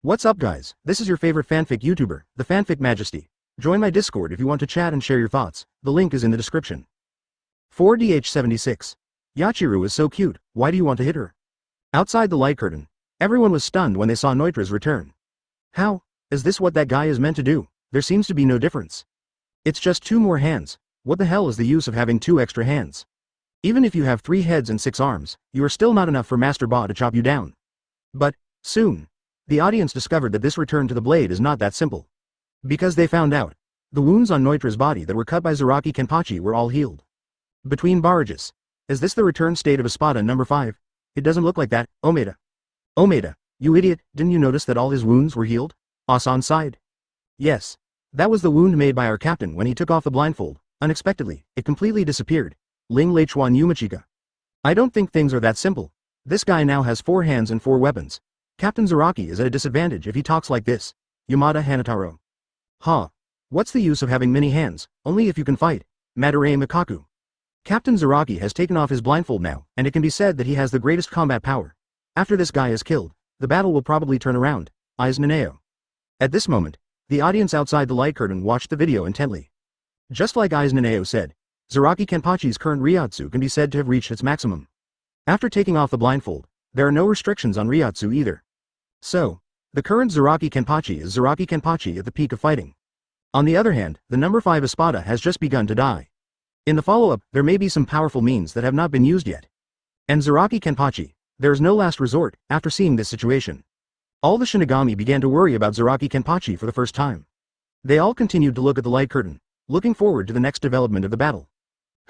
What's up guys, this is your favorite fanfic YouTuber, the Fanfic Majesty. Join my Discord if you want to chat and share your thoughts, the link is in the description. 4DH76. Yachiru is so cute, why do you want to hit her? Outside the light curtain, everyone was stunned when they saw Neutra's return. How? Is this what that guy is meant to do? There seems to be no difference. It's just 2 more hands. What the hell is the use of having 2 extra hands? Even if you have 3 heads and 6 arms, you are still not enough for Master Ba to chop you down. But, soon, the audience discovered that this return to the blade is not that simple. Because they found out, the wounds on Neutra's body that were cut by Zaraki Kenpachi were all healed. Between barrages. Is this the return state of Espada number 5? It doesn't look like that, Omaeda. Omaeda, you idiot, didn't you notice that all his wounds were healed? Asan sighed. Yes. That was the wound made by our captain when he took off the blindfold. Unexpectedly, it completely disappeared. Ling Leichuan Yumachika. I don't think things are that simple. This guy now has 4 hands and 4 weapons. Captain Zaraki is at a disadvantage if he talks like this. Yamada Hanataro. Huh. What's the use of having many hands, only if you can fight? Madarame Mikaku. Captain Zaraki has taken off his blindfold now, and it can be said that he has the greatest combat power. After this guy is killed, the battle will probably turn around. Aizen Naneo. At this moment, the audience outside the light curtain watched the video intently. Just like Aizen Naneo said, Zaraki Kenpachi's current Ryotsu can be said to have reached its maximum. After taking off the blindfold, there are no restrictions on Ryotsu either. So, the current Zaraki Kenpachi is Zaraki Kenpachi at the peak of fighting. On the other hand, the number 5 Espada has just begun to die. In the follow-up, there may be some powerful means that have not been used yet. And Zaraki Kenpachi, there is no last resort, after seeing this situation. All the Shinigami began to worry about Zaraki Kenpachi for the first time. They all continued to look at the light curtain, looking forward to the next development of the battle.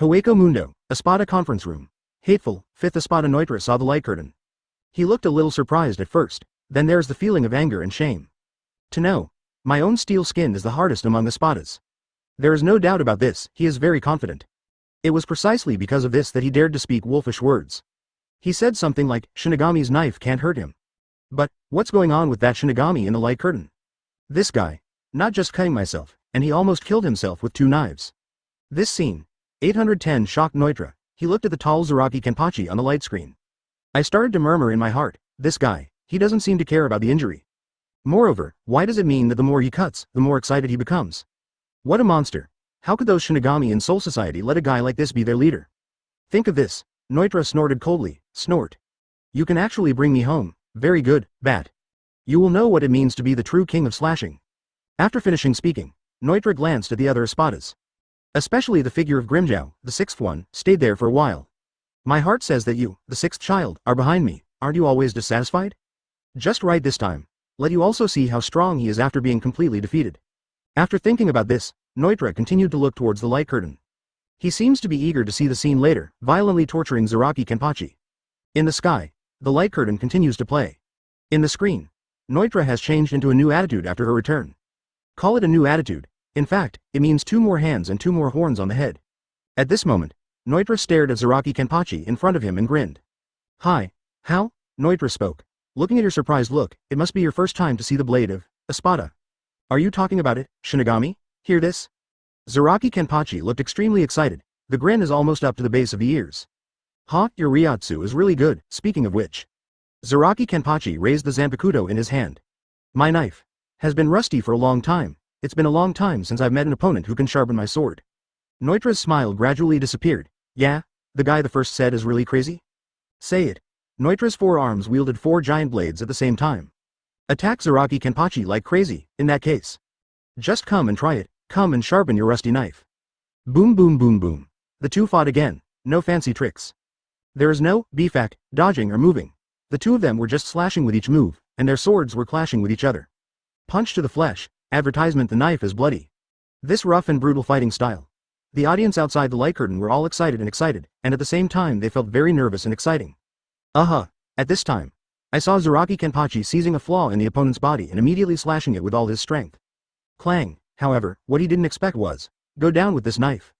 Hueco Mundo, Espada Conference Room. Hateful, 5th Espada Neutra saw the light curtain. He looked a little surprised at first, then there's the feeling of anger and shame. To know, my own steel skin is the hardest among Espadas. There is no doubt about this, he is very confident. It was precisely because of this that he dared to speak wolfish words. He said something like, Shinigami's knife can't hurt him. But, what's going on with that Shinigami in the light curtain? This guy, not just cutting myself, and he almost killed himself with 2 knives. This scene, 810 shocked Neutra. He looked at the tall Zaraki Kenpachi on the light screen. I started to murmur in my heart, this guy, he doesn't seem to care about the injury. Moreover, why does it mean that the more he cuts, the more excited he becomes? What a monster. How could those Shinigami in Soul Society let a guy like this be their leader? Think of this, Neutra snorted coldly, snort. You can actually bring me home, very good, Bat. You will know what it means to be the true king of slashing. After finishing speaking, Neutra glanced at the other Espadas. Especially the figure of Grimjow, the 6th one, stayed there for a while. My heart says that you, the 6th child, are behind me, aren't you always dissatisfied? Just right this time. Let you also see how strong he is after being completely defeated. After thinking about this, Neutra continued to look towards the light curtain. He seems to be eager to see the scene later, violently torturing Zaraki Kenpachi. In the sky, the light curtain continues to play. In the screen, Neutra has changed into a new attitude after her return. Call it a new attitude. In fact, it means 2 more hands and 2 more horns on the head. At this moment, Neutra stared at Zaraki Kenpachi in front of him and grinned. Hi. How? Neutra spoke. Looking at your surprised look, it must be your first time to see the blade of Espada. Are you talking about it, Shinigami? Hear this? Zaraki Kenpachi looked extremely excited. The grin is almost up to the base of the ears. Ha, your Ryotsu is really good, speaking of which. Zaraki Kenpachi raised the Zanpakuto in his hand. My knife has been rusty for a long time. It's been a long time since I've met an opponent who can sharpen my sword. Neutra's smile gradually disappeared. Yeah? The guy the first said is really crazy? Say it. Neutra's 4 arms wielded 4 giant blades at the same time. Attack Zaraki Kenpachi like crazy, in that case. Just come and try it, come and sharpen your rusty knife. Boom boom boom boom. The 2 fought again, no fancy tricks. There is no BFAC, dodging or moving. The 2 of them were just slashing with each move, and their swords were clashing with each other. Punch to the flesh. Advertisement the knife is bloody. This rough and brutal fighting style. The audience outside the light curtain were all excited, and at the same time they felt very nervous and exciting. At this time, I saw Zaraki Kenpachi seizing a flaw in the opponent's body and immediately slashing it with all his strength. Clang, however, what he didn't expect was, go down with this knife.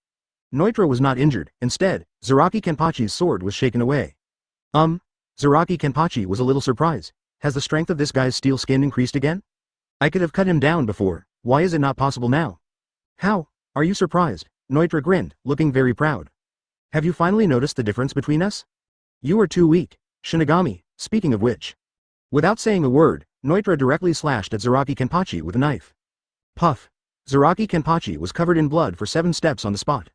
Neutra was not injured, instead, Zaraki Kenpachi's sword was shaken away. Zaraki Kenpachi was a little surprised. Has the strength of this guy's steel skin increased again? I could have cut him down before, why is it not possible now? How? Are you surprised? Neutra grinned, looking very proud. Have you finally noticed the difference between us? You are too weak, Shinigami, speaking of which. Without saying a word, Noitra directly slashed at Zaraki Kenpachi with a knife. Puff! Zaraki Kenpachi was covered in blood for 7 steps on the spot.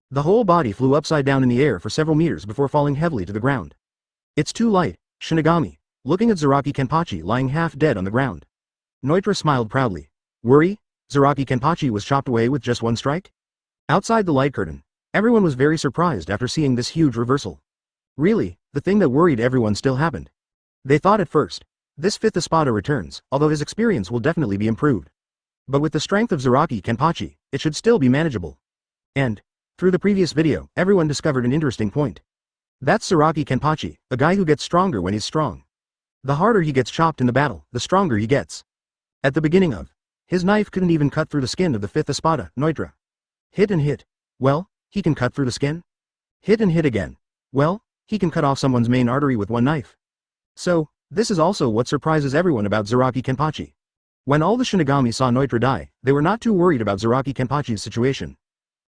The whole body flew upside down in the air for several meters before falling heavily to the ground. It's too light, Shinigami, looking at Zaraki Kenpachi lying half dead on the ground. Noitra smiled proudly. Worry? Zaraki Kenpachi was chopped away with just 1 strike? Outside the light curtain, everyone was very surprised after seeing this huge reversal. Really, the thing that worried everyone still happened. They thought at first, this 5th Espada returns, although his experience will definitely be improved. But with the strength of Zaraki Kenpachi, it should still be manageable. And, through the previous video, everyone discovered an interesting point. That's Zaraki Kenpachi, a guy who gets stronger when he's strong. The harder he gets chopped in the battle, the stronger he gets. At the beginning of, his knife couldn't even cut through the skin of the 5th Espada, Noitra. Hit and hit. Well, he can cut through the skin? Hit and hit again. Well, he can cut off someone's main artery with 1 knife. So, this is also what surprises everyone about Zaraki Kenpachi. When all the Shinigami saw Noitra die, they were not too worried about Zaraki Kenpachi's situation.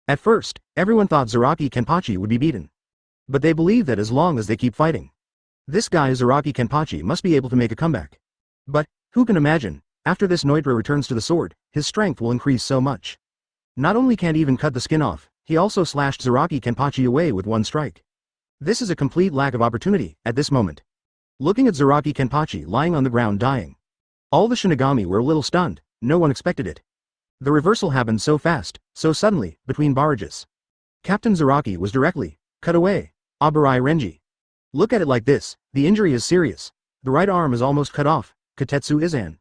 At first, everyone thought Zaraki Kenpachi would be beaten. But they believe that as long as they keep fighting, this guy Zaraki Kenpachi must be able to make a comeback. But, who can imagine, after this Noitra returns to the sword, his strength will increase so much. Not only can't even cut the skin off, he also slashed Zaraki Kenpachi away with 1 strike. This is a complete lack of opportunity, at this moment. Looking at Zaraki Kenpachi lying on the ground dying. All the Shinigami were a little stunned, no one expected it. The reversal happened so fast, so suddenly, between barrages. Captain Zaraki was directly cut away. Abarai Renji. Look at it like this, the injury is serious. The right arm is almost cut off, Katetsu Izan.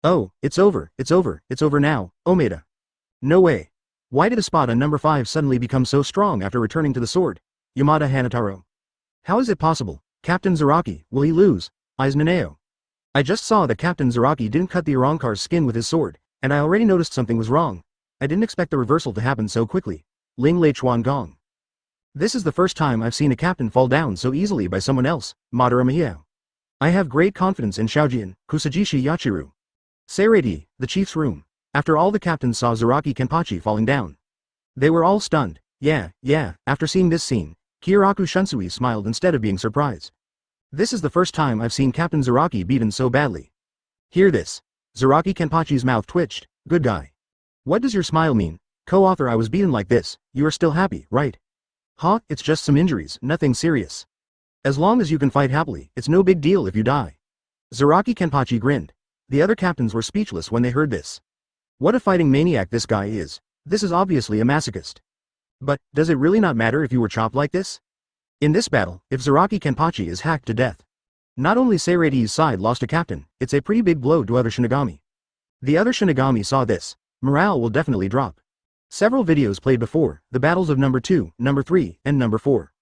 Oh, it's over now, Omaeda. No way. Why did Espada number 5 suddenly become so strong after returning to the sword? Yamada Hanataro. How is it possible? Captain Zaraki, will he lose? Aizen Nanao. I just saw that Captain Zaraki didn't cut the Arrancar's skin with his sword, and I already noticed something was wrong. I didn't expect the reversal to happen so quickly. Ling Lei Chuan Gong. This is the first time I've seen a captain fall down so easily by someone else, Madara Mahiao. I have great confidence in Shaojian, Kusajishi Yachiru. Seirei, the chief's room. After all the captains saw Zaraki Kenpachi falling down. They were all stunned. Yeah, after seeing this scene, Kyoraku Shunsui smiled instead of being surprised. This is the first time I've seen Captain Zaraki beaten so badly. Hear this. Zaraki Kenpachi's mouth twitched. Good guy. What does your smile mean? Co-author, I was beaten like this, you are still happy, right? Huh, it's just some injuries, nothing serious. As long as you can fight happily, it's no big deal if you die. Zaraki Kenpachi grinned. The other captains were speechless when they heard this. What a fighting maniac this guy is. This is obviously a masochist. But, does it really not matter if you were chopped like this? In this battle, if Zaraki Kenpachi is hacked to death, not only Seirei's side lost a captain, it's a pretty big blow to other Shinigami. The other Shinigami saw this. Morale will definitely drop. Several videos played before, the battles of number 2, number 3, and number 4.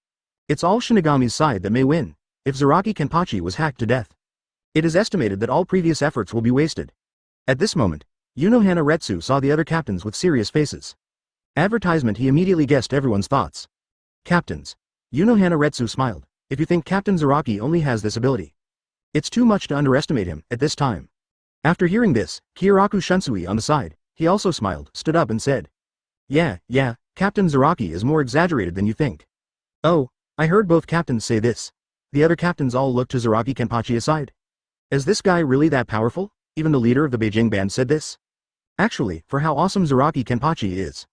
It's all Shinigami's side that may win, if Zaraki Kenpachi was hacked to death. It is estimated that all previous efforts will be wasted. At this moment, Unohana Retsu saw the other captains with serious faces. Advertisement, he immediately guessed everyone's thoughts. Captains. Unohana Retsu smiled. If you think Captain Zaraki only has this ability, it's too much to underestimate him at this time. After hearing this, Kyoraku Shunsui on the side, he also smiled, stood up and said, Yeah, Captain Zaraki is more exaggerated than you think. Oh, I heard both captains say this. The other captains all looked to Zaraki Kenpachi aside. Is this guy really that powerful? Even the leader of the Beijing band said this? Actually, for how awesome Zaraki Kenpachi is.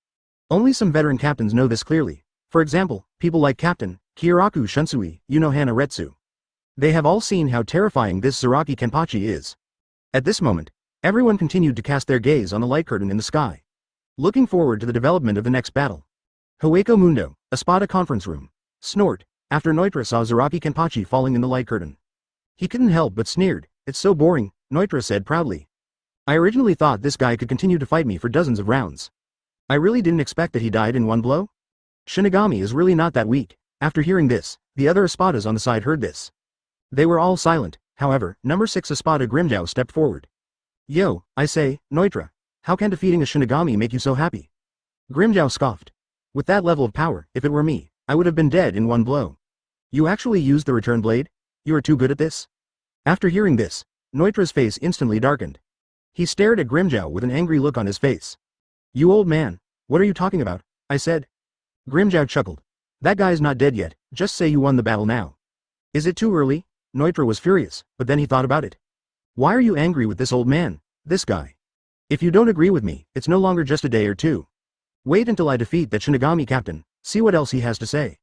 Only some veteran captains know this clearly. For example, people like Captain Kyoraku Shunsui, Unohana Retsu. They have all seen how terrifying this Zaraki Kenpachi is. At this moment, everyone continued to cast their gaze on the light curtain in the sky, looking forward to the development of the next battle. Hueco Mundo, Espada conference room. Snort, after Noitra saw Zaraki Kenpachi falling in the light curtain. He couldn't help but sneered. It's so boring, Noitra said proudly. I originally thought this guy could continue to fight me for dozens of rounds. I really didn't expect that he died in one blow. Shinigami is really not that weak. After hearing this, the other Espadas on the side heard this. They were all silent. However, number 6 Espada Grimmjow stepped forward. Yo, I say, Noitra, how can defeating a Shinigami make you so happy? Grimmjow scoffed. With that level of power, if it were me, I would have been dead in one blow. You actually used the return blade? You are too good at this? After hearing this, Noitra's face instantly darkened. He stared at Grimmjow with an angry look on his face. You old man, what are you talking about? I said. Grimmjow chuckled. That guy's not dead yet, just say you won the battle now. Is it too early? Noitra was furious, but then he thought about it. Why are you angry with this old man, this guy? If you don't agree with me, it's no longer just a day or two. Wait until I defeat that Shinigami captain, see what else he has to say.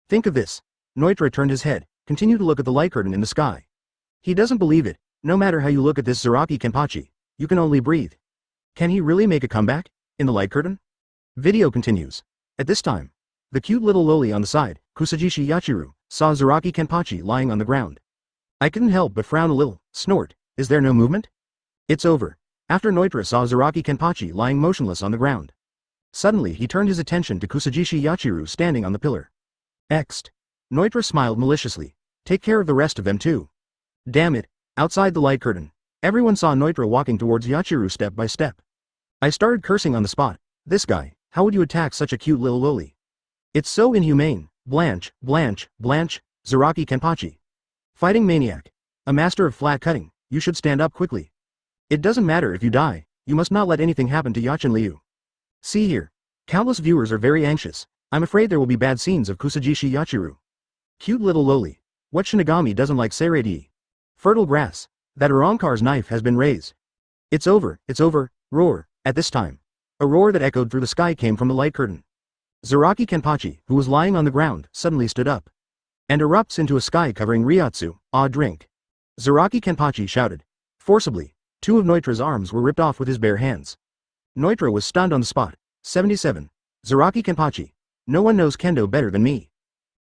Think of this. Noitra turned his head, continued to look at the light curtain in the sky. He doesn't believe it. No matter how you look at this Zaraki Kenpachi, you can only breathe. Can he really make a comeback? In the light curtain? Video continues. At this time, the cute little loli on the side, Kusajishi Yachiru, saw Zaraki Kenpachi lying on the ground. I couldn't help but frown a little, snort, is there no movement? It's over. After Noitra saw Zaraki Kenpachi lying motionless on the ground. Suddenly he turned his attention to Kusajishi Yachiru standing on the pillar. Next. Noitra smiled maliciously. Take care of the rest of them too. Damn it. Outside the light curtain, everyone saw Noitra walking towards Yachiru step by step. I started cursing on the spot. This guy, how would you attack such a cute little loli? It's so inhumane. Blanche, Blanche, Blanche, Zaraki Kenpachi. Fighting maniac. A master of flat cutting, you should stand up quickly. It doesn't matter if you die, you must not let anything happen to Yachin Liu. See here. Countless viewers are very anxious. I'm afraid there will be bad scenes of Kusajishi Yachiru. Cute little loli. What Shinigami doesn't like Seirei? Fertile grass. That Arankar's knife has been raised. It's over, roar. At this time, a roar that echoed through the sky came from the light curtain. Zaraki Kenpachi, who was lying on the ground, suddenly stood up. And erupts into a sky covering Ryatsu, drink. Zaraki Kenpachi shouted. Forcibly, two of Noitra's arms were ripped off with his bare hands. Noitra was stunned on the spot. 77. Zaraki Kenpachi. No one knows kendo better than me.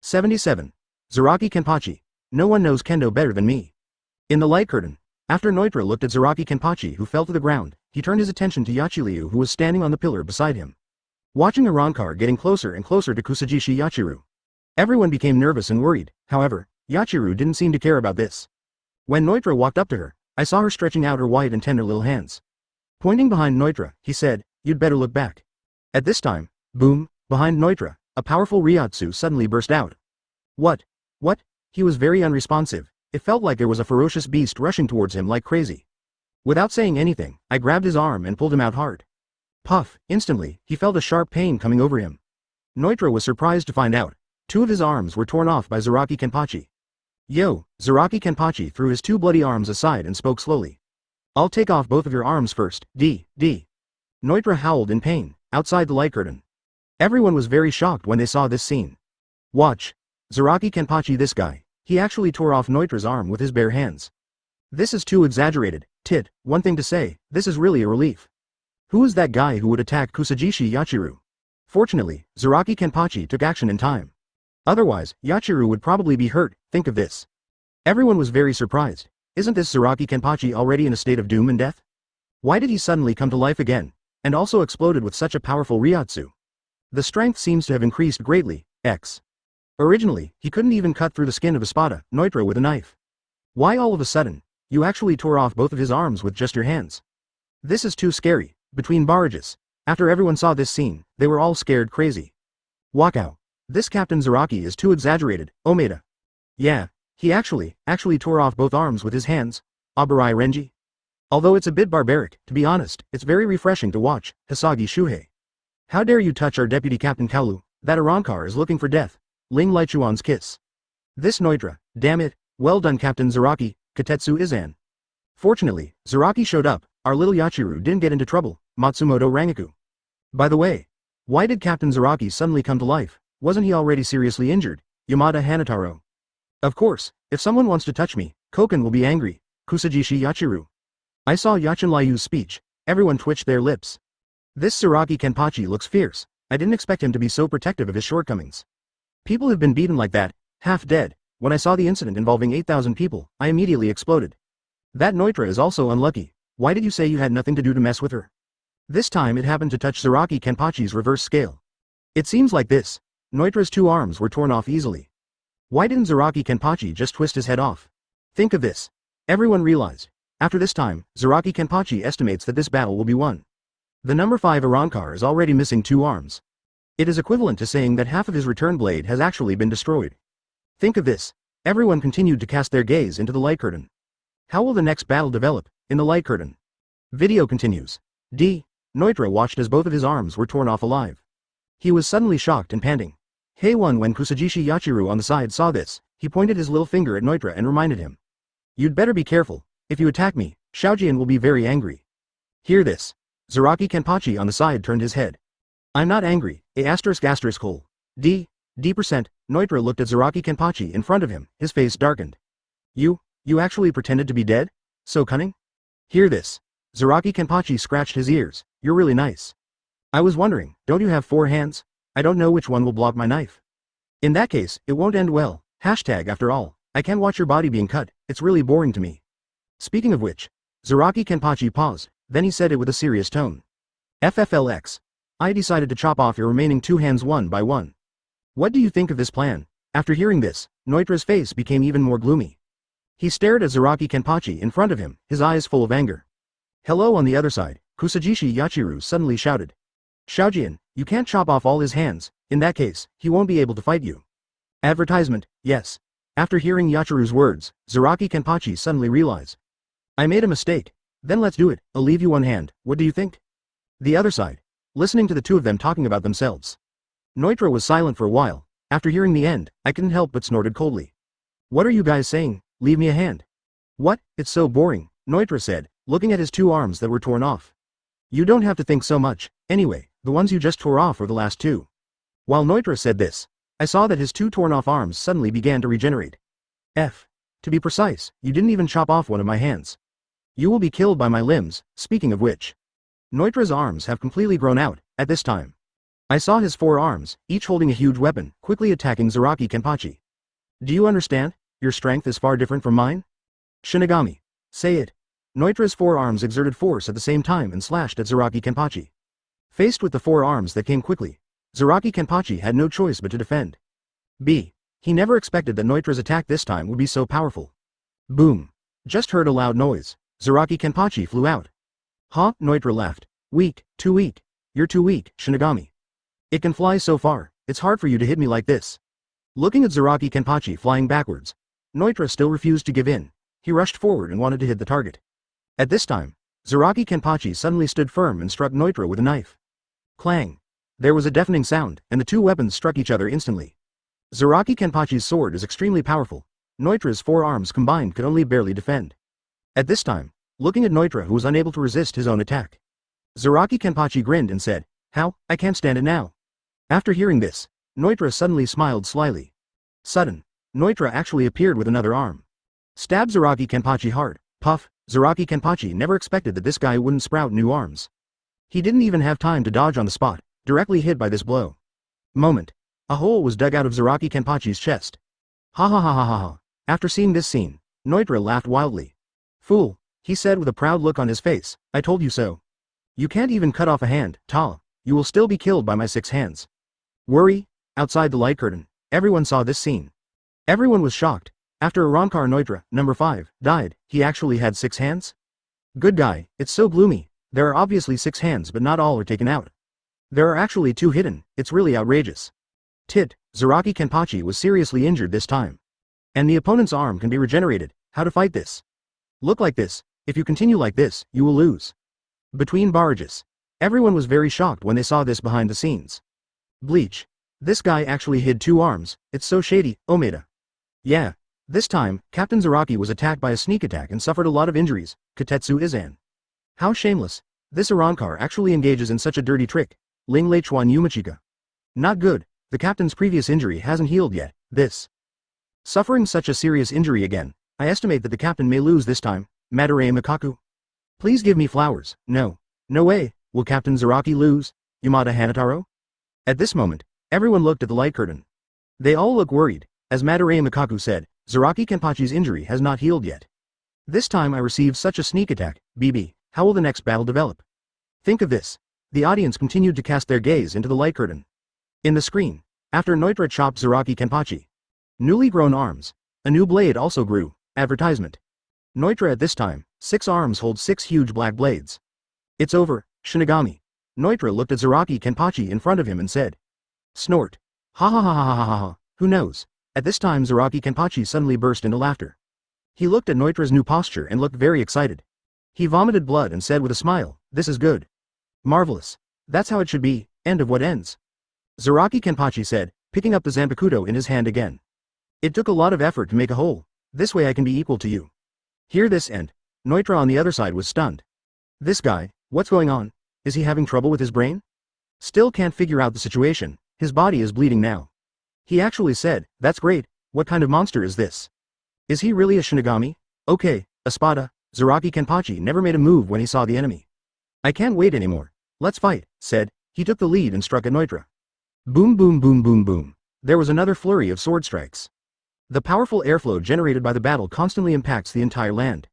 77. Zaraki Kenpachi. No one knows kendo better than me. In the light curtain, after Noitra looked at Zaraki Kenpachi who fell to the ground, he turned his attention to Yachiliu who was standing on the pillar beside him. Watching Arankar getting closer and closer to Kusajishi Yachiru. Everyone became nervous and worried, however, Yachiru didn't seem to care about this. When Noitra walked up to her, I saw her stretching out her white and tender little hands. Pointing behind Noitra, he said, you'd better look back. At this time, boom, behind Noitra, a powerful Ryatsu suddenly burst out. What? What? He was very unresponsive. It felt like there was a ferocious beast rushing towards him like crazy. Without saying anything, I grabbed his arm and pulled him out hard. Puff, instantly, he felt a sharp pain coming over him. Noitra was surprised to find out. Two of his arms were torn off by Zaraki Kenpachi. Yo, Zaraki Kenpachi threw his two bloody arms aside and spoke slowly. I'll take off both of your arms first, D. Noitra howled in pain, outside the light curtain. Everyone was very shocked when they saw this scene. Watch. Zaraki Kenpachi, this guy. He actually tore off Noitra's arm with his bare hands. This is too exaggerated. One thing to say, this is really a relief. Who is that guy who would attack Kusajishi Yachiru? Fortunately, Zaraki Kenpachi took action in time. Otherwise, Yachiru would probably be hurt, think of this. Everyone was very surprised. Isn't this Zaraki Kenpachi already in a state of doom and death? Why did he suddenly come to life again, and also exploded with such a powerful Ryatsu? The strength seems to have increased greatly, Originally, he couldn't even cut through the skin of Espada, Noitra with a knife. Why all of a sudden, you actually tore off both of his arms with just your hands? This is too scary, between barrages. After everyone saw this scene, they were all scared crazy. Wakao. This Captain Zaraki is too exaggerated, Omaeda. Yeah, he actually tore off both arms with his hands, Abarai Renji. Although it's a bit barbaric, to be honest, it's very refreshing to watch, Hisagi Shuhei. How dare you touch our Deputy Captain Kaolu, that Arankar is looking for death. Ling Lichuan's kiss. This Noitra, damn it, well done Captain Zaraki, Katetsu Izan. Fortunately, Zaraki showed up, our little Yachiru didn't get into trouble, Matsumoto Rangaku. By the way, why did Captain Zaraki suddenly come to life? Wasn't he already seriously injured? Yamada Hanataro. Of course, if someone wants to touch me, Koken will be angry, Kusajishi Yachiru. I saw Yachin Liu's speech, everyone twitched their lips. This Zaraki Kenpachi looks fierce, I didn't expect him to be so protective of his shortcomings. People have been beaten like that, half dead. When I saw the incident involving 8,000 people, I immediately exploded. That Noitra is also unlucky. Why did you say you had nothing to do to mess with her? This time it happened to touch Zaraki Kenpachi's reverse scale. It seems like this. Noitra's two arms were torn off easily. Why didn't Zaraki Kenpachi just twist his head off? Think of this. Everyone realized. After this time, Zaraki Kenpachi estimates that this battle will be won. The number 5 Arankar is already missing 2 arms. It is equivalent to saying that half of his return blade has actually been destroyed. Think of this. Everyone continued to cast their gaze into the light curtain. How will the next battle develop, in the light curtain? Video continues. Noitra watched as both of his arms were torn off alive. He was suddenly shocked and panting. Heiwan, when Kusajishi Yachiru on the side saw this, he pointed his little finger at Noitra and reminded him. You'd better be careful, If you attack me, Xiaojian will be very angry. Hear this. Zaraki Kenpachi on the side turned his head. I'm not angry, ****. D%. Noitra looked at Zaraki Kenpachi in front of him, his face darkened. You actually pretended to be dead? So cunning? Hear this. Zaraki Kenpachi scratched his ears. You're really nice. I was wondering, don't you have 4 hands? I don't know which one will block my knife. In that case, it won't end well. After all, I can't watch your body being cut, it's really boring to me. Speaking of which, Zaraki Kenpachi paused, then he said it with a serious tone. FFLX. I decided to chop off your remaining 2 hands one by one. What do you think of this plan? After hearing this, Noitra's face became even more gloomy. He stared at Zaraki Kenpachi in front of him, his eyes full of anger. Hello on the other side, Kusajishi Yachiru suddenly shouted. Xiaojian, you can't chop off all his hands, in that case, he won't be able to fight you. Advertisement, yes. After hearing Yachiru's words, Zaraki Kenpachi suddenly realized. I made a mistake. Then let's do it, I'll leave you 1 hand, what do you think? The other side. Listening to the two of them talking about themselves. Noitra was silent for a while. After hearing the end, I couldn't help but snorted coldly. What are you guys saying? Leave me a hand. What? It's so boring, Noitra said, looking at his 2 arms that were torn off. You don't have to think so much, anyway, the ones you just tore off were the last 2. While Noitra said this, I saw that his 2 torn off arms suddenly began to regenerate. To be precise, you didn't even chop off one of my hands. You will be killed by my limbs, speaking of which. Noitra's arms have completely grown out, at this time. I saw his 4 arms, each holding a huge weapon, quickly attacking Zaraki Kenpachi. Do you understand? Your strength is far different from mine? Shinigami. Say it. Noitra's 4 arms exerted force at the same time and slashed at Zaraki Kenpachi. Faced with the 4 arms that came quickly, Zaraki Kenpachi had no choice but to defend. He never expected that Noitra's attack this time would be so powerful. Boom. Just heard a loud noise. Zaraki Kenpachi flew out. Huh? Noitra laughed. Weak, too weak. You're too weak, Shinigami. It can fly so far, it's hard for you to hit me like this. Looking at Zaraki Kenpachi flying backwards, Noitra still refused to give in. He rushed forward and wanted to hit the target. At this time, Zaraki Kenpachi suddenly stood firm and struck Noitra with a knife. Clang. There was a deafening sound, and the 2 weapons struck each other instantly. Zaraki Kenpachi's sword is extremely powerful. Noitra's 4 arms combined could only barely defend. At this time, looking at Noitra who was unable to resist his own attack, Zaraki Kenpachi grinned and said, How? I can't stand it now. After hearing this, Noitra suddenly smiled slyly. Sudden, Noitra actually appeared with another arm. Stabbed Zaraki Kenpachi hard. Puff. Zaraki Kenpachi never expected that this guy wouldn't sprout new arms. He didn't even have time to dodge on the spot, directly hit by this blow. Moment. A hole was dug out of Zaraki Kenpachi's chest. Ha ha ha ha ha ha. After seeing this scene, Noitra laughed wildly. Fool, he said with a proud look on his face, I told you so. You can't even cut off a hand, you will still be killed by my 6 hands. Worry. Outside the light curtain, everyone saw this scene. Everyone was shocked. After Arankar Noitra, number 5, died, he actually had 6 hands? Good guy, it's so gloomy. There are obviously 6 hands but not all are taken out. There are actually 2 hidden, it's really outrageous. Zaraki Kenpachi was seriously injured this time. And the opponent's arm can be regenerated, how to fight this? Look like this, if you continue like this, you will lose. Between barrages. Everyone was very shocked when they saw this behind the scenes. Bleach. This guy actually hid 2 arms, it's so shady, Omaeda. Yeah. This time, Captain Zaraki was attacked by a sneak attack and suffered a lot of injuries, Katetsu Aizen. How shameless. This Arankar actually engages in such a dirty trick. Ling Leichuan Yumachika. Not good, the captain's previous injury hasn't healed yet, Suffering such a serious injury again, I estimate that the captain may lose this time, Madarei Mikaku. Please give me flowers, no. No way, will Captain Zaraki lose, Yamada Hanataro? At this moment, everyone looked at the light curtain. They all look worried, as Madarei Mikaku said, Zaraki Kenpachi's injury has not healed yet. This time I received such a sneak attack, BB, how will the next battle develop? Think of this. The audience continued to cast their gaze into the light curtain. In the screen, after Noitra chopped Zaraki Kenpachi. Newly grown arms. A new blade also grew, advertisement. Noitra at this time, 6 arms hold 6 huge black blades. It's over, Shinigami. Noitra looked at Zaraki Kenpachi in front of him and said. Snort. Ha ha ha ha ha ha ha, who knows? At this time Zaraki Kenpachi suddenly burst into laughter. He looked at Noitra's new posture and looked very excited. He vomited blood and said with a smile, this is good. Marvelous. That's how it should be, end of what ends. Zaraki Kenpachi said, picking up the Zanpakuto in his hand again. It took a lot of effort to make a hole, this way I can be equal to you. Hear this and, Noitra on the other side was stunned. This guy, what's going on? Is he having trouble with his brain? Still can't figure out the situation, his body is bleeding now. He actually said, that's great, what kind of monster is this? Is he really a Shinigami? Okay, Espada. Zaraki Kenpachi never made a move when he saw the enemy. I can't wait anymore. Let's fight, said. He took the lead and struck at Noitra. Boom boom boom boom boom. There was another flurry of sword strikes. The powerful airflow generated by the battle constantly impacts the entire land.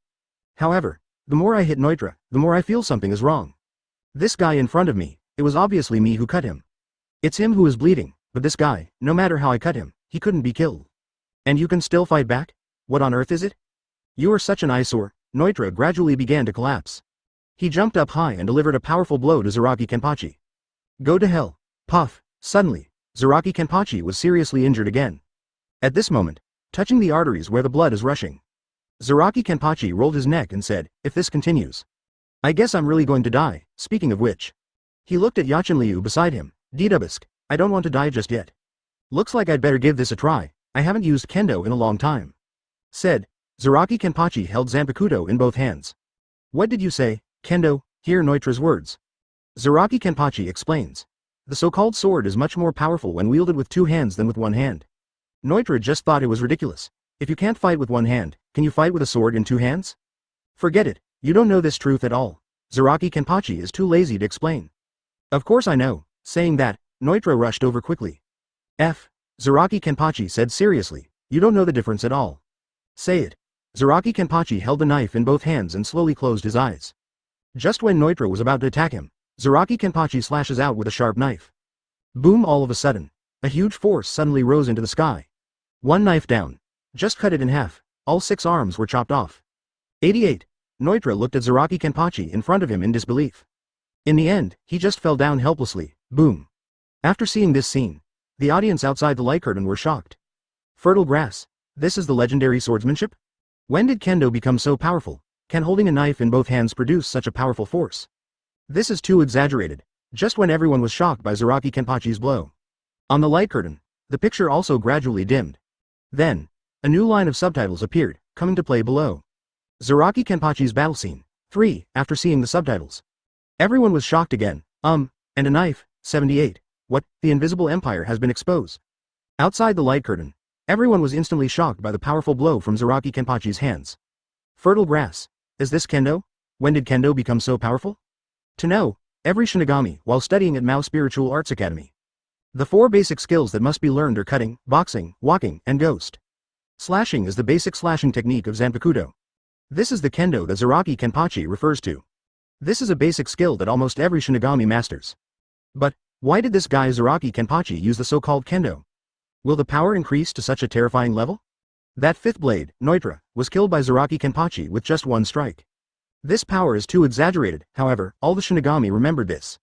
However, the more I hit Noitra, the more I feel something is wrong. This guy in front of me, it was obviously me who cut him. It's him who is bleeding, but this guy, no matter how I cut him, he couldn't be killed. And you can still fight back? What on earth is it? You are such an eyesore. Noitra gradually began to collapse. He jumped up high and delivered a powerful blow to Zaraki Kenpachi. Go to hell. Puff. Suddenly, Zaraki Kenpachi was seriously injured again. At this moment, touching the arteries where the blood is rushing. Zaraki Kenpachi rolled his neck and said, if this continues, I guess I'm really going to die. Speaking of which. He looked at Yachinliu beside him. Didabisk, I don't want to die just yet. Looks like I'd better give this a try. I haven't used kendo in a long time. Said. Zaraki Kenpachi held Zanpakuto in both hands. What did you say, kendo? Hear Noitra's words. Zaraki Kenpachi explains. The so-called sword is much more powerful when wielded with two hands than with one hand. Noitra just thought it was ridiculous. If you can't fight with one hand, can you fight with a sword in two hands? Forget it, you don't know this truth at all. Zaraki Kenpachi is too lazy to explain. Of course I know. Saying that, Noitra rushed over quickly. Zaraki Kenpachi said seriously, you don't know the difference at all. Say it. Zaraki Kenpachi held the knife in both hands and slowly closed his eyes. Just when Noitra was about to attack him, Zaraki Kenpachi slashes out with a sharp knife. Boom! All of a sudden, a huge force suddenly rose into the sky. One knife down. Just cut it in half. All 6 arms were chopped off. 88. Noitra looked at Zaraki Kenpachi in front of him in disbelief. In the end, he just fell down helplessly. Boom. After seeing this scene, the audience outside the light curtain were shocked. Fertile grass. This is the legendary swordsmanship? When did kendo become so powerful? Can holding a knife in both hands produce such a powerful force? This is too exaggerated. Just when everyone was shocked by Zaraki Kenpachi's blow. On the light curtain, the picture also gradually dimmed. Then, a new line of subtitles appeared, coming to play below. Zaraki Kenpachi's battle scene. 3. After seeing the subtitles, everyone was shocked again. And a knife. 78. What? The invisible empire has been exposed. Outside the light curtain, everyone was instantly shocked by the powerful blow from Zaraki Kenpachi's hands. Fertile grass. Is this kendo? When did kendo become so powerful? To know, every Shinigami while studying at Mao Spiritual Arts Academy. The 4 basic skills that must be learned are cutting, boxing, walking, and ghost. Slashing is the basic slashing technique of Zanpakuto. This is the kendo that Zaraki Kenpachi refers to. This is a basic skill that almost every Shinigami masters. But, why did this guy Zaraki Kenpachi use the so-called kendo? Will the power increase to such a terrifying level? That 5th blade, Noitra, was killed by Zaraki Kenpachi with just 1 strike. This power is too exaggerated, however, all the Shinigami remembered this.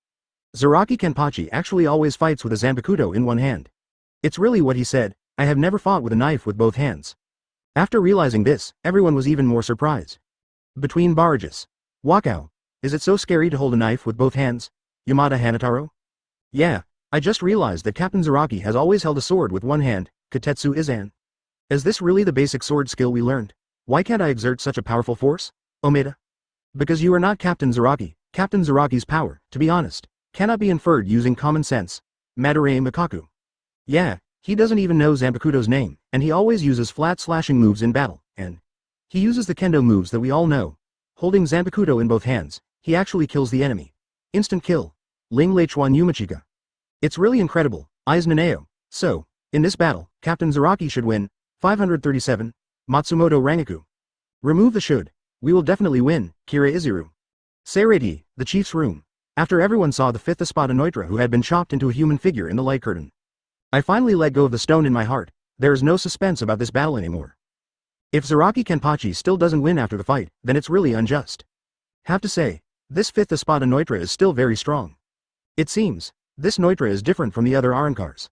Zaraki Kenpachi actually always fights with a Zanpakuto in one hand. It's really what he said, I have never fought with a knife with both hands. After realizing this, everyone was even more surprised. Between barrages. Wakao. Is it so scary to hold a knife with both hands? Yamada Hanataro? Yeah, I just realized that Captain Zaraki has always held a sword with one hand, Katetsu Izan. Is this really the basic sword skill we learned? Why can't I exert such a powerful force? Omaeda? Because you are not Captain Zaraki. Captain Zaraki's power, to be honest, cannot be inferred using common sense. Madarame Mikaku. Yeah, he doesn't even know Zanpakuto's name, and he always uses flat slashing moves in battle, and he uses the kendo moves that we all know. Holding Zanpakuto in both hands, he actually kills the enemy. Instant kill. Ling Leichuan Yumachika. It's really incredible, Aizen Naneo. So, in this battle, Captain Zaraki should win. 537. Matsumoto Rangaku. Remove the should. We will definitely win, Kira Iziru. Seirei, the chief's room. After everyone saw the 5th Espada Noitra who had been chopped into a human figure in the light curtain. I finally let go of the stone in my heart. There is no suspense about this battle anymore. If Zaraki Kenpachi still doesn't win after the fight, then it's really unjust. Have to say, this 5th Espada Noitra is still very strong. It seems, this Noitra is different from the other Arankars.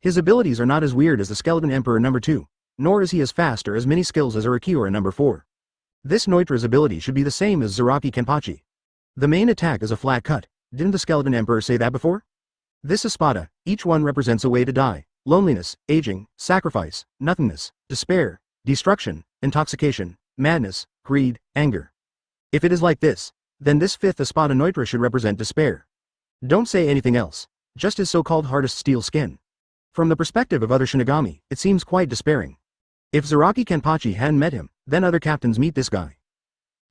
His abilities are not as weird as the Skeleton Emperor number 2, nor is he as fast or as many skills as Urakiora number 4. This Noitra's ability should be the same as Zaraki Kenpachi. The main attack is a flat cut. Didn't the Skeleton Emperor say that before? This Espada, each one represents a way to die: loneliness, aging, sacrifice, nothingness, despair, destruction, intoxication, madness, greed, anger. If it is like this, then this fifth Espada Neutra should represent despair. Don't say anything else, just his so-called hardest steel skin. From the perspective of other Shinigami, it seems quite despairing. If Zaraki Kenpachi hadn't met him, then other captains meet this guy.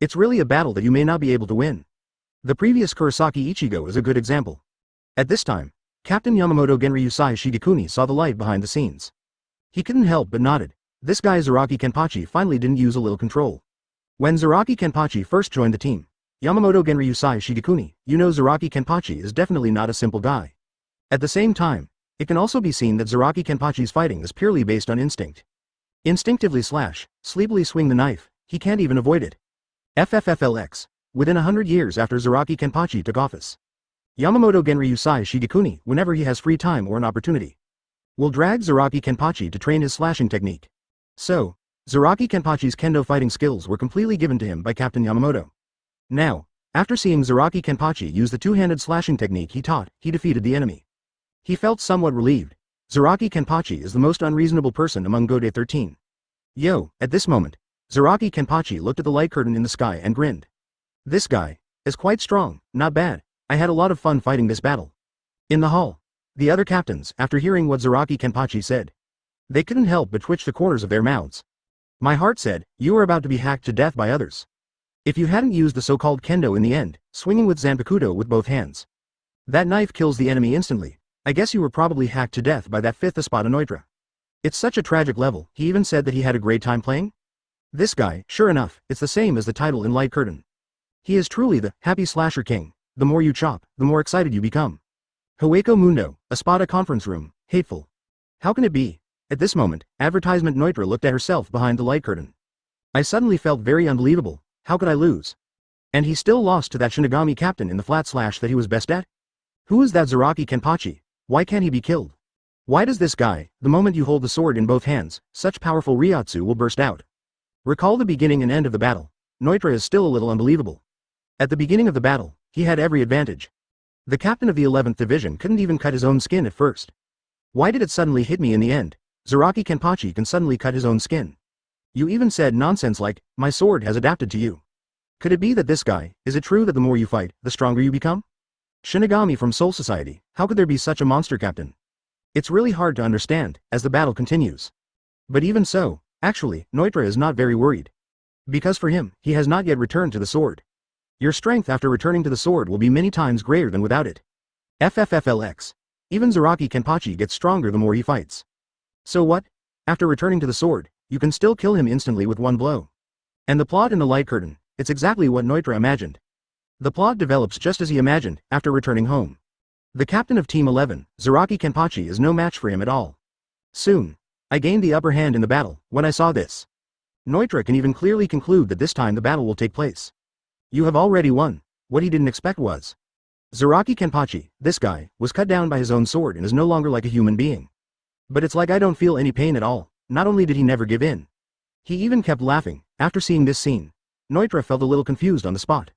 It's really a battle that you may not be able to win. The previous Kurosaki Ichigo is a good example. At this time, Captain Yamamoto Genryusai Shigekuni saw the light behind the scenes. He couldn't help but nodded. This guy Zaraki Kenpachi finally didn't use a little control. When Zaraki Kenpachi first joined the team, Yamamoto Genryusai Shigekuni, you know Zaraki Kenpachi is definitely not a simple guy. At the same time, it can also be seen that Zaraki Kenpachi's fighting is purely based on instinct. Instinctively slash, sleepily swing the knife, he can't even avoid it. FFFLX. Within 100 years after Zaraki Kenpachi took office, Yamamoto Genryusai Shigekuni, whenever he has free time or an opportunity, will drag Zaraki Kenpachi to train his slashing technique. So, Zaraki Kenpachi's kendo fighting skills were completely given to him by Captain Yamamoto. Now, after seeing Zaraki Kenpachi use the two-handed slashing technique he taught, he defeated the enemy. He felt somewhat relieved. Zaraki Kenpachi is the most unreasonable person among Gode 13. Yo, at this moment, Zaraki Kenpachi looked at the light curtain in the sky and grinned. This guy is quite strong, not bad. I had a lot of fun fighting this battle. In the hall, the other captains, after hearing what Zaraki Kenpachi said, they couldn't help but twitch the corners of their mouths. My heart said, you were about to be hacked to death by others. If you hadn't used the so-called kendo in the end, swinging with Zanpakuto with both hands. That knife kills the enemy instantly. I guess you were probably hacked to death by that fifth Espada Neutra. It's such a tragic level, he even said that he had a great time playing? This guy, sure enough, it's the same as the title in Light Curtain. He is truly the Happy Slasher King. The more you chop, the more excited you become. Hueco Mundo, Espada Conference Room, hateful. How can it be? At this moment, Advertisement Neutra looked at herself behind the light curtain. I suddenly felt very unbelievable. How could I lose? And he still lost to that Shinigami captain in the flat slash that he was best at? Who is that Zaraki Kenpachi? Why can't he be killed? Why does this guy, the moment you hold the sword in both hands, such powerful Ryatsu will burst out? Recall the beginning and end of the battle. Neutra is still a little unbelievable. At the beginning of the battle, he had every advantage. The captain of the 11th Division couldn't even cut his own skin at first. Why did it suddenly hit me in the end? Zaraki Kenpachi can suddenly cut his own skin. You even said nonsense like, my sword has adapted to you. Could it be that this guy, is it true that the more you fight, the stronger you become? Shinigami from Soul Society, how could there be such a monster captain? It's really hard to understand, as the battle continues. But even so, actually, Neutra is not very worried. Because for him, he has not yet returned to the sword. Your strength after returning to the sword will be many times greater than without it. FFFLX. Even Zaraki Kenpachi gets stronger the more he fights. So what? After returning to the sword, you can still kill him instantly with one blow. And the plot in the light curtain, it's exactly what Neutra imagined. The plot develops just as he imagined, after returning home. The captain of Team 11, Zaraki Kenpachi is no match for him at all. Soon, I gained the upper hand in the battle, when I saw this. Neutra can even clearly conclude that this time the battle will take place. You have already won. What he didn't expect was, Zaraki Kenpachi, this guy, was cut down by his own sword and is no longer like a human being. But it's like I don't feel any pain at all. Not only did he never give in, he even kept laughing. After seeing this scene, Neutra felt a little confused on the spot.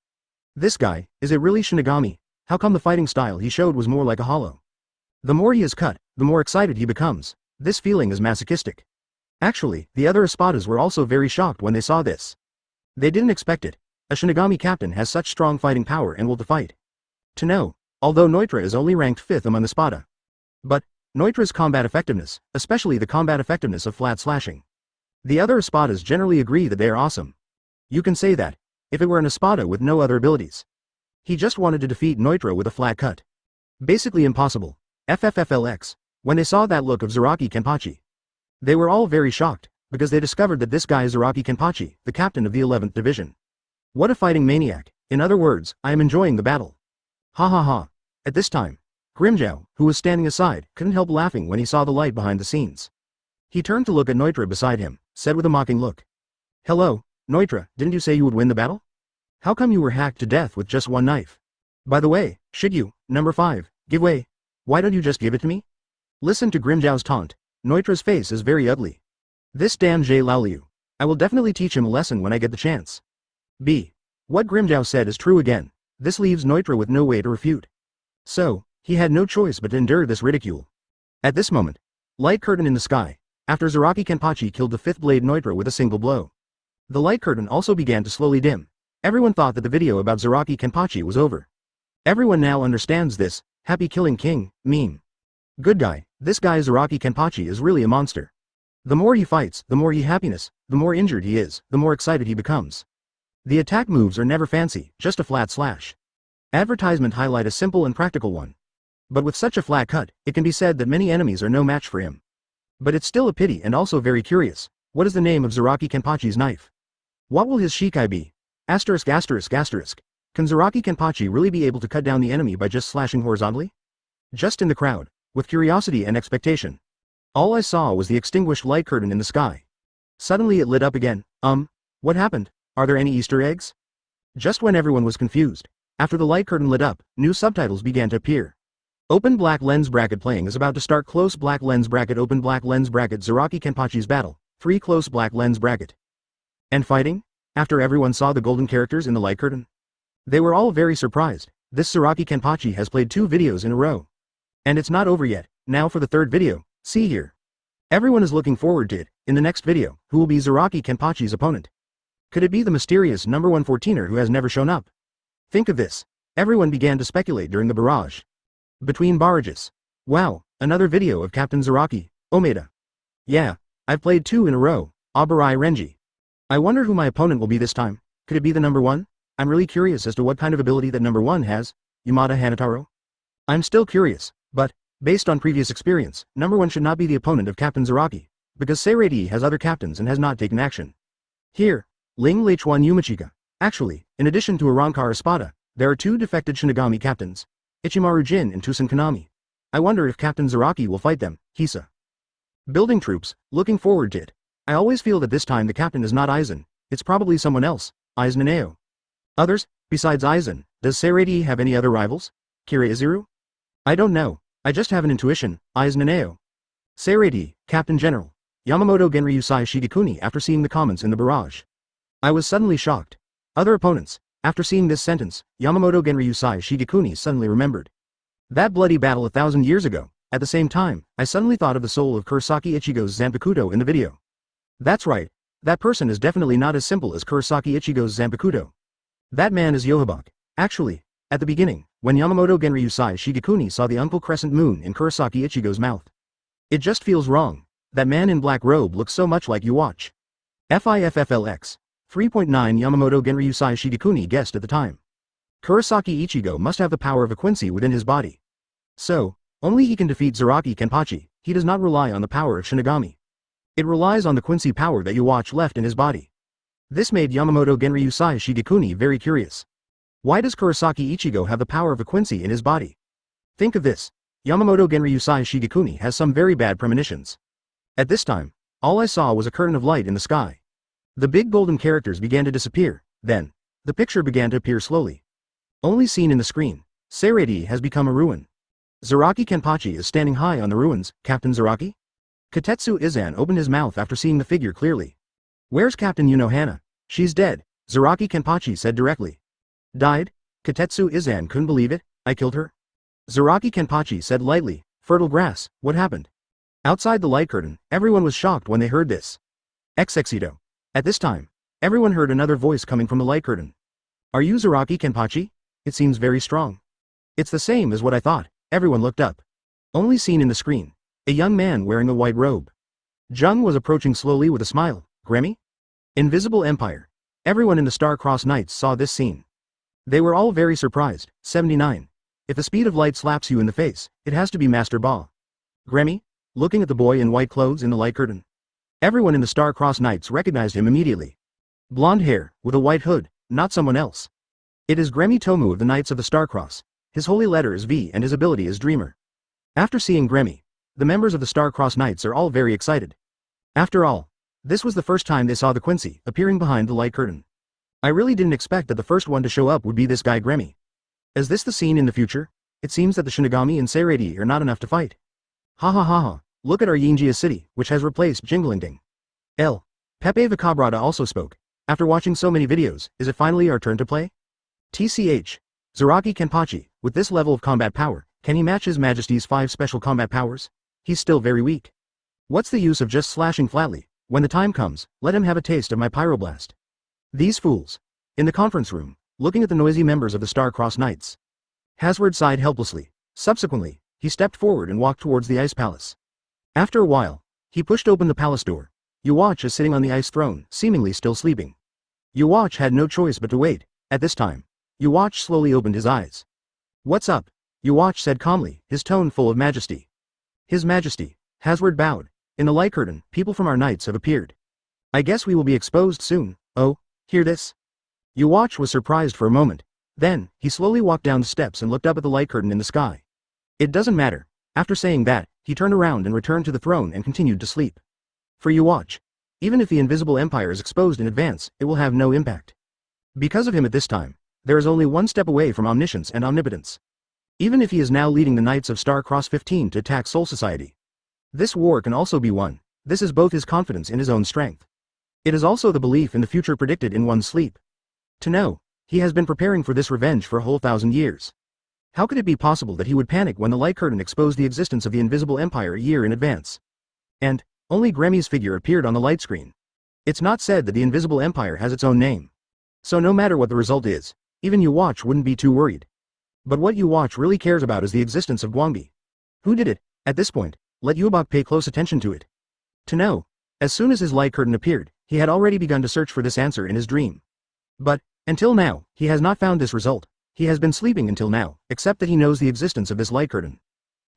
This guy, is it really Shinigami? How come the fighting style he showed was more like a hollow? The more he is cut, the more excited he becomes. This feeling is masochistic. Actually, the other Espadas were also very shocked when they saw this. They didn't expect it. A Shinigami captain has such strong fighting power and will to fight. To know, although Neutra is only ranked 5th among Espada. But, Neutra's combat effectiveness, especially the combat effectiveness of flat slashing. The other Espadas generally agree that they are awesome. You can say that, if it were an Espada with no other abilities. He just wanted to defeat Neutra with a flat cut. Basically impossible. FFFLX. When they saw that look of Zaraki Kenpachi, they were all very shocked, because they discovered that this guy is Zaraki Kenpachi, the captain of the 11th Division. What a fighting maniac. In other words, I am enjoying the battle. Ha ha ha. At this time, Grimjow, who was standing aside, couldn't help laughing when he saw the light behind the scenes. He turned to look at Neutra beside him, said with a mocking look. Hello, Neutra, didn't you say you would win the battle? How come you were hacked to death with just one knife? By the way, should you, number 5, give way? Why don't you just give it to me? Listen to Grimjow's taunt. Neutra's face is very ugly. This damn Jay Laoliu. I will definitely teach him a lesson when I get the chance. B. What Grimjow said is true again. This leaves Neutra with no way to refute. So, he had no choice but to endure this ridicule. At this moment, light curtain in the sky, after Zaraki Kenpachi killed the 5th blade Neutra with a single blow. The light curtain also began to slowly dim, Everyone thought that the video about Zaraki Kenpachi was over. Everyone now understands this happy killing king meme. Good guy, this guy Zaraki Kenpachi is really a monster. The more he fights, the more he happiness, the more injured he is, the more excited he becomes. The attack moves are never fancy, just a flat slash. Advertisement highlight a simple and practical one. But with such a flat cut, it can be said that many enemies are no match for him. But it's still a pity and also very curious. What is the name of Zaraki Kenpachi's knife? What will his shikai be? Asterisk asterisk asterisk. Can Zaraki Kenpachi really be able to cut down the enemy by just slashing horizontally? Just in the crowd, with curiosity and expectation. All I saw was the extinguished light curtain in the sky. Suddenly it lit up again. What happened? Are there any Easter eggs? Just when everyone was confused, after the light curtain lit up, new subtitles began to appear. Open black lens bracket playing is about to start. Close black lens bracket. Open black lens bracket. Zaraki Kenpachi's battle. 3 close black lens bracket. And fighting? After everyone saw the golden characters in the light curtain. They were all very surprised. This Zaraki Kenpachi has played 2 videos in a row. And it's not over yet. Now for the 3rd video. See here. Everyone is looking forward to it. In the next video, who will be Zaraki Kenpachi's opponent? Could it be the mysterious number 114er who has never shown up? Think of this. Everyone began to speculate during the barrage. Between barrages. Wow, another video of Captain Zaraki, Omaeda. Yeah, I've played 2 in a row, Abarai Renji. I wonder who my opponent will be this time. Could it be the number 1? I'm really curious as to what kind of ability that number 1 has, Yamada Hanataro. I'm still curious, but, based on previous experience, number 1 should not be the opponent of Captain Zaraki, because Seirei has other captains and has not taken action. Here, Ling Leichuan Yumachika. Actually, in addition to Arankar Espada, there are 2 defected Shinigami captains, Ichimaru Jin and Tusen Kanami. I wonder if Captain Zaraki will fight them, Hisa. Building troops, looking forward to it. I always feel that this time the captain is not Aizen, it's probably someone else, Aizen Naneo. Others, besides Aizen, does Seirei have any other rivals? Kira Izuru? I don't know, I just have an intuition, Aizen Naneo. Seirei, Captain General. Yamamoto Genryusai Shigekuni after seeing the comments in the barrage. I was suddenly shocked. Other opponents, after seeing this sentence, Yamamoto Genryusai Shigekuni suddenly remembered. That bloody battle 1,000 years ago. At the same time, I suddenly thought of the soul of Kurosaki Ichigo's Zanpakuto in the video. That's right, that person is definitely not as simple as Kurosaki Ichigo's Zanpakuto. That man is Yohabak. Actually, at the beginning, when Yamamoto Genryusai Shigekuni saw the Uncle Crescent Moon in Kurosaki Ichigo's mouth. It just feels wrong. That man in black robe looks so much like you watch. FIFFLX. 3.9 Yamamoto Genryusai Shigekuni guessed at the time. Kurosaki Ichigo must have the power of a Quincy within his body. So, only he can defeat Zaraki Kenpachi. He does not rely on the power of Shinigami. It relies on the Quincy power that you watch left in his body. This made Yamamoto Genryusai Shigekuni very curious. Why does Kurosaki Ichigo have the power of a Quincy in his body? Think of this. Yamamoto Genryusai Shigekuni has some very bad premonitions. At this time, all I saw was a curtain of light in the sky. The big golden characters began to disappear, then, the picture began to appear slowly. Only seen in the screen, Seirei has become a ruin. Zaraki Kenpachi is standing high on the ruins, Captain Zaraki? Katetsu Izan opened his mouth after seeing the figure clearly. Where's Captain Yunohana? She's dead, Zaraki Kenpachi said directly. Died? Katetsu Izan couldn't believe it, I killed her? Zaraki Kenpachi said lightly, fertile grass, what happened? Outside the light curtain, everyone was shocked when they heard this. Exexito. At this time, everyone heard another voice coming from the light curtain. Are you Zaraki Kenpachi? It seems very strong. It's the same as what I thought. Everyone looked up. Only seen in the screen, a young man wearing a white robe. Jung was approaching slowly with a smile. Grammy? Invisible Empire. Everyone in the Star-Crossed Knights saw this scene. They were all very surprised. 79. If the speed of light slaps you in the face, it has to be Master Ba. Grammy? Looking at the boy in white clothes in the light curtain. Everyone in the Star-Crossed Knights recognized him immediately. Blonde hair, with a white hood, not someone else. It is Gremmy Tomu of the Knights of the Star-Cross. His holy letter is V and his ability is Dreamer. After seeing Gremmy, the members of the Star-Crossed Knights are all very excited. After all, this was the first time they saw the Quincy appearing behind the light curtain. I really didn't expect that the first one to show up would be this guy Gremmy. Is this the scene in the future? It seems that the Shinigami and Seirei are not enough to fight. Ha ha ha ha. Look at our Yinjia city, which has replaced Jinglingding. Pepe Vicabrata also spoke. After watching so many videos, is it finally our turn to play? TCH. Zaraki Kenpachi, with this level of combat power, can he match His Majesty's 5 special combat powers? He's still very weak. What's the use of just slashing flatly? When the time comes, let him have a taste of my pyroblast. These fools. In the conference room, looking at the noisy members of the Star-Crossed Knights, Hasward sighed helplessly. Subsequently, he stepped forward and walked towards the Ice Palace. After a while, he pushed open the palace door. Yuwatch is sitting on the ice throne, seemingly still sleeping. Yuwatch had no choice but to wait. At this time, Yuwatch slowly opened his eyes. "What's up?" Yuwatch said calmly, his tone full of majesty. "His Majesty." Hasward bowed. "In the light curtain, people from our knights have appeared. I guess we will be exposed soon." "Oh, hear this?" Yuwatch was surprised for a moment. Then, he slowly walked down the steps and looked up at the light curtain in the sky. "It doesn't matter." After saying that, he turned around and returned to the throne and continued to sleep. For Yuwatch, even if the Invisible Empire is exposed in advance, it will have no impact. Because of him at this time, there is only one step away from omniscience and omnipotence. Even if he is now leading the Knights of Star-Crossed 15 to attack Soul Society, this war can also be won. This is both his confidence in his own strength. It is also the belief in the future predicted in one's sleep. To know, he has been preparing for this revenge for a whole 1,000 years. How could it be possible that he would panic when the light curtain exposed the existence of the Invisible Empire a year in advance? And, only Gremmy's figure appeared on the light screen. It's not said that the Invisible Empire has its own name. So no matter what the result is, even Yuwatch wouldn't be too worried. But what Yuwatch really cares about is the existence of Guangbi. Who did it? At this point, let Yubak pay close attention to it. To know, as soon as his light curtain appeared, he had already begun to search for this answer in his dream. But, until now, he has not found this result. He has been sleeping until now, except that he knows the existence of this light curtain.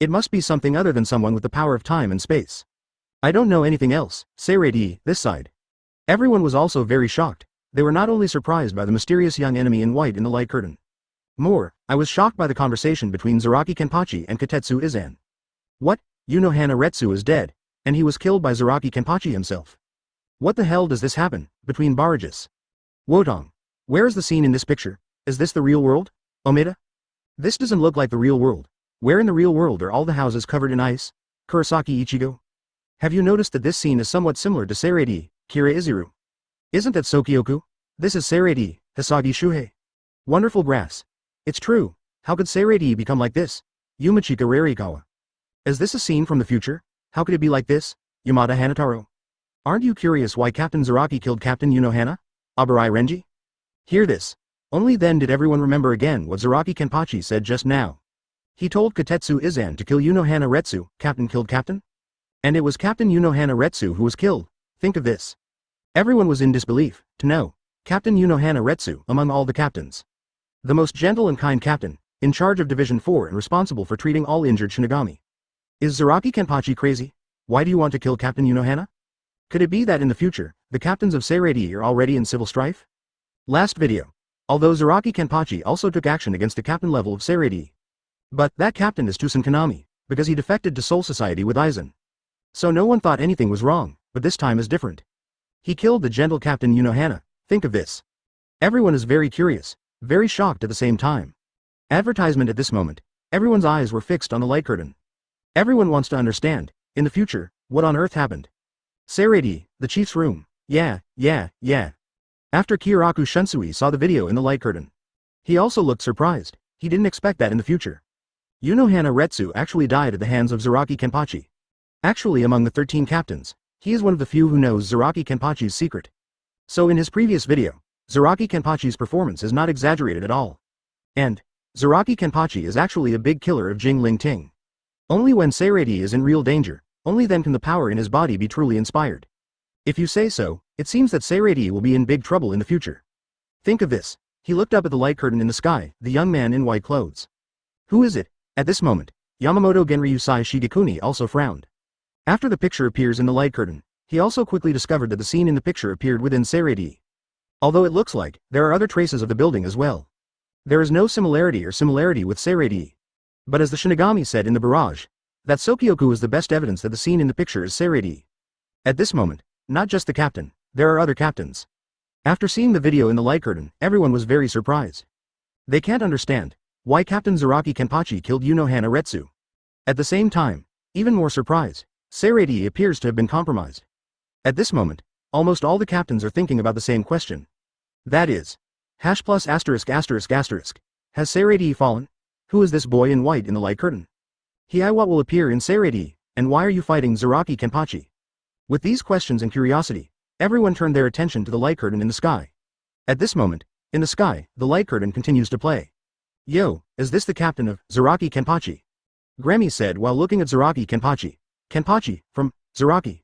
It must be something other than someone with the power of time and space. I don't know anything else, Seirei, this side. Everyone was also very shocked. They were not only surprised by the mysterious young enemy in white in the light curtain. More, I was shocked by the conversation between Zaraki Kenpachi and Katetsu Izan. What? Unohana Retsu is dead, and he was killed by Zaraki Kenpachi himself. What the hell does this happen, between barrages? Wotong. Where is the scene in this picture? Is this the real world? Omaeda? This doesn't look like the real world. Where in the real world are all the houses covered in ice? Kurosaki Ichigo? Have you noticed that this scene is somewhat similar to Seirei, Kira Izuru? Isn't that Sokyoku? This is Seirei, Hisagi Shuhei. Wonderful grass. It's true. How could Seirei become like this? Yumachika Rarikawa. Is this a scene from the future? How could it be like this? Yamada Hanataro. Aren't you curious why Captain Zaraki killed Captain Unohana? Abarai Renji? Hear this. Only then did everyone remember again what Zaraki Kenpachi said just now. He told Katetsu Izan to kill Unohana Retsu, Captain killed Captain? And it was Captain Unohana Retsu who was killed. Think of this. Everyone was in disbelief, to know. Captain Unohana Retsu among all the captains. The most gentle and kind captain, in charge of Division 4 and responsible for treating all injured Shinigami. Is Zaraki Kenpachi crazy? Why do you want to kill Captain Unohana? Could it be that in the future, the captains of Seirei are already in civil strife? Last video. Although Zaraki Kenpachi also took action against the captain level of Seirei. But that captain is Tusen Kanami, because he defected to Soul Society with Aizen. So no one thought anything was wrong, but this time is different. He killed the gentle Captain Unohana. Think of this. Everyone is very curious, very shocked at the same time. Advertisement at this moment. Everyone's eyes were fixed on the light curtain. Everyone wants to understand, in the future, what on earth happened. Seirei, the chief's room. Yeah. After Kyoraku Shunsui saw the video in the light curtain. He also looked surprised. He didn't expect that in the future. Unohana Retsu actually died at the hands of Zaraki Kenpachi. Actually among the 13 captains, he is one of the few who knows Zaraki Kenpachi's secret. So in his previous video, Zaraki Kenpachi's performance is not exaggerated at all. And, Zaraki Kenpachi is actually a big killer of Jing Ling Ting. Only when Seirei is in real danger, only then can the power in his body be truly inspired. If you say so, it seems that Seirei will be in big trouble in the future. Think of this. He looked up at the light curtain in the sky, the young man in white clothes. Who is it? At this moment, Yamamoto Genryusai Shigekuni also frowned. After the picture appears in the light curtain, he also quickly discovered that the scene in the picture appeared within Seirei. Although it looks like, there are other traces of the building as well. There is no similarity with Seirei. But as the Shinigami said in the barrage, that Sokyoku is the best evidence that the scene in the picture is Seirei. At this moment, not just the captain, there are other captains. After seeing the video in the light curtain, everyone was very surprised. They can't understand why Captain Zaraki Kenpachi killed Unohana Retsu. At the same time, even more surprised, Seirei appears to have been compromised. At this moment, almost all the captains are thinking about the same question. That is, #+****. Has Seirei fallen? Who is this boy in white in the light curtain? What will appear in Seirei, and why are you fighting Zaraki Kenpachi? With these questions and curiosity, everyone turned their attention to the light curtain in the sky. At this moment, In the sky, the light curtain continues to play. Yo, is this the captain of Zaraki Kenpachi? Grammy said while looking at Zaraki Kenpachi. Kenpachi, from Zaraki.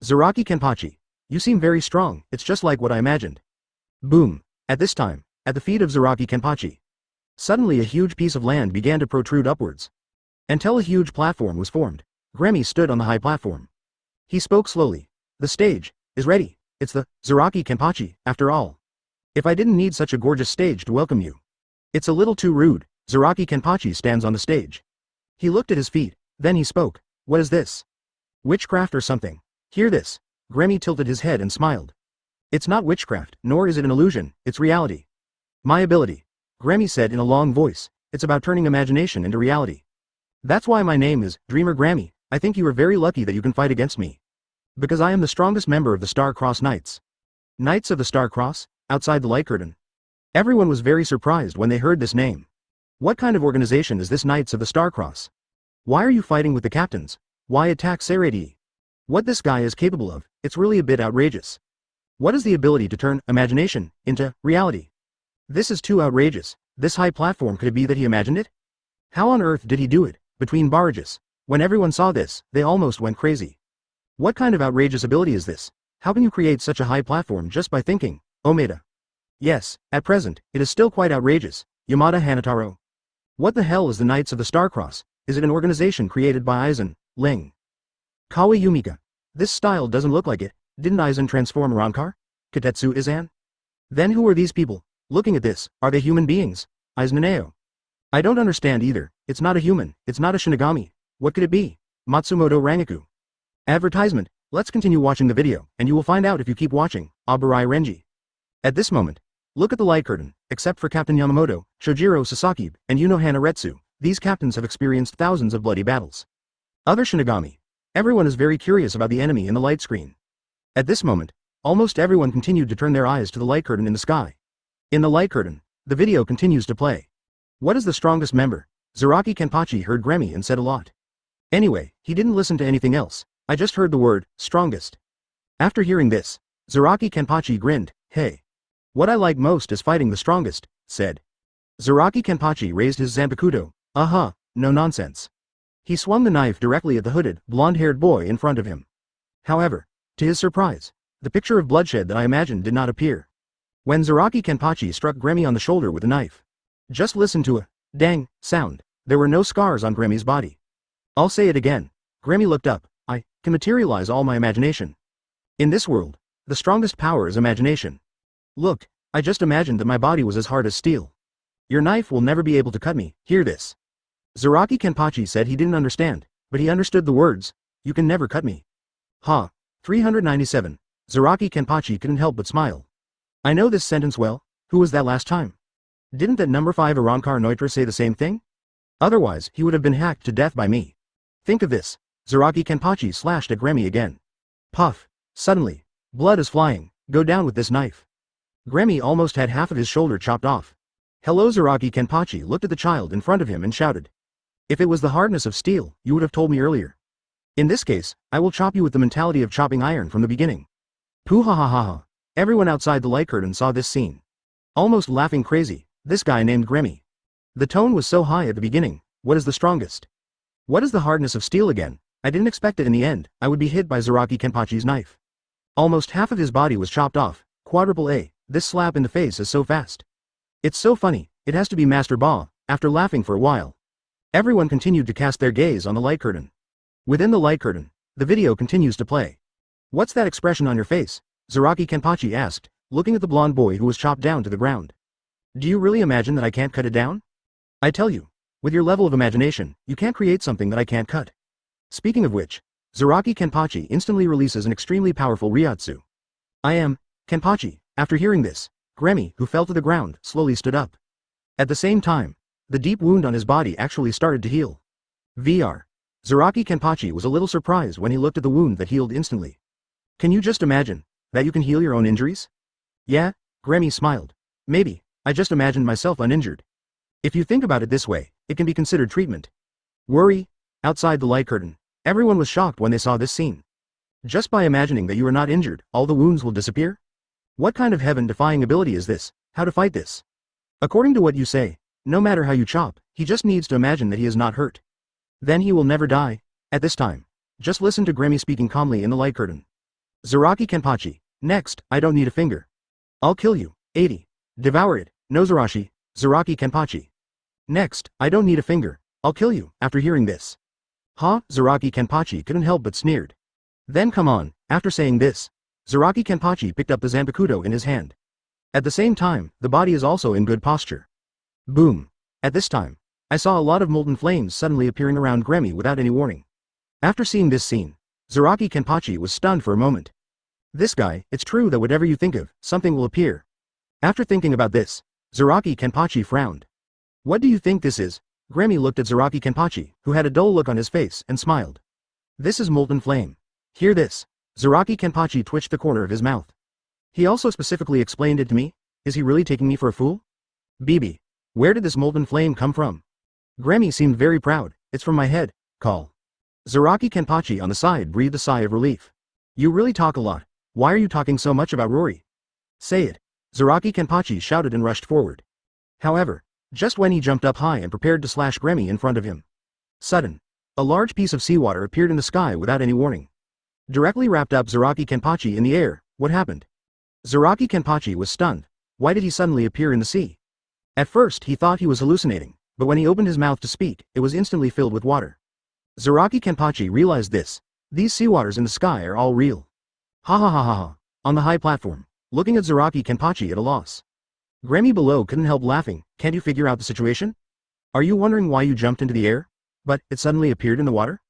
Zaraki Kenpachi. You seem very strong, it's just like what I imagined. Boom. At this time, at the feet of Zaraki Kenpachi. Suddenly a huge piece of land began to protrude upwards. Until a huge platform was formed. Grammy stood on the high platform. He spoke slowly. The stage is ready. It's the Zaraki Kenpachi, after all. If I didn't need such a gorgeous stage to welcome you. It's a little too rude. Zaraki Kenpachi stands on the stage. He looked at his feet, then he spoke. What is this? Witchcraft or something? Hear this. Grammy tilted his head and smiled. It's not witchcraft, nor is it an illusion, it's reality. My ability. Grammy said in a long voice. It's about turning imagination into reality. That's why my name is Dreamer Grammy. I think you are very lucky that you can fight against me. Because I am the strongest member of the Star-Cross Knights. Knights of the Star-Cross? Outside the light curtain. Everyone was very surprised when they heard this name. What kind of organization is this Knights of the Star-Cross? Why are you fighting with the captains? Why attack Seirei? What this guy is capable of, it's really a bit outrageous. What is the ability to turn imagination into reality? This is too outrageous. This high platform, could it be that he imagined it? How on earth did he do it? Between barrages. When everyone saw this, they almost went crazy. What kind of outrageous ability is this? How can you create such a high platform just by thinking? Omaeda. Yes, at present, it is still quite outrageous. Yamada Hanataro. What the hell is the Knights of the Star-Cross? Is it an organization created by Aizen, Ling? Kawa Yumika. This style doesn't look like it. Didn't Aizen transform Rankar? Katetsu Izan? Then who are these people? Looking at this, are they human beings? Aizen. I don't understand either. It's not a human, it's not a Shinigami. What could it be? Matsumoto Rangaku. Advertisement. Let's continue watching the video, and you will find out if you keep watching. Aburai Renji. At this moment, look at the light curtain. Except for Captain Yamamoto, Shojiro Sasaki, and Unohana Retsu, these captains have experienced thousands of bloody battles. Other Shinigami. Everyone is very curious about the enemy in the light screen. At this moment, almost everyone continued to turn their eyes to the light curtain in the sky. In the light curtain, the video continues to play. What is the strongest member? Zaraki Kenpachi heard Grammy and said a lot. Anyway, he didn't listen to anything else. I just heard the word, strongest. After hearing this, Zaraki Kenpachi grinned. Hey. What I like most is fighting the strongest, said. Zaraki Kenpachi raised his Zanpakuto. No nonsense. He swung the knife directly at the hooded, blonde-haired boy in front of him. However, to his surprise, the picture of bloodshed that I imagined did not appear. When Zaraki Kenpachi struck Grammy on the shoulder with a knife. Just listen to a dang sound. There were no scars on Grammy's body. I'll say it again. Grammy looked up. I can materialize all my imagination. In this world, the strongest power is imagination. Look, I just imagined that my body was as hard as steel. Your knife will never be able to cut me, hear this. Zaraki Kenpachi said he didn't understand, but he understood the words. You can never cut me. 397. Zaraki Kenpachi couldn't help but smile. I know this sentence well. Who was that last time? Didn't that number 5 Arankar Neutra say the same thing? Otherwise, he would have been hacked to death by me. Think of this. Zaraki Kenpachi slashed at Grammy again. Puff. Suddenly. Blood is flying. Go down with this knife. Grammy almost had half of his shoulder chopped off. Hello. Zaraki Kenpachi looked at the child in front of him and shouted. If it was the hardness of steel, you would have told me earlier. In this case, I will chop you with the mentality of chopping iron from the beginning. Poo-ha-ha-ha-ha. Everyone outside the light curtain saw this scene. Almost laughing crazy, this guy named Grammy. The tone was so high at the beginning. What is the strongest? What is the hardness of steel again? I didn't expect it in the end. I would be hit by Zaraki Kenpachi's knife. Almost half of his body was chopped off. Quadruple A. This slap in the face is so fast. It's so funny. It has to be Master Ba. After laughing for a while, everyone continued to cast their gaze on the light curtain. Within the light curtain, the video continues to play. What's that expression on your face? Zaraki Kenpachi asked, looking at the blonde boy who was chopped down to the ground. Do you really imagine that I can't cut it down? I tell you, with your level of imagination, you can't create something that I can't cut. Speaking of which, Zaraki Kenpachi instantly releases an extremely powerful Ryatsu. I am Kenpachi. After hearing this, Grammy, who fell to the ground, slowly stood up. At the same time, the deep wound on his body actually started to heal. VR. Zaraki Kenpachi was a little surprised when he looked at the wound that healed instantly. Can you just imagine that you can heal your own injuries? Yeah, Grammy smiled. Maybe, I just imagined myself uninjured. If you think about it this way, it can be considered treatment. Worry. Outside the light curtain, everyone was shocked when they saw this scene. Just by imagining that you are not injured, all the wounds will disappear? What kind of heaven-defying ability is this? how to fight this. According to what you say, no matter how you chop, he just needs to imagine that he is not hurt. Then he will never die. At this time, just listen to Grammy speaking calmly in the light curtain. Zaraki Kenpachi, next, I don't need a finger. I'll kill you. 80. Devour it, Nozarashi, Zaraki Kenpachi. Next, I don't need a finger. I'll kill you. After hearing this. Zaraki Kenpachi couldn't help but sneered. Then come on, after saying this, Zaraki Kenpachi picked up the Zanpakuto in his hand. At the same time, the body is also in good posture. Boom. At this time, I saw a lot of molten flames suddenly appearing around Grammy without any warning. After seeing this scene, Zaraki Kenpachi was stunned for a moment. This guy, it's true that whatever you think of, something will appear. After thinking about this, Zaraki Kenpachi frowned. What do you think this is? Grammy looked at Zaraki Kenpachi, who had a dull look on his face, and smiled. This is molten flame. Hear this. Zaraki Kenpachi twitched the corner of his mouth. He also specifically explained it to me. Is he really taking me for a fool? BB. Where did this molten flame come from? Grammy seemed very proud. It's from my head. Call. Zaraki Kenpachi on the side breathed a sigh of relief. You really talk a lot. Why are you talking so much about Rory? Say it. Zaraki Kenpachi shouted and rushed forward. However, just when he jumped up high and prepared to slash Grammy in front of him. Sudden. A large piece of seawater appeared in the sky without any warning. Directly wrapped up Zaraki Kenpachi in the air. What happened? Zaraki Kenpachi was stunned. Why did he suddenly appear in the sea? At first he thought he was hallucinating, but when he opened his mouth to speak, it was instantly filled with water. Zaraki Kenpachi realized this. These seawaters in the sky are all real. Ha ha ha ha ha. On the high platform, looking at Zaraki Kenpachi at a loss. Grammy below couldn't help laughing. Can't you figure out the situation? Are you wondering why you jumped into the air? But it suddenly appeared in the water?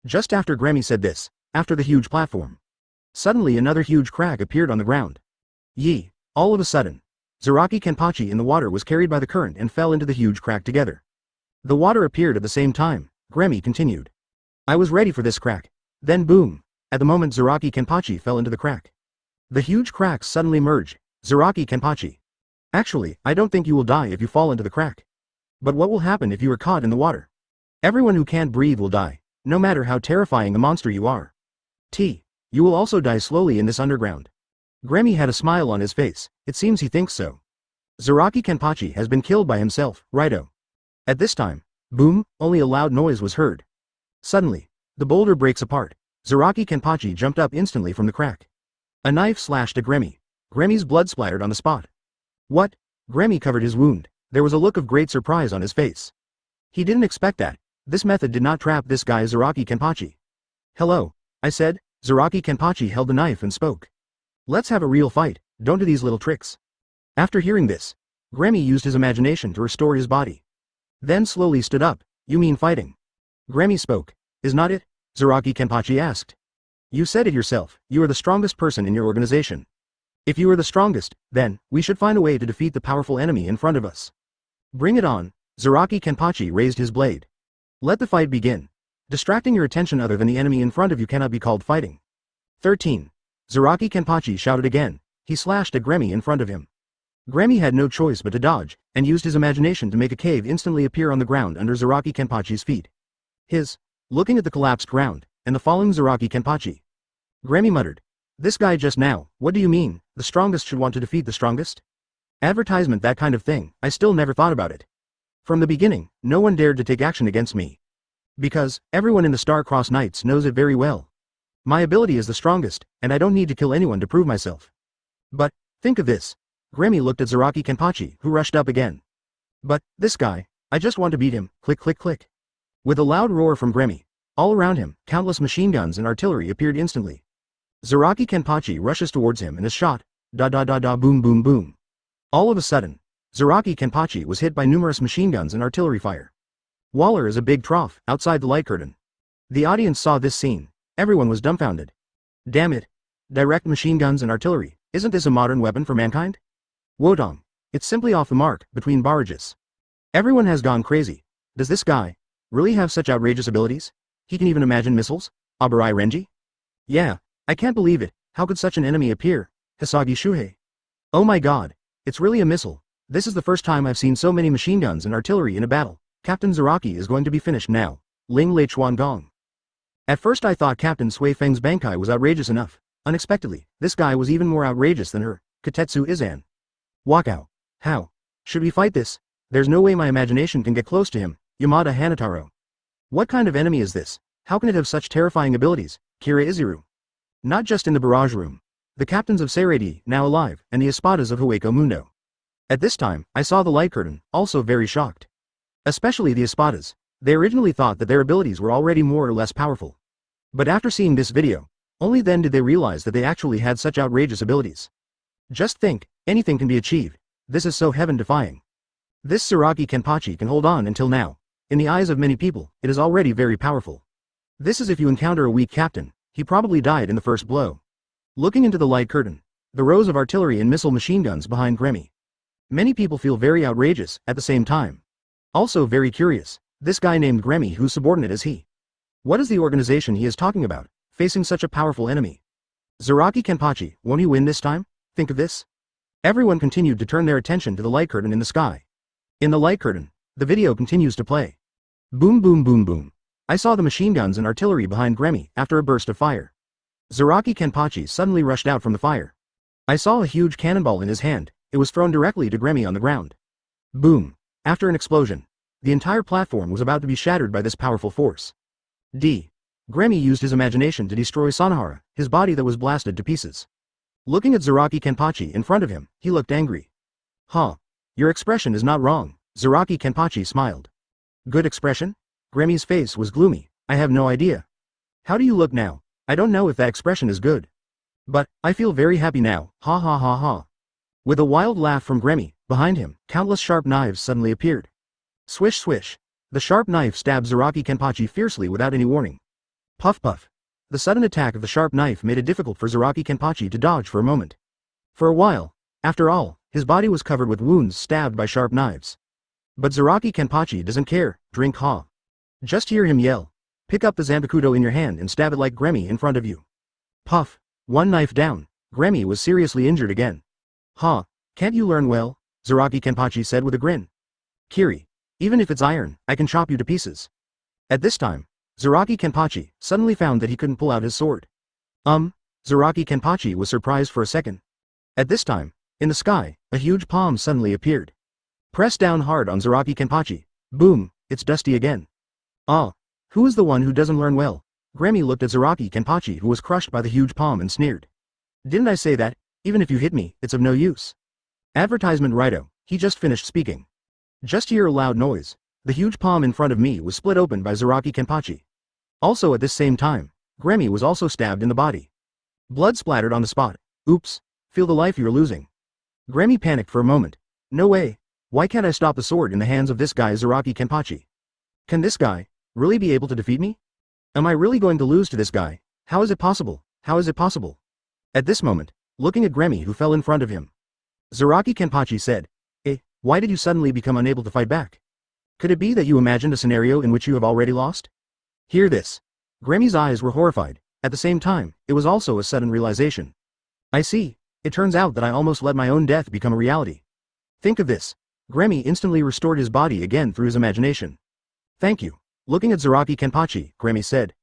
Just after Grammy said this, after the huge platform. Suddenly another huge crack appeared on the ground. Yee. All of a sudden, Zaraki Kenpachi in the water was carried by the current and fell into the huge crack together. The water appeared at the same time. Grammy continued. I was ready for this crack. Then boom. At the moment Zaraki Kenpachi fell into the crack. The huge cracks suddenly merged. Zaraki Kenpachi. Actually, I don't think you will die if you fall into the crack. But what will happen if you are caught in the water? Everyone who can't breathe will die, no matter how terrifying a monster you are. You will also die slowly in this underground. Grammy had a smile on his face. It seems he thinks so. Zaraki Kenpachi has been killed by himself, righto. At this time, boom, only a loud noise was heard. Suddenly, the boulder breaks apart. Zaraki Kenpachi jumped up instantly from the crack. A knife slashed at Grammy. Grammy's blood splattered on the spot. What? Grammy covered his wound. There was a look of great surprise on his face. He didn't expect that. This method did not trap this guy Zaraki Kenpachi. Hello, I said. Zaraki Kenpachi held the knife and spoke. Let's have a real fight, don't do these little tricks. After hearing this, Grammy used his imagination to restore his body. Then slowly stood up. You mean fighting? Grammy spoke. Is not it? Zaraki Kenpachi asked. You said it yourself, you are the strongest person in your organization. If you are the strongest, then, we should find a way to defeat the powerful enemy in front of us. Bring it on. Zaraki Kenpachi raised his blade. Let the fight begin. Distracting your attention other than the enemy in front of you cannot be called fighting. 13. Zaraki Kenpachi shouted again. He slashed at Grammy in front of him. Grammy had no choice but to dodge, and used his imagination to make a cave instantly appear on the ground under Zaraki Kenpachi's feet. Looking at the collapsed ground, and the falling Zaraki Kenpachi. Grammy muttered. This guy just now, what do you mean, the strongest should want to defeat the strongest? Advertisement, that kind of thing, I still never thought about it. From the beginning, no one dared to take action against me. Because, everyone in the Star-Crossed Knights knows it very well. My ability is the strongest, and I don't need to kill anyone to prove myself. But, think of this. Grammy looked at Zaraki Kenpachi, who rushed up again. But, this guy, I just want to beat him, click click click. With a loud roar from Grammy, all around him, countless machine guns and artillery appeared instantly. Zaraki Kenpachi rushes towards him and is shot, boom boom boom. All of a sudden, Zaraki Kenpachi was hit by numerous machine guns and artillery fire. Waller is a big trough, outside the light curtain. The audience saw this scene. Everyone was dumbfounded. Damn it. Direct machine guns and artillery, isn't this a modern weapon for mankind? Wotong. It's simply off the mark, between barrages. Everyone has gone crazy. Does this guy really have such outrageous abilities? He can even imagine missiles? Abarai Renji? Yeah, I can't believe it. How could such an enemy appear? Hisagi Shuhei. Oh my god. It's really a missile. This is the first time I've seen so many machine guns and artillery in a battle. Captain Zaraki is going to be finished now. Ling Lei Chuan Gong. At first I thought Captain Sui Feng's Bankai was outrageous enough. Unexpectedly, this guy was even more outrageous than her, Katetsu Izan. Wakao. How? Should we fight this? There's no way my imagination can get close to him, Yamada Hanataro. What kind of enemy is this? How can it have such terrifying abilities? Kira Izuru. Not just in the barrage room. The captains of Seirei, now alive, and the espadas of Hueco Mundo. At this time, I saw the light curtain, also very shocked. Especially the espadas. They originally thought that their abilities were already more or less powerful. But after seeing this video, only then did they realize that they actually had such outrageous abilities. Just think, anything can be achieved. This is so heaven-defying. This Tsuraki Kenpachi can hold on until now. In the eyes of many people, it is already very powerful. This is if you encounter a weak captain, he probably died in the first blow. Looking into the light curtain, the rows of artillery and missile machine guns behind Gremmy. Many people feel very outrageous, at the same time. Also very curious, this guy named Gremmy, whose subordinate is he? What is the organization he is talking about, facing such a powerful enemy? Tsuraki Kenpachi, won't he win this time? Think of this. Everyone continued to turn their attention to the light curtain in the sky. In the light curtain, the video continues to play. Boom boom boom boom. I saw the machine guns and artillery behind Gremmy after a burst of fire. Tsuraki Kenpachi suddenly rushed out from the fire. I saw a huge cannonball in his hand, it was thrown directly to Gremmy on the ground. Boom. After an explosion, the entire platform was about to be shattered by this powerful force. Gremmy used his imagination to destroy Sanohara, his body that was blasted to pieces. Looking at Tsuraki Kenpachi in front of him, he looked angry. Huh. Your expression is not wrong, Tsuraki Kenpachi smiled. Good expression? Gremmy's face was gloomy. I have no idea. How do you look now? I don't know if that expression is good. But, I feel very happy now, ha ha ha ha. With a wild laugh from Gremmy, behind him, countless sharp knives suddenly appeared. Swish swish. The sharp knife stabbed Tsuraki Kenpachi fiercely without any warning. Puff puff. The sudden attack of the sharp knife made it difficult for Tsuraki Kenpachi to dodge for a moment. For a while, after all, his body was covered with wounds stabbed by sharp knives. But Tsuraki Kenpachi doesn't care, drink ha. Just hear him yell. Pick up the Zanpakuto in your hand and stab it like Gremmy in front of you. Puff. One knife down. Gremmy was seriously injured again. Ha. Can't you learn well? Tsuraki Kenpachi said with a grin. Kiri. Even if it's iron, I can chop you to pieces. At this time, Tsuraki Kenpachi suddenly found that he couldn't pull out his sword. Tsuraki Kenpachi was surprised for a second. At this time, in the sky, a huge palm suddenly appeared. Press down hard on Tsuraki Kenpachi. Boom, it's Dusty again. Who is the one who doesn't learn well? Gremmy looked at Tsuraki Kenpachi, who was crushed by the huge palm, and sneered. Didn't I say that? Even if you hit me, it's of no use. Advertisement Righto, he just finished speaking. Just hear a loud noise. The huge palm in front of me was split open by Tsuraki Kenpachi. Also at this same time, Gremmy was also stabbed in the body. Blood splattered on the spot. Oops, feel the life you're losing. Gremmy panicked for a moment. No way. Why can't I stop the sword in the hands of this guy Tsuraki Kenpachi? Can this guy really be able to defeat me? Am I really going to lose to this guy? How is it possible? How is it possible? At this moment, looking at Gremmy who fell in front of him, Tsuraki Kenpachi said, why did you suddenly become unable to fight back? Could it be that you imagined a scenario in which you have already lost? Hear this. Gremmy's eyes were horrified. At the same time, it was also a sudden realization. I see. It turns out that I almost let my own death become a reality. Think of this. Gremmy instantly restored his body again through his imagination. Thank you. Looking at Tsuraki Kenpachi, Gremmy said.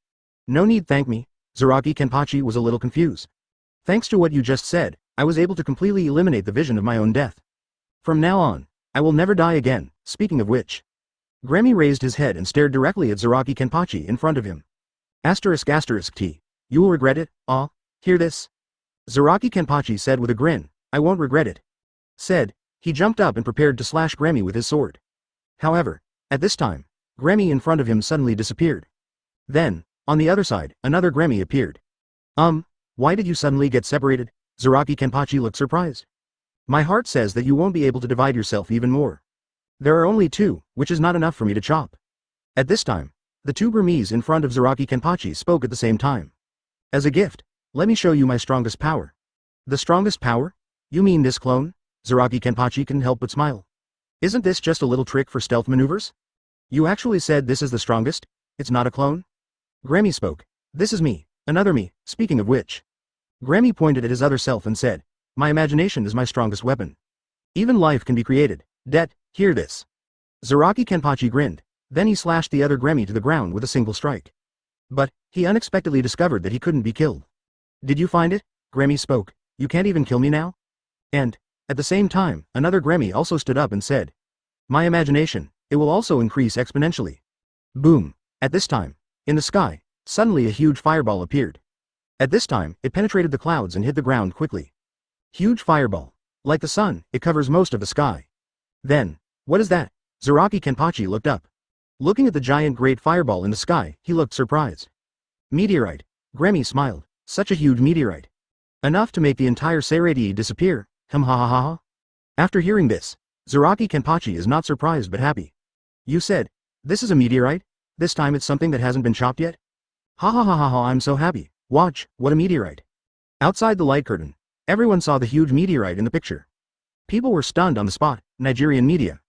No need thank me. Tsuraki Kenpachi was a little confused. Thanks to what you just said, I was able to completely eliminate the vision of my own death. From now on, I will never die again, speaking of which. Gremmy raised his head and stared directly at Tsuraki Kenpachi in front of him. **T. You will regret it, hear this? Tsuraki Kenpachi said with a grin, I won't regret it. Said, he jumped up and prepared to slash Gremmy with his sword. However, at this time, Gremmy in front of him suddenly disappeared. Then, on the other side, another Gremmy appeared. Why did you suddenly get separated? Tsuraki Kenpachi looked surprised. My heart says that you won't be able to divide yourself even more. There are only two, which is not enough for me to chop. At this time, the two Gremmies in front of Tsuraki Kenpachi spoke at the same time. As a gift, let me show you my strongest power. The strongest power? You mean this clone? Tsuraki Kenpachi couldn't help but smile. Isn't this just a little trick for stealth maneuvers? You actually said this is the strongest? It's not a clone? Gremmy spoke. This is me, another me, speaking of which. Gremmy pointed at his other self and said, my imagination is my strongest weapon. Even life can be created. Hear this. Tsuraki Kenpachi grinned, then he slashed the other Gremmy to the ground with a single strike. But, he unexpectedly discovered that he couldn't be killed. Did you find it? Gremmy spoke. You can't even kill me now? And, At the same time, another Gremmy also stood up and said, "My imagination, it will also increase exponentially." Boom. At this time, in the sky, suddenly a huge fireball appeared. At this time, it penetrated the clouds and hit the ground quickly. Huge fireball. Like the sun, it covers most of the sky. Then, what is that? Zaraki Kenpachi looked up. Looking at the giant great fireball in the sky, he looked surprised. Meteorite. Gremmy smiled. Such a huge meteorite. Enough to make the entire Seireii disappear. Ha ha ha ha. After hearing this, Zaraki Kenpachi is not surprised but happy. You said, this is a meteorite? This time it's something that hasn't been chopped yet? Ha ha ha ha ha, I'm so happy. Watch, what a meteorite. Outside the light curtain, everyone saw the huge meteorite in the picture. People were stunned on the spot. Nigerian media.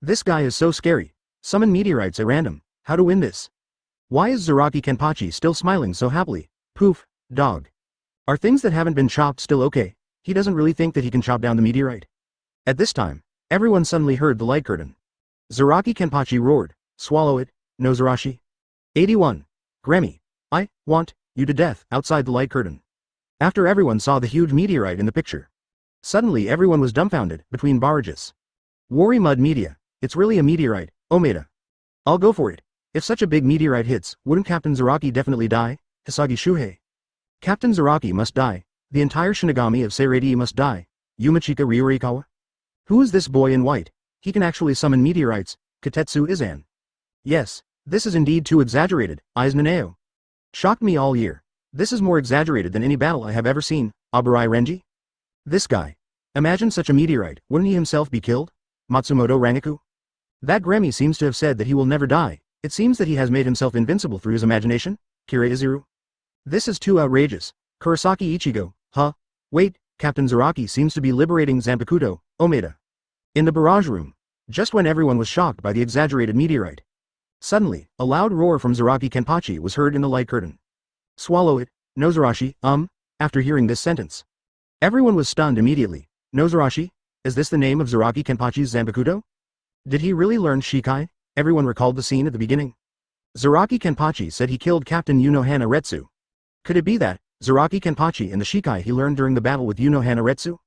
This guy is so scary. Summon meteorites at random. How to win this? Why is Zaraki Kenpachi still smiling so happily? Poof, dog. Are things that haven't been chopped still okay? He doesn't really think that he can chop down the meteorite. At this time, everyone suddenly heard the light curtain. Zaraki Kenpachi roared, swallow it, no Zarashi. 81. Gremmy. I want you to death outside the light curtain. After everyone saw the huge meteorite in the picture. Suddenly everyone was dumbfounded, between barrages. Worry Mud Media, it's really a meteorite, Omaeda. I'll go for it. If such a big meteorite hits, wouldn't Captain Zaraki definitely die? Hisagi Shuhei. Captain Zaraki must die. The entire Shinigami of Seireii must die. Yumachika Ryurikawa? Who is this boy in white? He can actually summon meteorites. Katetsu Izan. Yes, this is indeed too exaggerated, Aizen Naneo. Shocked me all year. This is more exaggerated than any battle I have ever seen, Aburai Renji? This guy. Imagine such a meteorite, wouldn't he himself be killed? Matsumoto Rangaku? That Gremmy seems to have said that he will never die. It seems that he has made himself invincible through his imagination. Kira Izuru. This is too outrageous. Kurosaki Ichigo, huh? Wait, Captain Zaraki seems to be liberating Zanpakuto, Omaeda. In the barrage room, just when everyone was shocked by the exaggerated meteorite. Suddenly, a loud roar from Zaraki Kenpachi was heard in the light curtain. Swallow it, Nozarashi, after hearing this sentence. Everyone was stunned immediately. Nozarashi? Is this the name of Zaraki Kenpachi's Zanpakuto? Did he really learn Shikai? Everyone recalled the scene at the beginning. Zaraki Kenpachi said he killed Captain Yunohana Retsu. Could it be that, Zaraki Kenpachi and the Shikai he learned during the battle with Yunohana Retsu?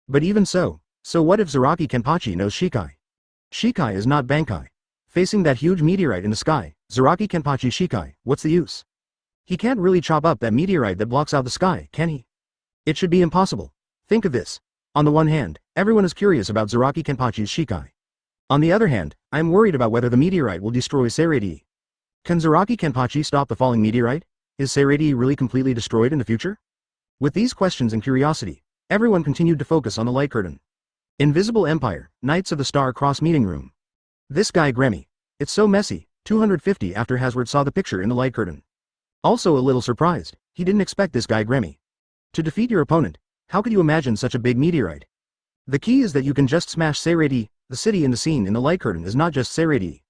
But even so what if Zaraki Kenpachi knows Shikai? Shikai is not Bankai. Facing that huge meteorite in the sky, Zaraki Kenpachi Shikai, what's the use? He can't really chop up that meteorite that blocks out the sky, can he? It should be impossible. Think of this. On the one hand, everyone is curious about Zaraki Kenpachi's Shikai. On the other hand, I am worried about whether the meteorite will destroy Seireii. Can Zaraki Kenpachi stop the falling meteorite? Is Seireii really completely destroyed in the future? With these questions and curiosity, everyone continued to focus on the light curtain. Invisible Empire, Knights of the Star Cross meeting room. This guy Gremmy. It's so messy. 250 after Hasward saw the picture in the light curtain. Also a little surprised, he didn't expect this guy Gremmy. To defeat your opponent, how could you imagine such a big meteorite? The key is that you can just smash Seireii. The city in the scene in the light curtain is not just Seireii.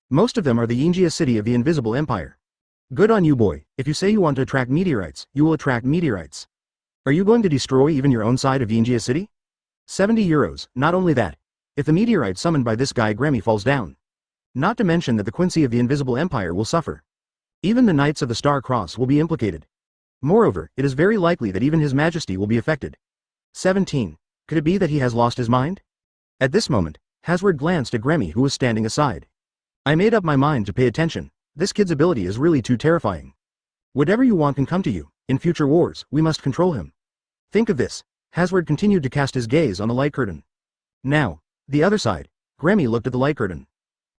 Most of them are the Yinjia city of the Invisible Empire. Good on you boy, if you say you want to attract meteorites, you will attract meteorites. Are you going to destroy even your own side of Yinjia city? 70 euros, not only that. If the meteorite summoned by this guy Gremmy falls down. Not to mention that the Quincy of the Invisible Empire will suffer. Even the Knights of the Star Cross will be implicated. Moreover, it is very likely that even His Majesty will be affected. 17. Could it be that he has lost his mind? At this moment, Hasward glanced at Gremmy who was standing aside. I made up my mind to pay attention. This kid's ability is really too terrifying. Whatever you want can come to you. In future wars, we must control him. Think of this. Hasward continued to cast his gaze on the light curtain. Now, the other side. Gremmy looked at the light curtain.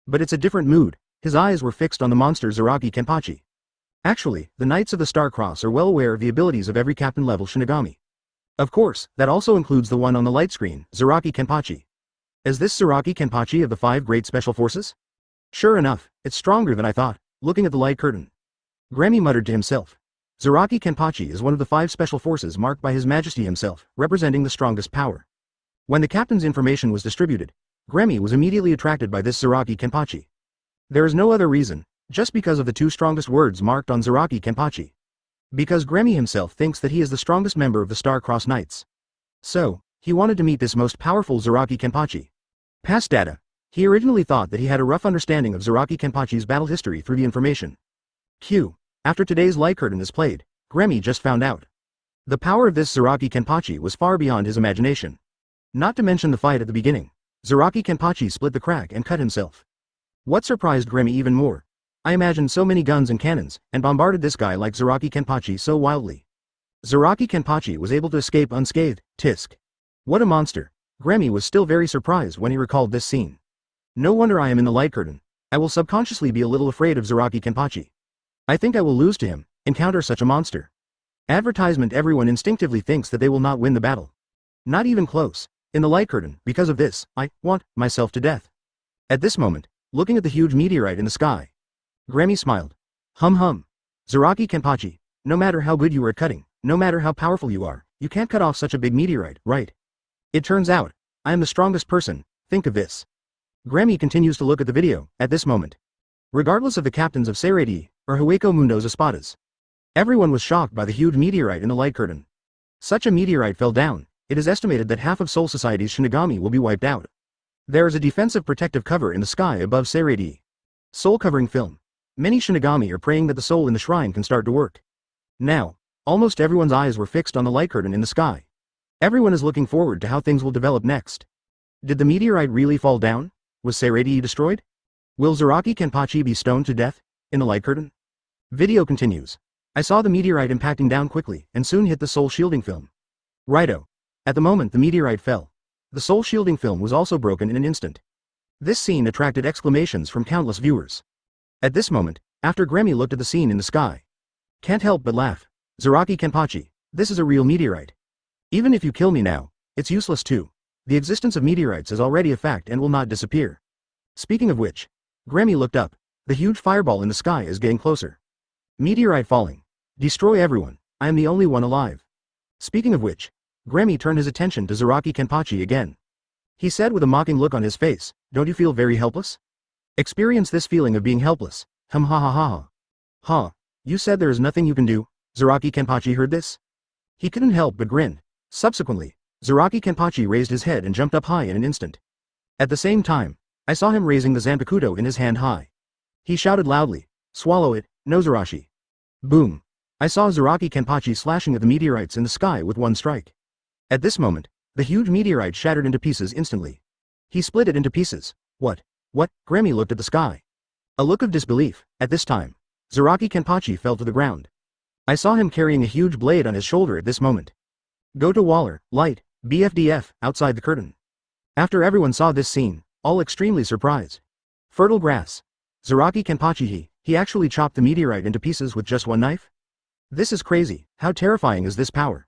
But it's a different mood. His eyes were fixed on the monster Zaraki Kenpachi. Actually, the Knights of the Star Cross are well aware of the abilities of every captain-level Shinigami. Of course, that also includes the one on the light screen, Zaraki Kenpachi. Is this Zaraki Kenpachi of the 5 Great Special Forces? Sure enough, it's stronger than I thought, looking at the light curtain. Gremmy muttered to himself. Zaraki Kenpachi is one of the 5 special forces marked by His Majesty himself, representing the strongest power. When the captain's information was distributed, Gremmy was immediately attracted by this Zaraki Kenpachi. There is no other reason, just because of the 2 strongest words marked on Zaraki Kenpachi. Because Gremmy himself thinks that he is the strongest member of the Star-Crossed Knights. So, he wanted to meet this most powerful Zaraki Kenpachi. Past data. He originally thought that he had a rough understanding of Zaraki Kenpachi's battle history through the information. Q. After today's light curtain is played, Gremmy just found out. The power of this Zaraki Kenpachi was far beyond his imagination. Not to mention the fight at the beginning. Zaraki Kenpachi split the crack and cut himself. What surprised Grammy even more? I imagined so many guns and cannons, and bombarded this guy like Zaraki Kenpachi so wildly. Zaraki Kenpachi was able to escape unscathed, tisk. What a monster. Grammy was still very surprised when he recalled this scene. No wonder I am in the light curtain. I will subconsciously be a little afraid of Zaraki Kenpachi. I think I will lose to him, encounter such a monster. Advertisement. Everyone instinctively thinks that they will not win the battle. Not even close. In the light curtain, because of this, I want myself to death. At this moment, looking at the huge meteorite in the sky, Grammy smiled. Hum. Zaraki Kenpachi, no matter how good you are at cutting, no matter how powerful you are, you can't cut off such a big meteorite, right? It turns out, I am the strongest person, think of this. Grammy continues to look at the video, at this moment. Regardless of the captains of Seirei or Hueco Mundo's espadas, everyone was shocked by the huge meteorite in the light curtain. Such a meteorite fell down. It is estimated that half of Soul Society's Shinigami will be wiped out. There is a defensive protective cover in the sky above Seirei. Soul covering film. Many Shinigami are praying that the soul in the shrine can start to work. Now, almost everyone's eyes were fixed on the light curtain in the sky. Everyone is looking forward to how things will develop next. Did the meteorite really fall down? Was Seirei destroyed? Will Zaraki Kenpachi be stoned to death? In the light curtain? Video continues. I saw the meteorite impacting down quickly and soon hit the soul shielding film. Righto. At the moment the meteorite fell, the soul shielding film was also broken in an instant. This scene attracted exclamations from countless viewers. At this moment, after Grammy looked at the scene in the sky, can't help but laugh. Zaraki Kenpachi, this is a real meteorite. Even if you kill me now, it's useless too. The existence of meteorites is already a fact and will not disappear. Speaking of which, Grammy looked up. The huge fireball in the sky is getting closer. Meteorite falling. Destroy everyone. I am the only one alive. Speaking of which, Grammy turned his attention to Zaraki Kenpachi again. He said with a mocking look on his face, don't you feel very helpless? Experience this feeling of being helpless. Ha. Ha. You said there is nothing you can do? Zaraki Kenpachi heard this. He couldn't help but grin. Subsequently, Zaraki Kenpachi raised his head and jumped up high in an instant. At the same time, I saw him raising the Zanpakuto in his hand high. He shouted loudly, swallow it, no Zarashi. Boom. I saw Zaraki Kenpachi slashing at the meteorites in the sky with one strike. At this moment, the huge meteorite shattered into pieces instantly. He split it into pieces. What? Grammy looked at the sky. A look of disbelief. At this time, Zaraki Kenpachi fell to the ground. I saw him carrying a huge blade on his shoulder at this moment. Go to Waller, light, BFDF, outside the curtain. After everyone saw this scene, all extremely surprised. Fertile grass. Zaraki Kenpachi he actually chopped the meteorite into pieces with just one knife? This is crazy. How terrifying is this power?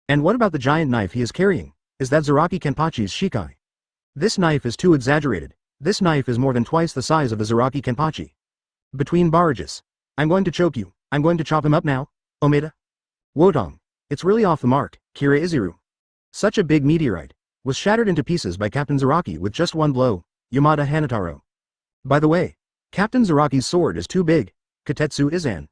And what about the giant knife he is carrying? Is that Zaraki Kenpachi's Shikai? This knife is too exaggerated. This knife is more than twice the size of the Zaraki Kenpachi. Between barrages. I'm going to choke you. I'm going to chop him up now. Omaeda. Wotong. It's really off the mark, Kira Izuru. Such a big meteorite was shattered into pieces by Captain Zaraki with just one blow, Yamada Hanataro. By the way, Captain Zaraki's sword is too big, Katetsu Izan.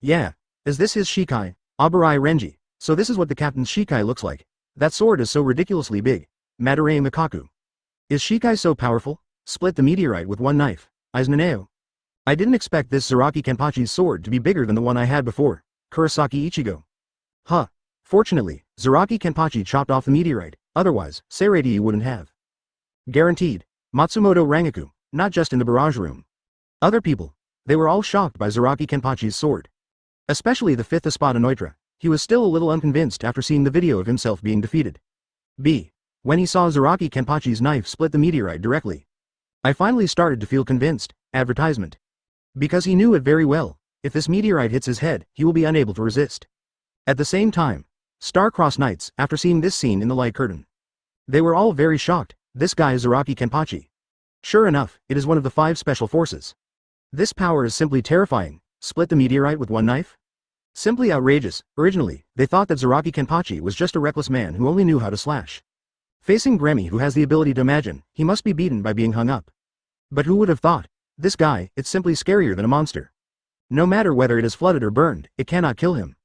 Yeah, is this his Shikai, Abarai Renji? So this is what the captain's Shikai looks like. That sword is so ridiculously big. Madarei Mikaku. Is Shikai so powerful? Split the meteorite with one knife. Aizen. I didn't expect this Zaraki Kenpachi's sword to be bigger than the one I had before. Kurosaki Ichigo. Huh. Fortunately, Zaraki Kenpachi chopped off the meteorite, otherwise, Seirei wouldn't have. Guaranteed. Matsumoto Rangaku, not just in the barrage room. Other people, they were all shocked by Zaraki Kenpachi's sword. Especially the 5th Espada Neutra. He was still a little unconvinced after seeing the video of himself being defeated. When he saw Zaraki Kenpachi's knife split the meteorite directly. I finally started to feel convinced. Advertisement. Because he knew it very well, if this meteorite hits his head, he will be unable to resist. At the same time, Star-Crossed Knights, after seeing this scene in the light curtain, they were all very shocked. This guy is Zaraki Kenpachi. Sure enough, it is one of the 5 special forces. This power is simply terrifying. Split the meteorite with one knife? Simply outrageous. Originally, they thought that Zaraki Kenpachi was just a reckless man who only knew how to slash. Facing Grammy, who has the ability to imagine, he must be beaten by being hung up. But who would have thought? This guy, it's simply scarier than a monster. No matter whether it is flooded or burned, it cannot kill him.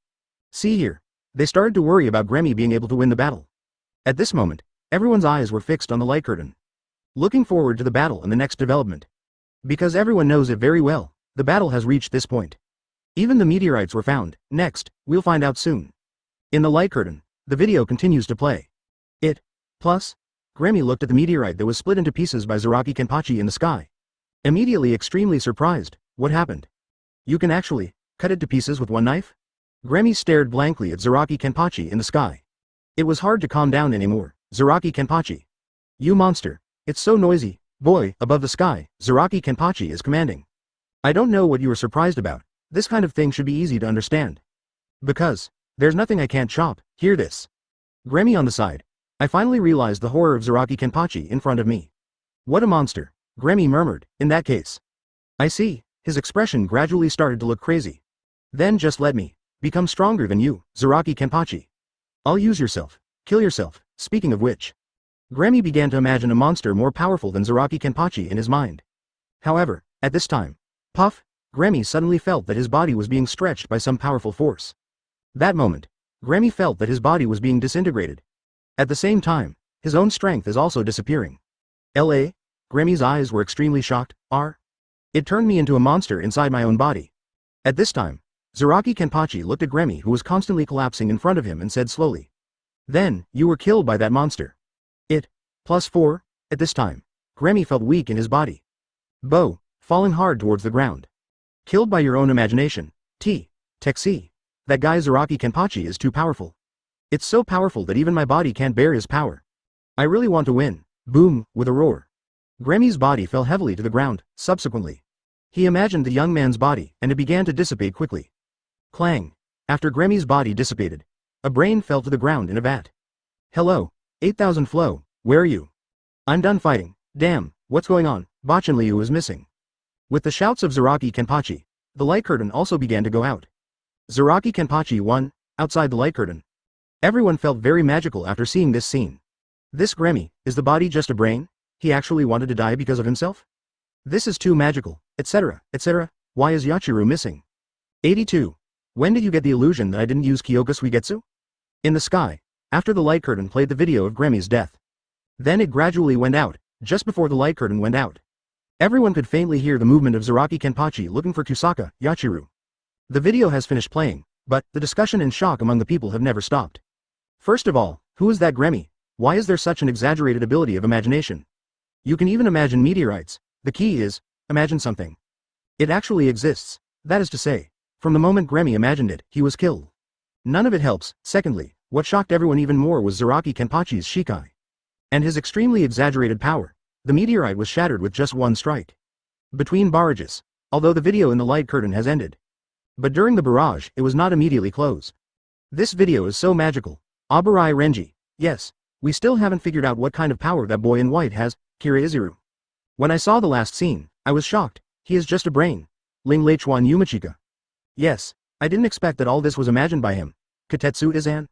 See here. They started to worry about Grammy being able to win the battle. At this moment, everyone's eyes were fixed on the light curtain. Looking forward to the battle and the next development. Because everyone knows it very well, the battle has reached this point. Even the meteorites were found. Next, we'll find out soon. In the light curtain, the video continues to play. Plus, Grammy looked at the meteorite that was split into pieces by Zaraki Kenpachi in the sky. Immediately extremely surprised, what happened? You can actually cut it to pieces with one knife? Grammy stared blankly at Zaraki Kenpachi in the sky. It was hard to calm down anymore. Zaraki Kenpachi. You monster. It's so noisy. Boy, above the sky, Zaraki Kenpachi is commanding. I don't know what you were surprised about. This kind of thing should be easy to understand. Because there's nothing I can't chop. Hear this. Grammy on the side. I finally realized the horror of Zaraki Kenpachi in front of me. What a monster. Grammy murmured, in that case. I see. His expression gradually started to look crazy. Then just let me become stronger than you, Zaraki Kenpachi. I'll use yourself. Kill yourself. Speaking of which. Grammy began to imagine a monster more powerful than Zaraki Kenpachi in his mind. However, at this time, puff, Grammy suddenly felt that his body was being stretched by some powerful force. That moment, Grammy felt that his body was being disintegrated. At the same time, his own strength is also disappearing. L.A.? Grammy's eyes were extremely shocked. It turned me into a monster inside my own body. At this time, Zaraki Kenpachi looked at Grammy, who was constantly collapsing in front of him, and said slowly. Then, you were killed by that monster. It. +4, at this time, Grammy felt weak in his body. Bo, falling hard towards the ground. Killed by your own imagination. Texi. That guy Zaraki Kenpachi is too powerful. It's so powerful that even my body can't bear his power. I really want to win. Boom, with a roar. Grammy's body fell heavily to the ground. Subsequently, he imagined the young man's body, and it began to dissipate quickly. Clang. After Grammy's body dissipated, a brain fell to the ground in a vat. Hello, 8000 Flow, where are you? I'm done fighting. Damn, what's going on? Bachanliu is missing. With the shouts of Zaraki Kenpachi, the light curtain also began to go out. Zaraki Kenpachi won, outside the light curtain. Everyone felt very magical after seeing this scene. This Grammy, is the body just a brain? He actually wanted to die because of himself? This is too magical, etc., etc. Why is Yachiru missing? 82. When did you get the illusion that I didn't use Kyoka Suigetsu? In the sky, after the light curtain played the video of Grammy's death. Then it gradually went out, just before the light curtain went out. Everyone could faintly hear the movement of Zaraki Kenpachi looking for Kusaka, Yachiru. The video has finished playing, but the discussion and shock among the people have never stopped. First of all, who is that Grammy? Why is there such an exaggerated ability of imagination? You can even imagine meteorites. The key is, imagine something. It actually exists. That is to say, from the moment Grammy imagined it, he was killed. None of it helps. Secondly, what shocked everyone even more was Zaraki Kenpachi's Shikai. And his extremely exaggerated power. The meteorite was shattered with just one strike. Between barrages, although the video in the light curtain has ended. But during the barrage, it was not immediately closed. This video is so magical. Abarai Renji. Yes, we still haven't figured out what kind of power that boy in white has, Kira Izuru. When I saw the last scene, I was shocked. He is just a brain. Ling Leichuan Yumachika. Yes, I didn't expect that all this was imagined by him. Katetsu Izan?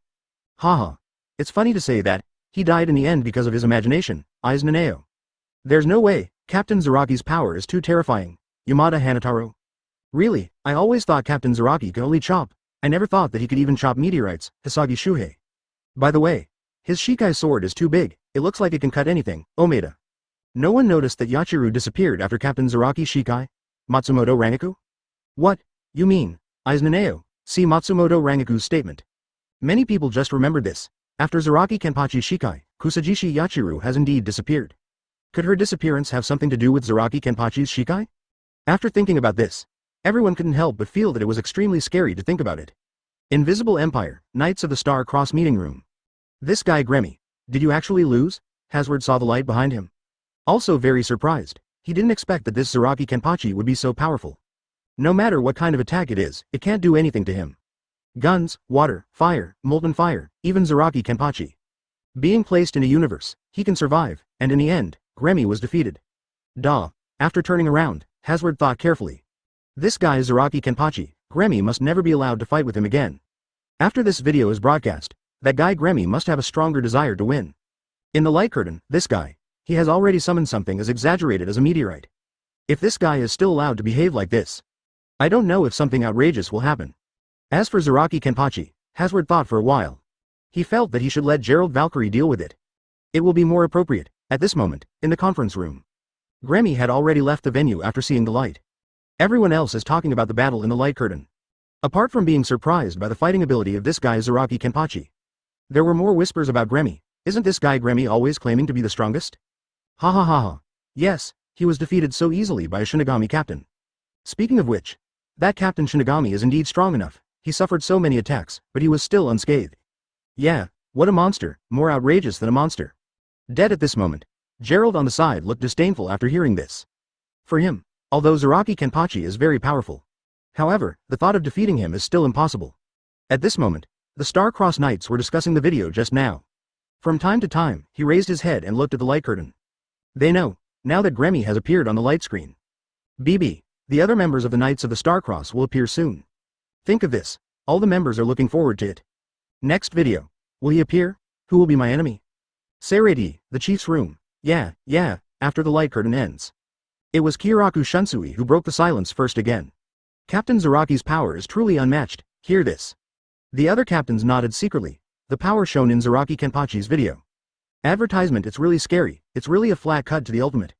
Haha. It's funny to say that, he died in the end because of his imagination, Aizen Naneo. There's no way, Captain Zaraki's power is too terrifying. Yamada Hanataro. Really, I always thought Captain Zaraki could only chop. I never thought that he could even chop meteorites, Hisagi Shuhei. By the way, his Shikai sword is too big, it looks like it can cut anything, Omaeda. No one noticed that Yachiru disappeared after Captain Zaraki's Shikai? Matsumoto Rangaku? What? You mean, Aizen Naneo, see Matsumoto Rangaku's statement. Many people just remembered this. After Zaraki Kenpachi's Shikai, Kusajishi Yachiru has indeed disappeared. Could her disappearance have something to do with Zaraki Kenpachi's Shikai? After thinking about this, everyone couldn't help but feel that it was extremely scary to think about it. Invisible Empire, Knights of the Star Cross meeting room. This guy Grammy, did you actually lose? Hasward saw the light behind him. Also very surprised, he didn't expect that this Zaraki Kenpachi would be so powerful. No matter what kind of attack it is, it can't do anything to him. Guns, water, fire, molten fire, even Zaraki Kenpachi. Being placed in a universe, he can survive, and in the end, Grammy was defeated. After turning around, Hasward thought carefully. This guy Zaraki Kenpachi, Grammy must never be allowed to fight with him again. After this video is broadcast, that guy Grammy must have a stronger desire to win. In the light curtain, this guy, he has already summoned something as exaggerated as a meteorite. If this guy is still allowed to behave like this, I don't know if something outrageous will happen. As for Zaraki Kenpachi, Hasward thought for a while. He felt that he should let Gerald Valkyrie deal with it. It will be more appropriate, at this moment, in the conference room. Grammy had already left the venue after seeing the light. Everyone else is talking about the battle in the light curtain. Apart from being surprised by the fighting ability of this guy Zaraki Kenpachi, there were more whispers about Grammy. Isn't this guy Gremmy always claiming to be the strongest? Ha ha ha ha. Yes, he was defeated so easily by a Shinigami captain. Speaking of which, that Captain Shinigami is indeed strong enough. He suffered so many attacks, but he was still unscathed. Yeah, what a monster, more outrageous than a monster. Dead at this moment, Gerald on the side looked disdainful after hearing this. For him, although Zaraki Kenpachi is very powerful. However, the thought of defeating him is still impossible. At this moment, the Star-Crossed Knights were discussing the video just now. From time to time, he raised his head and looked at the light curtain. They know, now that Gremmy has appeared on the light screen. BB, the other members of the Knights of the Star-Cross will appear soon. Think of this, all the members are looking forward to it. Next video. Will he appear? Who will be my enemy? Seirei, the chief's room. Yeah, after the light curtain ends. It was Kyoraku Shunsui who broke the silence first again. Captain Zaraki's power is truly unmatched, hear this. The other captains nodded secretly, the power shown in Zaraki Kenpachi's video. Advertisement, it's really scary, it's really a flat cut to the ultimate.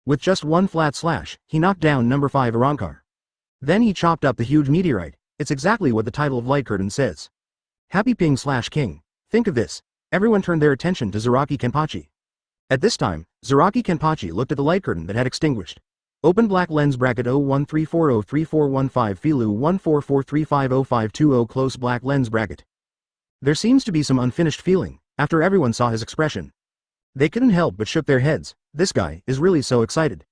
With just one flat slash, he knocked down number 5 Arankar. Then he chopped up the huge meteorite, it's exactly what the title of Light Curtain says. Happy Ping/King, think of this, everyone turned their attention to Zaraki Kenpachi. At this time, Zaraki Kenpachi looked at the light curtain that had extinguished. Open black lens bracket 013403415 Filu 144350520 close black lens bracket. There seems to be some unfinished feeling, after everyone saw his expression. They couldn't help but shook their heads, this guy is really so excited.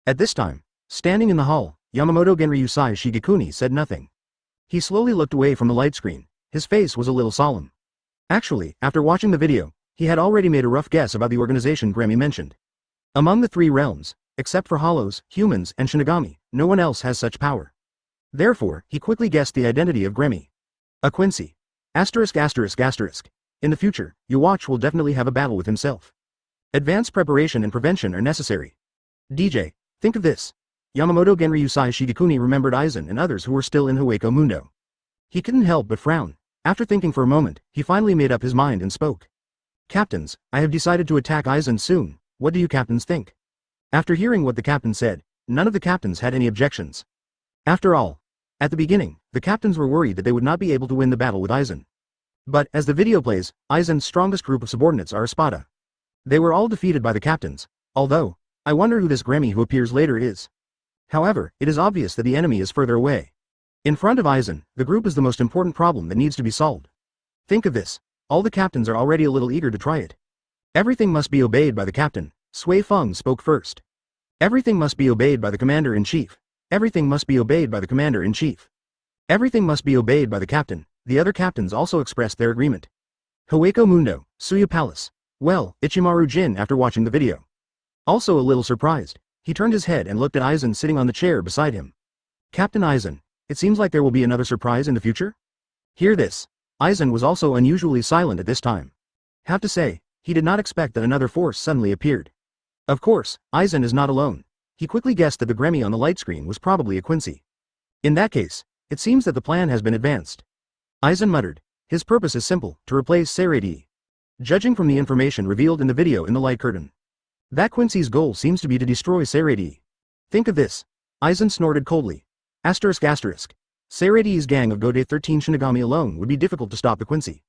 At this time, standing in the hall, Yamamoto Genryusai Shigekuni said nothing. He slowly looked away from the light screen, his face was a little solemn. Actually, after watching the video, he had already made a rough guess about the organization Gremmy mentioned. Among the 3 realms, except for Hollows, humans, and Shinigami, no one else has such power. Therefore, he quickly guessed the identity of Gremmy. A Quincy. ******. In the future, Yawatch will definitely have a battle with himself. Advanced preparation and prevention are necessary. DJ, think of this. Yamamoto Genryusai Shigekuni remembered Aizen and others who were still in Hueco Mundo. He couldn't help but frown. After thinking for a moment, he finally made up his mind and spoke. Captains, I have decided to attack Aizen soon, what do you captains think? After hearing what the captain said, none of the captains had any objections. After all, at the beginning, the captains were worried that they would not be able to win the battle with Aizen. But, as the video plays, Aizen's strongest group of subordinates are Espada. They were all defeated by the captains, although, I wonder who this Gremmy who appears later is. However, it is obvious that the enemy is further away. In front of Aizen, the group is the most important problem that needs to be solved. Think of this, all the captains are already a little eager to try it. Everything must be obeyed by the captain, Sui Feng spoke first. Everything must be obeyed by the commander-in-chief. Everything must be obeyed by the commander-in-chief. Everything must be obeyed by the captain. The other captains also expressed their agreement. Hueco Mundo, Suya Palace. Well, Ichimaru Jin after watching the video. Also a little surprised, he turned his head and looked at Aizen sitting on the chair beside him. Captain Aizen, it seems like there will be another surprise in the future? Hear this. Aizen was also unusually silent at this time. Have to say, he did not expect that another force suddenly appeared. Of course, Aizen is not alone. He quickly guessed that the Gremmy on the light screen was probably a Quincy. In that case, it seems that the plan has been advanced. Aizen muttered, his purpose is simple, to replace Seirei. Judging from the information revealed in the video in the light curtain, that Quincy's goal seems to be to destroy Seirei. Think of this. Aizen snorted coldly. Seirei's gang of Gode 13 Shinigami alone would be difficult to stop the Quincy.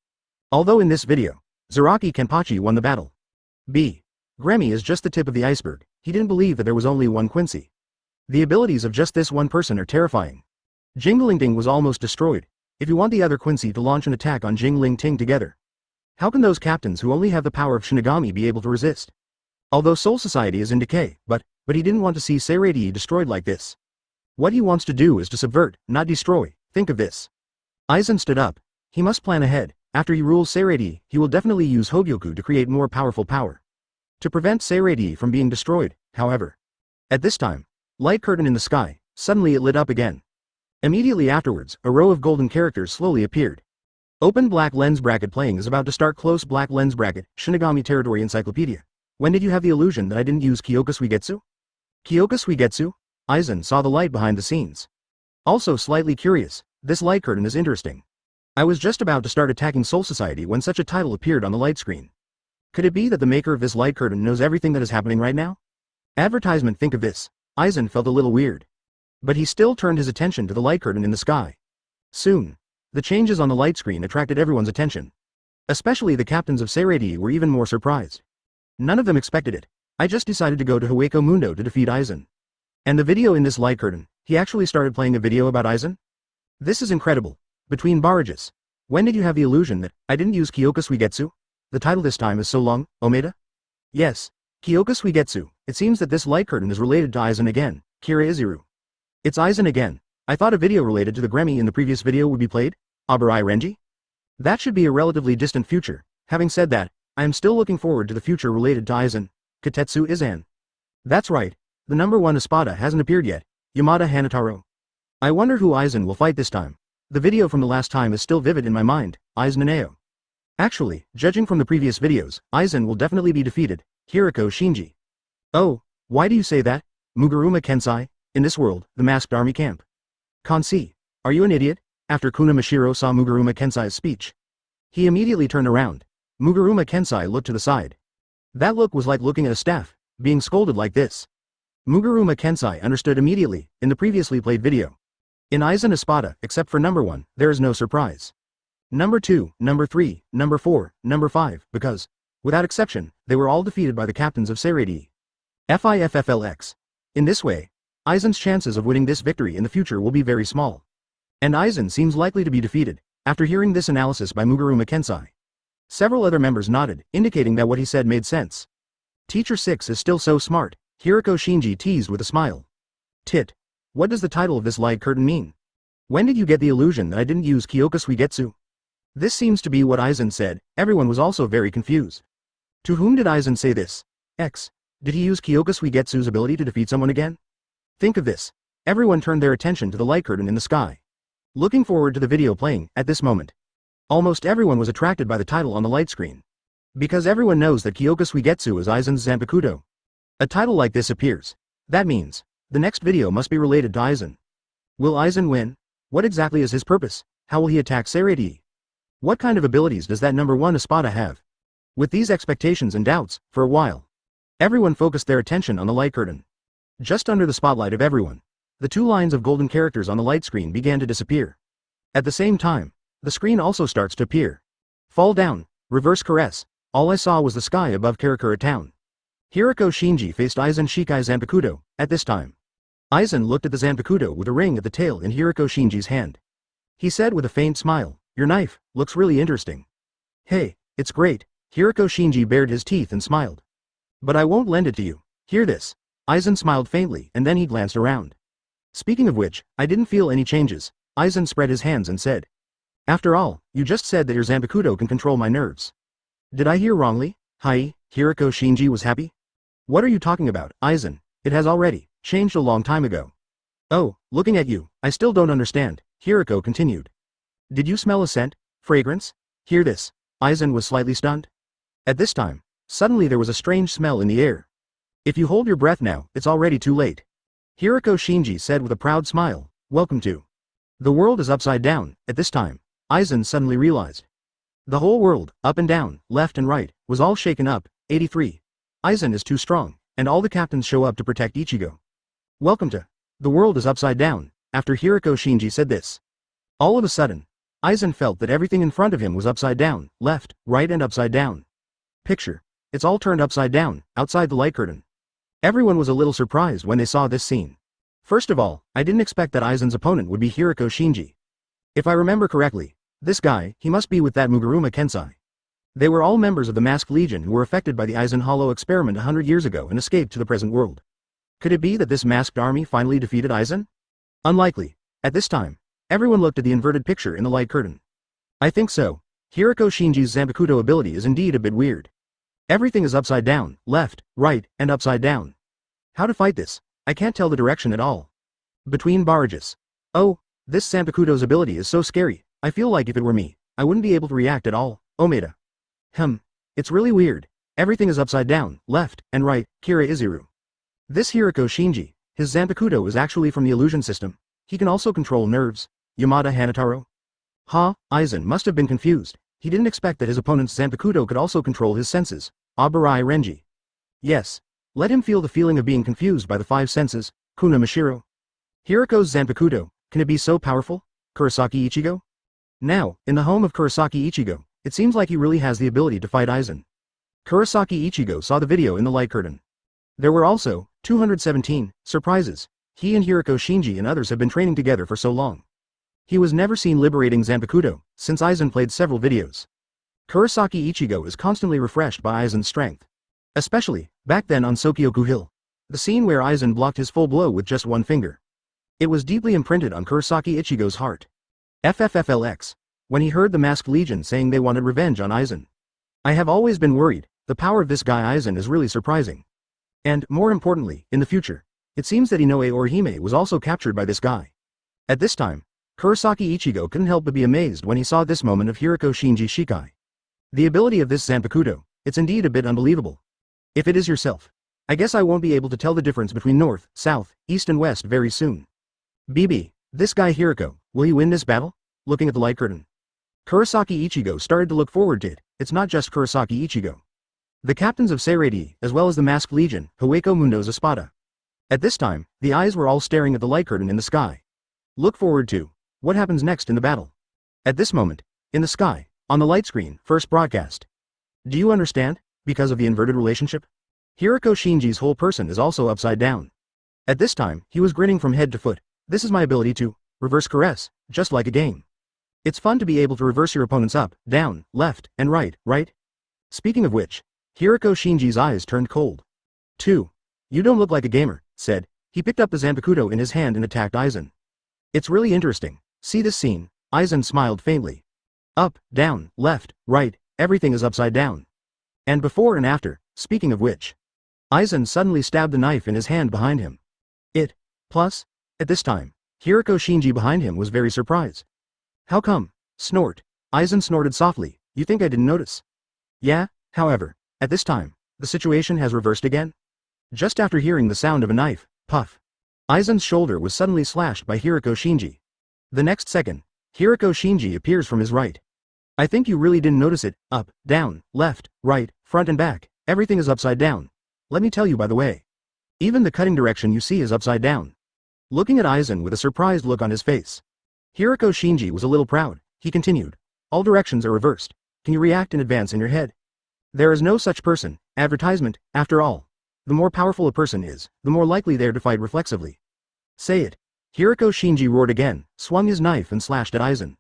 Although in this video, Zaraki Kenpachi won the battle. B. Gremmy is just the tip of the iceberg, he didn't believe that there was only one Quincy. The abilities of just this one person are terrifying. Jinglingting was almost destroyed. If you want the other Quincy to launch an attack on Jinglingting together, how can those captains who only have the power of Shinigami be able to resist? Although Soul Society is in decay, but he didn't want to see Seirei destroyed like this. What he wants to do is to subvert, not destroy, think of this. Aizen stood up. He must plan ahead. After he rules Seirei, he will definitely use Hogyoku to create more powerful power. To prevent Seirei from being destroyed, however. At this time, light curtain in the sky, suddenly it lit up again. Immediately afterwards, a row of golden characters slowly appeared. Open black lens bracket playing is about to start close black lens bracket, Shinigami Territory Encyclopedia. When did you have the illusion that I didn't use Kyoka Suigetsu? Kyoka Suigetsu? Aizen saw the light behind the scenes. Also slightly curious, this light curtain is interesting. I was just about to start attacking Soul Society when such a title appeared on the light screen. Could it be that the maker of this light curtain knows everything that is happening right now? Advertisement, think of this. Aizen felt a little weird. But he still turned his attention to the light curtain in the sky. Soon, the changes on the light screen attracted everyone's attention. Especially the captains of Seirei were even more surprised. None of them expected it. I just decided to go to Hueco Mundo to defeat Aizen. And the video in this light curtain, he actually started playing a video about Aizen? This is incredible. Between barrages. When did you have the illusion that I didn't use Kyoka Suigetsu? The title this time is so long, Omaeda? Yes. Kyoka Suigetsu. It seems that this light curtain is related to Aizen again, Kira Izuru. It's Aizen again. I thought a video related to the Gremmy in the previous video would be played? Abarai Renji? That should be a relatively distant future. Having said that, I am still looking forward to the future related to Aizen. Katetsu Izan. That's right. The number 1 Espada hasn't appeared yet. Yamada Hanataro. I wonder who Aizen will fight this time. The video from the last time is still vivid in my mind, Aizen Naneo. Actually, judging from the previous videos, Aizen will definitely be defeated, Hirako Shinji. Oh, why do you say that? Muguruma Kensei, in this world, the masked army camp. Kansi, are you an idiot? After Kuna Mashiro saw Muguruma Kensei's speech, he immediately turned around. Muguruma Kensei looked to the side. That look was like looking at a staff, being scolded like this. Muguruma Kensei understood immediately, in the previously played video. In Aizen Espada, except for number 1, there is no surprise. Number 2, number 3, number 4, number 5, because, without exception, they were all defeated by the captains of Seirei. FIFFLX. In this way, Aizen's chances of winning this victory in the future will be very small. And Aizen seems likely to be defeated, after hearing this analysis by Muguruma Kensei. Several other members nodded, indicating that what he said made sense. Teacher 6 is still so smart, Hirako Shinji teased with a smile. Tit. What does the title of this light curtain mean? When did you get the illusion that I didn't use Kyoka Suigetsu? This seems to be what Aizen said. Everyone was also very confused. To whom did Aizen say this? X. Did he use Kyoka Suigetsu's ability to defeat someone again? Think of this. Everyone turned their attention to the light curtain in the sky. Looking forward to the video playing, at this moment. Almost everyone was attracted by the title on the light screen. Because everyone knows that Kyoka Suigetsu is Aizen's Zanpakuto. A title like this appears. That means, the next video must be related to Aizen. Will Aizen win? What exactly is his purpose? How will he attack Seirei? What kind of abilities does that number 1 Espada have? With these expectations and doubts, for a while, everyone focused their attention on the light curtain. Just under the spotlight of everyone, the 2 lines of golden characters on the light screen began to disappear. At the same time, the screen also starts to appear. Fall down, reverse caress. All I saw was the sky above Karakura town. Hirako Shinji faced Aizen Shikai Zanpakuto, at this time. Aizen looked at the Zanpakuto with a ring at the tail in Hirako Shinji's hand. He said with a faint smile, "Your knife looks really interesting." "Hey, it's great." Hirako Shinji bared his teeth and smiled. "But I won't lend it to you. Hear this." Aizen smiled faintly and then he glanced around. "Speaking of which, I didn't feel any changes." Aizen spread his hands and said. "After all, you just said that your Zanpakuto can control my nerves." "Did I hear wrongly?" "Hi." Hirako Shinji was happy. "What are you talking about, Aizen? It has already changed a long time ago." "Oh, looking at you, I still don't understand," Hirako continued. "Did you smell a scent? Fragrance?" "Hear this." Aizen was slightly stunned. At this time, suddenly there was a strange smell in the air. "If you hold your breath now, it's already too late." Hirako Shinji said with a proud smile, "Welcome to the world is upside down." At this time, Aizen suddenly realized. The whole world, up and down, left and right, was all shaken up. 83. Aizen is too strong, and all the captains show up to protect Ichigo. "Welcome to the world is upside down." After Hirako Shinji said this, all of a sudden, Aizen felt that everything in front of him was upside down, left, right and upside down. Picture. It's all turned upside down, outside the light curtain. Everyone was a little surprised when they saw this scene. First of all, I didn't expect that Aizen's opponent would be Hirako Shinji. If I remember correctly, this guy, he must be with that Muguruma Kensei. They were all members of the Masked Legion who were affected by the Aizen Hollow experiment 100 years ago and escaped to the present world. Could it be that this masked army finally defeated Aizen? Unlikely. At this time, everyone looked at the inverted picture in the light curtain. I think so. Hirako Shinji's Zanpakuto ability is indeed a bit weird. Everything is upside down, left, right, and upside down. How to fight this? I can't tell the direction at all. Between barrages. Oh, this Zanpakuto's ability is so scary. I feel like if it were me, I wouldn't be able to react at all. Omaeda. It's really weird. Everything is upside down, left, and right. Kira Izuru. This Hirako Shinji, his Zanpakuto is actually from the illusion system. He can also control nerves. Yamada Hanataro. Aizen must have been confused. He didn't expect that his opponent's Zanpakuto could also control his senses. Abarai Renji. Yes. Let him feel the feeling of being confused by the 5 senses. Kuna Mashiro. Hirako's Zanpakuto, can it be so powerful? Kurosaki Ichigo? Now, in the home of Kurosaki Ichigo, it seems like he really has the ability to fight Aizen. Kurosaki Ichigo saw the video in the light curtain. There were also 217 surprises. He and Hiriko Shinji and others have been training together for so long. He was never seen liberating Zanpakuto, since Aizen played several videos. Kurosaki Ichigo is constantly refreshed by Aizen's strength. Especially, back then on Sokyoku Hill. The scene where Aizen blocked his full blow with just one finger. It was deeply imprinted on Kurosaki Ichigo's heart. FFFLX. When he heard the Masked Legion saying they wanted revenge on Aizen. I have always been worried, the power of this guy Aizen is really surprising. And, more importantly, in the future, it seems that Inoue Orihime was also captured by this guy. At this time, Kurosaki Ichigo couldn't help but be amazed when he saw this moment of Hiriko Shinji Shikai. The ability of this Zanpakuto, it's indeed a bit unbelievable. If it is yourself, I guess I won't be able to tell the difference between north, south, east and west very soon. BB, this guy Hiriko, will he win this battle? Looking at the light curtain. Kurosaki Ichigo started to look forward to it. It's not just Kurosaki Ichigo. The captains of Seirei, as well as the Masked Legion, Hueco Mundo's Espada. At this time, the eyes were all staring at the light curtain in the sky. Look forward to what happens next in the battle. At this moment, in the sky, on the light screen, first broadcast. Do you understand? Because of the inverted relationship? Hiriko Shinji's whole person is also upside down. At this time, he was grinning from head to foot. This is my ability to reverse caress, just like a game. It's fun to be able to reverse your opponents up, down, left, and right, right? Speaking of which, Hiriko Shinji's eyes turned cold. 2. You don't look like a gamer, said. He picked up the Zanpakuto in his hand and attacked Aizen. It's really interesting. See this scene? Aizen smiled faintly. Up, down, left, right, everything is upside down. And before and after, speaking of which. Aizen suddenly stabbed the knife in his hand behind him. Plus, at this time, Hiriko Shinji behind him was very surprised. How come? Snort. Aizen snorted softly. You think I didn't notice? Yeah, however, at this time, the situation has reversed again. Just after hearing the sound of a knife, puff. Aizen's shoulder was suddenly slashed by Hiriko Shinji. The next second, Hiriko Shinji appears from his right. I think you really didn't notice it. Up, down, left, right, front and back, everything is upside down. Let me tell you by the way. Even the cutting direction you see is upside down. Looking at Aizen with a surprised look on his face. Hiriko Shinji was a little proud. He continued. All directions are reversed. Can you react in advance in your head? There is no such person, advertisement, after all. The more powerful a person is, the more likely they are to fight reflexively. Say it. Hiriko Shinji roared again, swung his knife and slashed at Aizen.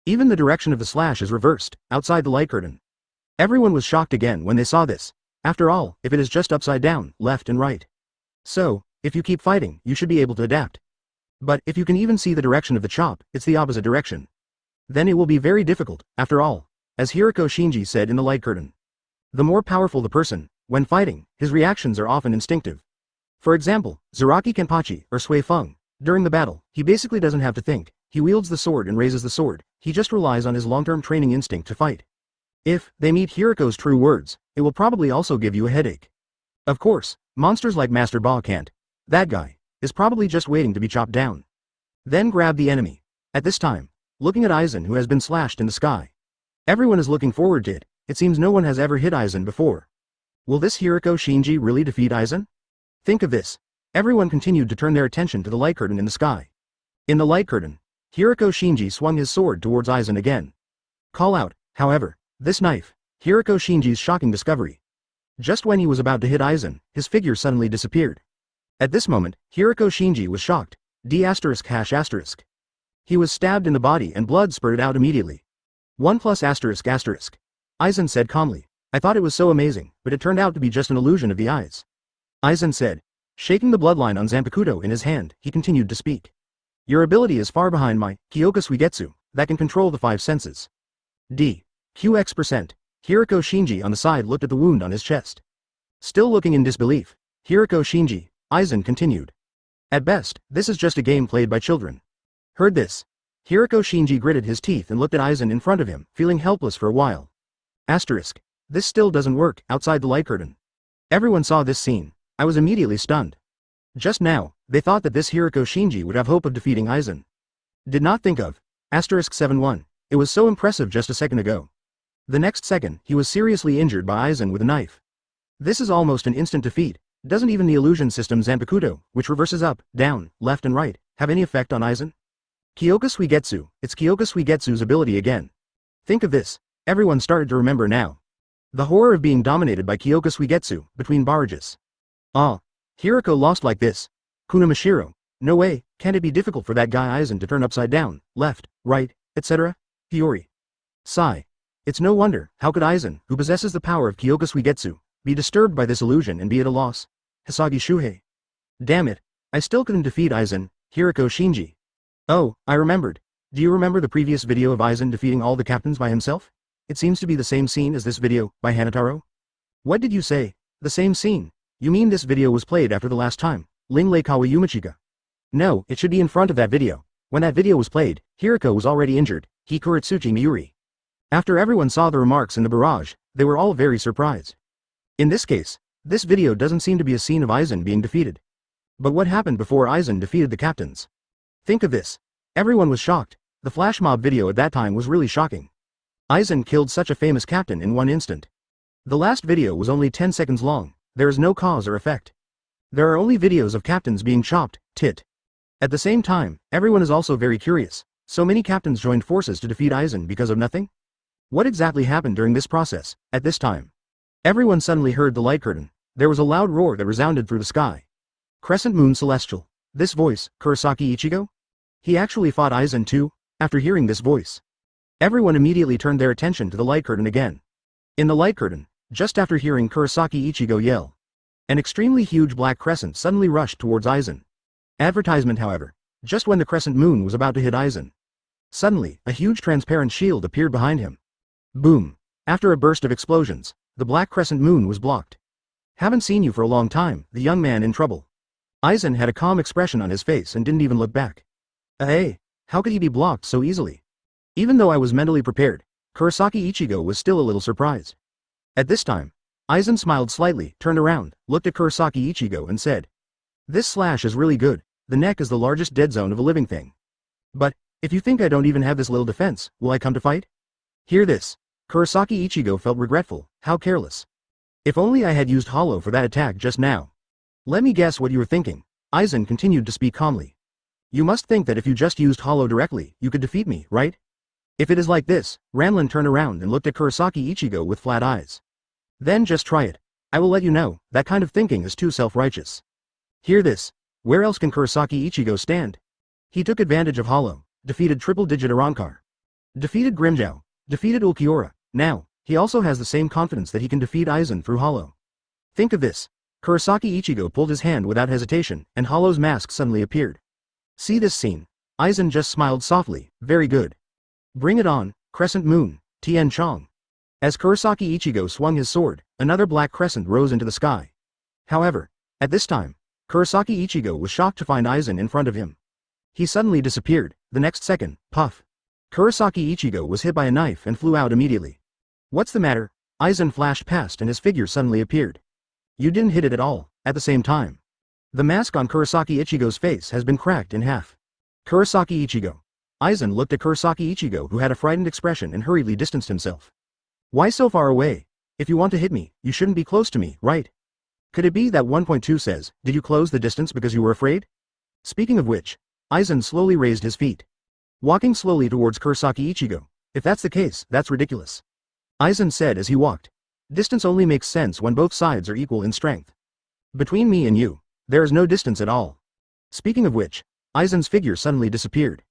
Even the direction of the slash is reversed, outside the light curtain. Everyone was shocked again when they saw this. After all, if it is just upside down, left and right. So, if you keep fighting, you should be able to adapt. But if you can even see the direction of the chop, it's the opposite direction. Then it will be very difficult, after all, as Hiriko Shinji said in the light curtain. The more powerful the person, when fighting, his reactions are often instinctive. For example, Zaraki Kenpachi or Sui Feng. During the battle, he basically doesn't have to think. He wields the sword and raises the sword. He just relies on his long-term training instinct to fight. If they meet Hiriko's true words, it will probably also give you a headache. Of course, monsters like Master Ba can't. That guy is probably just waiting to be chopped down. Then grab the enemy. At this time, looking at Aizen who has been slashed in the sky. Everyone is looking forward to it. It seems no one has ever hit Aizen before. Will this Hiriko Shinji really defeat Aizen? Think of this. Everyone continued to turn their attention to the light curtain in the sky. In the light curtain, Hiriko Shinji swung his sword towards Aizen again. Call out, however, this knife, Hiriko Shinji's shocking discovery. Just when he was about to hit Aizen, his figure suddenly disappeared. At this moment, Hiriko Shinji was shocked. He was stabbed in the body and blood spurted out immediately. 1 + Aizen said calmly. I thought it was so amazing, but it turned out to be just an illusion of the eyes. Aizen said. Shaking the bloodline on Zanpakuto in his hand, he continued to speak. Your ability is far behind my Kyoka Suigetsu, that can control the 5 senses. QX%. Hiriko Shinji on the side looked at the wound on his chest. Still looking in disbelief, Hiriko Shinji, Aizen continued. At best, this is just a game played by children. Heard this. Hiriko Shinji gritted his teeth and looked at Aizen in front of him, feeling helpless for a while. This still doesn't work, outside the light curtain. Everyone saw this scene. I was immediately stunned. Just now, they thought that this Hiriko Shinji would have hope of defeating Aizen. Did not think of. 71. It was so impressive just a second ago. The next second, he was seriously injured by Aizen with a knife. This is almost an instant defeat. Doesn't even the illusion system Zanpakuto, which reverses up, down, left and right, have any effect on Aizen? Kyoka Suigetsu, it's Kyoka Suigetsu's ability again. Think of this. Everyone started to remember now. The horror of being dominated by Kyoka Suigetsu, between barrages. Ah. Hiriko lost like this. Kunamashiro. No way, can't it be difficult for that guy Aizen to turn upside down, left, right, etc.? Hiyori. Sigh. It's no wonder, how could Aizen, who possesses the power of Kyoka Suigetsu, be disturbed by this illusion and be at a loss? Hisagi Shuhei. Damn it, I still couldn't defeat Aizen, Hiriko Shinji. Oh, I remembered. Do you remember the previous video of Aizen defeating all the captains by himself? It seems to be the same scene as this video, by Hanataro. What did you say? The same scene? You mean this video was played after the last time, Linglei Kawayumichika? No, it should be in front of that video. When that video was played, Hiriko was already injured, Hikuritsuchi Miuri. After everyone saw the remarks in the barrage, they were all very surprised. In this case, this video doesn't seem to be a scene of Aizen being defeated. But what happened before Aizen defeated the captains? Think of this. Everyone was shocked. The flash mob video at that time was really shocking. Aizen killed such a famous captain in one instant. The last video was only 10 seconds long. There is no cause or effect. There are only videos of captains being chopped, tit. At the same time, everyone is also very curious. So many captains joined forces to defeat Aizen because of nothing? What exactly happened during this process, at this time? Everyone suddenly heard the light curtain. There was a loud roar that resounded through the sky. Crescent Moon Celestial. This voice, Kurosaki Ichigo? He actually fought Aizen too, after hearing this voice. Everyone immediately turned their attention to the light curtain again. In the light curtain, just after hearing Kurosaki Ichigo yell, an extremely huge black crescent suddenly rushed towards Aizen. Advertisement, however, just when the crescent moon was about to hit Aizen. Suddenly, a huge transparent shield appeared behind him. Boom. After a burst of explosions, the black crescent moon was blocked. Haven't seen you for a long time, the young man in trouble. Aizen had a calm expression on his face and didn't even look back. Hey, how could he be blocked so easily? Even though I was mentally prepared, Kurosaki Ichigo was still a little surprised. At this time, Aizen smiled slightly, turned around, looked at Kurosaki Ichigo and said, "This slash is really good. The neck is the largest dead zone of a living thing. But, if you think I don't even have this little defense, will I come to fight?" Hear this. Kurosaki Ichigo felt regretful. How careless. If only I had used hollow for that attack just now. Let me guess what you were thinking. Aizen continued to speak calmly. You must think that if you just used hollow directly, you could defeat me, right? If it is like this, Ranlin turned around and looked at Kurosaki Ichigo with flat eyes. Then just try it. I will let you know, that kind of thinking is too self-righteous. Hear this. Where else can Kurosaki Ichigo stand? He took advantage of hollow, defeated triple-digit Arankar, defeated Grimmjow, defeated Ulquiorra. Now, he also has the same confidence that he can defeat Aizen through hollow. Think of this. Kurosaki Ichigo pulled his hand without hesitation, and Hollow's mask suddenly appeared. See this scene. Aizen just smiled softly. Very good. Bring it on, Crescent Moon, Tien Chong. As Kurosaki Ichigo swung his sword, another black crescent rose into the sky. However, at this time, Kurosaki Ichigo was shocked to find Aizen in front of him. He suddenly disappeared. The next second, puff. Kurosaki Ichigo was hit by a knife and flew out immediately. What's the matter? Aizen flashed past and his figure suddenly appeared. You didn't hit it at all, at the same time. The mask on Kurosaki Ichigo's face has been cracked in half. Kurosaki Ichigo. Aizen looked at Kurosaki Ichigo, who had a frightened expression, and hurriedly distanced himself. Why so far away? If you want to hit me, you shouldn't be close to me, right? Could it be that 1.2 says, did you close the distance because you were afraid? Speaking of which, Aizen slowly raised his feet, walking slowly towards Kurosaki Ichigo. If that's the case, that's ridiculous. Aizen said as he walked. Distance only makes sense when both sides are equal in strength. Between me and you, there is no distance at all. Speaking of which, Aizen's figure suddenly disappeared.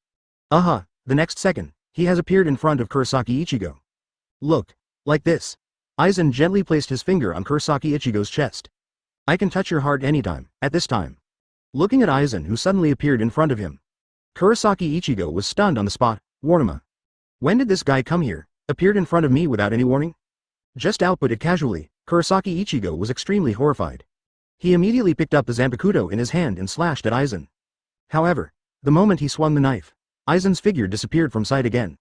The next second, he has appeared in front of Kurosaki Ichigo. Look, like this. Aizen gently placed his finger on Kurosaki Ichigo's chest. I can touch your heart anytime, at this time. Looking at Aizen, who suddenly appeared in front of him, Kurosaki Ichigo was stunned on the spot. Warnima. When did this guy come here? Appeared in front of me without any warning? Just output it casually. Kurosaki Ichigo was extremely horrified. He immediately picked up the Zanpakuto in his hand and slashed at Aizen. However, the moment he swung the knife, Aizen's figure disappeared from sight again.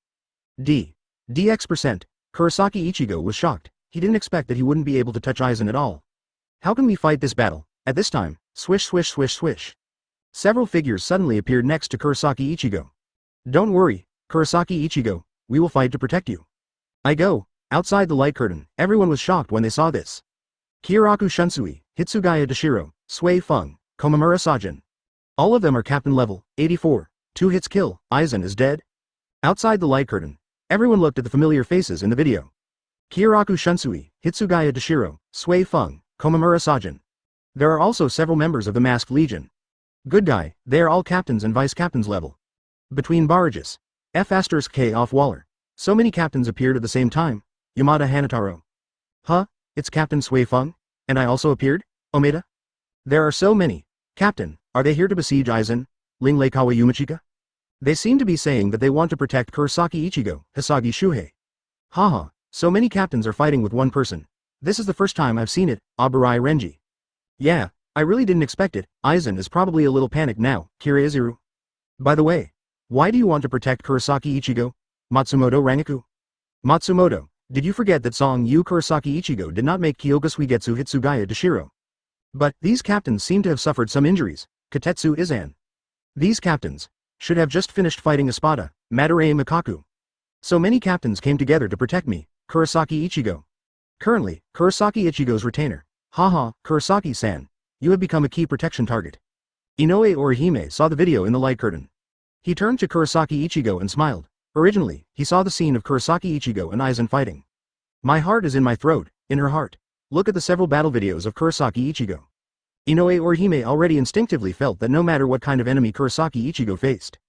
DX%. Kurosaki Ichigo was shocked. He didn't expect that he wouldn't be able to touch Aizen at all. How can we fight this battle? At this time, swish swish swish swish. Several figures suddenly appeared next to Kurosaki Ichigo. Don't worry, Kurosaki Ichigo, we will fight to protect you. I go. Outside the light curtain, everyone was shocked when they saw this. Kyoraku Shunsui, Hitsugaya Dashiro, Sui Feng, Komamura Sajin. All of them are captain level, 84. 2 hits kill, Aizen is dead. Outside the light curtain, Everyone looked at the familiar faces in the video. Kyoraku Shunsui, Hitsugaya Dashiro, Sui Feng, Komamura Sajin. There are also several members of the Masked Legion. Good guy, they are all captains and vice-captains level. Between barrages. F*K off Waller. So many captains appeared at the same time. Yamada Hanataro. Huh? It's Captain Sui Feng? And I also appeared? Omaeda? There are so many. Captain, are they here to besiege Aizen? Ling Leikawa Yumachika? They seem to be saying that they want to protect Kurosaki Ichigo, Hisagi Shuhei. Haha, so many captains are fighting with one person. This is the first time I've seen it, Aburai Renji. Yeah, I really didn't expect it. Aizen is probably a little panicked now, Kiriiziru. By the way, why do you want to protect Kurosaki Ichigo? Matsumoto Rangaku. Matsumoto, did you forget that song Yu Kurosaki Ichigo did not make Kyoga Suigetsu Hitsugaya Dashiro? But these captains seem to have suffered some injuries, Katetsu Izan. These captains should have just finished fighting Espada, Madarei Mikaku. So many captains came together to protect me, Kurosaki Ichigo. Currently, Kurosaki Ichigo's retainer. Haha, Kurosaki-san. You have become a key protection target. Inoue Orihime saw the video in the light curtain. He turned to Kurosaki Ichigo and smiled. Originally, he saw the scene of Kurosaki Ichigo and Aizen fighting. My heart is in my throat, in her heart. Look at the several battle videos of Kurosaki Ichigo. Inoue Orihime already instinctively felt that no matter what kind of enemy Kurosaki Ichigo faced,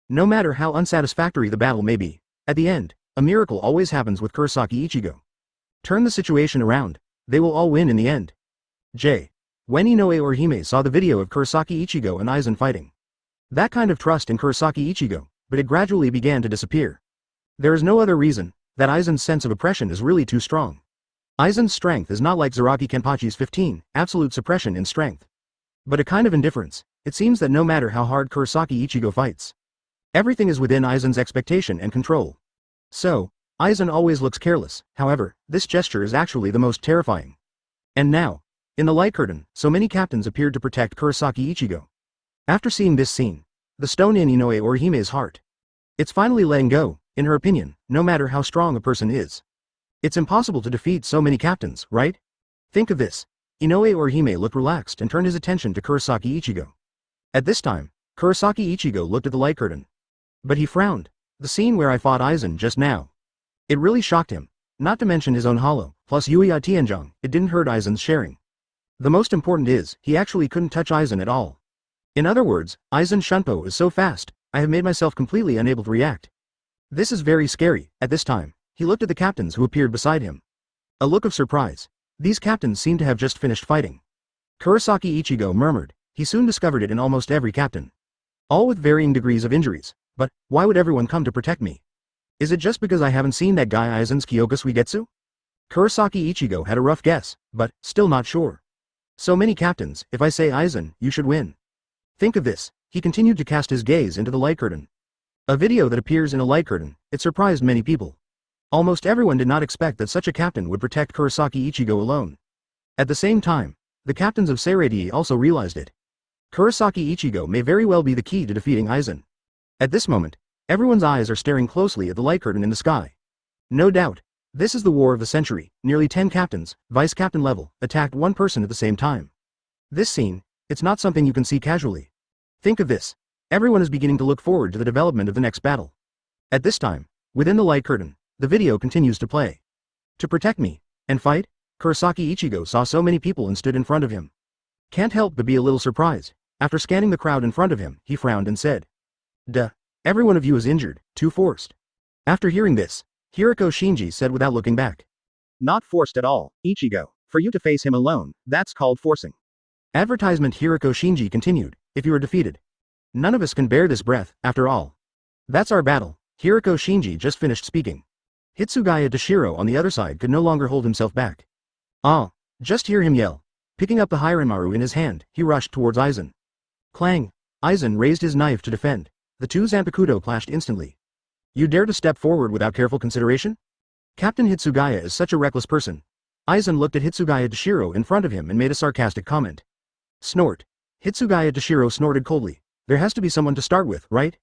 no matter how unsatisfactory the battle may be, at the end, a miracle always happens with Kurosaki Ichigo. Turn the situation around, they will all win in the end. When Inoue Orihime saw the video of Kurosaki Ichigo and Aizen fighting. That kind of trust in Kurosaki Ichigo, but it gradually began to disappear. There is no other reason, that Aizen's sense of oppression is really too strong. Aizen's strength is not like Zaraki Kenpachi's 15, absolute suppression in strength. But a kind of indifference. It seems that no matter how hard Kurosaki Ichigo fights, everything is within Aizen's expectation and control. So, Aizen always looks careless, however, this gesture is actually the most terrifying. And now, in the light curtain, so many captains appeared to protect Kurosaki Ichigo. After seeing this scene, the stone in Inoue Orihime's heart. It's finally letting go, in her opinion, no matter how strong a person is. It's impossible to defeat so many captains, right? Think of this. Inoue Orihime looked relaxed and turned his attention to Kurosaki Ichigo. At this time, Kurosaki Ichigo looked at the light curtain. But he frowned. The scene where I fought Aizen just now. It really shocked him. Not to mention his own hollow, plus Yuya Tianzhong, it didn't hurt Aizen's sharing. The most important is, he actually couldn't touch Aizen at all. In other words, Aizen Shunpo is so fast, I have made myself completely unable to react. This is very scary. At this time, he looked at the captains who appeared beside him. A look of surprise. These captains seemed to have just finished fighting. Kurosaki Ichigo murmured. He soon discovered it in almost every captain. All with varying degrees of injuries. But, why would everyone come to protect me? Is it just because I haven't seen that guy Aizen's Kyoga Suigetsu? Kurosaki Ichigo had a rough guess, but, still not sure. So many captains, if I say Aizen, you should win. Think of this, he continued to cast his gaze into the light curtain. A video that appears in a light curtain, it surprised many people. Almost everyone did not expect that such a captain would protect Kurosaki Ichigo alone. At the same time, the captains of Seireii also realized it. Kurosaki Ichigo may very well be the key to defeating Aizen. At this moment, everyone's eyes are staring closely at the light curtain in the sky. No doubt, this is the war of the century. Nearly 10 captains, vice-captain level, attacked one person at the same time. This scene, it's not something you can see casually. Think of this. Everyone is beginning to look forward to the development of the next battle. At this time, within the light curtain, the video continues to play. To protect me, and fight, Kurosaki Ichigo saw so many people and stood in front of him. Can't help but be a little surprised. After scanning the crowd in front of him, he frowned and said, "Duh. Every one of you is injured, too forced." After hearing this, Hiriko Shinji said without looking back. "Not forced at all, Ichigo. For you to face him alone, that's called forcing." Advertisement Hiriko Shinji continued, "If you are defeated. None of us can bear this breath, after all. That's our battle." Hiriko Shinji just finished speaking. Hitsugaya Dashiro on the other side could no longer hold himself back. Ah! Just hear him yell. Picking up the Hiranmaru in his hand, he rushed towards Aizen. Clang! Aizen raised his knife to defend. The two Zanpakuto clashed instantly. You dare to step forward without careful consideration? Captain Hitsugaya is such a reckless person. Aizen looked at Hitsugaya Dashiro in front of him and made a sarcastic comment. Snort. Hitsugaya Dashiro snorted coldly. There has to be someone to start with, right?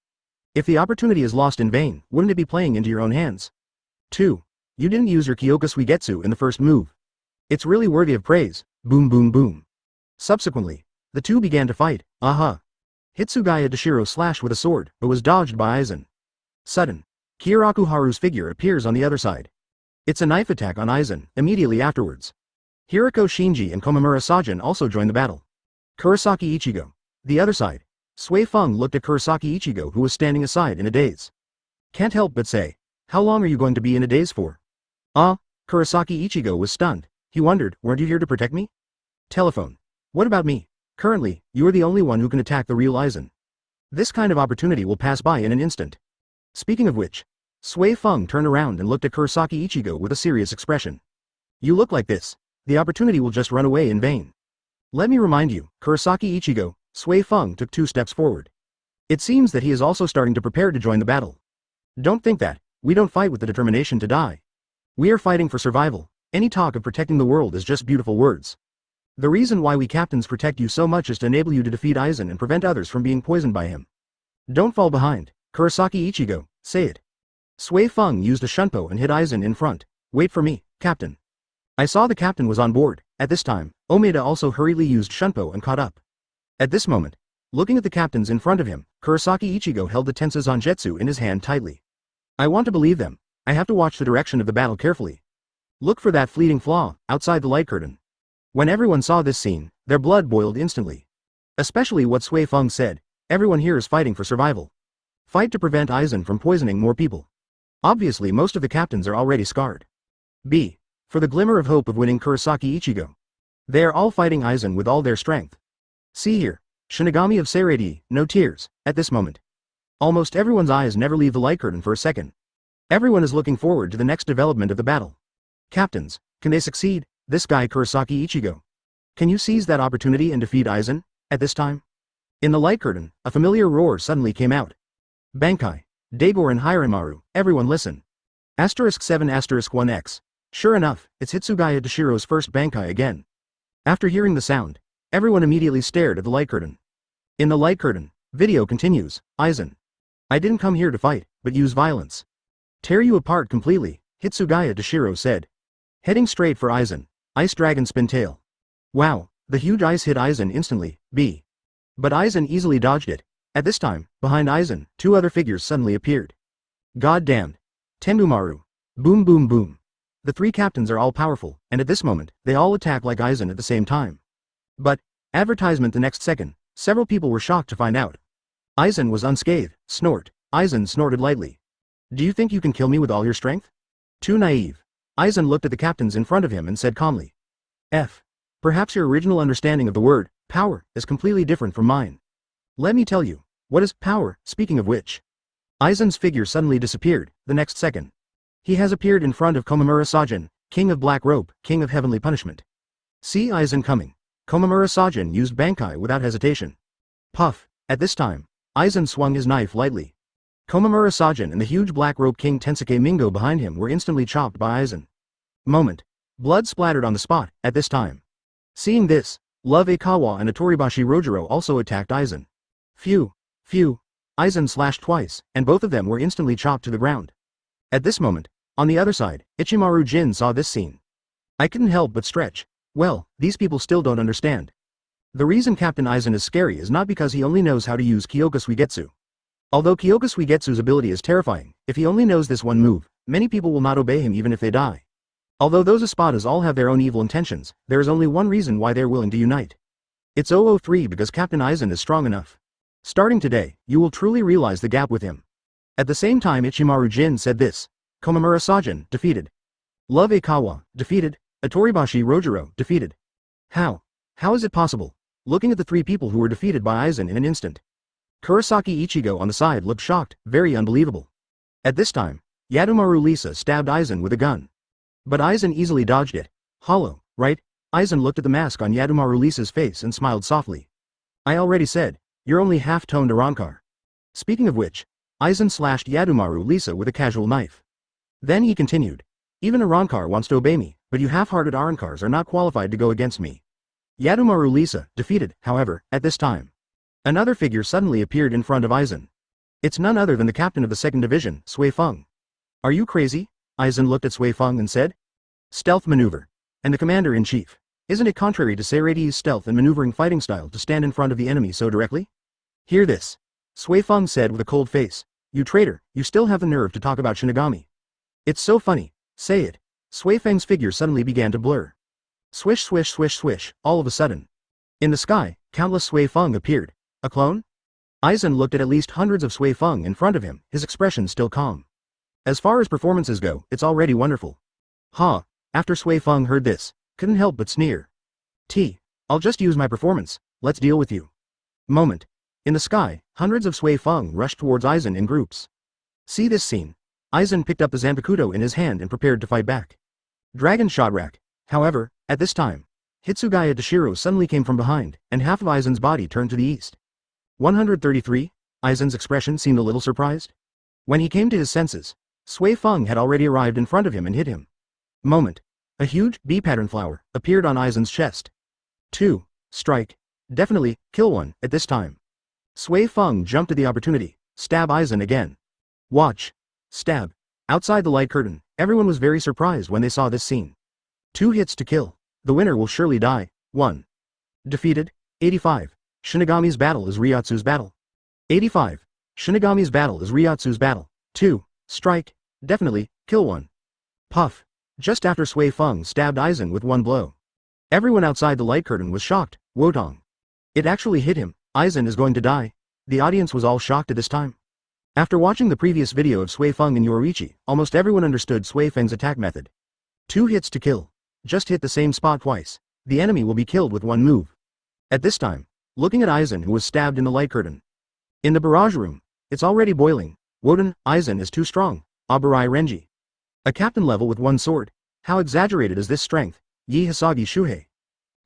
If the opportunity is lost in vain, wouldn't it be playing into your own hands? 2. You didn't use your Kyoga Suigetsu in the first move. It's really worthy of praise. Boom boom boom. Subsequently, the two began to fight. Aha. Hitsugaya Dashiro slashed with a sword, but was dodged by Aizen. Sudden. Kyoraku Haru's figure appears on the other side. It's a knife attack on Aizen, immediately afterwards. Hirako Shinji and Komamura Sajin also join the battle. Kurosaki Ichigo. The other side. Sui Feng looked at Kurosaki Ichigo, who was standing aside in a daze. Can't help but say, how long are you going to be in a daze for? Kurosaki Ichigo was stunned. He wondered, weren't you here to protect me? Telephone. What about me? Currently, you are the only one who can attack the real Aizen. This kind of opportunity will pass by in an instant. Speaking of which, Sui Feng turned around and looked at Kurosaki Ichigo with a serious expression. You look like this. The opportunity will just run away in vain. Let me remind you, Kurosaki Ichigo. Sui Feng took 2 steps forward. It seems that he is also starting to prepare to join the battle. Don't think that. We don't fight with the determination to die. We are fighting for survival. Any talk of protecting the world is just beautiful words. The reason why we captains protect you so much is to enable you to defeat Aizen and prevent others from being poisoned by him. Don't fall behind. Kurosaki Ichigo, say it. Sui Feng used a shunpo and hit Aizen in front. Wait for me, Captain. I saw the captain was on board. At this time, Omaeda also hurriedly used shunpo and caught up. At this moment, looking at the captains in front of him, Kurosaki Ichigo held the tensa Zanjetsu in his hand tightly. I want to believe them. I have to watch the direction of the battle carefully. Look for that fleeting flaw, outside the light curtain. When everyone saw this scene, their blood boiled instantly. Especially what Sui Feng said, everyone here is fighting for survival. Fight to prevent Aizen from poisoning more people. Obviously most of the captains are already scarred. B. For the glimmer of hope of winning Kurosaki Ichigo. They are all fighting Aizen with all their strength. See here, Shinigami of Seirei, no tears, at this moment. Almost everyone's eyes never leave the light curtain for a second. Everyone is looking forward to the next development of the battle. Captains, can they succeed? This guy Kurosaki Ichigo. Can you seize that opportunity and defeat Aizen, at this time? In the light curtain, a familiar roar suddenly came out. Bankai, Daigor and Hiramaru, everyone listen. *7*1x. Sure enough, it's Hitsugaya Dashiro's first Bankai again. After hearing the sound, everyone immediately stared at the light curtain. In the light curtain, video continues, Aizen. I didn't come here to fight, but use violence. Tear you apart completely, Hitsugaya Dashiro said. Heading straight for Aizen, Ice Dragon Spin Tail. Wow, the huge ice hit Aizen instantly, B. But Aizen easily dodged it. At this time, behind Aizen, 2 other figures suddenly appeared. God damned. Tenbumaru. Boom boom boom. The 3 captains are all powerful, and at this moment, they all attack like Aizen at the same time. But, advertisement the next second, several people were shocked to find out. Aizen was unscathed, snort. Aizen snorted lightly. Do you think you can kill me with all your strength? Too naive. Aizen looked at the captains in front of him and said calmly. Perhaps your original understanding of the word, power, is completely different from mine. Let me tell you, what is power, speaking of which? Aizen's figure suddenly disappeared, the next second. He has appeared in front of Komamura Sajin, King of Black Rope, King of Heavenly Punishment. See Aizen coming. Komamura Sajin used Bankai without hesitation. Puff, at this time, Aizen swung his knife lightly. Komamura Sajin and the huge Black Rope King Tensuke Mingo behind him were instantly chopped by Aizen. Moment. Blood splattered on the spot, at this time. Seeing this, Love Ikawa and Atoribashi Rojiro also attacked Aizen. Phew. Aizen slashed twice, and both of them were instantly chopped to the ground. At this moment, on the other side, Ichimaru Jin saw this scene. I couldn't help but stretch. Well, these people still don't understand. The reason Captain Aizen is scary is not because he only knows how to use Kyoka Suigetsu. Although Kyoka Suigetsu's ability is terrifying, if he only knows this one move, many people will not obey him even if they die. Although those Espadas all have their own evil intentions, there is only one reason why they're willing to unite. It's 003 because Captain Aizen is strong enough. Starting today, you will truly realize the gap with him. At the same time Ichimaru Jin said this. Komamura Sajin, defeated. Love Ikawa, defeated. Atoribashi Rojiro, defeated. How is it possible? Looking at the 3 people who were defeated by Aizen in an instant. Kurosaki Ichigo on the side looked shocked, very unbelievable. At this time, Yadomaru Lisa stabbed Aizen with a gun. But Aizen easily dodged it. Hollow, right? Aizen looked at the mask on Yadomaru Lisa's face and smiled softly. I already said, you're only half-toned Arankar. Speaking of which, Aizen slashed Yadomaru Lisa with a casual knife. Then he continued. Even Arankar wants to obey me, but you half-hearted Arankars are not qualified to go against me. Yadomaru Lisa, defeated, however, at this time. Another figure suddenly appeared in front of Aizen. It's none other than the captain of the 2nd Division, Sui Feng. Are you crazy? Aizen looked at Sui Feng and said. Stealth maneuver. And the commander-in-chief. Isn't it contrary to Seirei's stealth and maneuvering fighting style to stand in front of the enemy so directly? Hear this. Sui Feng said with a cold face. You traitor, you still have the nerve to talk about Shinigami. It's so funny, say it. Sui Feng's figure suddenly began to blur. Swish swish swish swish, all of a sudden. In the sky, countless Sui Feng appeared. A clone? Aizen looked at least hundreds of Sui Feng in front of him, his expression still calm. As far as performances go, it's already wonderful. Ha, after Sui Feng heard this, couldn't help but sneer. I'll just use my performance, let's deal with you. Moment. In the sky, hundreds of Sui Feng rushed towards Aizen in groups. See this scene. Aizen picked up the Zanpakuto in his hand and prepared to fight back. Dragon shot rack. However, at this time, Hitsugaya Dashiro suddenly came from behind, and half of Aizen's body turned to the east. 133, Aizen's expression seemed a little surprised. When he came to his senses, Sui Feng had already arrived in front of him and hit him. Moment. A huge, B-pattern flower appeared on Aizen's chest. 2. Strike. Definitely, kill one, at this time. Sui Feng jumped at the opportunity, stab Aizen again. Watch. Stab. Outside the light curtain, everyone was very surprised when they saw this scene. 2 hits to kill. The winner will surely die. 1. Defeated. 85. Shinigami's battle is Ryotsu's battle. 85. Shinigami's battle is Ryotsu's battle. 2. Strike. Definitely, kill one. Puff. Just after Sui Feng stabbed Aizen with one blow. Everyone outside the light curtain was shocked. Wotong. It actually hit him. Aizen is going to die. The audience was all shocked at this time. After watching the previous video of Sui Feng and Yoruichi, almost everyone understood Sui Feng's attack method. 2 hits to kill. Just hit the same spot twice. The enemy will be killed with one move. At this time, looking at Aizen who was stabbed in the light curtain. In the barrage room, it's already boiling. Woden, Aizen is too strong. Aburai Renji. A captain level with one sword. How exaggerated is this strength? Yi Hisagi Shuhei.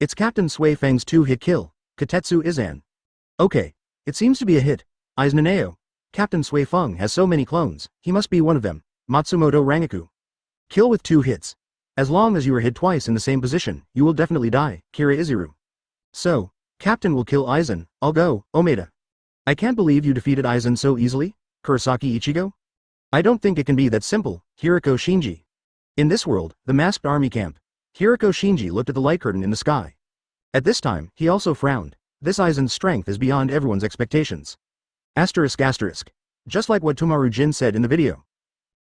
It's Captain Sui Feng's 2-hit kill. Katetsu Izan. Okay, it seems to be a hit. Aizen Captain Sui Feng has so many clones, he must be one of them. Matsumoto Rangaku. Kill with 2 hits. As long as you are hit twice in the same position, you will definitely die. Kira Izuru. So, Captain will kill Aizen. I'll go, Omaeda. I can't believe you defeated Aizen so easily, Kurosaki Ichigo. I don't think it can be that simple, Hiriko Shinji. In this world, the masked army camp, Hiriko Shinji looked at the light curtain in the sky. At this time, he also frowned. This Aizen's strength is beyond everyone's expectations. Asterisk asterisk. Just like what Tomaru Jin said in the video.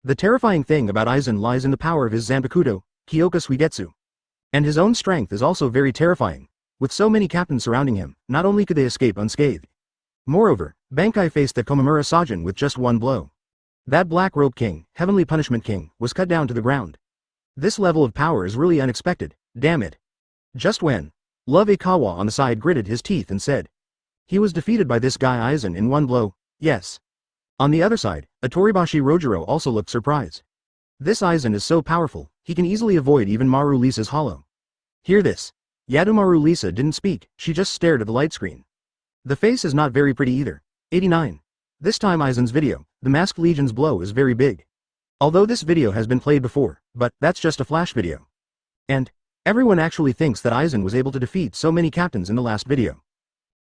The terrifying thing about Aizen lies in the power of his Zanpakuto, Kyoka Suigetsu. And his own strength is also very terrifying. With so many captains surrounding him, not only could they escape unscathed. Moreover, Bankai faced the Komamura Sajin with just one blow. That Black Rope King, Heavenly Punishment King, was cut down to the ground. This level of power is really unexpected, damn it. Just when Love Ikawa on the side gritted his teeth and said. He was defeated by this guy Aizen in one blow, yes. On the other side, Atoribashi Rojiro also looked surprised. This Aizen is so powerful, he can easily avoid even Maru Lisa's hollow. Hear this. Yadomaru Lisa didn't speak, she just stared at the light screen. The face is not very pretty either. 89. This time Aizen's video, the Masked Legion's blow is very big. Although this video has been played before, but that's just a flash video. And everyone actually thinks that Aizen was able to defeat so many captains in the last video.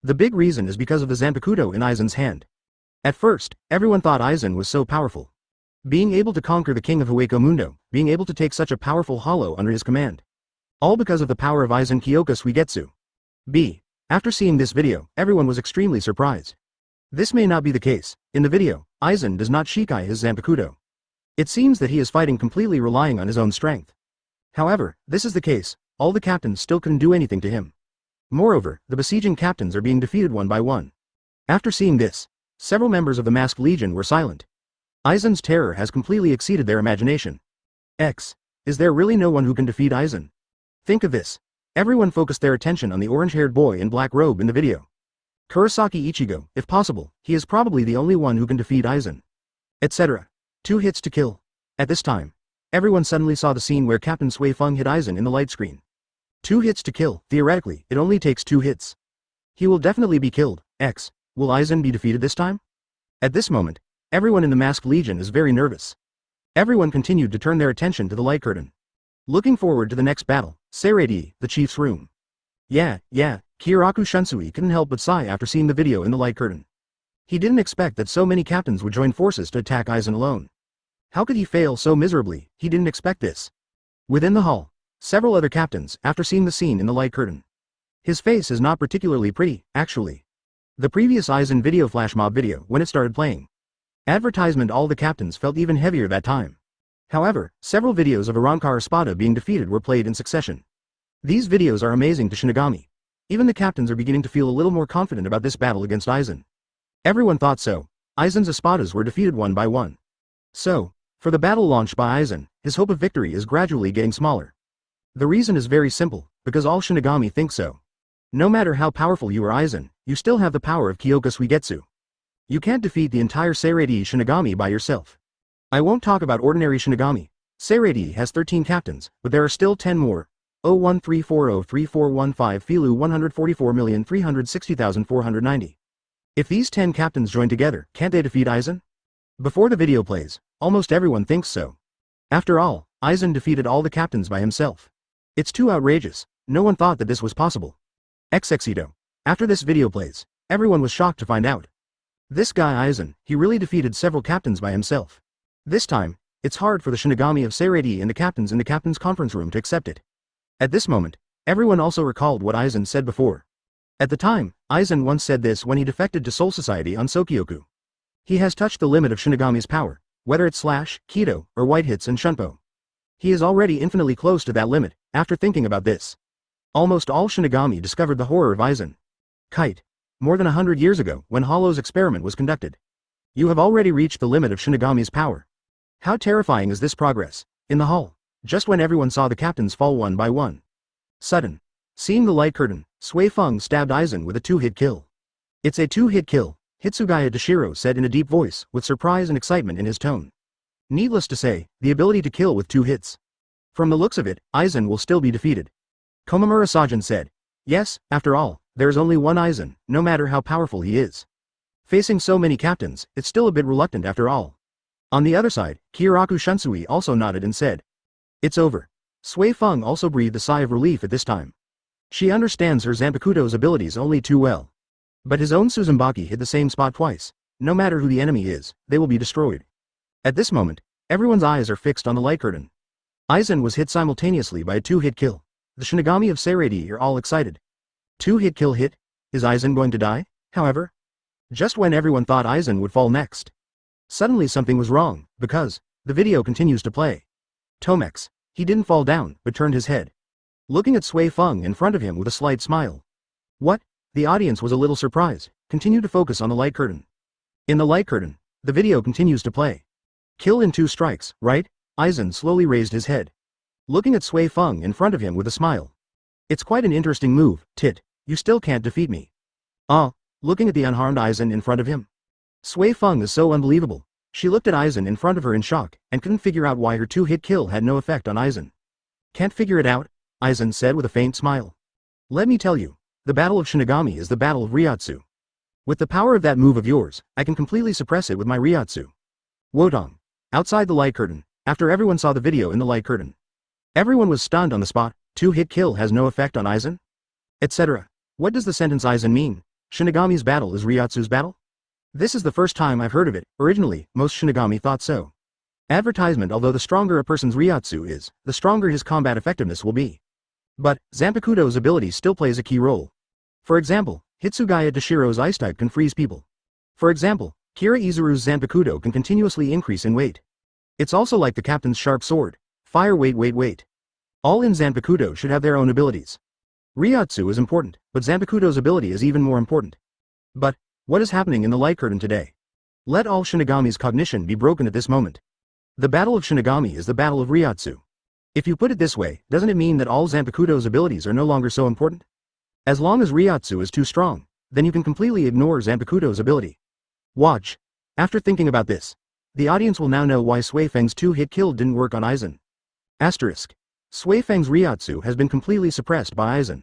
The big reason is because of the Zanpakuto in Aizen's hand. At first, everyone thought Aizen was so powerful. Being able to conquer the king of Hueco Mundo, being able to take such a powerful hollow under his command. All because of the power of Aizen Kyoka Suigetsu. After seeing this video, everyone was extremely surprised. This may not be the case. In the video, Aizen does not Shikai his Zanpakuto. It seems that he is fighting completely relying on his own strength. However, this is the case, all the captains still couldn't do anything to him. Moreover, the besieging captains are being defeated one by one. After seeing this, several members of the Masked Legion were silent. Aizen's terror has completely exceeded their imagination. Is there really no one who can defeat Aizen? Think of this. Everyone focused their attention on the orange-haired boy in black robe in the video. Kurosaki Ichigo, if possible, he is probably the only one who can defeat Aizen. Etc. 2 hits to kill. At this time, everyone suddenly saw the scene where Captain Sui Feng hit Aizen in the light screen. 2 hits to kill, theoretically, it only takes 2 hits. He will definitely be killed. Will Aizen be defeated this time? At this moment, everyone in the Masked Legion is very nervous. Everyone continued to turn their attention to the light curtain. Looking forward to the next battle, Seirei, the chief's room. Yeah, Kiraku Shunsui couldn't help but sigh after seeing the video in the light curtain. He didn't expect that so many captains would join forces to attack Aizen alone. How could he fail so miserably? He didn't expect this. Within the hall, several other captains, after seeing the scene in the light curtain. His face is not particularly pretty, actually. The previous Aizen video flash mob video when it started playing. Advertisement. All the captains felt even heavier that time. However, several videos of Arankar Espada being defeated were played in succession. These videos are amazing to Shinigami. Even the captains are beginning to feel a little more confident about this battle against Aizen. Everyone thought so. Aizen's Espadas were defeated one by one. So, for the battle launched by Aizen, his hope of victory is gradually getting smaller. The reason is very simple, because all Shinigami think so. No matter how powerful you are Aizen, you still have the power of Kyoka Suigetsu. You can't defeat the entire Seirei Shinigami by yourself. I won't talk about ordinary Shinigami. Seirei has 13 captains, but there are still 10 more. 013403415 Filu 144,360,490. If these 10 captains join together, can't they defeat Aizen? Before the video plays, almost everyone thinks so. After all, Aizen defeated all the captains by himself. It's too outrageous. No one thought that this was possible. Exexito. After this video plays, everyone was shocked to find out. This guy Aizen, he really defeated several captains by himself. This time, it's hard for the Shinigami of Seirei and the captains in the captain's conference room to accept it. At this moment, everyone also recalled what Aizen said before. At the time, Aizen once said this when he defected to Soul Society on Sokyoku. He has touched the limit of Shinigami's power, whether it's Slash, Kido, or White Hits and Shunpo. He is already infinitely close to that limit, after thinking about this. Almost all Shinigami discovered the horror of Aizen. Kite. More than 100 years ago, when Hollow's experiment was conducted. You have already reached the limit of Shinigami's power. How terrifying is this progress? In the hall, just when everyone saw the captains fall one by one. Sudden. Seeing the light curtain, Sui Feng stabbed Aizen with a 2-hit kill. It's a 2-hit kill, Hitsugaya Deshiro said in a deep voice, with surprise and excitement in his tone. Needless to say, the ability to kill with 2 hits. From the looks of it, Aizen will still be defeated. Komamura Sajin said. Yes, after all, there is only one Aizen, no matter how powerful he is. Facing so many captains, it's still a bit reluctant after all. On the other side, Kyoraku Shunsui also nodded and said. It's over. Sui Feng also breathed a sigh of relief at this time. She understands her Zanpakuto's abilities only too well. But his own Suzumaki hit the same spot twice. No matter who the enemy is, they will be destroyed. At this moment, everyone's eyes are fixed on the light curtain. Aizen was hit simultaneously by a 2-hit kill. The Shinigami of Seirei are all excited. 2-hit kill hit? Is Aizen going to die? However, just when everyone thought Aizen would fall next, suddenly something was wrong, because the video continues to play. Tomex. He didn't fall down, but turned his head, looking at Sui Feng in front of him with a slight smile. What? The audience was a little surprised, continued to focus on the light curtain. In the light curtain, the video continues to play. Kill in 2 strikes, right? Aizen slowly raised his head, looking at Sui Feng in front of him with a smile. It's quite an interesting move, Tit. You still can't defeat me. Looking at the unharmed Aizen in front of him. Sui Feng is so unbelievable. She looked at Aizen in front of her in shock, and couldn't figure out why her 2-hit kill had no effect on Aizen. Can't figure it out? Aizen said with a faint smile. Let me tell you, the battle of Shinigami is the battle of Ryotsu. With the power of that move of yours, I can completely suppress it with my Ryotsu. Wotong. Outside the light curtain, after everyone saw the video in the light curtain. Everyone was stunned on the spot. 2-hit kill has no effect on Aizen? Etc. What does the sentence Aizen mean? Shinigami's battle is Ryotsu's battle? This is the first time I've heard of it. Originally, most Shinigami thought so. Advertisement. Although the stronger a person's Ryotsu is, the stronger his combat effectiveness will be. But, Zanpakuto's ability still plays a key role. For example, Hitsugaya Deshiro's ice type can freeze people. For example, Kira Izuru's Zanpakuto can continuously increase in weight. It's also like the captain's sharp sword. Fire weight. All in Zanpakuto should have their own abilities. Ryotsu is important, but Zanpakuto's ability is even more important. But, what is happening in the light curtain today? Let all Shinigami's cognition be broken at this moment. The battle of Shinigami is the battle of Ryotsu. If you put it this way, doesn't it mean that all Zanpakuto's abilities are no longer so important? As long as Ryotsu is too strong, then you can completely ignore Zanpakuto's ability. Watch. After thinking about this, the audience will now know why Sui Feng's 2-hit kill didn't work on Aizen. Asterisk. Sui Feng's Ryotsu has been completely suppressed by Aizen.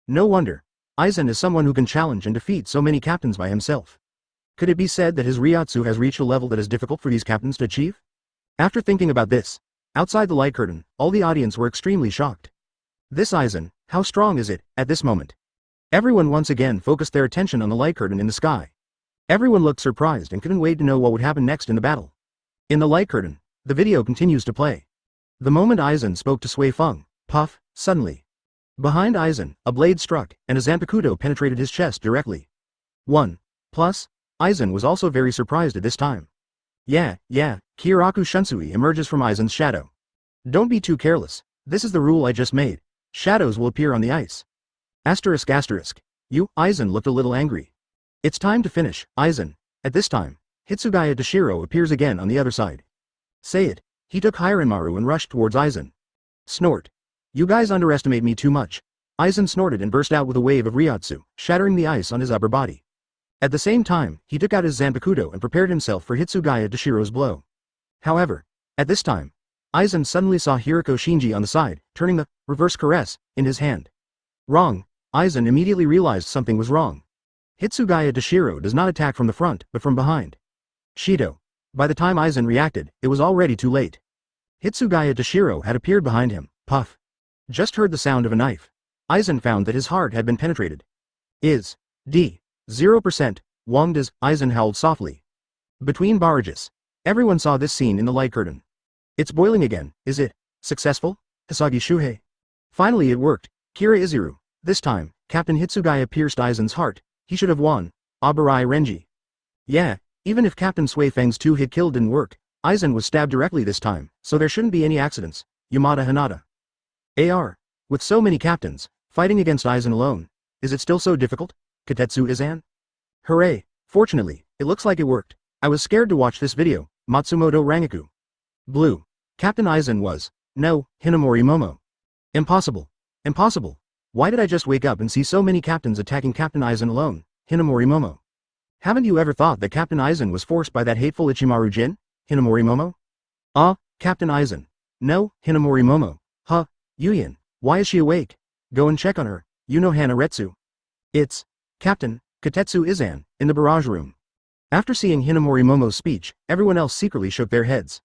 No wonder. Aizen is someone who can challenge and defeat so many captains by himself. Could it be said that his Ryotsu has reached a level that is difficult for these captains to achieve? After thinking about this, outside the light curtain, all the audience were extremely shocked. This Aizen, how strong is it, at this moment? Everyone once again focused their attention on the light curtain in the sky. Everyone looked surprised and couldn't wait to know what would happen next in the battle. In the light curtain, the video continues to play. The moment Aizen spoke to Sui Feng, puff, suddenly. Behind Aizen, a blade struck, and a Zanpakuto penetrated his chest directly. 1. Plus, Aizen was also very surprised at this time. Yeah, Kyoraku Shunsui emerges from Aizen's shadow. Don't be too careless. This is the rule I just made. Shadows will appear on the ice. Asterisk. You, Aizen looked a little angry. It's time to finish, Aizen. At this time, Hitsugaya Dashiro appears again on the other side. Say it. He took Hiranmaru and rushed towards Aizen. Snort. You guys underestimate me too much. Aizen snorted and burst out with a wave of Ryotsu, shattering the ice on his upper body. At the same time, he took out his Zanpakuto and prepared himself for Hitsugaya Dashiro's blow. However, at this time, Aizen suddenly saw Hiriko Shinji on the side, turning the reverse caress in his hand. Wrong. Aizen immediately realized something was wrong. Hitsugaya Dashiro does not attack from the front, but from behind. Shido. By the time Aizen reacted, it was already too late. Hitsugaya Dashiro had appeared behind him. Puff. Just heard the sound of a knife. Aizen found that his heart had been penetrated. Is. D. 0%. Wonged as Aizen howled softly. Between barrages. Everyone saw this scene in the light curtain. It's boiling again, is it? Successful? Hisagi Shuhei. Finally it worked. Kira Izuru. This time, Captain Hitsugaya pierced Aizen's heart. He should have won. Abarai Renji. Yeah, even if Captain Suifeng's two-hit kill didn't work, Aizen was stabbed directly this time, so there shouldn't be any accidents. Yamada Hanada. AR. With so many captains, fighting against Aizen alone, is it still so difficult? Katetsu Izan? Hooray. Fortunately, it looks like it worked. I was scared to watch this video. Matsumoto Rangaku. Blue. Captain Aizen was. No, Hinamori Momo. Impossible. Why did I just wake up and see so many captains attacking Captain Aizen alone? Hinamori Momo. Haven't you ever thought that Captain Aizen was forced by that hateful Ichimaru Jin? Hinamori Momo? Captain Aizen. No, Hinamori Momo. Yuyin. Why is she awake? Go and check on her. You know Hanaretsu. It's Captain Katetsu Izan, in the barrage room. After seeing Hinamori Momo's speech, everyone else secretly shook their heads.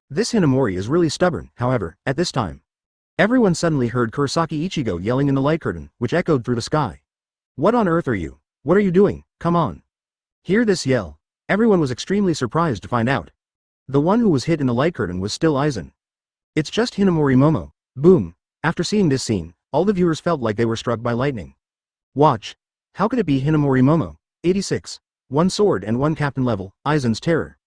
This Hinamori is really stubborn, however, at this time. Everyone suddenly heard Kurosaki Ichigo yelling in the light curtain, which echoed through the sky. What on earth are you? What are you doing? Come on. Hear this yell. Everyone was extremely surprised to find out. The one who was hit in the light curtain was still Aizen. It's just Hinamori Momo. Boom. After seeing this scene, all the viewers felt like they were struck by lightning. Watch. How could it be Hinamori Momo? 86. One sword and one captain level, Aizen's terror.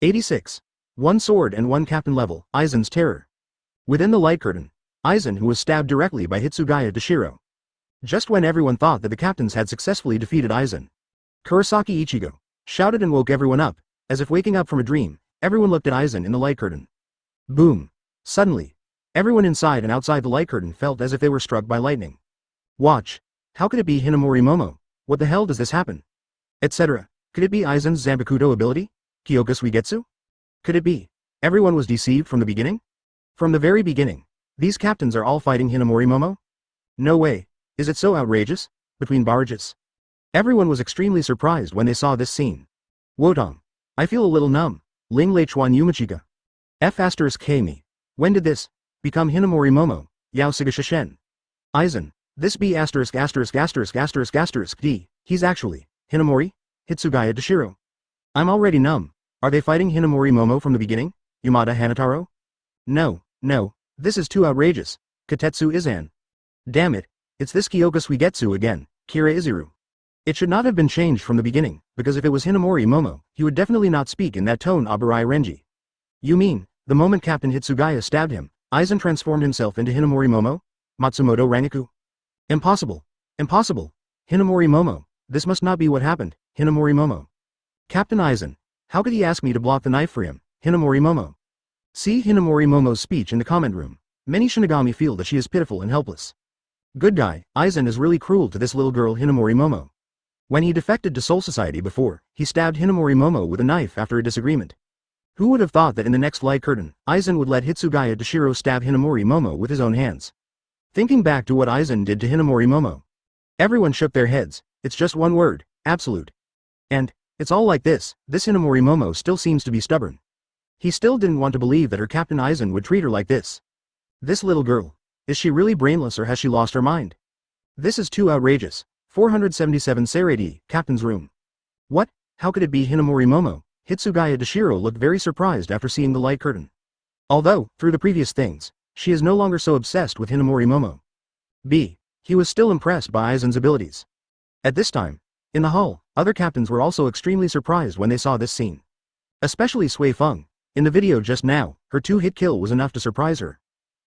86. One sword and one captain level, Aizen's terror. Within the light curtain, Aizen who was stabbed directly by Hitsugaya Dashiro. Just when everyone thought that the captains had successfully defeated Aizen, Kurosaki Ichigo shouted and woke everyone up. As if waking up from a dream, everyone looked at Aizen in the light curtain. Boom. Suddenly, everyone inside and outside the light curtain felt as if they were struck by lightning. Watch. How could it be Hinamori Momo? What the hell does this happen? Etc. Could it be Aizen's Zanpakuto ability? Kyoka Suigetsu? Could it be? Everyone was deceived from the beginning? From the very beginning. These captains are all fighting Hinamori Momo? No way. Is it so outrageous? Between barrages. Everyone was extremely surprised when they saw this scene. Wotong. I feel a little numb. Ling Leichuan Yumachika. F*K me. When did this become Hinamori Momo? Yao Sigashishen. Aizen. This be ********** D. He's actually Hinamori? Hitsugaya Dashiro. I'm already numb. Are they fighting Hinamori Momo from the beginning? Yamada Hanataro? No. This is too outrageous. Katetsu Izan. Damn it. It's this Kyoka Suigetsu again, Kira Izuru. It should not have been changed from the beginning, because if it was Hinamori Momo, he would definitely not speak in that tone. Abarai Renji. You mean, the moment Captain Hitsugaya stabbed him, Aizen transformed himself into Hinamori Momo? Matsumoto Rangaku. Impossible. Hinamori Momo. This must not be what happened. Hinamori Momo. Captain Aizen. How could he ask me to block the knife for him? Hinamori Momo. See Hinamori Momo's speech in the comment room. Many Shinigami feel that she is pitiful and helpless. Good guy, Aizen is really cruel to this little girl Hinamori Momo. When he defected to Soul Society before, he stabbed Hinamori Momo with a knife after a disagreement. Who would have thought that in the next light curtain, Aizen would let Hitsugaya Dashiro stab Hinamori Momo with his own hands? Thinking back to what Aizen did to Hinamori Momo, everyone shook their heads. It's just one word, absolute. And it's all like this Hinamori Momo still seems to be stubborn. He still didn't want to believe that her Captain Aizen would treat her like this. This little girl, is she really brainless or has she lost her mind? This is too outrageous. 477 Seirei, Captain's room. What? How could it be Hinamori Momo? Hitsugaya Dashiro looked very surprised after seeing the light curtain. Although, through the previous things, she is no longer so obsessed with Hinamori Momo. B. He was still impressed by Aizen's abilities. At this time, in the hall, other captains were also extremely surprised when they saw this scene. Especially Sui Feng. In the video just now, her 2-hit kill was enough to surprise her.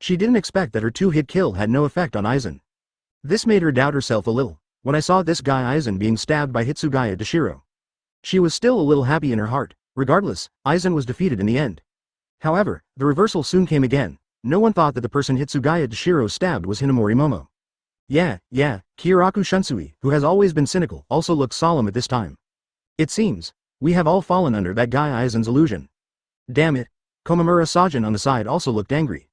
She didn't expect that her 2-hit kill had no effect on Aizen. This made her doubt herself a little, when I saw this guy Aizen being stabbed by Hitsugaya Dashiro. She was still a little happy in her heart. Regardless, Aizen was defeated in the end. However, the reversal soon came again. No one thought that the person Hitsugaya Dashiro stabbed was Hinamori Momo. Yeah, Kyoraku Shunsui, who has always been cynical, also looked solemn at this time. It seems, we have all fallen under that guy Aizen's illusion. Damn it. Komamura Sajin on the side also looked angry.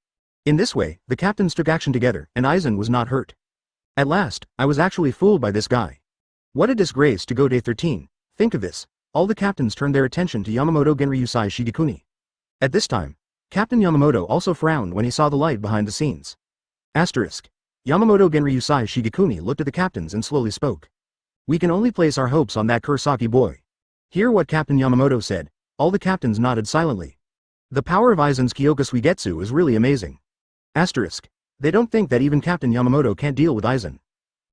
In this way, the captains took action together, and Aizen was not hurt. At last, I was actually fooled by this guy. What a disgrace to go day 13. Think of this. All the captains turned their attention to Yamamoto Genryusai Shigekuni. At this time, Captain Yamamoto also frowned when he saw the light behind the scenes. Asterisk. Yamamoto Genryusai Shigekuni looked at the captains and slowly spoke. We can only place our hopes on that Kurosaki boy. Hear what Captain Yamamoto said. All the captains nodded silently. The power of Aizen's Kyoka Suigetsu is really amazing. Asterisk. They don't think that even Captain Yamamoto can't deal with Aizen.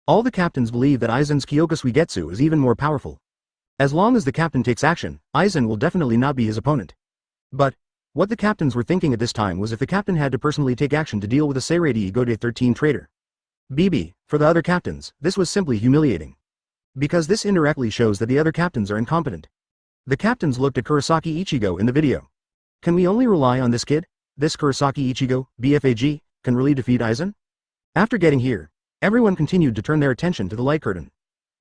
All the captains believe that Aizen's Kyoka Suigetsu is even more powerful. As long as the captain takes action, Aizen will definitely not be his opponent. But, what the captains were thinking at this time was if the captain had to personally take action to deal with a Seirei Gode 13 traitor. For the other captains, this was simply humiliating. Because this indirectly shows that the other captains are incompetent. The captains looked at Kurosaki Ichigo in the video. Can we only rely on this kid? This Kurosaki Ichigo, BFAG, can really defeat Aizen? After getting here, everyone continued to turn their attention to the light curtain.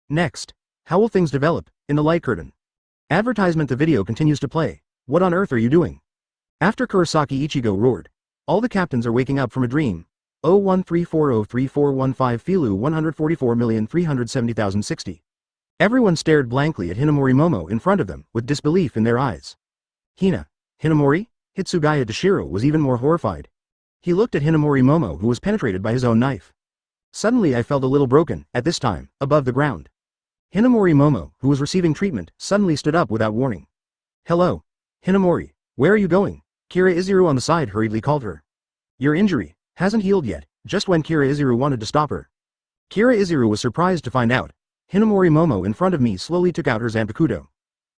Next, how will things develop, in the light curtain? Advertisement. The video continues to play. What on earth are you doing? After Kurosaki Ichigo roared, all the captains are waking up from a dream. 013403415 Filu 144,370,060. Everyone stared blankly at Hinamori Momo in front of them, with disbelief in their eyes. Hinamori? Hitsugaya Dashiro was even more horrified. He looked at Hinamori Momo, who was penetrated by his own knife. Suddenly I felt a little broken, at this time, above the ground. Hinamori Momo, who was receiving treatment, suddenly stood up without warning. Hello. Hinamori, where are you going? Kira Izuru on the side hurriedly called her. Your injury hasn't healed yet, just when Kira Izuru wanted to stop her. Kira Izuru was surprised to find out. Hinamori Momo in front of me slowly took out her Zanpakudo.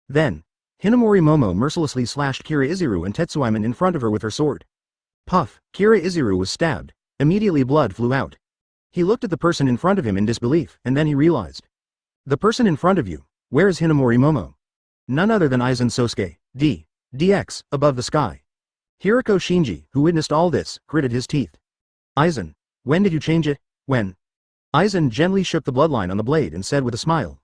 Then, Hinamori Momo mercilessly slashed Kira Izuru and Tetsuiman in front of her with her sword. Puff, Kira Izuru was stabbed. Immediately blood flew out. He looked at the person in front of him in disbelief, and then he realized. The person in front of you, where is Hinamori Momo? None other than Aizen Sosuke, DX, above the sky. Hiriko Shinji, who witnessed all this, gritted his teeth. Aizen, when did you change it? When? Aizen gently shook the bloodline on the blade and said with a smile.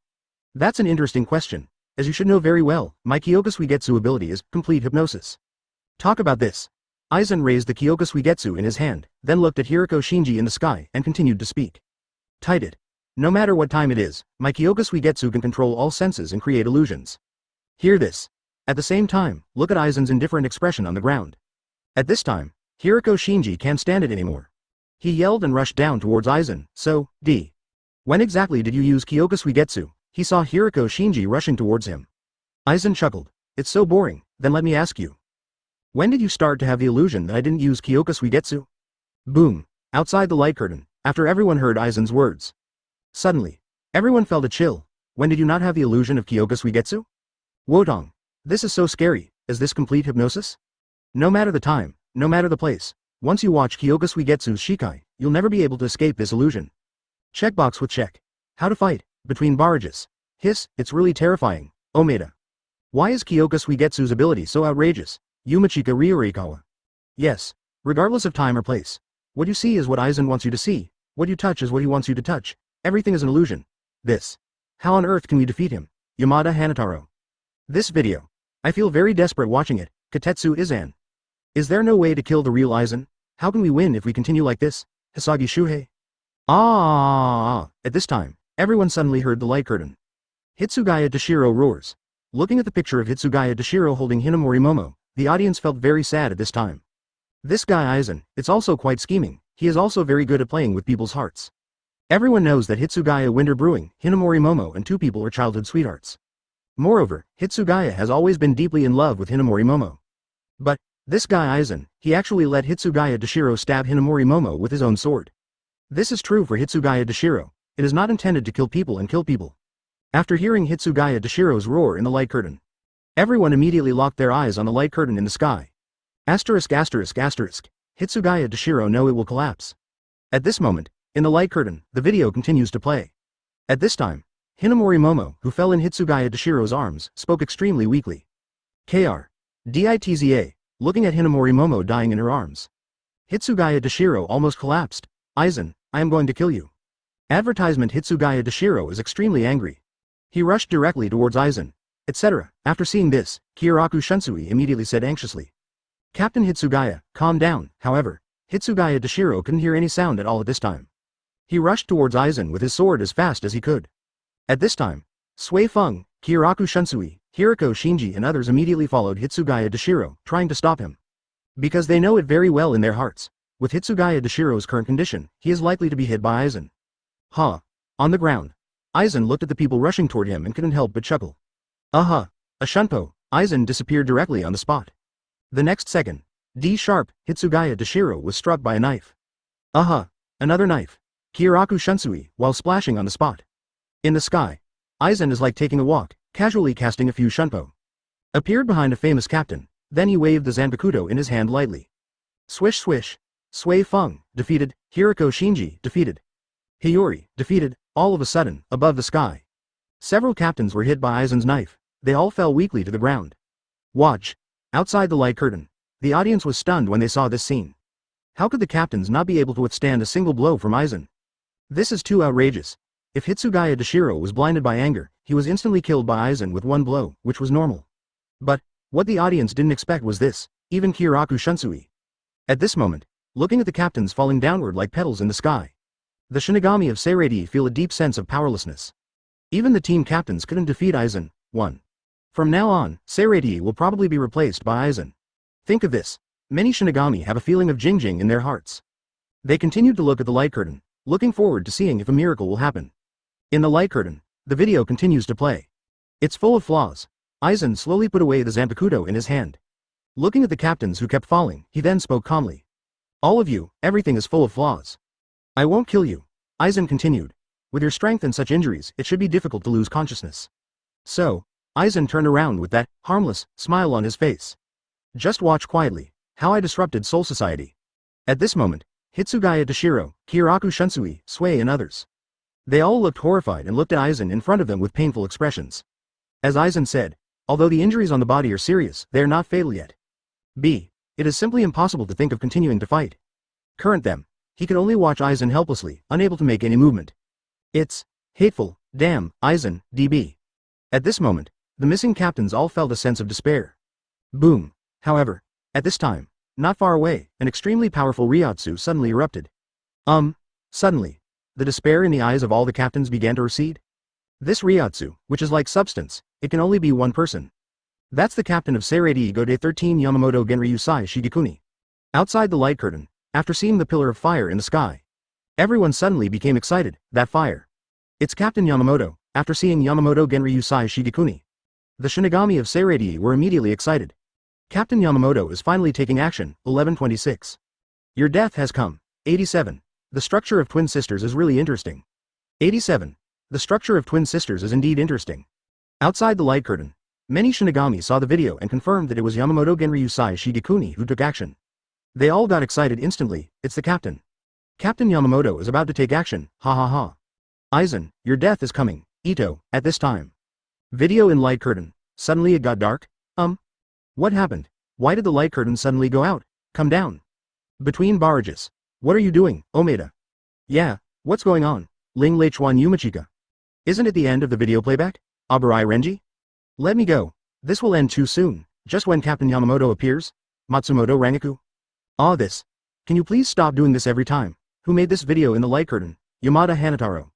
That's an interesting question. As you should know very well, my Kyoka Suigetsu ability is complete hypnosis. Talk about this. Aizen raised the Kyoka Suigetsu in his hand, then looked at Hiriko Shinji in the sky and continued to speak. Tight it. No matter what time it is, my Kyoka Suigetsu can control all senses and create illusions. Hear this. At the same time, look at Aizen's indifferent expression on the ground. At this time, Hiriko Shinji can't stand it anymore. He yelled and rushed down towards Aizen. So, when exactly did you use Kyoka Suigetsu? He saw Hiriko Shinji rushing towards him. Aizen chuckled. It's so boring, then let me ask you. When did you start to have the illusion that I didn't use Kyoka Suigetsu? Boom. Outside the light curtain, after everyone heard Aizen's words. Suddenly, everyone felt a chill. When did you not have the illusion of Kyoka Suigetsu? Wotong. This is so scary. Is this complete hypnosis? No matter the time, no matter the place, once you watch Kyoka Suigetsu's Shikai, you'll never be able to escape this illusion. Checkbox with check. How to fight, between barrages. Hiss, it's really terrifying. Omaeda. Why is Kyoka Suigetsu's ability so outrageous? Yumachika Ryorikawa. Yes, regardless of time or place. What you see is what Aizen wants you to see. What you touch is what he wants you to touch. Everything is an illusion. This. How on earth can we defeat him? Yamada Hanataro. This video. I feel very desperate watching it. Katetsu Izan. Is there no way to kill the real Aizen? How can we win if we continue like this? Hisagi Shuhei. At this time, everyone suddenly heard the light curtain. Hitsugaya Dashiro roars. Looking at the picture of Hitsugaya Dashiro holding Hinamori Momo, the audience felt very sad at this time. This guy Aizen, it's also quite scheming. He is also very good at playing with people's hearts. Everyone knows that Hitsugaya Winter Brewing, Hinamori Momo and two people are childhood sweethearts. Moreover, Hitsugaya has always been deeply in love with Hinamori Momo. But, this guy Aizen, he actually let Hitsugaya Dashiro stab Hinamori Momo with his own sword. This is true for Hitsugaya Dashiro. It is not intended to kill people and kill people. After hearing Hitsugaya Dashiro's roar in the light curtain, Everyone immediately locked their eyes on the light curtain in the sky. Asterisk asterisk asterisk. Hitsugaya Dashiro know it will collapse. At this moment, in the light curtain, the video continues to play. At this time, Hinamori Momo, who fell in Hitsugaya Dashiro's arms, spoke extremely weakly. Ditza, looking at Hinamori Momo dying in her arms. Hitsugaya Dashiro almost collapsed. Aizen, I am going to kill you. Advertisement. Hitsugaya Dashiro is extremely angry. He rushed directly towards Aizen, etc. After seeing this, Kyoraku Shunsui immediately said anxiously. Captain Hitsugaya, calm down. However, Hitsugaya Dashiro couldn't hear any sound at all at this time. He rushed towards Aizen with his sword as fast as he could. At this time, Sui Feng, Kyoraku Shunsui, Hiriko Shinji and others immediately followed Hitsugaya Dashiro, trying to stop him. Because they know it very well in their hearts. With Hitsugaya Dashiro's current condition, he is likely to be hit by Aizen. On the ground. Aizen looked at the people rushing toward him and couldn't help but chuckle. A shunpo. Aizen disappeared directly on the spot. The next second, D-sharp, Hitsugaya Dashiro was struck by a knife. Another knife. Kyoraku Shunsui, while splashing on the spot. In the sky, Aizen is like taking a walk, casually casting a few shunpo. Appeared behind a famous captain, then he waved the Zanpakuto in his hand lightly. Swish swish. Sui Feng, defeated. Hiriko Shinji, defeated. Hiyori, defeated. All of a sudden, above the sky. Several captains were hit by Aizen's knife. They all fell weakly to the ground. Watch. Outside the light curtain, the audience was stunned when they saw this scene. How could the captains not be able to withstand a single blow from Aizen? This is too outrageous. If Hitsugaya Dashiro was blinded by anger, he was instantly killed by Aizen with one blow, which was normal. But, what the audience didn't expect was this, even Kyoraku Shunsui. At this moment, looking at the captains falling downward like petals in the sky, the Shinigami of Seirei feel a deep sense of powerlessness. Even the team captains couldn't defeat Aizen. 1. From now on, Seirei will probably be replaced by Aizen. Think of this. Many Shinigami have a feeling of jing in their hearts. They continued to look at the light curtain, looking forward to seeing if a miracle will happen. In the light curtain, the video continues to play. It's full of flaws. Aizen slowly put away the Zanpakuto in his hand. Looking at the captains who kept falling, he then spoke calmly. All of you, everything is full of flaws. I won't kill you. Aizen continued. With your strength and such injuries, it should be difficult to lose consciousness. So, Aizen turned around with that harmless smile on his face. Just watch quietly how I disrupted Soul Society. At this moment, Hitsugaya Dashiro, Kyoraku Shunsui, Sui and others. They all looked horrified and looked at Aizen in front of them with painful expressions. As Aizen said, although the injuries on the body are serious, they are not fatal yet. It is simply impossible to think of continuing to fight. Current them. He could only watch Aizen helplessly, unable to make any movement. It's hateful. Damn, Aizen, DB. At this moment, the missing captains all felt a sense of despair. Boom. However, at this time, not far away, an extremely powerful Ryotsu suddenly erupted. Suddenly, the despair in the eyes of all the captains began to recede. This Ryotsu, which is like substance, it can only be one person. That's the captain of Seirei Gode 13 Yamamoto Genryu Sai Shigekuni. Outside the light curtain, after seeing the pillar of fire in the sky, everyone suddenly became excited. That fire. It's Captain Yamamoto. After seeing Yamamoto Genryu Sai Shigekuni, the Shinigami of Seirei were immediately excited. Captain Yamamoto is finally taking action. 1126. Your death has come. 87. The structure of twin sisters is really interesting. 87. The structure of twin sisters is indeed interesting. Outside the light curtain, many Shinigami saw the video and confirmed that it was Yamamoto Genryu Sai Shigekuni who took action. They all got excited instantly. It's the captain. Captain Yamamoto is about to take action. Ha ha ha. Aizen, your death is coming. Ito, at this time. Video in light curtain. Suddenly it got dark. What happened? Why did the light curtain suddenly go out? Come down. Between barrages. What are you doing, Omaeda? Yeah, what's going on? Ling Leichuan Yumachika. Isn't it the end of the video playback? Abarai Renji? Let me go. This will end too soon. Just when Captain Yamamoto appears. Matsumoto Rangaku. This. Can you please stop doing this every time? Who made this video in the light curtain? Yamada Hanataro.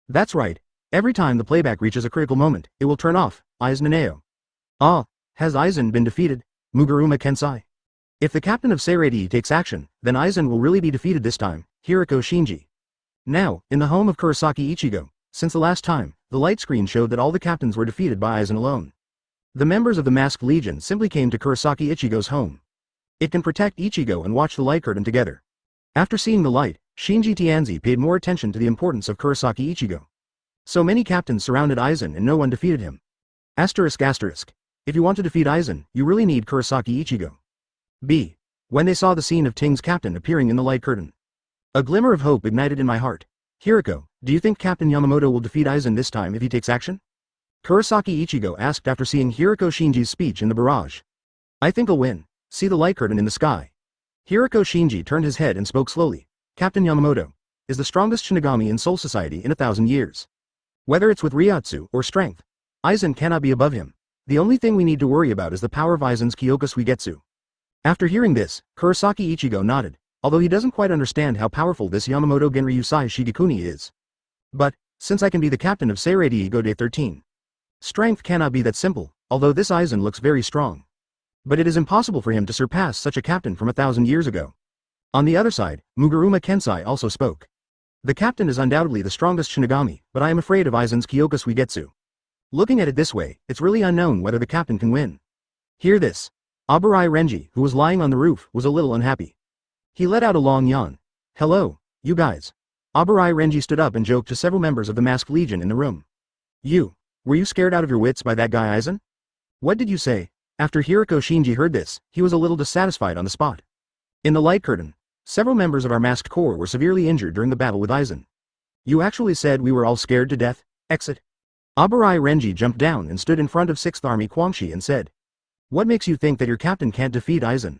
That's right. Every time the playback reaches a critical moment, it will turn off. Aizen Naneo. Has Aizen been defeated? Muguruma Kensei. If the captain of Seirei takes action, then Aizen will really be defeated this time. Hiriko Shinji. Now, in the home of Kurosaki Ichigo, since the last time, the light screen showed that all the captains were defeated by Aizen alone. The members of the Masked Legion simply came to Kurosaki Ichigo's home. It can protect Ichigo and watch the light curtain together. After seeing the light, Shinji Tianzi paid more attention to the importance of Kurosaki Ichigo. So many captains surrounded Aizen and no one defeated him. Asterisk asterisk. If you want to defeat Aizen, you really need Kurosaki Ichigo. B. When they saw the scene of Ting's captain appearing in the light curtain. A glimmer of hope ignited in my heart. Hiriko, do you think Captain Yamamoto will defeat Aizen this time if he takes action? Kurosaki Ichigo asked after seeing Hiriko Shinji's speech in the barrage. I think I'll win. See the light curtain in the sky. Hiriko Shinji turned his head and spoke slowly. Captain Yamamoto is the strongest Shinigami in Soul Society in 1,000 years. Whether it's with Ryotsu or strength, Aizen cannot be above him. The only thing we need to worry about is the power of Aizen's Kyoka Suigetsu. After hearing this, Kurosaki Ichigo nodded, although he doesn't quite understand how powerful this Yamamoto Genryusai Shigekuni is. But, since I can be the captain of Seirei Go Day 13. Strength cannot be that simple, although this Aizen looks very strong. But it is impossible for him to surpass such a captain from 1,000 years ago. On the other side, Muguruma Kensei also spoke. The captain is undoubtedly the strongest Shinigami, but I am afraid of Aizen's Kyoka Suigetsu. Looking at it this way, it's really unknown whether the captain can win. Hear this. Aburai Renji, who was lying on the roof, was a little unhappy. He let out a long yawn. Hello, you guys. Aburai Renji stood up and joked to several members of the Masked Legion in the room. Were you scared out of your wits by that guy Aizen? What did you say? After Hiriko Shinji heard this, he was a little dissatisfied on the spot. In the light curtain, several members of our masked corps were severely injured during the battle with Aizen. You actually said we were all scared to death? Exit. Aburai Renji jumped down and stood in front of 6th Army Quangshi and said. What makes you think that your captain can't defeat Aizen?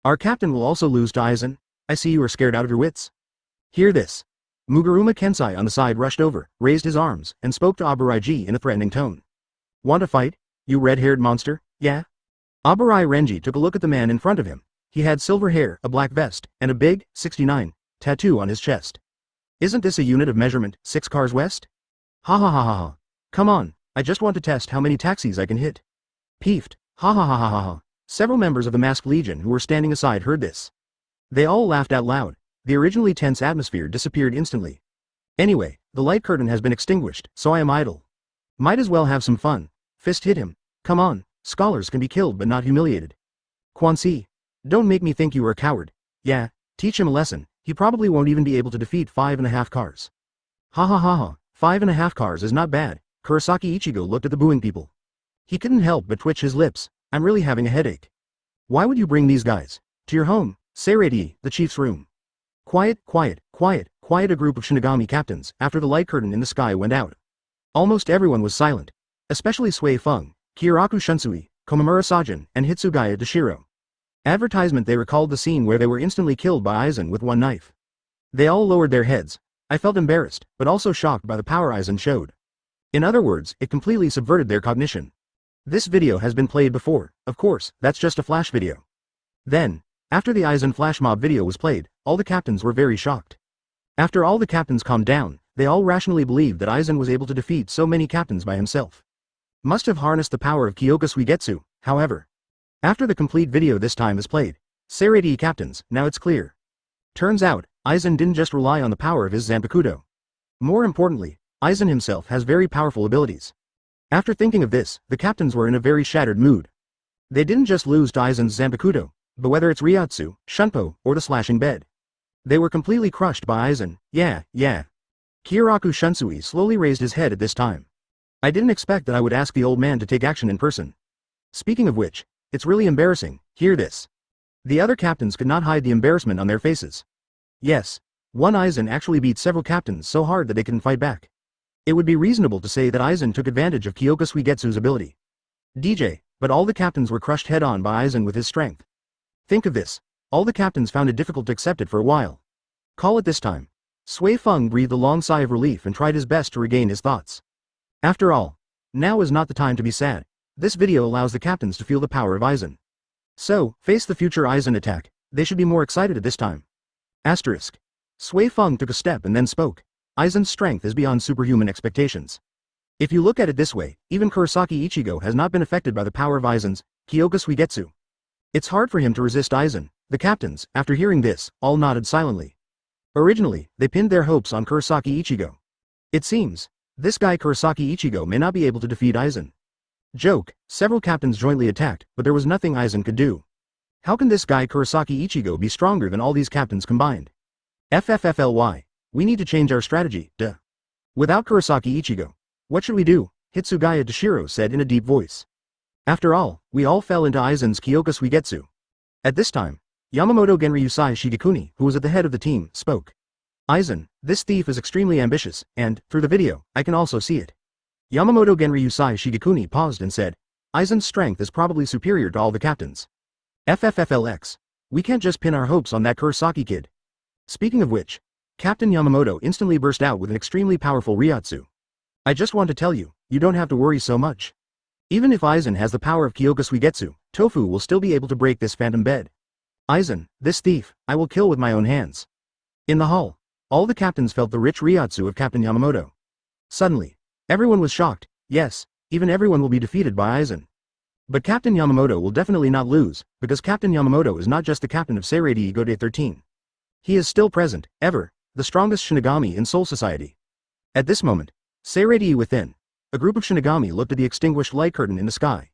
Our captain will also lose to Aizen. I see you are scared out of your wits. Hear this. Muguruma Kensei on the side rushed over, raised his arms, and spoke to Aburai-ji in a threatening tone. Want to fight, you red-haired monster? Yeah? Aburai Renji took a look at the man in front of him. He had silver hair, a black vest, and a big, 69, tattoo on his chest. Isn't this a unit of measurement, 6 cars west? Ha ha ha ha ha. Come on, I just want to test how many taxis I can hit. Peeved, ha ha ha ha ha ha. Several members of the Masked Legion who were standing aside heard this. They all laughed out loud. The originally tense atmosphere disappeared instantly. Anyway, the light curtain has been extinguished, so I am idle. Might as well have some fun. Fist hit him. Come on, scholars can be killed but not humiliated. Quanxi, don't make me think you are a coward. Yeah, teach him a lesson. He probably won't even be able to defeat 5.5 cars. Ha ha ha ha, 5.5 cars is not bad. Kurosaki Ichigo looked at the booing people. He couldn't help but twitch his lips. I'm really having a headache. Why would you bring these guys to your home? Seirei, the chief's room. Quiet, quiet, quiet, quiet. A group of Shinigami captains, after the light curtain in the sky went out. Almost everyone was silent, especially Sui Feng, Kyoraku Shunsui, Komamura Sajin, and Hitsugaya Deshiro. Advertisement. They recalled the scene where they were instantly killed by Aizen with one knife. They all lowered their heads. I felt embarrassed, but also shocked by the power Aizen showed. In other words, it completely subverted their cognition. This video has been played before, of course, that's just a flash video. Then, after the Aizen flash mob video was played, all the captains were very shocked. After all the captains calmed down, they all rationally believed that Aizen was able to defeat so many captains by himself. Must have harnessed the power of Kyoka Suigetsu, however. After the complete video this time is played, Seirei captains, now it's clear. Turns out, Aizen didn't just rely on the power of his Zanpakuto. More importantly, Aizen himself has very powerful abilities. After thinking of this, the captains were in a very shattered mood. They didn't just lose to Aizen's Zanpakuto, but whether it's Ryotsu, Shunpo, or the slashing bed. They were completely crushed by Aizen. Yeah. Kyoraku Shunsui slowly raised his head at this time. I didn't expect that I would ask the old man to take action in person. Speaking of which, it's really embarrassing. Hear this. The other captains could not hide the embarrassment on their faces. Yes, one Aizen actually beat several captains so hard that they couldn't fight back. It would be reasonable to say that Aizen took advantage of Kyoka Suigetsu's ability. DJ, but all the captains were crushed head-on by Aizen with his strength. Think of this. All the captains found it difficult to accept it for a while. Call it this time. Sui Feng breathed a long sigh of relief and tried his best to regain his thoughts. After all, now is not the time to be sad. This video allows the captains to feel the power of Aizen. So, face the future Aizen attack. They should be more excited at this time. Asterisk. Sui Feng took a step and then spoke. Aizen's strength is beyond superhuman expectations. If you look at it this way, even Kurosaki Ichigo has not been affected by the power of Aizen's Kyoka Suigetsu. It's hard for him to resist Aizen. The captains, after hearing this, all nodded silently. Originally, they pinned their hopes on Kurosaki Ichigo. It seems, this guy Kurosaki Ichigo may not be able to defeat Aizen. Joke, several captains jointly attacked, but there was nothing Aizen could do. How can this guy Kurosaki Ichigo be stronger than all these captains combined? FFFLY. We need to change our strategy, duh. Without Kurosaki Ichigo, what should we do? Hitsugaya Deshiro said in a deep voice. After all, we all fell into Aizen's Kyoka Suigetsu. At this time, Yamamoto Genryusai Shigekuni, who was at the head of the team, spoke. Aizen, this thief is extremely ambitious, and, through the video, I can also see it. Yamamoto Genryusai Shigekuni paused and said, Aizen's strength is probably superior to all the captains. FFFLX. We can't just pin our hopes on that Kurosaki kid. Speaking of which, Captain Yamamoto instantly burst out with an extremely powerful Ryatsu. I just want to tell you, you don't have to worry so much. Even if Aizen has the power of Kyoka Suigetsu, Tofu will still be able to break this phantom bed. Aizen, this thief, I will kill with my own hands. In the hall, all the captains felt the rich Ryatsu of Captain Yamamoto. Suddenly, everyone was shocked. Yes, even everyone will be defeated by Aizen. But Captain Yamamoto will definitely not lose, because Captain Yamamoto is not just the captain of Seirei Gode 13. He is still present, ever, the strongest Shinigami in Soul Society. At this moment, Seirei within, a group of Shinigami looked at the extinguished light curtain in the sky.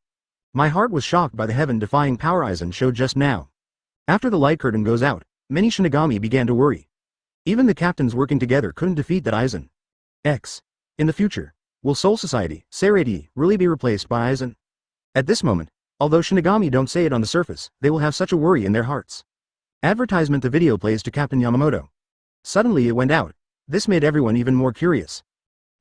My heart was shocked by the heaven-defying power Aizen showed just now. After the light curtain goes out, many Shinigami began to worry. Even the captains working together couldn't defeat that Aizen. In the future, will Soul Society, Seirei, really be replaced by Aizen? At this moment, although Shinigami don't say it on the surface, they will have such a worry in their hearts. Advertisement. The video plays to Captain Yamamoto. Suddenly it went out. This made everyone even more curious.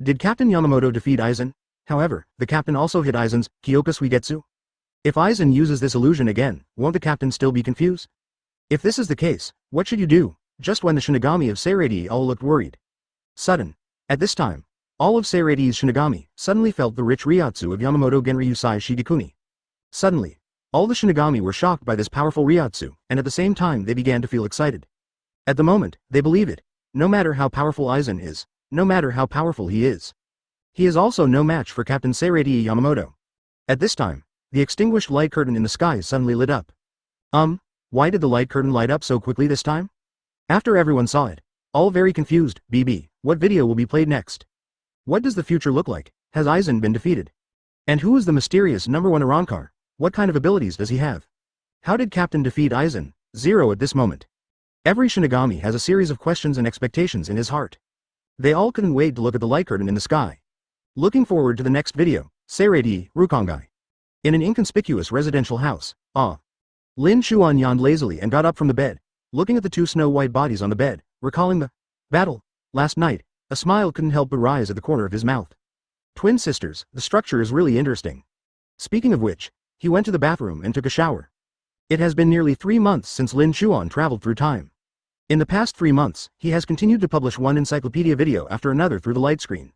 Did Captain Yamamoto defeat Aizen? However, the captain also hit Aizen's Kyoka Suigetsu. If Aizen uses this illusion again, won't the captain still be confused? If this is the case, what should you do? Just when the Shinigami of Seirei all looked worried. At this time, all of Seirei's Shinigami suddenly felt the rich Ryatsu of Yamamoto Genryusai Shigekuni. Suddenly, all the Shinigami were shocked by this powerful Ryatsu, and at the same time they began to feel excited. At the moment, they believe it. No matter how powerful Aizen is, no matter how powerful he is also no match for Captain Seirei Yamamoto. At this time, the extinguished light curtain in the sky suddenly lit up. Why did the light curtain light up so quickly this time? After everyone saw it, all very confused. What video will be played next? What does the future look like? Has Aizen been defeated? And who is the mysterious number 1 Arankar? What kind of abilities does he have? How did Captain defeat Aizen? 0 at this moment. Every Shinigami has a series of questions and expectations in his heart. They all couldn't wait to look at the light curtain in the sky. Looking forward to the next video. Seirei, Rukongai. In an inconspicuous residential house. Lin Chuan yawned lazily and got up from the bed, looking at the 2 snow-white bodies on the bed, recalling the battle last night. A smile couldn't help but rise at the corner of his mouth. Twin sisters, the structure is really interesting. Speaking of which, he went to the bathroom and took a shower. It has been nearly 3 months since Lin Chuan traveled through time. In the past 3 months, he has continued to publish one encyclopedia video after another through the light screen.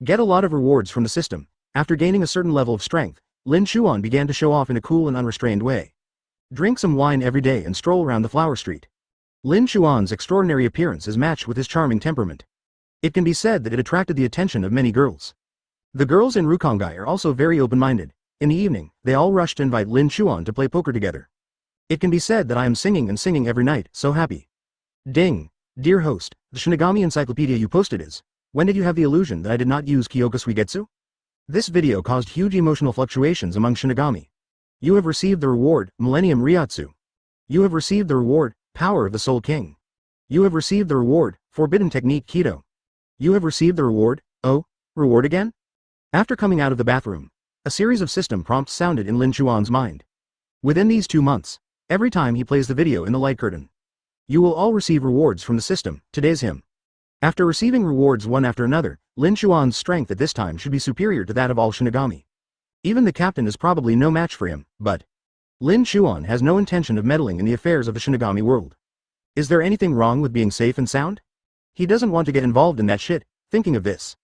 Get a lot of rewards from the system. After gaining a certain level of strength, Lin Chuan began to show off in a cool and unrestrained way. Drink some wine every day and stroll around the flower street. Lin Chuan's extraordinary appearance is matched with his charming temperament. It can be said that it attracted the attention of many girls. The girls in Rukongai are also very open-minded. In the evening, they all rush to invite Lin Chuan to play poker together. It can be said that I am singing and singing every night, so happy. Ding! Dear host, the Shinigami Encyclopedia you posted is, when did you have the illusion that I did not use Kyoka Suigetsu? This video caused huge emotional fluctuations among Shinigami. You have received the reward, Millennium Ryatsu. You have received the reward, Power of the Soul King. You have received the reward, Forbidden Technique Kido. You have received the reward. Oh, reward again? After coming out of the bathroom, a series of system prompts sounded in Lin Chuan's mind. Within these 2 months, every time he plays the video in the light curtain, you will all receive rewards from the system. Today's him. After receiving rewards one after another, Lin Chuan's strength at this time should be superior to that of all Shinigami. Even the captain is probably no match for him, but Lin Chuan has no intention of meddling in the affairs of the Shinigami world. Is there anything wrong with being safe and sound? He doesn't want to get involved in that shit. Thinking of this,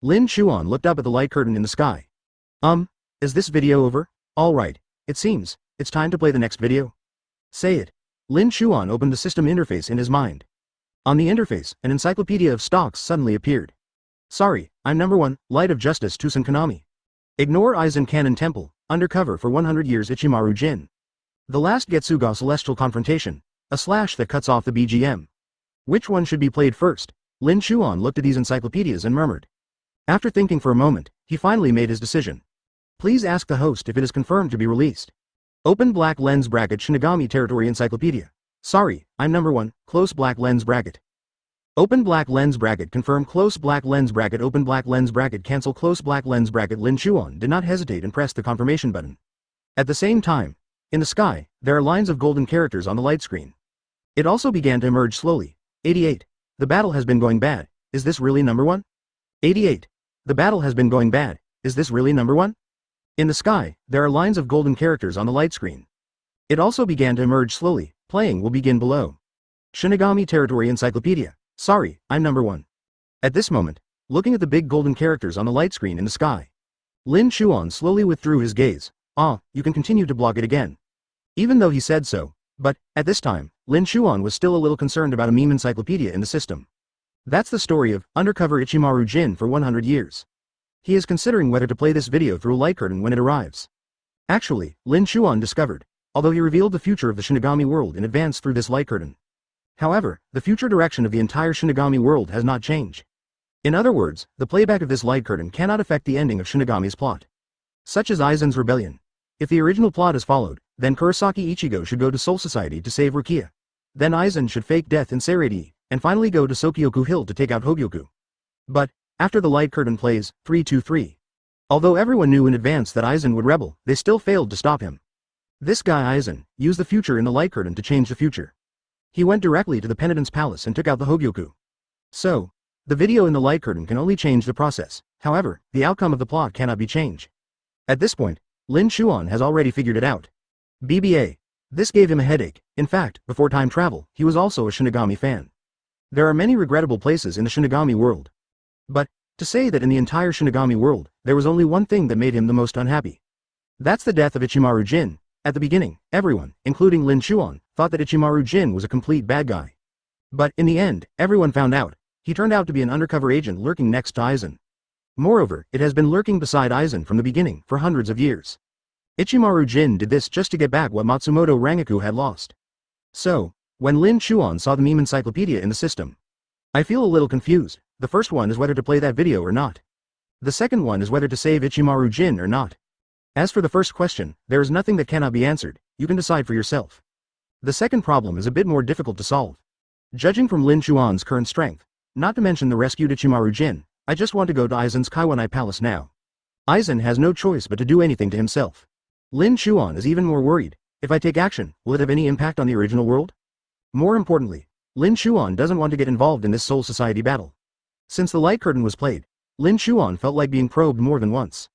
Lin Chuan looked up at the light curtain in the sky. Is this video over? Alright, it seems, it's time to play the next video. Say it. Lin Chuan opened the system interface in his mind. On the interface, an encyclopedia of stocks suddenly appeared. Sorry, I'm number 1, Light of Justice Tusen Konami. Ignore Aizen Cannon Temple, undercover for 100 years Ichimaru Jin. The last Getsuga Celestial Confrontation, a slash that cuts off the BGM. Which one should be played first? Lin Chuan looked at these encyclopedias and murmured. After thinking for a moment, he finally made his decision. Please ask the host if it is confirmed to be released. Open black lens bracket Shinigami Territory Encyclopedia. Sorry, I'm number 1, close black lens bracket. Open black lens bracket confirm close black lens bracket open black lens bracket cancel close black lens bracket Lin Chuan did not hesitate and pressed the confirmation button. At the same time, in the sky, there are lines of golden characters on the light screen. It also began to emerge slowly. 88. The battle has been going bad. Is this really number one? 88. The battle has been going bad. Is this really number one? In the sky, there are lines of golden characters on the light screen. It also began to emerge slowly. Playing will begin below. Shinigami Territory Encyclopedia. Sorry, I'm number one. At this moment, looking at the big golden characters on the light screen in the sky, Lin Chuan slowly withdrew his gaze. Ah, you can continue to block it again. Even though he said so, but, at this time, Lin Chuan was still a little concerned about a meme encyclopedia in the system. That's the story of Undercover Ichimaru Jin for 100 years. He is considering whether to play this video through a light curtain when it arrives. Actually, Lin Chuan discovered, although he revealed the future of the Shinigami world in advance through this light curtain. However, the future direction of the entire Shinigami world has not changed. In other words, the playback of this light curtain cannot affect the ending of Shinigami's plot. Such as Aizen's rebellion. If the original plot is followed, then Kurosaki Ichigo should go to Soul Society to save Rukia. Then Aizen should fake death in Seirei, and finally go to Sokyoku Hill to take out Hogyoku. But, after the light curtain plays, 323. Although everyone knew in advance that Aizen would rebel, they still failed to stop him. This guy Aizen used the future in the light curtain to change the future. He went directly to the Penitent's Palace and took out the Hogyoku. So, the video in the light curtain can only change the process. However, the outcome of the plot cannot be changed. At this point, Lin Chuan has already figured it out. BBA. This gave him a headache. In fact, before time travel, he was also a Shinigami fan. There are many regrettable places in the Shinigami world. But, to say that in the entire Shinigami world, there was only one thing that made him the most unhappy. That's the death of Ichimaru Jin. At the beginning, everyone, including Lin Chuan, thought that Ichimaru Jin was a complete bad guy. But, in the end, everyone found out. He turned out to be an undercover agent lurking next to Aizen. Moreover, it has been lurking beside Aizen from the beginning, for hundreds of years. Ichimaru Jin did this just to get back what Matsumoto Rangaku had lost. So, when Lin Chuan saw the meme encyclopedia in the system, I feel a little confused. The first one is whether to play that video or not. The second one is whether to save Ichimaru Jin or not. As for the first question, there is nothing that cannot be answered. You can decide for yourself. The second problem is a bit more difficult to solve. Judging from Lin Chuan's current strength, not to mention the rescued Ichimaru Jin, I just want to go to Aizen's Kaiwanai Palace now. Aizen has no choice but to do anything to himself. Lin Chuan is even more worried. If I take action, will it have any impact on the original world? More importantly, Lin Chuan doesn't want to get involved in this Soul Society battle. Since the light curtain was played, Lin Chuan felt like being probed more than once.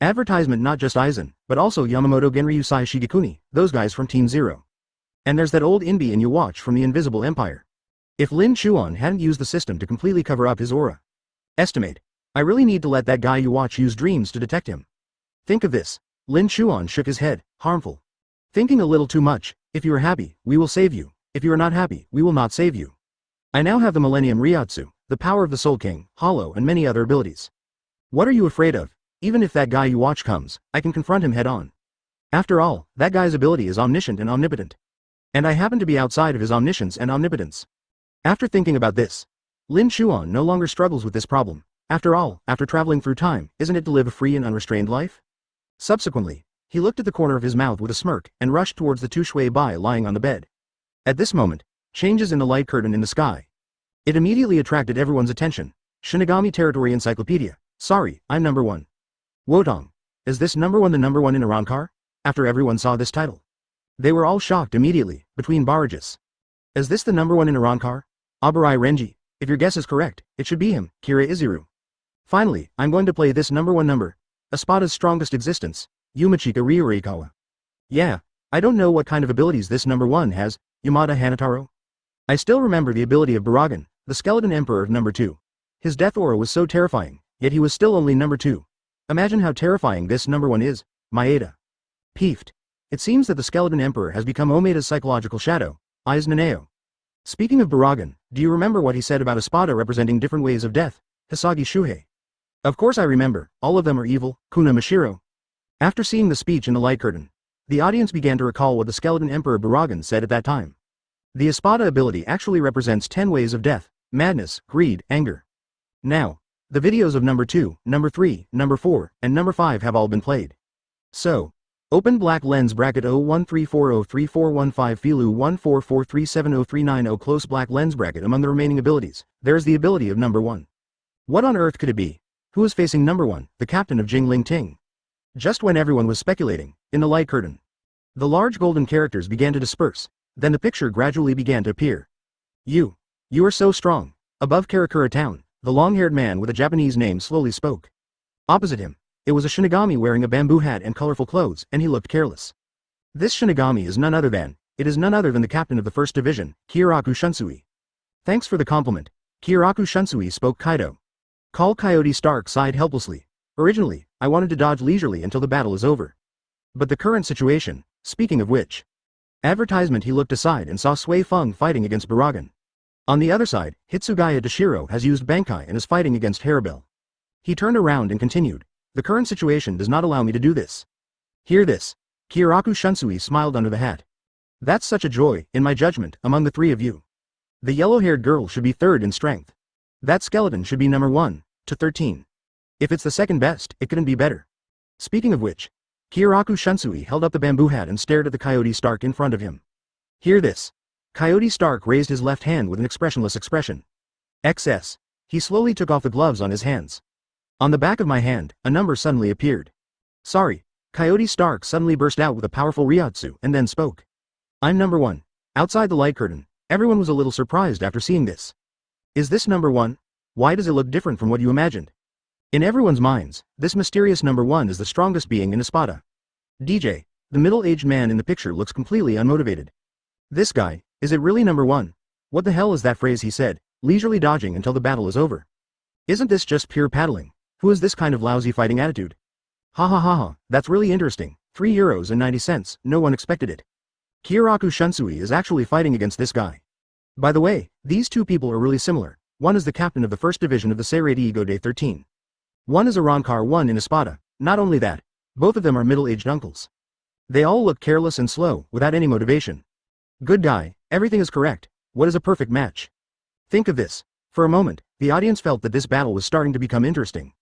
Advertisement not just Aizen, but also Yamamoto Genryusai Shigekuni, those guys from Team Zero. And there's that old Inbi in you watch from the Invisible Empire. If Lin Chuan hadn't used the system to completely cover up his aura. Estimate. I really need to let that guy you watch use dreams to detect him. Think of this. Lin Chuan shook his head. Harmful. Thinking a little too much. If you are happy, we will save you. If you are not happy, we will not save you. I now have the Millennium Ryatsu, the power of the Soul King, Hollow and many other abilities. What are you afraid of? Even if that guy you watch comes, I can confront him head on. After all, that guy's ability is omniscient and omnipotent. And I happen to be outside of his omniscience and omnipotence. After thinking about this, Lin Chuan no longer struggles with this problem. After all, after traveling through time, isn't it to live a free and unrestrained life? Subsequently, he looked at the corner of his mouth with a smirk and rushed towards the two shui bai lying on the bed. At this moment, changes in the light curtain in the sky. It immediately attracted everyone's attention. Shinigami Territory Encyclopedia. Sorry, I'm number one. Wotong. Is this number one the number one in Arankar? After everyone saw this title, they were all shocked immediately, between barrages. Is this the number one in Arankar? Abarai Renji. If your guess is correct, it should be him, Kira Izuru. Finally, I'm going to play this number one number. Espada's strongest existence, Yumachika Ryurikawa. Yeah, I don't know what kind of abilities this number one has, Yamada Hanataro. I still remember the ability of Baragan, the skeleton emperor of number 2. His death aura was so terrifying, yet he was still only number 2. Imagine how terrifying this number 1 is, Maeda. Peeved. It seems that the skeleton emperor has become Omeda's psychological shadow, Eyes Naneo. Speaking of Baragan, do you remember what he said about Espada representing different ways of death, Hisagi Shuhei? Of course I remember, all of them are evil, Kuna Mashiro. After seeing the speech in the light curtain, the audience began to recall what the skeleton emperor Baragan said at that time. The Espada ability actually represents 10 ways of death, madness, greed, anger. Now, the videos of number 2, number 3, number 4, and number 5 have all been played. So, open black lens bracket 013403415 Filu 144370390 close black lens bracket. Among the remaining abilities, there is the ability of number 1. What on earth could it be? Who is facing number 1, the captain of Jingling Ting? Just when everyone was speculating, in the light curtain, the large golden characters began to disperse, then the picture gradually began to appear. You are so strong. Above Karakura town, the long-haired man with a Japanese name slowly spoke. Opposite him, it was a Shinigami wearing a bamboo hat and colorful clothes, and he looked careless. This Shinigami is none other than the captain of the 1st Division, Kyoraku Shunsui. Thanks for the compliment. Kyoraku Shunsui spoke Kaido. Call Coyote Stark sighed helplessly. Originally, I wanted to dodge leisurely until the battle is over. But the current situation, speaking of which. Advertisement. He looked aside and saw Sui Feng fighting against Baragan. On the other side, Hitsugaya Dashiro has used Bankai and is fighting against Harabel. He turned around and continued. The current situation does not allow me to do this. Hear this. Kyoraku Shunsui smiled under the hat. That's such a joy, in my judgment, among the three of you. The yellow-haired girl should be 3rd in strength. That skeleton should be number 1, to 13. If it's the 2nd best, it couldn't be better. Speaking of which, Kyoraku Shunsui held up the bamboo hat and stared at the Coyote Stark in front of him. Hear this. Coyote Stark raised his left hand with an expressionless expression. XS. He slowly took off the gloves on his hands. On the back of my hand, a number suddenly appeared. Sorry. Coyote Stark suddenly burst out with a powerful Ryotsu and then spoke. I'm number 1. Outside the light curtain, everyone was a little surprised after seeing this. Is this number 1? Why does it look different from what you imagined? In everyone's minds, this mysterious number 1 is the strongest being in Espada. DJ, the middle-aged man in the picture looks completely unmotivated. This guy, is it really number 1? What the hell is that phrase he said, leisurely dodging until the battle is over? Isn't this just pure paddling? Who is this kind of lousy fighting attitude? Ha ha ha ha, that's really interesting. €3.90, no one expected it. Kyoraku Shunsui is actually fighting against this guy. By the way, these two people are really similar. One is the captain of the 1st Division of the Seirei Ego Day 13. One is a Ronkar 1 in Espada. Not only that, both of them are middle-aged uncles. They all look careless and slow, without any motivation. Good guy, everything is correct. What is a perfect match? Think of this. For a moment, the audience felt that this battle was starting to become interesting.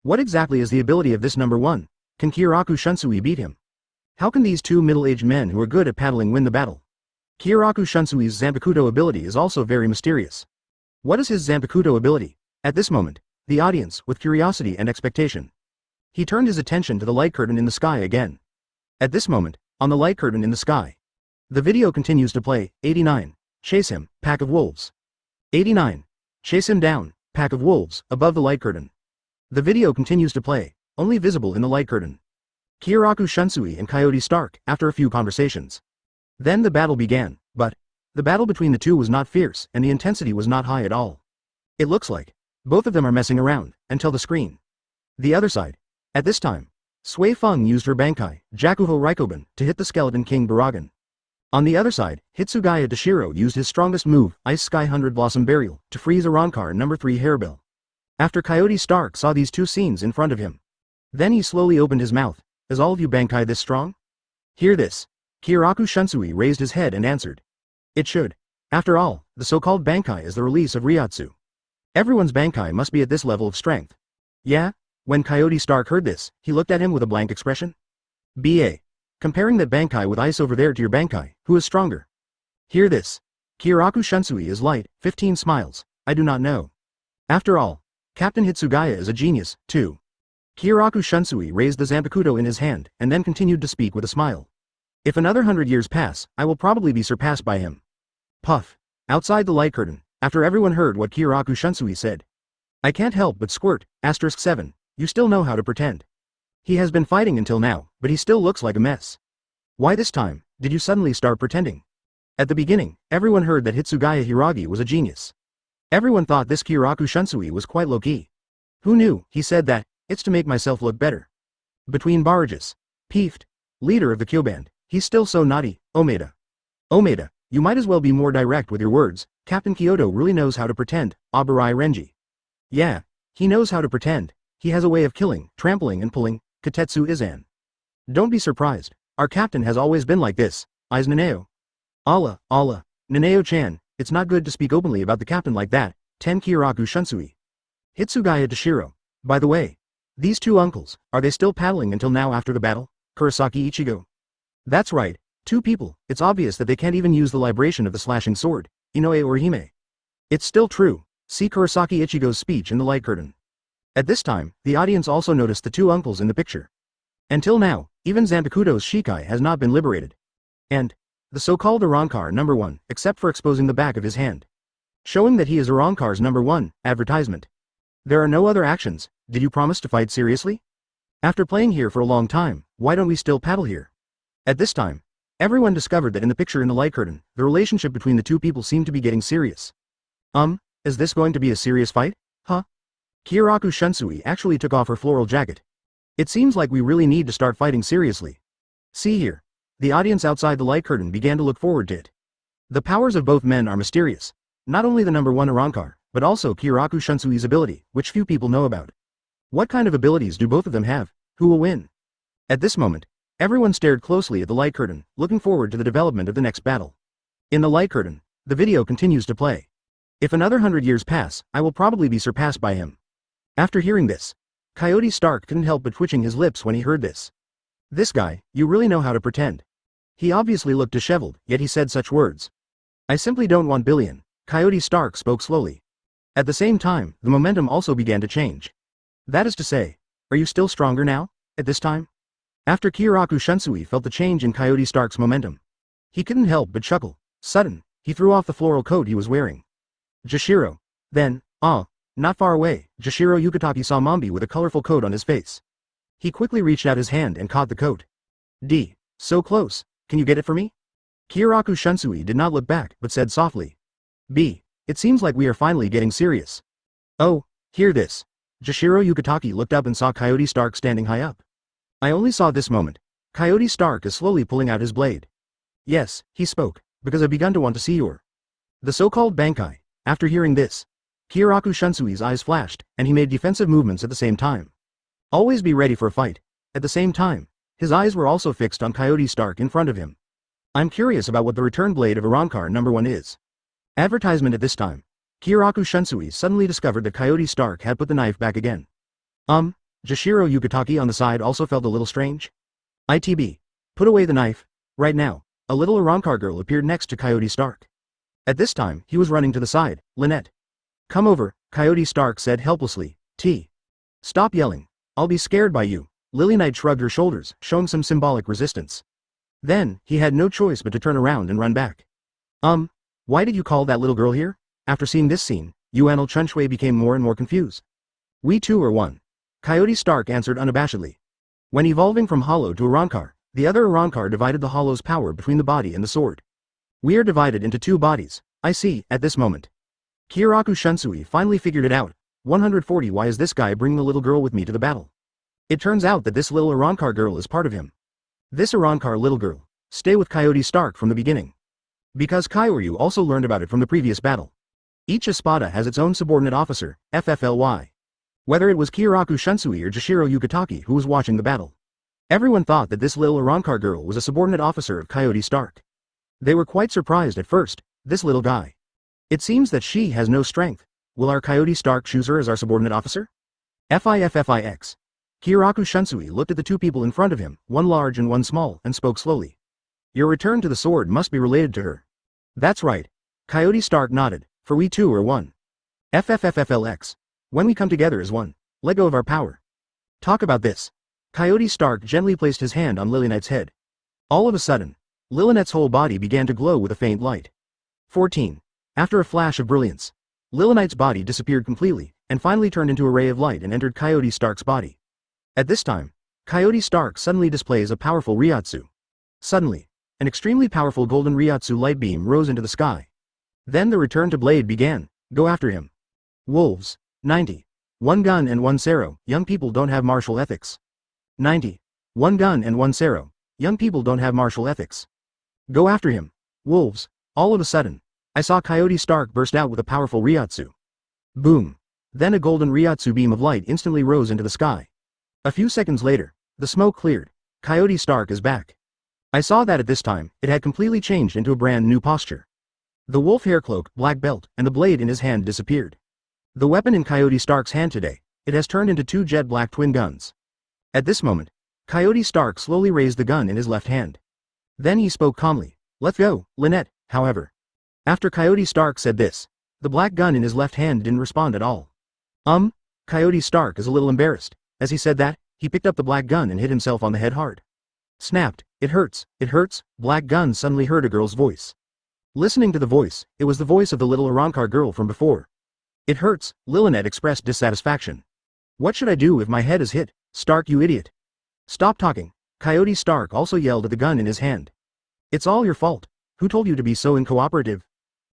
What exactly is the ability of this number 1? Can Kyoraku Shunsui beat him? How can these two middle-aged men who are good at paddling win the battle? Kyoraku Shunsui's Zanpakuto ability is also very mysterious. What is his Zanpakuto ability? At this moment, the audience, with curiosity and expectation. He turned his attention to the light curtain in the sky again. At this moment, on the light curtain in the sky. The video continues to play. 89. Chase him, pack of wolves. 89. Chase him down, pack of wolves, above the light curtain. The video continues to play, only visible in the light curtain. Kyoraku Shunsui and Coyote Stark, after a few conversations. Then the battle began, but the battle between the two was not fierce and the intensity was not high at all. It looks like both of them are messing around, until the screen. The other side. At this time, Sui Feng used her Bankai, Jakuho Raikoben, to hit the Skeleton King Baragan. On the other side, Hitsugaya Dashiro used his strongest move, Ice Sky 100 Blossom Burial, to freeze a Ronkar number 3 Harabel. After Coyote Stark saw these two scenes in front of him. Then he slowly opened his mouth. Is all of you Bankai this strong? Hear this. Kyoraku Shunsui raised his head and answered. It should. After all, the so-called Bankai is the release of Ryotsu. Everyone's Bankai must be at this level of strength. Yeah? When Coyote Stark heard this, he looked at him with a blank expression. BA. Comparing that Bankai with ice over there to your Bankai, who is stronger? Hear this. Kyoraku Shunsui is light, 15 smiles. I do not know. After all, Captain Hitsugaya is a genius, too. Kyoraku Shunsui raised the Zanpakuto in his hand, and then continued to speak with a smile. If another 100 years pass, I will probably be surpassed by him. Puff. Outside the light curtain, after everyone heard what Kyoraku Shunsui said. I can't help but squirt, *7, you still know how to pretend. He has been fighting until now, but he still looks like a mess. Why this time, did you suddenly start pretending? At the beginning, everyone heard that Hitsugaya Hiragi was a genius. Everyone thought this Kyoraku Shunsui was quite low-key. Who knew, he said that, it's to make myself look better. Between barrages. Peeved. Leader of the Kyoband, he's still so naughty, Omaeda. Omaeda, you might as well be more direct with your words, Captain Kyoto really knows how to pretend, Abarai Renji. Yeah, he knows how to pretend, he has a way of killing, trampling and pulling, Katetsu Izan. Don't be surprised, our captain has always been like this, Aizen Naneo. Allah, Naneo-chan, it's not good to speak openly about the captain like that, 10 Kyoraku Shunsui. Hitsugaya Dashiro. By the way, these two uncles, are they still paddling until now after the battle? Kurosaki Ichigo. That's right, two people, it's obvious that they can't even use the libration of the slashing sword, Inoue or Hime. It's still true, see Kurosaki Ichigo's speech in the light curtain. At this time, the audience also noticed the two uncles in the picture. Until now, even Zanpakuto's Shikai has not been liberated. And the so-called Arrancar number 1, except for exposing the back of his hand, showing that he is Arrancar's number 1 advertisement. There are no other actions. Did you promise to fight seriously? After playing here for a long time, why don't we still paddle here? At this time, everyone discovered that in the picture in the light curtain, the relationship between the two people seemed to be getting serious. Is this going to be a serious fight? Huh? Kyoraku Shunsui actually took off her floral jacket. It seems like we really need to start fighting seriously. See here. The audience outside the light curtain began to look forward to it. The powers of both men are mysterious. Not only the number 1 Arrancar, but also Kyoraku Shunsui's ability, which few people know about. What kind of abilities do both of them have? Who will win? At this moment, everyone stared closely at the light curtain, looking forward to the development of the next battle. In the light curtain, the video continues to play. If another 100 years pass, I will probably be surpassed by him. After hearing this, Coyote Stark couldn't help but twitching his lips when he heard this. This guy, you really know how to pretend. He obviously looked disheveled, yet he said such words. I simply don't want Billion, Coyote Stark spoke slowly. At the same time, the momentum also began to change. That is to say, are you still stronger now, at this time? After Kyoraku Shunsui felt the change in Coyote Stark's momentum, he couldn't help but chuckle. Sudden, he threw off the floral coat he was wearing. Jashiro. Then, not far away, Jashiro Yukataki saw Mombi with a colorful coat on his face. He quickly reached out his hand and caught the coat. So close, can you get it for me? Kyoraku Shunsui did not look back, but said softly. It seems like we are finally getting serious. Oh, hear this. Jashiro Yukataki looked up and saw Coyote Stark standing high up. I only saw this moment. Coyote Stark is slowly pulling out his blade. Yes, he spoke, because I've begun to want to see your. The so-called Bankai. After hearing this, Kyoraku Shunsui's eyes flashed, and he made defensive movements at the same time. Always be ready for a fight. At the same time, his eyes were also fixed on Coyote Stark in front of him. I'm curious about what the return blade of Arrancar number 1 is. Advertisement at this time. Kyoraku Shunsui suddenly discovered that Coyote Stark had put the knife back again. Jashiro Yukataki on the side also felt a little strange. ITB. Put away the knife. Right now, a little Arrancar girl appeared next to Coyote Stark. At this time, he was running to the side. Lynette. Come over, Coyote Stark said helplessly. Stop yelling. I'll be scared by you. Lily Knight shrugged her shoulders, showing some symbolic resistance. Then, he had no choice but to turn around and run back. Why did you call that little girl here? After seeing this scene, Yuanel Chunshui became more and more confused. We two are one. Coyote Stark answered unabashedly. When evolving from Hollow to Arrancar, the other Arrancar divided the Hollow's power between the body and the sword. We are divided into 2 bodies, I see, at this moment. Kyoraku Shunsui finally figured it out. 140 Why is this guy bringing the little girl with me to the battle? It turns out that this little Arrancar girl is part of him. This Arrancar little girl, stay with Coyote Stark from the beginning. Because Kyoryu also learned about it from the previous battle. Each Espada has its own subordinate officer, FFLY. Whether it was Kyoraku Shunsui or Jashiro Yukataki who was watching the battle. Everyone thought that this little Arrancar girl was a subordinate officer of Coyote Stark. They were quite surprised at first, this little guy. It seems that she has no strength. Will our Coyote Stark choose her as our subordinate officer? FIFFIX. Kyoraku Shunsui looked at the 2 people in front of him, one large and one small, and spoke slowly. Your return to the sword must be related to her. That's right. Coyote Stark nodded, for we two are one. FFFFLX. When we come together as one, let go of our power. Talk about this. Coyote Stark gently placed his hand on Lilynette's head. All of a sudden, Lilynette's whole body began to glow with a faint light. 14. After a flash of brilliance, Lilynette's body disappeared completely, and finally turned into a ray of light and entered Coyote Stark's body. At this time, Coyote Stark suddenly displays a powerful Ryotsu. Suddenly, an extremely powerful golden Ryotsu light beam rose into the sky. Then the return to Blade began. Go after him. Wolves. 90. 1 gun and 1 Sero. Young people don't have martial ethics. 90. 1 gun and 1 Sero. Young people don't have martial ethics. Go after him. Wolves. All of a sudden, I saw Coyote Stark burst out with a powerful Ryotsu. Boom. Then a golden Ryotsu beam of light instantly rose into the sky. A few seconds later, the smoke cleared. Coyote Stark is back. I saw that at this time, it had completely changed into a brand new posture. The wolf hair cloak, black belt, and the blade in his hand disappeared. The weapon in Coyote Stark's hand today, it has turned into 2 jet black twin guns. At this moment, Coyote Stark slowly raised the gun in his left hand. Then he spoke calmly. Let's go, Lynette, however. After Coyote Stark said this, the black gun in his left hand didn't respond at all. Coyote Stark is a little embarrassed. As he said that, he picked up the black gun and hit himself on the head hard. Snapped. It hurts, it hurts. Black gun suddenly heard a girl's voice. Listening to the voice, it was the voice of the little Arrancar girl from before. It hurts, Lillinet expressed dissatisfaction. What should I do if my head is hit? Stark, you idiot. Stop talking. Coyote Stark also yelled at the gun in his hand. It's all your fault. Who told you to be so uncooperative?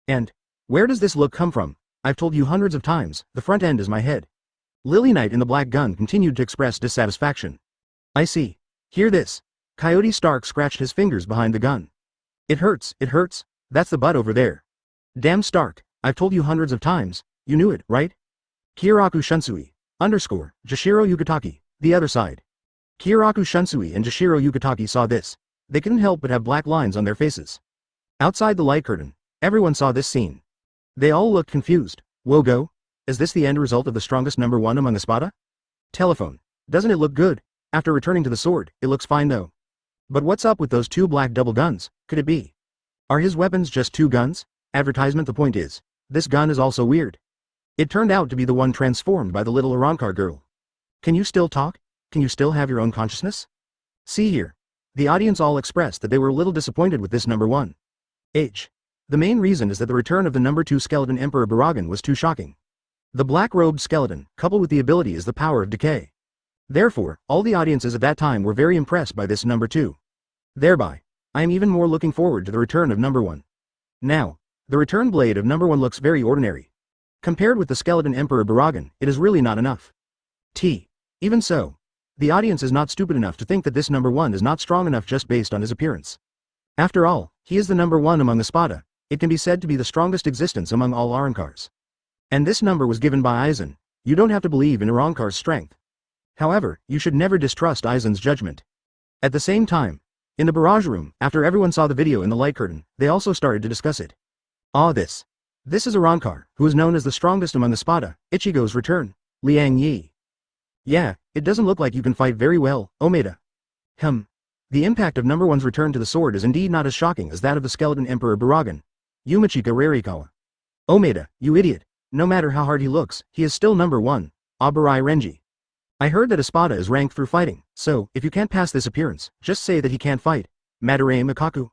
And where does this look come from? I've told you hundreds of times, the front end is my head. Lily Knight in the black gun continued to express dissatisfaction. I see. Hear this. Coyote Stark scratched his fingers behind the gun. It hurts, that's the butt over there. Damn Stark, I've told you hundreds of times, you knew it, right? Kiraku Shunsui, Jashiro Yugataki, the other side. Kiraku Shunsui and Jashiro Yugataki saw this. They couldn't help but have black lines on their faces. Outside the light curtain, everyone saw this scene. They all looked confused. Wogo? Is this the end result of the strongest number one among Espada? Telephone. Doesn't it look good? After returning to the sword, it looks fine though. But what's up with those two black double guns? Could it be? Are his weapons just two guns? Advertisement. The point is, this gun is also weird. It turned out to be the one transformed by the little Arrancar girl. Can you still talk? Can you still have your own consciousness? See here. The audience all expressed that they were a little disappointed with this number one. The main reason is that the return of the number 2 skeleton Emperor Baragan was too shocking. The black-robed skeleton, coupled with the ability, is the power of decay. Therefore, all the audiences at that time were very impressed by this number 2. Thereby, I am even more looking forward to the return of number 1. Now, the return blade of number 1 looks very ordinary. Compared with the skeleton Emperor Baragan, it is really not enough. Even so, the audience is not stupid enough to think that this number 1 is not strong enough just based on his appearance. After all, he is the number 1 among Espada. It can be said to be the strongest existence among all Arrancars. And this number was given by Aizen. You don't have to believe in Arrancar's strength. However, you should never distrust Aizen's judgment. At the same time, in the barrage room, after everyone saw the video in the light curtain, they also started to discuss it. This is Arrancar, who is known as the strongest among Espada, Ichigo's return. Liang Yi. Yeah, it doesn't look like you can fight very well, Omaeda. The impact of number 1's return to the sword is indeed not as shocking as that of the skeleton Emperor Baragan. Yumachika Rarikawa. Omaeda, you idiot. No matter how hard he looks, he is still number 1. Abarai Renji. I heard that Espada is ranked through fighting, so, if you can't pass this appearance, just say that he can't fight. Madarame Mikaku.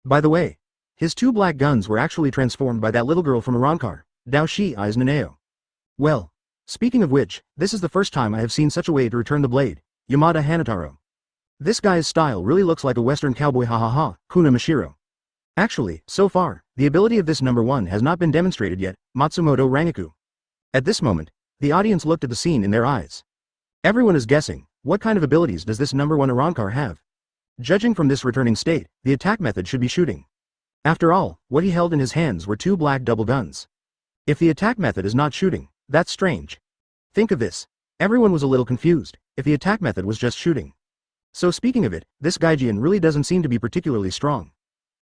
By the way, his 2 black guns were actually transformed by that little girl from Arrancar, Daoshi Eyes Naneo. Well, speaking of which, this is the first time I have seen such a way to return the blade, Yamada Hanataro. This guy's style really looks like a western cowboy, hahaha, Kuna Mashiro. Actually, so far, the ability of this number 1 has not been demonstrated yet, Matsumoto Rangaku. At this moment, the audience looked at the scene in their eyes. Everyone is guessing, what kind of abilities does this number 1 Arrancar have? Judging from this returning state, the attack method should be shooting. After all, what he held in his hands were 2 black double guns. If the attack method is not shooting, that's strange. Think of this. Everyone was a little confused, if the attack method was just shooting. So speaking of it, this Gaijin really doesn't seem to be particularly strong.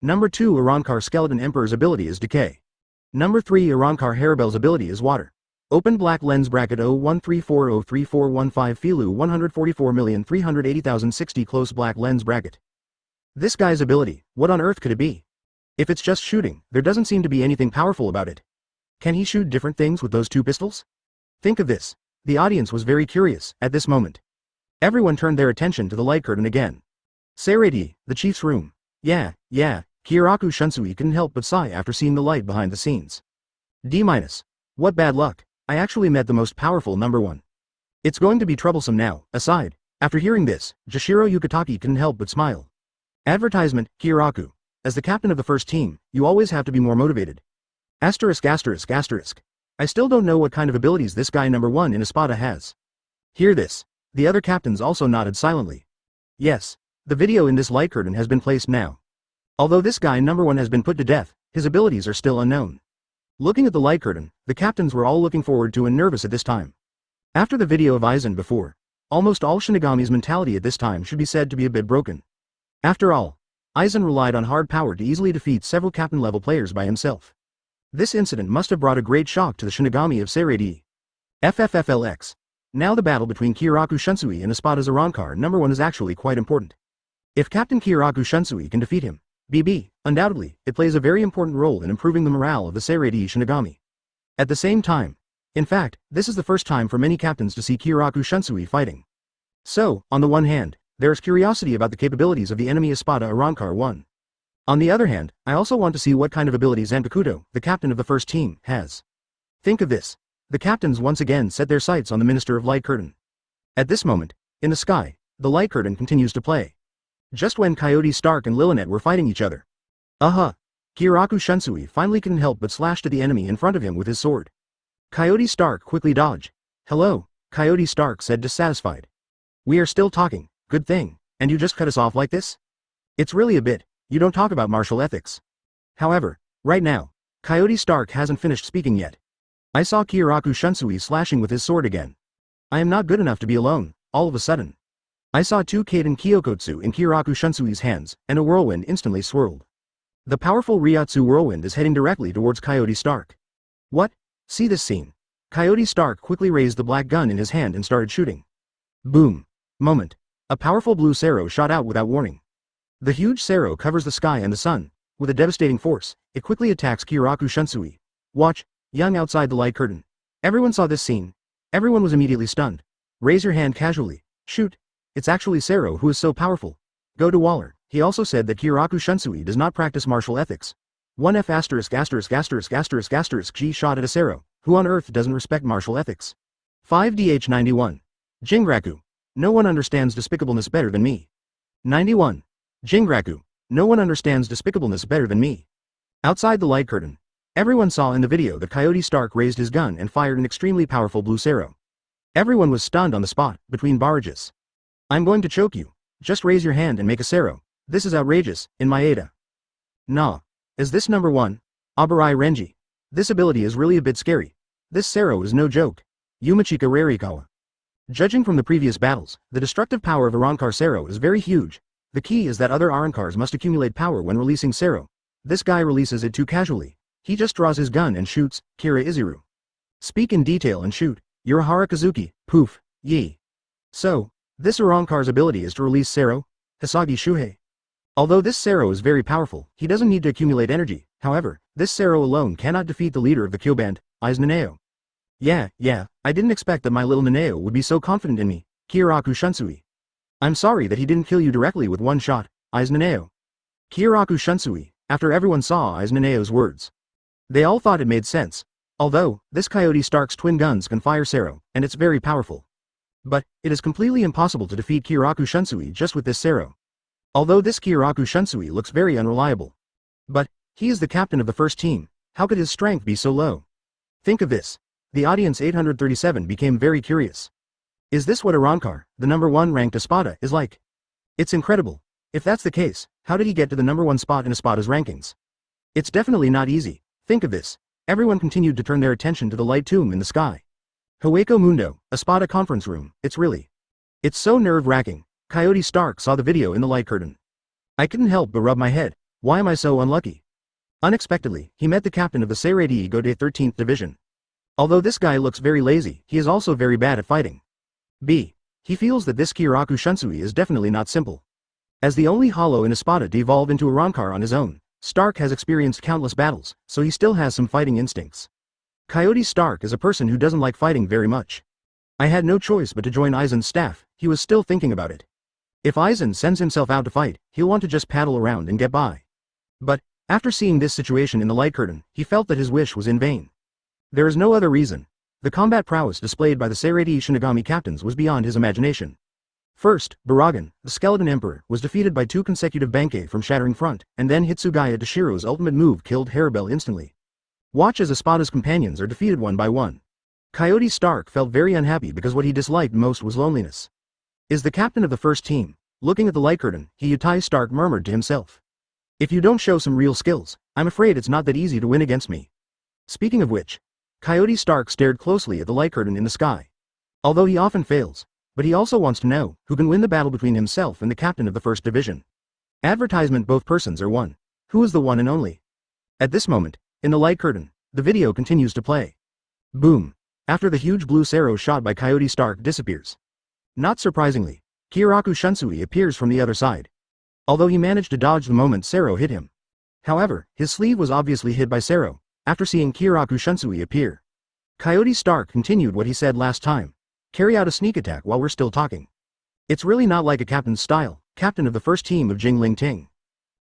Number 2 Arrancar Skeleton Emperor's ability is Decay. Number 3 Arrancar Haribel's ability is Water. Open black lens bracket 013403415 Filu 144,380,060 close black lens bracket. This guy's ability, what on earth could it be? If it's just shooting, there doesn't seem to be anything powerful about it. Can he shoot different things with those 2 pistols? Think of this. The audience was very curious, at this moment. Everyone turned their attention to the light curtain again. Seirei, the chief's room. Yeah, Kiraku Shunsui couldn't help but sigh after seeing the light behind the scenes. D-. What bad luck. I actually met the most powerful number 1. It's going to be troublesome now. Aside, after hearing this, Jashiro Yugataki couldn't help but smile. Advertisement, Kiraku. As the captain of the first team, you always have to be more motivated. ******. I still don't know what kind of abilities this guy number 1 in Espada has. Hear this. The other captains also nodded silently. Yes, the video in this light curtain has been placed now. Although this guy number 1 has been put to death, his abilities are still unknown. Looking at the light curtain, the captains were all looking forward to and nervous at this time. After the video of Aizen before, almost all Shinigami's mentality at this time should be said to be a bit broken. After all, Aizen relied on hard power to easily defeat several captain-level players by himself. This incident must have brought a great shock to the Shinigami of Seirei. FFFLX. Now the battle between Kiraku Shunsui and Espada's Arrancar number 1 is actually quite important. If Captain Kiraku Shunsui can defeat him, undoubtedly, it plays a very important role in improving the morale of the Seirei Shinigami. At the same time, in fact, this is the first time for many captains to see Kiraku Shunsui fighting. So, on the one hand, there is curiosity about the capabilities of the enemy Espada Arrancar 1. On the other hand, I also want to see what kind of abilities Zanpakuto, the captain of the first team, has. Think of this. The captains once again set their sights on the Minister of Light Curtain. At this moment, in the sky, the light curtain continues to play. Just when Coyote Stark and Lilinet were fighting each other. Kiraku Shunsui finally couldn't help but slash at the enemy in front of him with his sword. Coyote Stark quickly dodged. Hello, Coyote Stark said dissatisfied. We are still talking, good thing, and you just cut us off like this? It's really a bit, you don't talk about martial ethics. However, right now, Coyote Stark hasn't finished speaking yet. I saw Kiraku Shunsui slashing with his sword again. I am not good enough to be alone, all of a sudden. I saw two Kaiden Kyokotsu in Kiraku Shunsui's hands, and a whirlwind instantly swirled. The powerful Ryatsu whirlwind is heading directly towards Coyote Stark. What? See this scene. Coyote Stark quickly raised the black gun in his hand and started shooting. Boom. Moment. A powerful blue Sero shot out without warning. The huge Sero covers the sky and the sun. With a devastating force, it quickly attacks Kiraku Shunsui. Watch, young outside the light curtain. Everyone saw this scene. Everyone was immediately stunned. Raise your hand casually. Shoot. It's actually Sero who is so powerful. Go to Waller. He also said that Kiraku Shunsui does not practice martial ethics. 1F ******* G shot at a Sero, who on earth doesn't respect martial ethics. 5DH91. Jingraku. No one understands despicableness better than me. 91. Jingraku. No one understands despicableness better than me. Outside the light curtain, everyone saw in the video that Coyote Stark raised his gun and fired an extremely powerful blue Sero. Everyone was stunned on the spot, between barrages. I'm going to choke you. Just raise your hand and make a Sero. This is outrageous, in Maeda. Nah. Is this number 1? Abarai Renji. This ability is really a bit scary. This Sero is no joke. Yumachika Rarikawa. Judging from the previous battles, the destructive power of Arrancar Sero is very huge. The key is that other Arrancars must accumulate power when releasing Sero. This guy releases it too casually. He just draws his gun and shoots. Kira Izuru. Speak in detail and shoot. Urahara Kazuki. Poof. Yee. So, this Arrancar's ability is to release Sero? Hisagi Shuhei. Although this Sero is very powerful, he doesn't need to accumulate energy. However, this Sero alone cannot defeat the leader of the Kyo band, Aizen Naneo. Yeah, I didn't expect that my little Naneo would be so confident in me, Kiraku Shunsui. I'm sorry that he didn't kill you directly with one shot, Aizen Naneo. Kiraku Shunsui, after everyone saw Aizen Naneo's words. They all thought it made sense. Although, this Coyote Stark's twin guns can fire Sero, and it's very powerful. But, it is completely impossible to defeat Kiraku Shunsui just with this Sero. Although this Kiraku Shunsui looks very unreliable. But, he is the captain of the first team, how could his strength be so low? Think of this. The audience 837 became very curious. Is this what Arrancar, the number 1 ranked Espada, is like? It's incredible. If that's the case, how did he get to the number 1 spot in Espada's rankings? It's definitely not easy. Think of this. Everyone continued to turn their attention to the light tomb in the sky. Hueco Mundo, Espada conference room, it's so nerve-wracking. Coyote Stark saw the video in the light curtain. I couldn't help but rub my head. Why am I so unlucky? Unexpectedly, he met the captain of the Seirei Gode 13th Division. Although this guy looks very lazy, he is also very bad at fighting. B. He feels that this Kiraku Shunsui is definitely not simple. As the only hollow in Espada to evolve into Arrancar on his own, Stark has experienced countless battles, so he still has some fighting instincts. Coyote Stark is a person who doesn't like fighting very much. I had no choice but to join Aizen's staff. He was still thinking about it. If Aizen sends himself out to fight, he'll want to just paddle around and get by. But, after seeing this situation in the light curtain, he felt that his wish was in vain. There is no other reason. The combat prowess displayed by the Seirei Shinigami captains was beyond his imagination. First, Baragan, the Skeleton Emperor, was defeated by 2 consecutive Benkei from Shattering Front, and then Hitsugaya Dashiro's ultimate move killed Haribel instantly. Watch as Espada's companions are defeated one by one. Coyote Stark felt very unhappy because what he disliked most was loneliness. Is the captain of the first team. Looking at the light curtain, Yutai Stark murmured to himself. If you don't show some real skills, I'm afraid it's not that easy to win against me. Speaking of which, Coyote Stark stared closely at the light curtain in the sky. Although he often fails, but he also wants to know who can win the battle between himself and the captain of the first division. Advertisement: both persons are one. Who is the one and only? At this moment, in the light curtain, the video continues to play. Boom. After the huge blue Sero shot by Coyote Stark disappears. Not surprisingly, Kiraku Shunsui appears from the other side. Although he managed to dodge the moment Sero hit him. However, his sleeve was obviously hit by Sero, after seeing Kiraku Shunsui appear. Coyote Stark continued what he said last time. Carry out a sneak attack while we're still talking. It's really not like a captain's style, captain of the first team of Jingling Ting.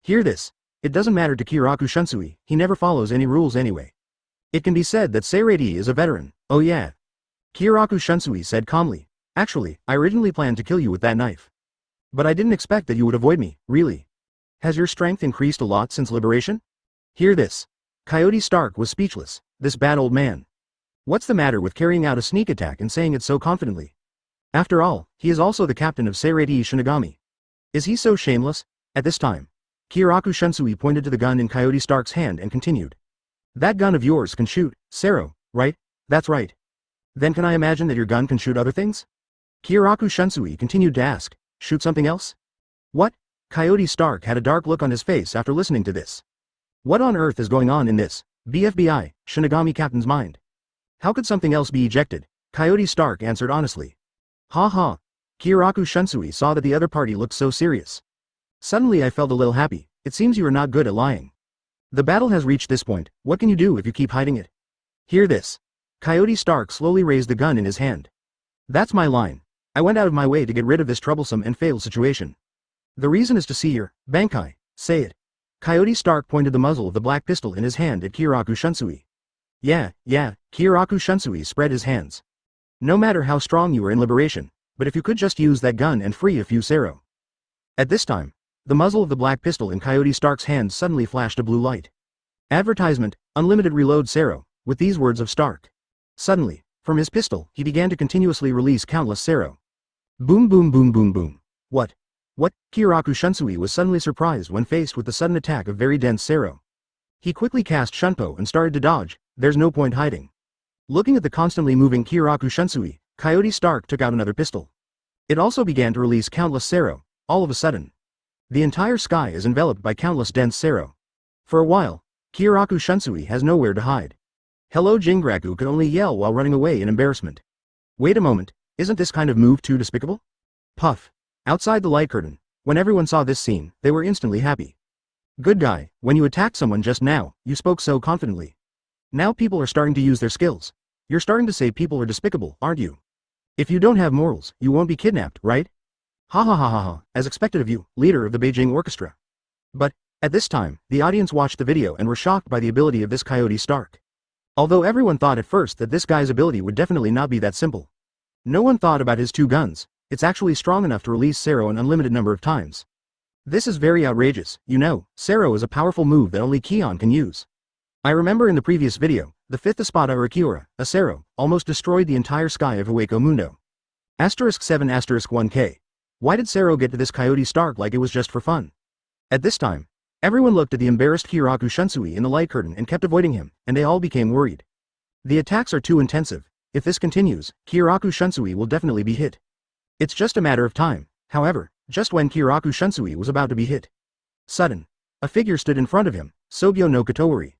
Hear this. It doesn't matter to Kiraku Shunsui, he never follows any rules anyway. It can be said that Seirei is a veteran, oh yeah. Kiraku Shunsui said calmly. Actually, I originally planned to kill you with that knife. But I didn't expect that you would avoid me, really. Has your strength increased a lot since liberation? Hear this. Coyote Stark was speechless, this bad old man. What's the matter with carrying out a sneak attack and saying it so confidently? After all, he is also the captain of Seirei Shinigami. Is he so shameless? At this time, Kiraku Shunsui pointed to the gun in Coyote Stark's hand and continued. That gun of yours can shoot, Sero, right? That's right. Then can I imagine that your gun can shoot other things? Kiraku Shunsui continued to ask, shoot something else? What? Coyote Stark had a dark look on his face after listening to this. What on earth is going on in this, BFBI, Shinigami captain's mind? How could something else be ejected? Coyote Stark answered honestly. Ha ha. Kiraku Shunsui saw that the other party looked so serious. Suddenly I felt a little happy, it seems you are not good at lying. The battle has reached this point, what can you do if you keep hiding it? Hear this. Coyote Stark slowly raised the gun in his hand. That's my line. I went out of my way to get rid of this troublesome and failed situation. The reason is to see your Bankai, say it. Coyote Stark pointed the muzzle of the black pistol in his hand at Kiraku Shunsui. Yeah, Kiraku Shunsui spread his hands. No matter how strong you are in liberation, but if you could just use that gun and free a few Sero. At this time, the muzzle of the black pistol in Coyote Stark's hand suddenly flashed a blue light. Advertisement, unlimited reload Sero, with these words of Stark. Suddenly, from his pistol, he began to continuously release countless Sero. Boom boom boom boom boom. What? Kiraku Shunsui was suddenly surprised when faced with the sudden attack of very dense Sero. He quickly cast Shunpo and started to dodge, there's no point hiding. Looking at the constantly moving Kiraku Shunsui, Coyote Stark took out another pistol. It also began to release countless Sero, all of a sudden. The entire sky is enveloped by countless dense Sero. For a while, Kiraku Shunsui has nowhere to hide. Hello Jingraku could only yell while running away in embarrassment. Wait a moment, isn't this kind of move too despicable? Puff. Outside the light curtain, when everyone saw this scene, they were instantly happy. Good guy, when you attacked someone just now, you spoke so confidently. Now people are starting to use their skills. You're starting to say people are despicable, aren't you? If you don't have morals, you won't be kidnapped, right? Ha ha ha ha ha, as expected of you, leader of the Beijing Orchestra. But, at this time, the audience watched the video and were shocked by the ability of this Coyote Stark. Although everyone thought at first that this guy's ability would definitely not be that simple. No one thought about his two guns. It's actually strong enough to release Sero an unlimited number of times. This is very outrageous, you know, Sero is a powerful move that only Kion can use. I remember in the previous video, the 5th Espada Urakiura, a Sero, almost destroyed the entire sky of Hueco Mundo. *7*1k. Why did Sero get to this Coyote Stark like it was just for fun? At this time, everyone looked at the embarrassed Kiraku Shunsui in the light curtain and kept avoiding him, and they all became worried. The attacks are too intensive. If this continues, Kiraku Shunsui will definitely be hit. It's just a matter of time. However, just when Kiraku Shunsui was about to be hit. Sudden. A figure stood in front of him, Sobyo no Kotori.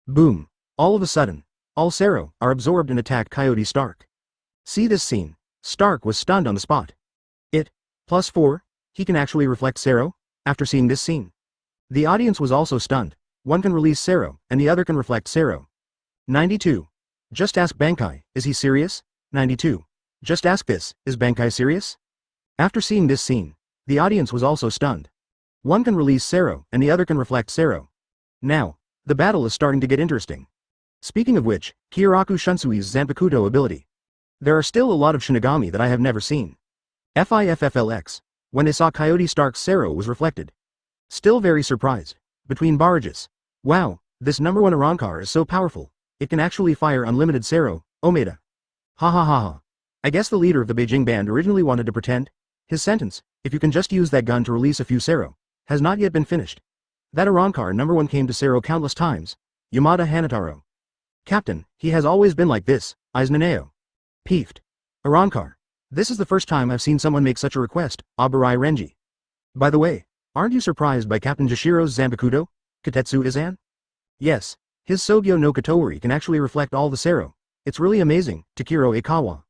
Boom. All of a sudden, all Sero are absorbed and attack Coyote Stark. See this scene. Stark was stunned on the spot. +4, he can actually reflect Sero? After seeing this scene. The audience was also stunned. One can release Sero, and the other can reflect Sero. 92. Just ask Bankai, is he serious? 92. Just ask this, is Bankai serious? After seeing this scene, the audience was also stunned. One can release Sero, and the other can reflect Sero. Now, the battle is starting to get interesting. Speaking of which, Kiraku Shunsui's Zanpakuto ability. There are still a lot of Shinigami that I have never seen. FIFFLX, when they saw Coyote Stark's Sero was reflected. Still very surprised. Between barrages. Wow, this number 1 Arankar is so powerful, it can actually fire unlimited Sero, Omaeda. Ha ha ha ha. I guess the leader of the Beijing band originally wanted to pretend. His sentence, if you can just use that gun to release a few Sero, has not yet been finished. That Arankar number 1 came to Sero countless times. Yamada Hanataro. Captain, he has always been like this, Aizen. Peeved. Arankar. This is the first time I've seen someone make such a request, Abarai Renji. By the way, aren't you surprised by Captain Jashiro's Zanpakuto, Katetsu Izan? Yes, his Sobyo no Kotori can actually reflect all the Sero. It's really amazing, Takiro Ikawa.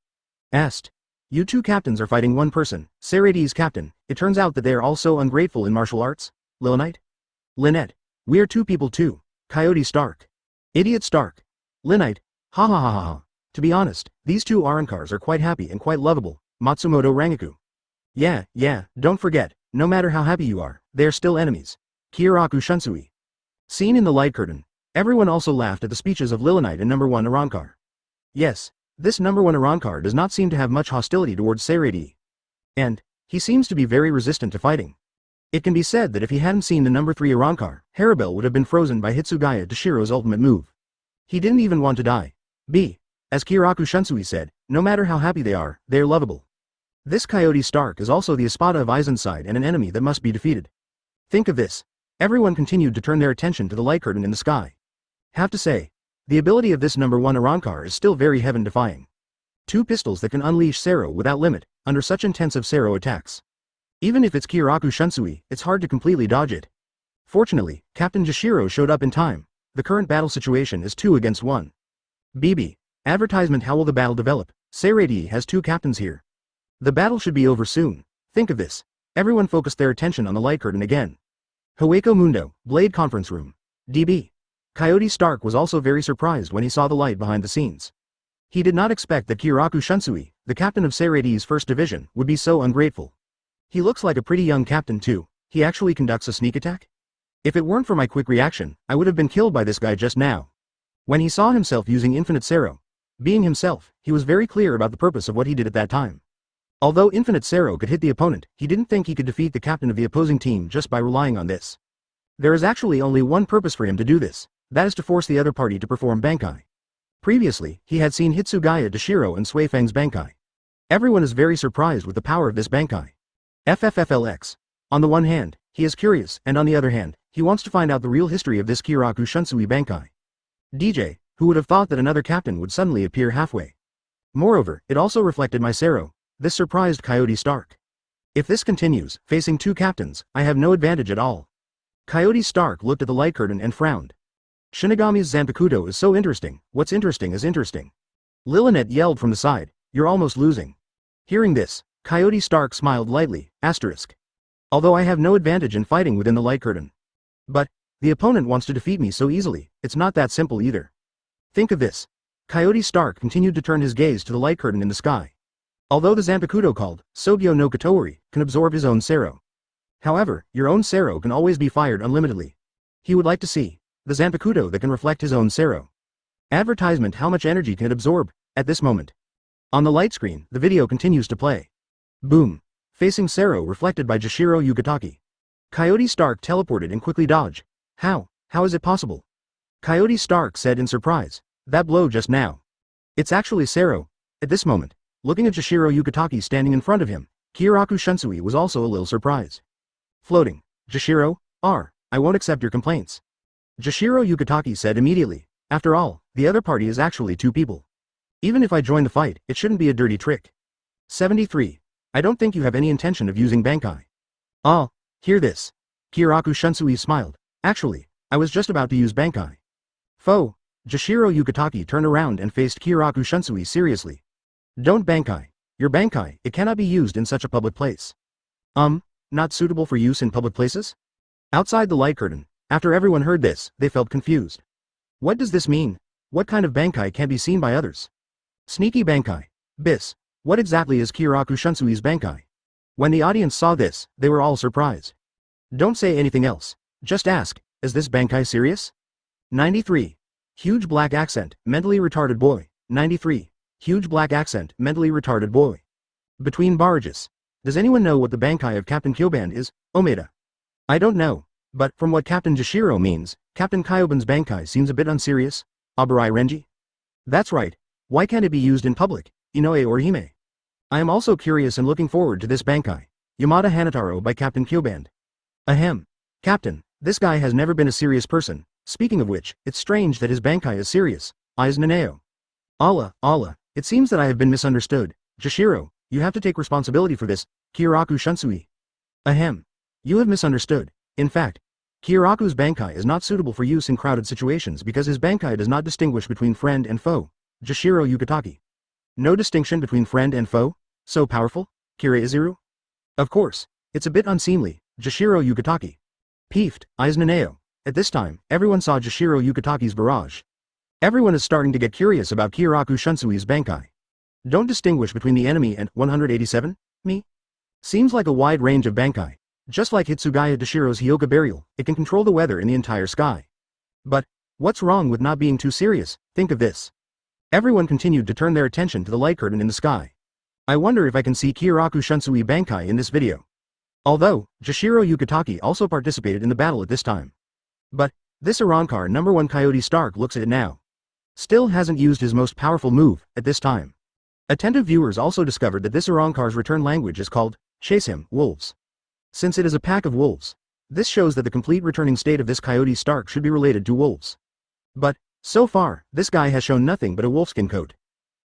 Asked. You two captains are fighting one person, Sereidi's captain. It turns out that they are also ungrateful in martial arts. Lilonite? Lynette. We are two people too. Coyote Stark. Idiot Stark. Lynite. Ha ha ha ha ha. To be honest, these two Arankars are quite happy and quite lovable. Matsumoto Rangaku. Yeah, don't forget, no matter how happy you are, they are still enemies. Kyoraku Shunsui. Seen in the light curtain, everyone also laughed at the speeches of Lilinite and number 1 Arankar. Yes, this number 1 Arankar does not seem to have much hostility towards Seirei. And he seems to be very resistant to fighting. It can be said that if he hadn't seen the number 3 Arankar, Haribel would have been frozen by Hitsugaya Dashiro's ultimate move. He didn't even want to die. As Kyoraku Shunsui said, no matter how happy they are lovable. This Coyote Stark is also the Espada of Aizen's side and an enemy that must be defeated. Think of this. Everyone continued to turn their attention to the light curtain in the sky. Have to say, the ability of this number 1 Arankar is still very heaven-defying. 2 pistols that can unleash Sero without limit, under such intensive Sero attacks. Even if it's Kyoraku Shunsui, it's hard to completely dodge it. Fortunately, Captain Jashiro showed up in time. The current battle situation is 2 against 1. Advertisement. How will the battle develop? Seirei has 2 captains here. The battle should be over soon. Think of this. Everyone focused their attention on the light curtain again. Hueco Mundo, Blade Conference Room. Coyote Stark was also very surprised when he saw the light behind the scenes. He did not expect that Kyoraku Shunsui, the captain of Seirei's first division, would be so ungrateful. He looks like a pretty young captain too. He actually conducts a sneak attack? If it weren't for my quick reaction, I would have been killed by this guy just now. When he saw himself using Infinite Sero, being himself, he was very clear about the purpose of what he did at that time. Although Infinite Sero could hit the opponent, he didn't think he could defeat the captain of the opposing team just by relying on this. There is actually only one purpose for him to do this, that is to force the other party to perform Bankai. Previously, he had seen Hitsugaya Dashiro and Suifeng's Bankai. Everyone is very surprised with the power of this Bankai. FFFLX. On the one hand, he is curious, and on the other hand, he wants to find out the real history of this Kyoraku Shunsui Bankai. DJ, who would have thought that another captain would suddenly appear halfway? Moreover, it also reflected my Sero. This surprised Coyote Stark. If this continues, facing 2 captains, I have no advantage at all. Coyote Stark looked at the light curtain and frowned. Shinigami's Zanpakuto is so interesting. What's interesting is interesting. Lilinette yelled from the side, you're almost losing. Hearing this, Coyote Stark smiled lightly, asterisk. Although I have no advantage in fighting within the light curtain. But the opponent wants to defeat me so easily, it's not that simple either. Think of this. Coyote Stark continued to turn his gaze to the light curtain in the sky. Although the Zanpakuto called Sogyo no Katori can absorb his own Sero. However, your own Sero can always be fired unlimitedly. He would like to see the Zanpakuto that can reflect his own Sero. Advertisement. How much energy can it absorb? At this moment. On the light screen, the video continues to play. Boom. Facing Sero reflected by Jashiro Yukataki. Coyote Stark teleported and quickly dodged. How is it possible? Coyote Stark said in surprise. That blow just now. It's actually Sero. At this moment, looking at Jashiro Yukataki standing in front of him, Kyoraku Shunsui was also a little surprised. Floating. Jashiro, I won't accept your complaints. Jashiro Yukataki said immediately. After all, the other party is actually 2 people. Even if I join the fight, it shouldn't be a dirty trick. 73. I don't think you have any intention of using Bankai. Hear this. Kyoraku Shunsui smiled. Actually, I was just about to use Bankai. Foe. Jashiro Yukataki turned around and faced Kyoraku Shunsui seriously. Don't Bankai. Your Bankai, it cannot be used in such a public place. Not suitable for use in public places? Outside the light curtain, after everyone heard this, they felt confused. What does this mean? What kind of Bankai can be seen by others? Sneaky Bankai. Bis. What exactly is Kyoraku Shunsui's Bankai? When the audience saw this, they were all surprised. Don't say anything else. Just ask, is this Bankai serious? 93. Huge black accent, mentally retarded boy. 93. Huge black accent, mentally retarded boy. Between barrages. Does anyone know what the Bankai of Captain Kyoban is? Omaeda. I don't know, but from what Captain Jashiro means, Captain Kyoban's Bankai seems a bit unserious. Abarai Renji? That's right. Why can't it be used in public, Inoue or Hime? I am also curious and looking forward to this Bankai. Yamada Hanataro by Captain Kyoban. Ahem. Captain, this guy has never been a serious person. Speaking of which, it's strange that his Bankai is serious. Eyes Naneo. Allah, it seems that I have been misunderstood. Jashiro, you have to take responsibility for this. Kyoraku Shunsui. Ahem. You have misunderstood. In fact, Kyoraku's Bankai is not suitable for use in crowded situations because his Bankai does not distinguish between friend and foe. Jashiro Yukataki. No distinction between friend and foe? So powerful? Kira Iziru? Of course, it's a bit unseemly. Jashiro Yukataki. Peeved, eyes Naneo. At this time, everyone saw Jashiro Yukataki's barrage. Everyone is starting to get curious about Kyoraku Shunsui's Bankai. Don't distinguish between the enemy and 187? Me? Seems like a wide range of Bankai. Just like Hitsugaya Dashiro's Hyoka burial, it can control the weather in the entire sky. But, what's wrong with not being too serious? Think of this. Everyone continued to turn their attention to the light curtain in the sky. I wonder if I can see Kyoraku Shunsui Bankai in this video. Although, Jashiro Yukitake also participated in the battle at this time. But, this Arrancar #1 Coyote Stark looks at it now. Still hasn't used his most powerful move, at this time. Attentive viewers also discovered that this Arrancar's return language is called, chase him, wolves. Since it is a pack of wolves, this shows that the complete returning state of this Coyote Stark should be related to wolves. But, so far, this guy has shown nothing but a wolfskin coat.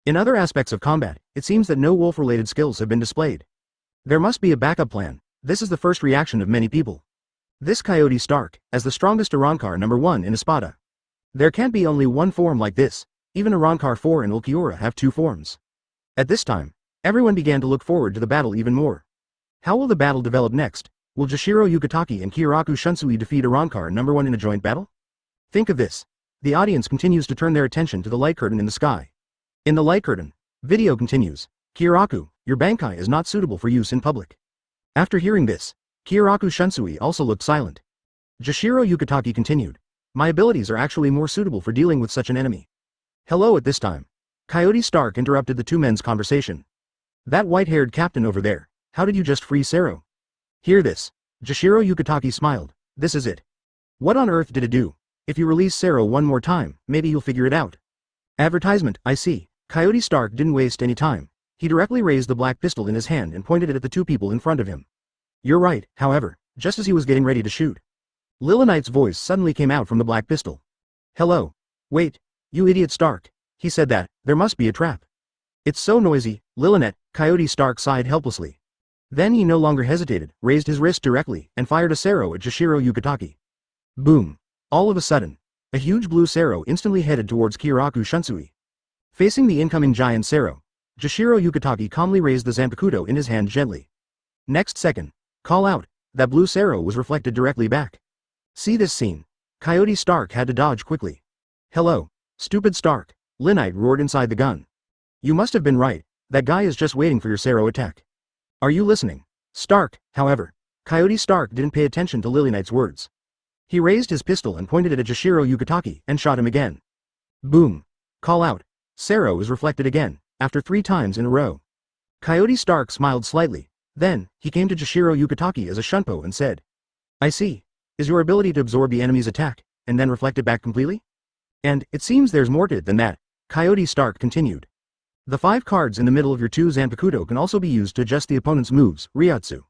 In other aspects of combat, it seems that no wolf-related skills have been displayed. There must be a backup plan. This is the first reaction of many people. This Coyote Stark, as the strongest Arrancar #1 in Espada. There can't be only one form like this, even Arrancar 4 and Ulquiorra have 2 forms. At this time, everyone began to look forward to the battle even more. How will the battle develop next? Will Jashiro Yukitake and Kyoraku Shunsui defeat Arrancar #1 in a joint battle? Think of this. The audience continues to turn their attention to the light curtain in the sky. In the light curtain, video continues. Kyoraku, your Bankai is not suitable for use in public. After hearing this, Kyoraku Shunsui also looked silent. Jashiro Yukitake continued. My abilities are actually more suitable for dealing with such an enemy. Hello at this time. Coyote Stark interrupted the two men's conversation. That white-haired captain over there, how did you just free Sero? Hear this. Jashiro Yukitake smiled. This is it. What on earth did it do? If you release Sero one more time, maybe you'll figure it out. Advertisement, I see. Coyote Stark didn't waste any time. He directly raised the black pistol in his hand and pointed it at the two people in front of him. You're right, however, just as he was getting ready to shoot. Lilinite's voice suddenly came out from the black pistol. Hello. Wait, you idiot Stark. He said that, there must be a trap. It's so noisy, Lilinette, Coyote Stark sighed helplessly. Then he no longer hesitated, raised his wrist directly, and fired a Sero at Jashiro Yukitake. Boom. All of a sudden, a huge blue Sero instantly headed towards Kyoraku Shunsui. Facing the incoming giant Sero, Jashiro Yukitake calmly raised the Zanpakuto in his hand gently. Next second, call out, that blue Sero was reflected directly back. See this scene. Coyote Stark had to dodge quickly. Hello, stupid Stark, Linite roared inside the gun. You must have been right, that guy is just waiting for your Sero attack. Are you listening? Stark, however, Coyote Stark didn't pay attention to Lilinite's words. He raised his pistol and pointed it at Jashiro Yukitake and shot him again. Boom. Call out. Sero is reflected again, after 3 times in a row. Coyote Stark smiled slightly. Then, he came to Jashiro Yukitake as a shunpo and said, I see. Is your ability to absorb the enemy's attack, and then reflect it back completely? And, it seems there's more to it than that, Coyote Stark continued. The 5 cards in the middle of your 2 Zanpakuto can also be used to adjust the opponent's moves, Ryatsu.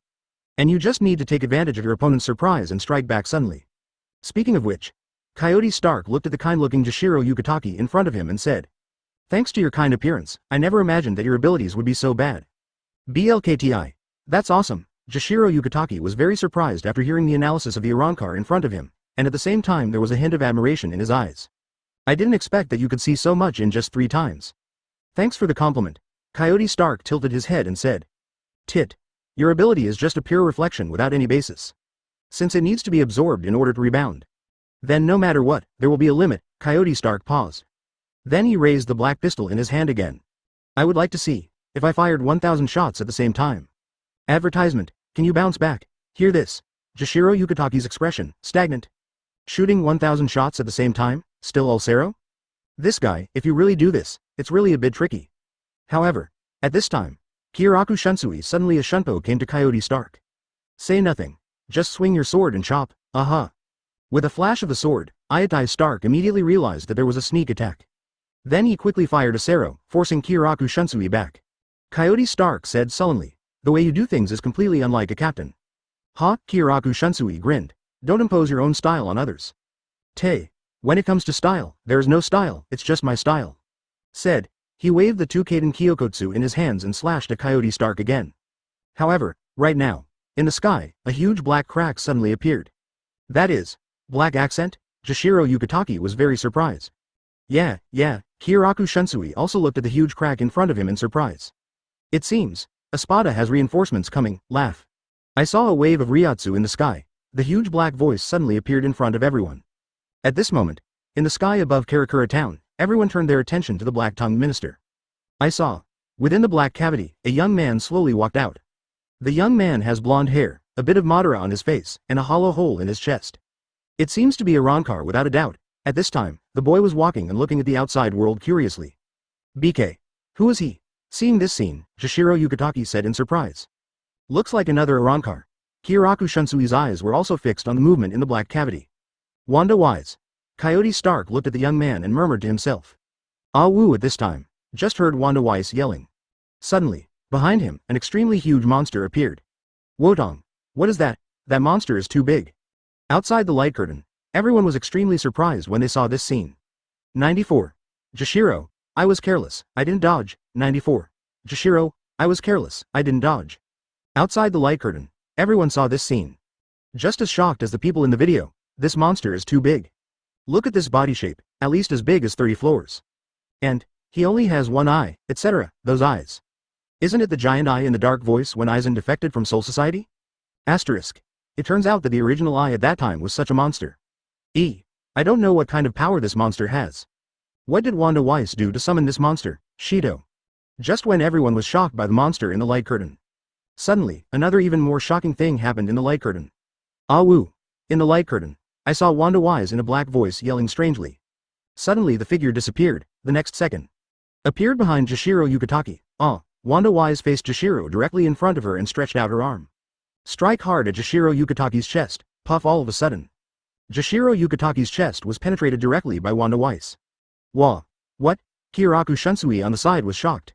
And you just need to take advantage of your opponent's surprise and strike back suddenly. Speaking of which, Coyote Stark looked at the kind-looking Jashiro Yukitake in front of him and said, Thanks to your kind appearance, I never imagined that your abilities would be so bad. BLKTI. That's awesome. Jashiro Yukitake was very surprised after hearing the analysis of the Arrancar in front of him, and at the same time there was a hint of admiration in his eyes. I didn't expect that you could see so much in just 3 times. Thanks for the compliment. Coyote Stark tilted his head and said, Tit. Your ability is just a pure reflection without any basis. Since it needs to be absorbed in order to rebound. Then no matter what, there will be a limit, Coyote Stark paused. Then he raised the black pistol in his hand again. I would like to see, if I fired 1,000 shots at the same time. Advertisement, can you bounce back? Hear this. Jashiro Yukitake's expression, stagnant. Shooting 1,000 shots at the same time, still all Sero? This guy, if you really do this, it's really a bit tricky. However, at this time, Kyoraku Shunsui suddenly a shunpo came to Coyote Stark. Say nothing. Just swing your sword and chop, With a flash of the sword, Ayatai Stark immediately realized that there was a sneak attack. Then he quickly fired a Sero, forcing Kyoraku Shunsui back. Coyote Stark said sullenly, the way you do things is completely unlike a captain. Kyoraku Shunsui grinned. Don't impose your own style on others. When it comes to style, there is no style, it's just my style. Said, he waved the 2 Kaiden Kyokotsu in his hands and slashed at Coyote Stark again. However, right now, in the sky, a huge black crack suddenly appeared. That is, black accent? Jashiro Yukitake was very surprised. Yeah, Kyoraku Shunsui also looked at the huge crack in front of him in surprise. It seems, Espada has reinforcements coming, laugh. I saw a wave of Ryatsu in the sky. The huge black voice suddenly appeared in front of everyone. At this moment, in the sky above Karakura town, everyone turned their attention to the black-tongued minister. I saw, within the black cavity, a young man slowly walked out. The young man has blonde hair, a bit of Madara on his face, and a hollow hole in his chest. It seems to be a Rancor without a doubt. At this time, the boy was walking and looking at the outside world curiously. BK. Who is he? Seeing this scene, Jashiro Yukitake said in surprise. Looks like another Arankar. Kiraku Shunsui's eyes were also fixed on the movement in the black cavity. Wanda Wise. Coyote Stark looked at the young man and murmured to himself. Ah woo at this time. Just heard Wanda Wise yelling. Suddenly, behind him, an extremely huge monster appeared. Wotong. What is that? That monster is too big. Outside the light curtain, everyone was extremely surprised when they saw this scene. 94. Jashiro. I was careless, I didn't dodge. 94. Jashiro. I was careless, I didn't dodge. Outside the light curtain, everyone saw this scene. Just as shocked as the people in the video, this monster is too big. Look at this body shape, at least as big as 30 floors. And, he only has one eye, etc., those eyes. Isn't it the giant eye in the dark voice when Aizen defected from Soul Society? Asterisk. It turns out that the original eye at that time was such a monster. I don't know what kind of power this monster has. What did Wanda Weiss do to summon this monster, Shido? Just when everyone was shocked by the monster in the light curtain. Suddenly, another even more shocking thing happened in the light curtain. Ah woo. In the light curtain, I saw Wanda Wise in a black voice yelling strangely. Suddenly the figure disappeared, the next second. Appeared behind Jashiro Yukitake. Wanda Wise faced Jashiro directly in front of her and stretched out her arm. Strike hard at Jashiro Yukitake's chest, puff all of a sudden. Jashiro Yukitake's chest was penetrated directly by Wanda Wise. Wah. What? Kiraku Shunsui on the side was shocked.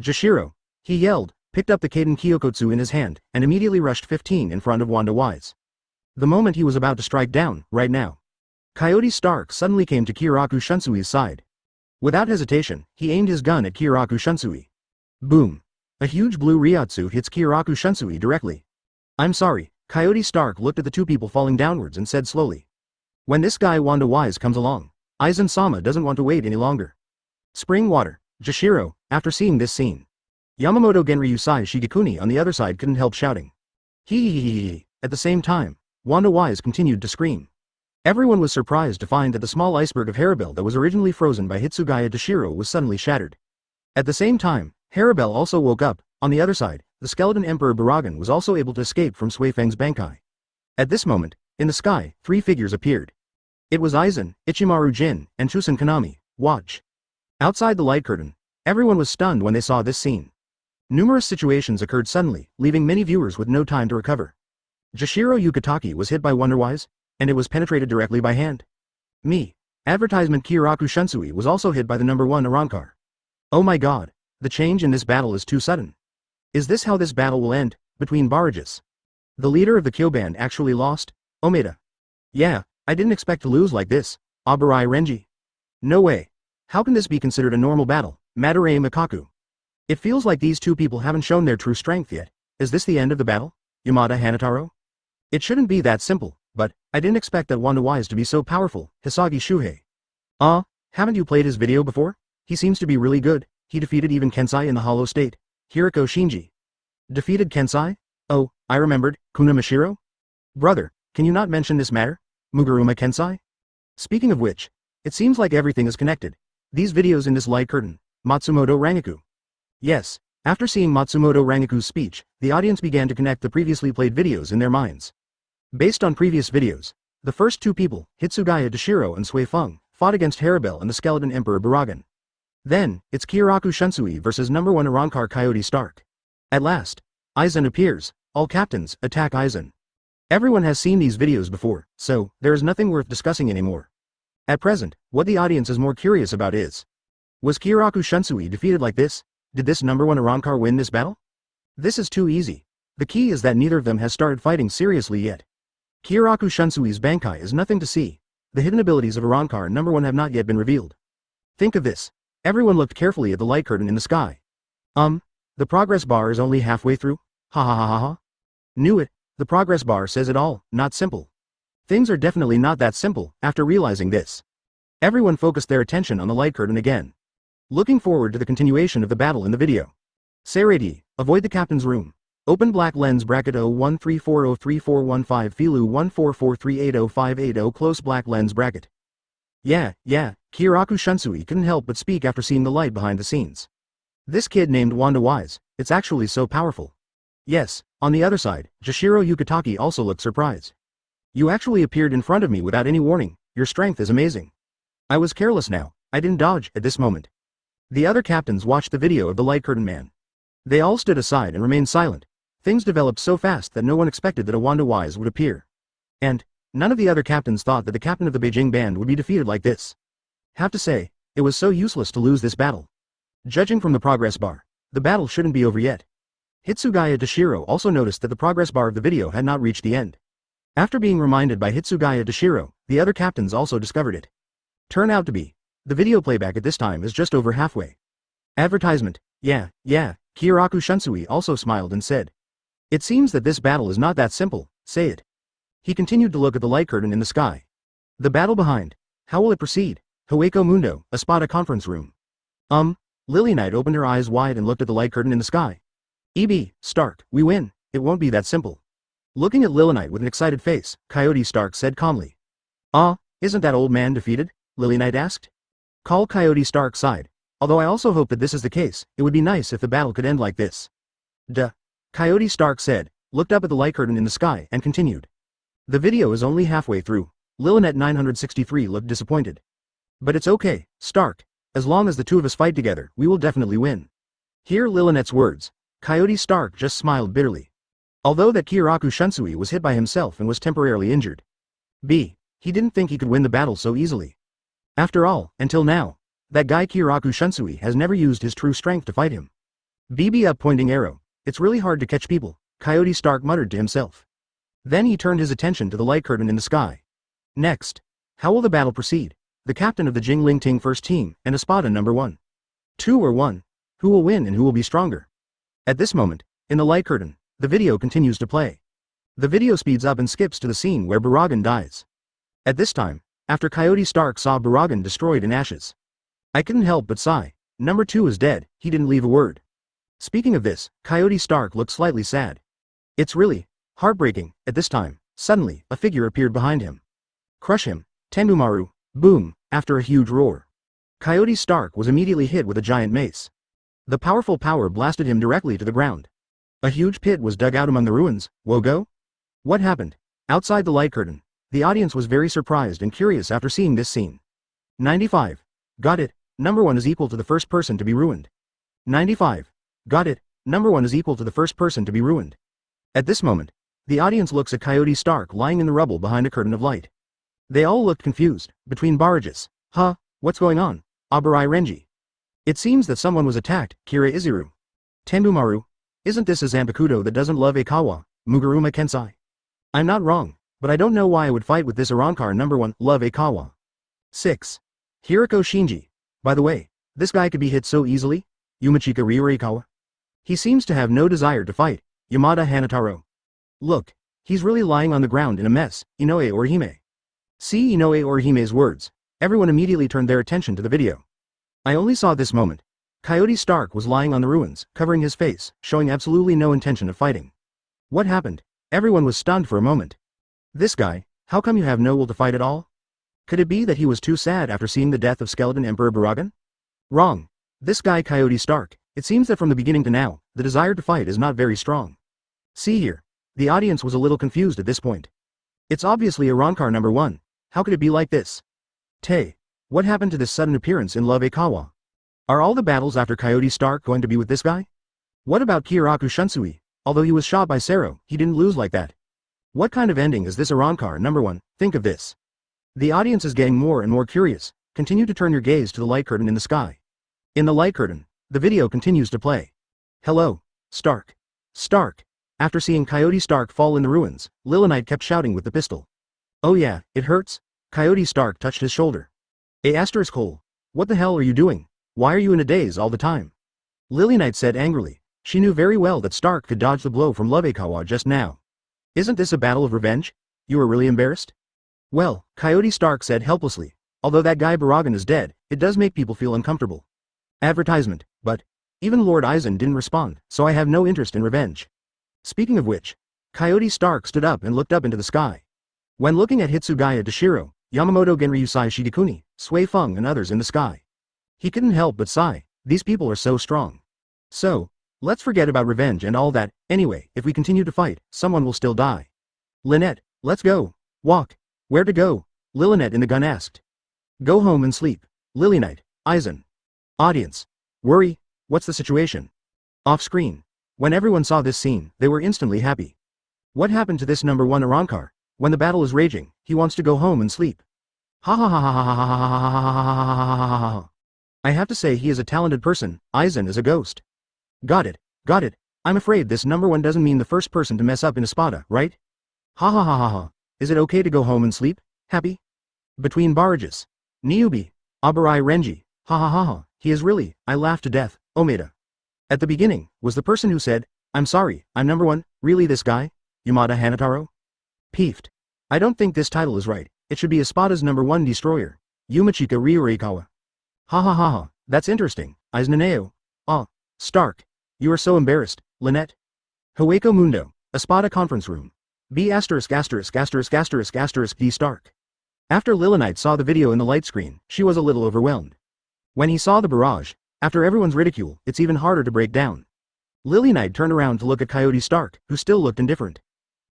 Jashiro. He yelled, picked up the Kaden Kyokotsu in his hand, and immediately rushed 15 in front of Wanda Wise. The moment he was about to strike down, right now. Coyote Stark suddenly came to Kiraku Shunsui's side. Without hesitation, he aimed his gun at Kiraku Shunsui. Boom. A huge blue Ryatsu hits Kiraku Shunsui directly. I'm sorry, Coyote Stark looked at the two people falling downwards and said slowly. When this guy Wanda Wise comes along, Aizen-sama doesn't want to wait any longer. Spring water, Jashiro, after seeing this scene. Yamamoto Genryu Sai Shigekuni on the other side couldn't help shouting. Hee. At the same time, Wanda Wise continued to scream. Everyone was surprised to find that the small iceberg of Haribel that was originally frozen by Hitsugaya Dashiro was suddenly shattered. At the same time, Haribel also woke up. On the other side, the skeleton Emperor Baragan was also able to escape from Suifeng's Bankai. At this moment, in the sky, three figures appeared. It was Aizen, Ichimaru Jin, and Chusen Konami. Watch. Outside the light curtain, everyone was stunned when they saw this scene. Numerous situations occurred suddenly, leaving many viewers with no time to recover. Jashiro Yukitake was hit by Wonderwise, and it was penetrated directly by hand. Advertisement Kiraku Shunsui was also hit by the number 1 Arankar. Oh my god, the change in this battle is too sudden. Is this how this battle will end, between Barajas? The leader of the Kyoban actually lost? Omaeda. Yeah, I didn't expect to lose like this, Abarai Renji. No way. How can this be considered a normal battle, Madarei Makaku? It feels like these two people haven't shown their true strength yet. Is this the end of the battle, Yamada Hanataro? It shouldn't be that simple, but I didn't expect that Wanda Wise to be so powerful, Hisagi Shuhei. Haven't you played his video before? He seems to be really good. He defeated even Kensei in the Hollow State. Hiriko Shinji. Defeated Kensei? Oh, I remembered, Kunamashiro? Brother, can you not mention this matter? Muguruma Kensei? Speaking of which, it seems like everything is connected. These videos in this light curtain, Matsumoto Rangaku. Yes, after seeing Matsumoto Rangaku's speech, the audience began to connect the previously played videos in their minds. Based on previous videos, the first two people, Hitsugaya Dashiro and Sui Feng, fought against Haribel and the skeleton Emperor Baragan. Then, it's Kiraku Shunsui versus number 1 Arankar Coyote Stark. At last, Aizen appears. All captains attack Aizen. Everyone has seen these videos before, so there is nothing worth discussing anymore. At present, what the audience is more curious about is, was Kiraku Shunsui defeated like this? Did this number 1 Arankar win this battle? This is too easy. The key is that neither of them has started fighting seriously yet. Kiraku Shunsui's Bankai is nothing to see. The hidden abilities of Arankar number 1 have not yet been revealed. Think of this. Everyone looked carefully at the light curtain in the sky. The progress bar is only halfway through? Ha. Knew it. The progress bar says it all, not simple. Things are definitely not that simple, after realizing this. Everyone focused their attention on the light curtain again. Looking forward to the continuation of the battle in the video. Seredi, avoid the captain's room. Open black lens bracket 0134034115 Filu 144380580 close black lens bracket. Yeah, Kiraku Shunsui couldn't help but speak after seeing the light behind the scenes. This kid named Wanda Wise, it's actually so powerful. Yes, on the other side, Jashiro Yukitaki also looked surprised. You actually appeared in front of me without any warning, your strength is amazing. I was careless now, I didn't dodge at this moment. The other captains watched the video of the light curtain man. They all stood aside and remained silent. Things developed so fast that no one expected that a Wanda Wise would appear. And none of the other captains thought that the captain of the Beijing band would be defeated like this. Have to say, it was so useless to lose this battle. Judging from the progress bar, the battle shouldn't be over yet. Hitsugaya Dashiro also noticed that the progress bar of the video had not reached the end. After being reminded by Hitsugaya Dashiro, the other captains also discovered it. Turn out to be, the video playback at this time is just over halfway. Advertisement, yeah, Kiraku Shunsui also smiled and said. It seems that this battle is not that simple, say it. He continued to look at the light curtain in the sky. The battle behind. How will it proceed? Hueco Mundo, Espada conference room. Lily Knight opened her eyes wide and looked at the light curtain in the sky. E.B., Stark, we win, it won't be that simple. Looking at Lily Knight with an excited face, Coyote Stark said calmly. Isn't that old man defeated? Lily Knight asked. Coyote Stark sighed. Although I also hope that this is the case, it would be nice if the battle could end like this. Coyote Stark said, looked up at the light curtain in the sky and continued. The video is only halfway through. Lilinet 963 looked disappointed. But it's okay, Stark. As long as the two of us fight together, we will definitely win. Hear Lilinet's words. Coyote Stark just smiled bitterly. Although that Kiraku Shunsui was hit by himself and was temporarily injured. He didn't think he could win the battle so easily. After all, until now, that guy Kiraku Shunsui has never used his true strength to fight him. BB up pointing arrow. It's really hard to catch people, Coyote Stark muttered to himself. Then he turned his attention to the light curtain in the sky. Next. How will the battle proceed? The captain of the Jingling Ting first team, and Espada number 1. 2 or 1. Who will win and who will be stronger? At this moment, in the light curtain, the video continues to play. The video speeds up and skips to the scene where Baragan dies. At this time, after Coyote Stark saw Baragan destroyed in ashes. I couldn't help but sigh. Number 2 is dead, he didn't leave a word. Speaking of this, Coyote Stark looked slightly sad. It's really heartbreaking. At this time, suddenly, a figure appeared behind him. Crush him, Tenbumaru, boom, after a huge roar. Coyote Stark was immediately hit with a giant mace. The powerful power blasted him directly to the ground. A huge pit was dug out among the ruins. Wogo? What happened? Outside the light curtain, the audience was very surprised and curious after seeing this scene. 95. Got it, number 1 is equal to the first person to be ruined. 95. Got it, number 1 is equal to the first person to be ruined. At this moment, the audience looks at Coyote Stark lying in the rubble behind a curtain of light. They all looked confused, between barrages. What's going on? Abarai Renji. It seems that someone was attacked, Kira Izuru. Tenbumaru. Isn't this a Zanpakuto that doesn't love Ikawa, Muguruma Kensei? I'm not wrong, but I don't know why I would fight with this Arankar number 1, love Ikawa. 6. Hiriko Shinji. By the way, this guy could be hit so easily? Yumachika Ryurikawa. He seems to have no desire to fight, Yamada Hanataro. Look, he's really lying on the ground in a mess, Inoue Orihime. See Inoue Orihime's words. Everyone immediately turned their attention to the video. I only saw this moment. Coyote Stark was lying on the ruins, covering his face, showing absolutely no intention of fighting. What happened? Everyone was stunned for a moment. This guy, how come you have no will to fight at all? Could it be that he was too sad after seeing the death of Skeleton Emperor Baragan? Wrong. This guy Coyote Stark, it seems that from the beginning to now, the desire to fight is not very strong. See here. The audience was a little confused at this point. It's obviously Arankar number 1. How could it be like this? What happened to this sudden appearance in Love Ikawa? Are all the battles after Coyote Stark going to be with this guy? What about Kiraku Shunsui? Although he was shot by Sero, he didn't lose like that. What kind of ending is this Arankar number 1? Think of this. The audience is getting more and more curious. Continue to turn your gaze to the light curtain in the sky. In the light curtain, the video continues to play. Hello, Stark. Stark. After seeing Coyote Stark fall in the ruins, Lilinite kept shouting with the pistol. Oh yeah, it hurts? Coyote Stark touched his shoulder. Hole. What the hell are you doing? Why are you in a daze all the time? Lily Knight said angrily. She knew very well that Stark could dodge the blow from Love Ikawa just now. Isn't this a battle of revenge? You are really embarrassed? Well, Coyote Stark said helplessly. Although that guy Baragan is dead, it does make people feel uncomfortable. Advertisement, but even Lord Aizen didn't respond, so I have no interest in revenge. Speaking of which, Coyote Stark stood up and looked up into the sky. When looking at Hitsugaya Dashiro, Yamamoto Genryusai Shigekuni, Sui Feng and others in the sky, he couldn't help but sigh. These people are so strong. So, Let's forget about revenge and all that. Anyway, if we continue to fight, someone will still die. Lynette, let's go. Walk. Where to go? Lynette in the gun asked. Go home and sleep. Lily Knight, Aizen. Audience. Worry, what's the situation? Off screen. When everyone saw this scene, they were instantly happy. What happened to this number 1 Arrancar? When the battle is raging, he wants to go home and sleep. Ha ha ha ha ha ha ha ha ha ha ha ha ha. I have to say he is a talented person. Aizen is a ghost. Got it, got it. I'm afraid this number 1 doesn't mean the first person to mess up in Espada, right? Ha ha ha ha ha. Is it okay to go home and sleep? Happy? Between barrages. Niubi. Abarai Renji. Ha ha ha ha. He is really, I laughed to death, Omaeda. At the beginning, was the person who said, I'm sorry, I'm number 1, really this guy? Yamada Hanataro? Peeved. I don't think this title is right, it should be Espada's number 1 destroyer. Yumachika Ryurikawa. Ha ha ha ha, that's interesting, Aiznaneo. Ah, Stark. You are so embarrassed, Lynette. Hueco Mundo, Espada conference room. B************* D Stark. After Lilith saw the video in the light screen, she was a little overwhelmed. When he saw the barrage, after everyone's ridicule, it's even harder to break down. Lily Knight turned around to look at Coyote Stark, who still looked indifferent.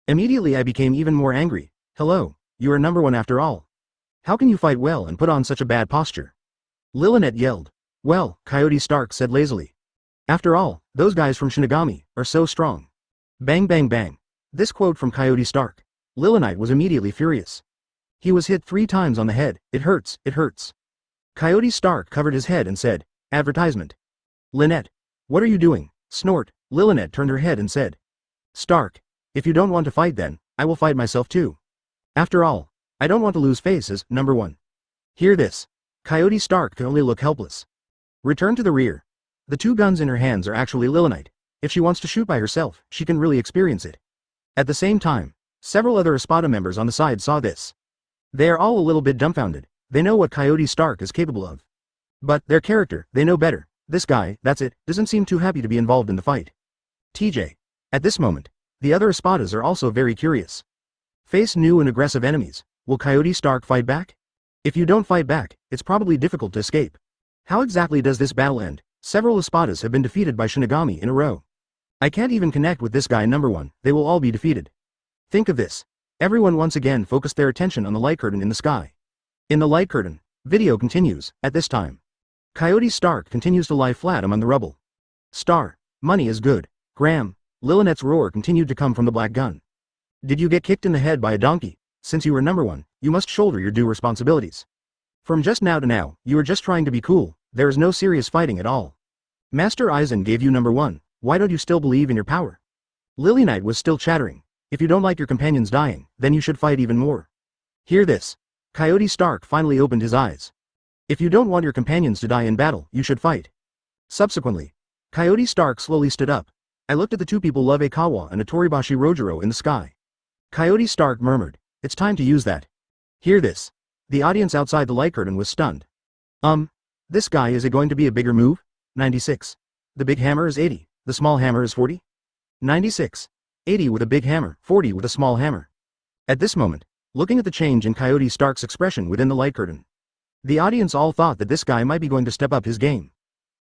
Immediately I became even more angry. Hello, you are number 1 after all. How can you fight well and put on such a bad posture? Lilith yelled. Well, Coyote Stark said lazily. After all, those guys from Shinigami are so strong. Bang bang bang. This quote from Coyote Stark. Lilith was immediately furious. He was hit 3 times on the head. It hurts, it hurts. Coyote Stark covered his head and said, advertisement. Lynette. What are you doing? Snort. Lilith turned her head and said. Stark. If you don't want to fight then, I will fight myself too. After all, I don't want to lose face as number 1. Hear this. Coyote Stark can only look helpless. Return to the rear. The 2 guns in her hands are actually Lilith. If she wants to shoot by herself, she can really experience it. At the same time, several other Espada members on the side saw this. They are all a little bit dumbfounded. They know what Coyote Stark is capable of. But, their character, they know better. This guy, that's it, doesn't seem too happy to be involved in the fight. TJ. At this moment, the other Espadas are also very curious. Face new and aggressive enemies. Will Coyote Stark fight back? If you don't fight back, it's probably difficult to escape. How exactly does this battle end? Several Espadas have been defeated by Shinigami in a row. I can't even connect with this guy number 1, they will all be defeated. Think of this. Everyone once again focused their attention on the light curtain in the sky. In the light curtain, video continues, at this time. Coyote Stark continues to lie flat among the rubble. Star, money is good. Graham, Lilith's roar continued to come from the black gun. Did you get kicked in the head by a donkey? Since you were number 1, you must shoulder your due responsibilities. From just now to now, you are just trying to be cool, there is no serious fighting at all. Master Aizen gave you number 1, why don't you still believe in your power? Lily Knight was still chattering. If you don't like your companions dying, then you should fight even more. Hear this. Coyote Stark finally opened his eyes. If you don't want your companions to die in battle, you should fight. Subsequently, Coyote Stark slowly stood up. I looked at the 2 people Love Kawa and a Toribashi Rojiro in the sky. Coyote Stark murmured, it's time to use that. Hear this. The audience outside the light curtain was stunned. This guy, is it going to be a bigger move? 96. The big hammer is 80, the small hammer is 40? 96. 80 with a big hammer, 40 with a small hammer. At this moment, looking at the change in Coyote Stark's expression within the light curtain, the audience all thought that this guy might be going to step up his game.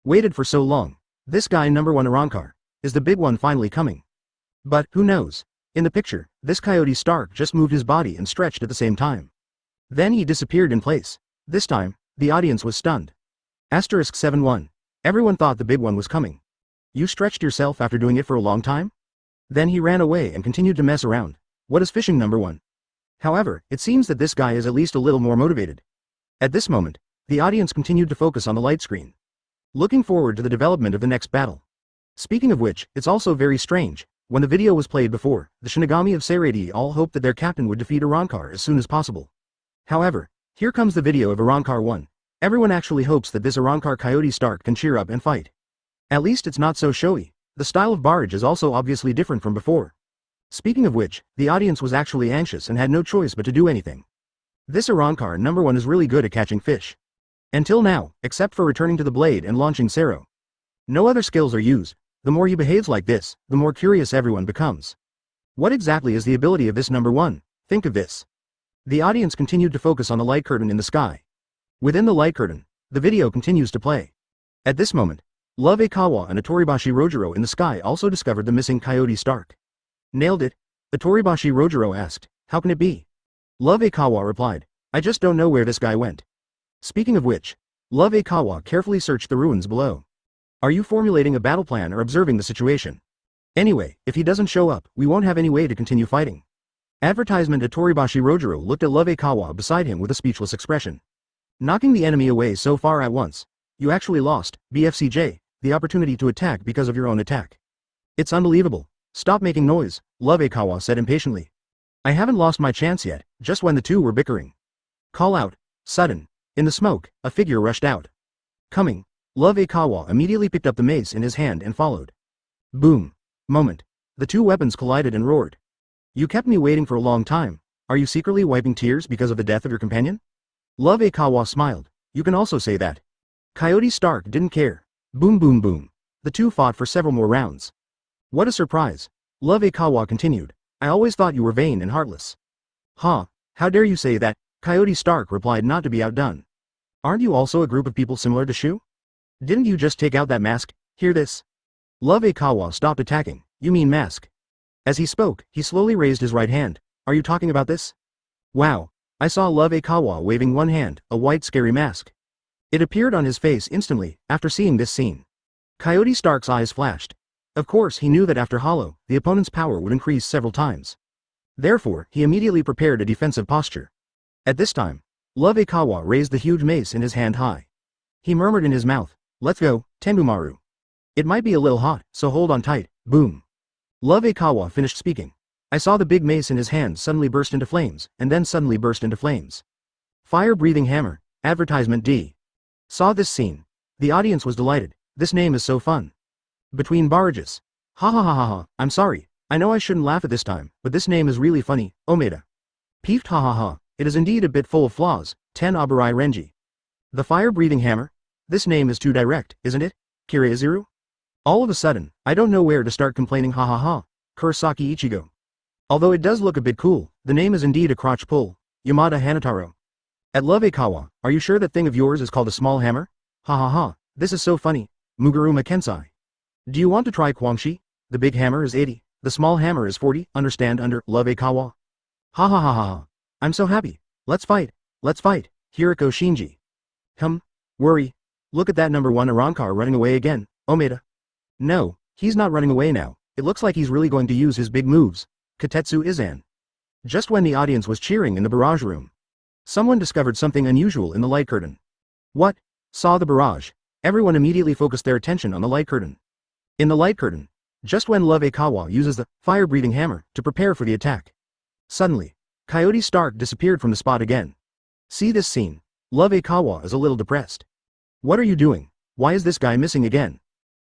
Waited for so long. This guy number 1 Arrancar. Is the big one finally coming? But, who knows? In the picture, this Coyote Stark just moved his body and stretched at the same time. Then he disappeared in place. This time, the audience was stunned. Asterisk 71. Everyone thought the big one was coming. You stretched yourself after doing it for a long time? Then he ran away and continued to mess around. What is fishing number 1? However, it seems that this guy is at least a little more motivated. At this moment, the audience continued to focus on the light screen, looking forward to the development of the next battle. Speaking of which, it's also very strange. When the video was played before, the Shinigami of Seirei all hoped that their captain would defeat Arrancar as soon as possible. However, here comes the video of Arrancar 1. Everyone actually hopes that this Arrancar Coyote Stark can cheer up and fight. At least it's not so showy. The style of barrage is also obviously different from before. Speaking of which, the audience was actually anxious and had no choice but to do anything. This Arrancar number 1 is really good at catching fish. Until now, except for returning to the blade and launching Sero. No other skills are used. The more he behaves like this, the more curious everyone becomes. What exactly is the ability of this number 1? Think of this. The audience continued to focus on the light curtain in the sky. Within the light curtain, the video continues to play. At this moment, Love Aikawa and Itoribashi Rojiro in the sky also discovered the missing Coyote Stark. Nailed it? Itoribashi Rojiro asked, how can it be? Love Aikawa replied, I just don't know where this guy went. Speaking of which, Love Aikawa carefully searched the ruins below. Are you formulating a battle plan or observing the situation? Anyway, if he doesn't show up, we won't have any way to continue fighting. Advertisement. Itoribashi Rojiro looked at Love Aikawa beside him with a speechless expression. Knocking the enemy away so far at once. You actually lost, BFCJ, the opportunity to attack because of your own attack. It's unbelievable. Stop making noise, Love Aikawa said impatiently. I haven't lost my chance yet, just when the two were bickering. Call out. Sudden. In the smoke, a figure rushed out. Coming. Love Aikawa immediately picked up the mace in his hand and followed. Boom. Moment. The two weapons collided and roared. You kept me waiting for a long time. Are you secretly wiping tears because of the death of your companion? Love Aikawa smiled. You can also say that. Coyote Stark didn't care. Boom boom boom. The two fought for several more rounds. What a surprise. Love Aikawa continued. I always thought you were vain and heartless. Huh, how dare you say that? Coyote Stark replied, not to be outdone. Aren't you also a group of people similar to Shu? Didn't you just take out that mask? Hear this? Love Aikawa stopped attacking. You mean mask? As he spoke, he slowly raised his right hand. Are you talking about this? Wow. I saw Love Aikawa waving one hand, a white scary mask. It appeared on his face instantly, after seeing this scene. Coyote Stark's eyes flashed. Of course he knew that after Hollow, the opponent's power would increase several times. Therefore, he immediately prepared a defensive posture. At this time, Love Aikawa raised the huge mace in his hand high. He murmured in his mouth, let's go, Tenbumaru. It might be a little hot, so hold on tight, boom. Love Aikawa finished speaking. I saw the big mace in his hand suddenly burst into flames, and then suddenly burst into flames. Fire-breathing hammer, advertisement D. Saw this scene. The audience was delighted. This name is so fun. Between barrages. Ha ha ha ha ha, I'm sorry. I know I shouldn't laugh at this time, but this name is really funny, Omaeda. Peeved ha ha ha, it is indeed a bit full of flaws, Ten Aburai Renji. The fire-breathing hammer? This name is too direct, isn't it? Kiraiziru? All of a sudden, I don't know where to start complaining ha ha ha, Kurosaki Ichigo. Although it does look a bit cool, the name is indeed a crotch pull, Yamada Hanataro. At Love Aikawa, are you sure that thing of yours is called a small hammer? Ha ha ha, this is so funny, Muguruma Kensei. Do you want to try Kwangshi? The big hammer is 80, the small hammer is 40, understand under Love Aikawa? Ha ha ha ha ha, I'm so happy, let's fight, Hiriko Shinji. Worry, look at that number 1 Arankar running away again, Omaeda. No, he's not running away now, it looks like he's really going to use his big moves, Katetsu Izan. Just when the audience was cheering in the barrage room, someone discovered something unusual in the light curtain. What? Saw the barrage. Everyone immediately focused their attention on the light curtain. In the light curtain, just when Love Aikawa uses the fire-breathing hammer to prepare for the attack. Suddenly, Coyote Stark disappeared from the spot again. See this scene. Love Aikawa is a little depressed. What are you doing? Why is this guy missing again?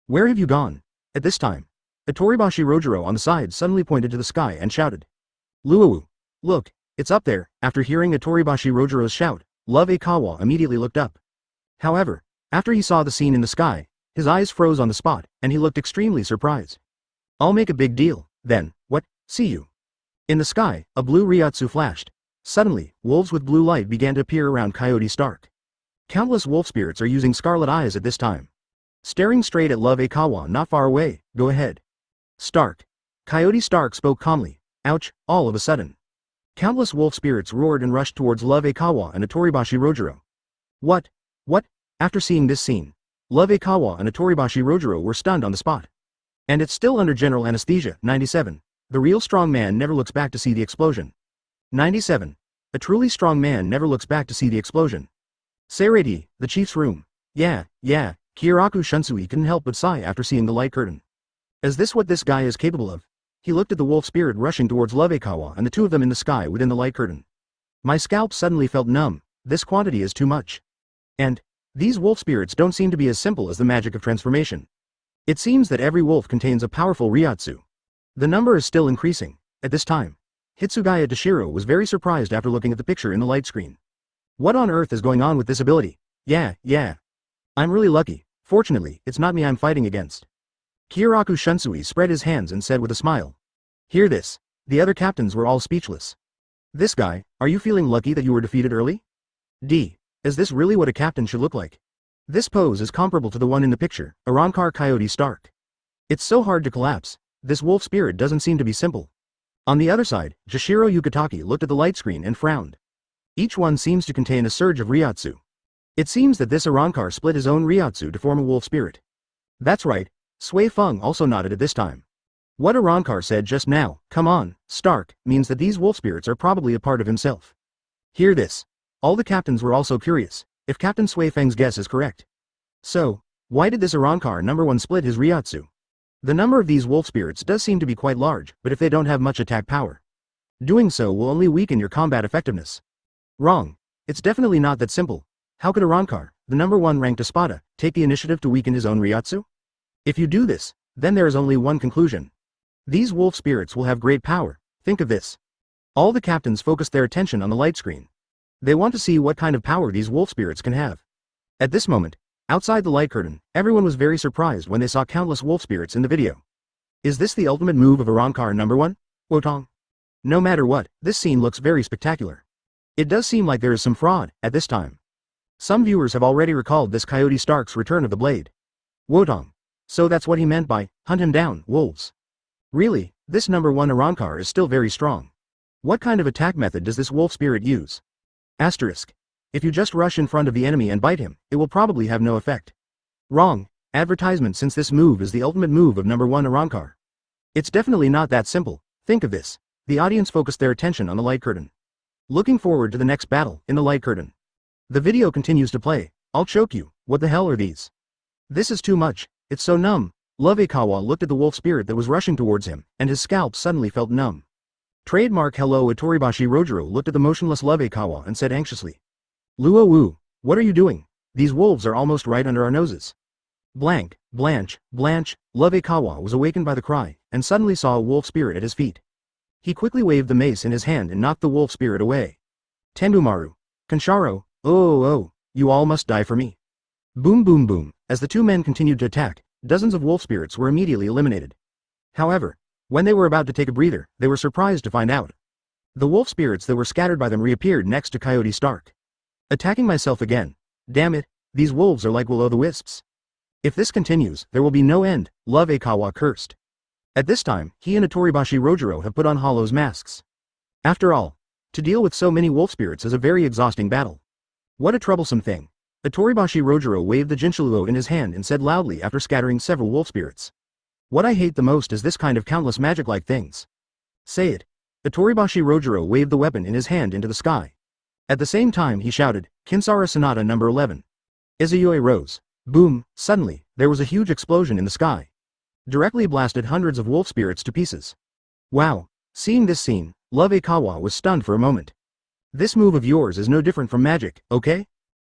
Where have you gone? At this time, Itoribashi Rojiro on the side suddenly pointed to the sky and shouted. Luowu. Look, it's up there. After hearing Itoribashi Rojiro's shout, Love Aikawa immediately looked up. However, after he saw the scene in the sky, his eyes froze on the spot, and he looked extremely surprised. I'll make a big deal, then, what, see you. In the sky, a blue Ryatsu flashed. Suddenly, wolves with blue light began to appear around Coyote Stark. Countless wolf spirits are using scarlet eyes at this time. Staring straight at Love Aikawa not far away, go ahead. Stark. Coyote Stark spoke calmly. Ouch, all of a sudden. Countless wolf spirits roared and rushed towards Love Aikawa and Itoribashi Rojiro. What? After seeing this scene, Love Aikawa and Itoribashi Rojiro were stunned on the spot. And it's still under general anesthesia. 97. The real strong man never looks back to see the explosion. 97. A truly strong man never looks back to see the explosion. Seirei, the chief's room. Yeah, Kiraku Shunsui couldn't help but sigh after seeing the light curtain. Is this what this guy is capable of? He looked at the wolf spirit rushing towards Love Aikawa and the two of them in the sky within the light curtain. My scalp suddenly felt numb. This quantity is too much. And these wolf spirits don't seem to be as simple as the magic of transformation. It seems that every wolf contains a powerful Ryatsu. The number is still increasing. At this time, Hitsugaya Toshiro was very surprised after looking at the picture in the light screen. What on earth is going on with this ability? Yeah. I'm really lucky. Fortunately, it's not me I'm fighting against. Kiraku Shunsui spread his hands and said with a smile. Hear this. The other captains were all speechless. This guy, are you feeling lucky that you were defeated early? D. Is this really what a captain should look like? This pose is comparable to the one in the picture, Arrancar Coyote Stark. It's so hard to collapse. This wolf spirit doesn't seem to be simple. On the other side, Jashiro Yukitaki looked at the light screen and frowned. Each one seems to contain a surge of Ryotsu. It seems that this Arrancar split his own Ryotsu to form a wolf spirit. That's right, Sui Feng also nodded at this time. What Arrancar said just now, come on, Stark, means that these wolf spirits are probably a part of himself. Hear this. All the captains were also curious, if Captain Sui Feng's guess is correct. So, why did this Arrancar #1 split his Ryotsu? The number of these wolf spirits does seem to be quite large, but if they don't have much attack power, doing so will only weaken your combat effectiveness. Wrong. It's definitely not that simple. How could Arrancar, the #1 ranked Espada, take the initiative to weaken his own Ryotsu? If you do this, then there is only one conclusion. These wolf spirits will have great power, think of this. All the captains focused their attention on the light screen. They want to see what kind of power these wolf spirits can have. At this moment, outside the light curtain, everyone was very surprised when they saw countless wolf spirits in the video. Is this the ultimate move of Arrancar #1? Wotong? No matter what, this scene looks very spectacular. It does seem like there is some fraud, at this time. Some viewers have already recalled this Coyote Stark's return of the blade. Wotong. So that's what he meant by, hunt him down, wolves. Really, this #1 Arrancar is still very strong. What kind of attack method does this wolf spirit use? Asterisk. If you just rush in front of the enemy and bite him, it will probably have no effect. Wrong. Advertisement, since this move is the ultimate move of #1 Arrancar. It's definitely not that simple. Think of this. The audience focused their attention on the light curtain. Looking forward to the next battle, in the light curtain. The video continues to play. I'll choke you, what the hell are these? This is too much, it's so numb. Love Ikawa looked at the wolf spirit that was rushing towards him, and his scalp suddenly felt numb. Trademark Hello Itoribashi Rojiro looked at the motionless Love Ikawa and said anxiously. Luo Wu, what are you doing? These wolves are almost right under our noses. Blanche, Love Ikawa was awakened by the cry, and suddenly saw a wolf spirit at his feet. He quickly waved the mace in his hand and knocked the wolf spirit away. Tenbumaru, Kansharo, oh, you all must die for me. Boom boom boom, as the two men continued to attack, dozens of wolf spirits were immediately eliminated. However, when they were about to take a breather, they were surprised to find out. The wolf spirits that were scattered by them reappeared next to Coyote Stark. Attacking myself again. Damn it, these wolves are like will-o'-the-wisps. If this continues, there will be no end, Love Ikawa cursed. At this time, he and Itoribashi Rojiro have put on Hollow's masks. After all, to deal with so many wolf spirits is a very exhausting battle. What a troublesome thing. Itoribashi Rojiro waved the Jinshiluo in his hand and said loudly after scattering several wolf spirits. What I hate the most is this kind of countless magic-like things. Say it. Itoribashi Rojiro waved the weapon in his hand into the sky. At the same time he shouted, Kinsara Sonata No. 11. Izayue rose. Boom, suddenly, there was a huge explosion in the sky. Directly blasted hundreds of wolf spirits to pieces. Wow, seeing this scene, Love Ikawa was stunned for a moment. This move of yours is no different from magic, okay?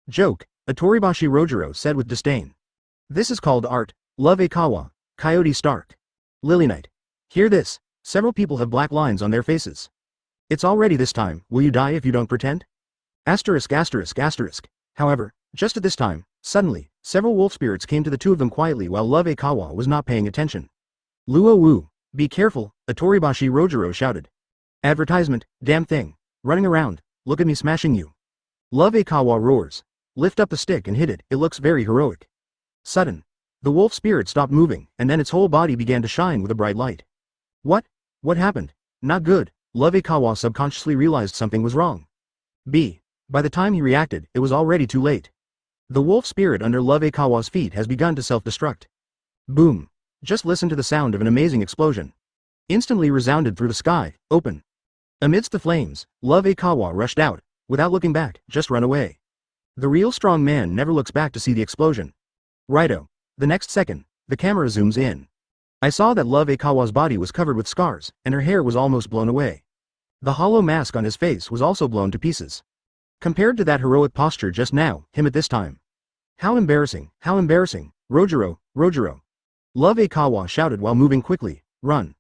Joke, Itoribashi Rojiro said with disdain. This is called art, Love Ikawa, Coyote Stark. Lily Knight. Hear this, several people have black lines on their faces. It's already this time, will you die if you don't pretend? Asterisk. However, just at this time, suddenly, several wolf spirits came to the two of them quietly while Love Ikawa was not paying attention. Luo Wu, be careful, Itoribashi Rojiro shouted. Advertisement, damn thing. Running around, look at me smashing you. Love Ikawa roars. Lift up the stick and hit it, it looks very heroic. Sudden. The wolf spirit stopped moving, and then its whole body began to shine with a bright light. What? What happened? Not good. Love Ikawa subconsciously realized something was wrong. By the time he reacted, it was already too late. The wolf spirit under Love Ikawa's feet has begun to self-destruct. Boom. Just listen to the sound of an amazing explosion. Instantly resounded through the sky, open. Amidst the flames, Love Ikawa rushed out, without looking back, just run away. The real strong man never looks back to see the explosion. Righto. The next second, the camera zooms in. I saw that Love Ikawa's body was covered with scars, and her hair was almost blown away. The hollow mask on his face was also blown to pieces. Compared to that heroic posture just now, him at this time. How embarrassing, Rojiro. Love Ikawa shouted while moving quickly, run.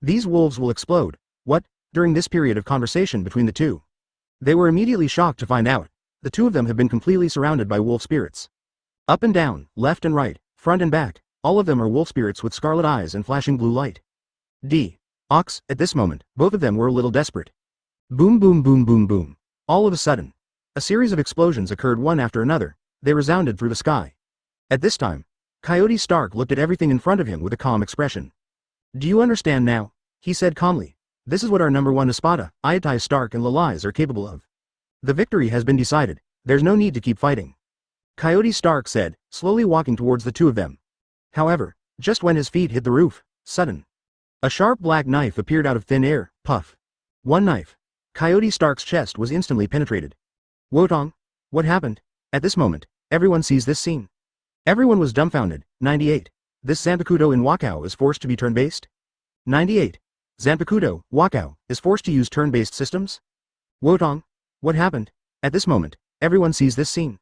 These wolves will explode. What? During this period of conversation between the two. They were immediately shocked to find out. The two of them have been completely surrounded by wolf spirits. Up and down, left and right, front and back, all of them are wolf spirits with scarlet eyes and flashing blue light. Ox, at this moment, both of them were a little desperate. Boom. All of a sudden, a series of explosions occurred one after another, They resounded through the sky. At this time, Coyote Stark looked at everything in front of him with a calm expression. Do you understand now? He said calmly. This is what our number one Espada, Ayatai Stark and Lalais are capable of. The victory has been decided. There's no need to keep fighting. Coyote Stark said, slowly walking towards the two of them. However, just when his feet hit the roof, sudden. A sharp black knife appeared out of thin air, puff. One knife. Coyote Stark's chest was instantly penetrated. Wotong? What happened? At this moment, everyone sees this scene. Everyone was dumbfounded. 98. This Zanpakuto in Wakao is forced to be turn-based? 98. Zanpakuto, Wakao, is forced to use turn-based systems? Wotong? What happened? At this moment, everyone sees this scene.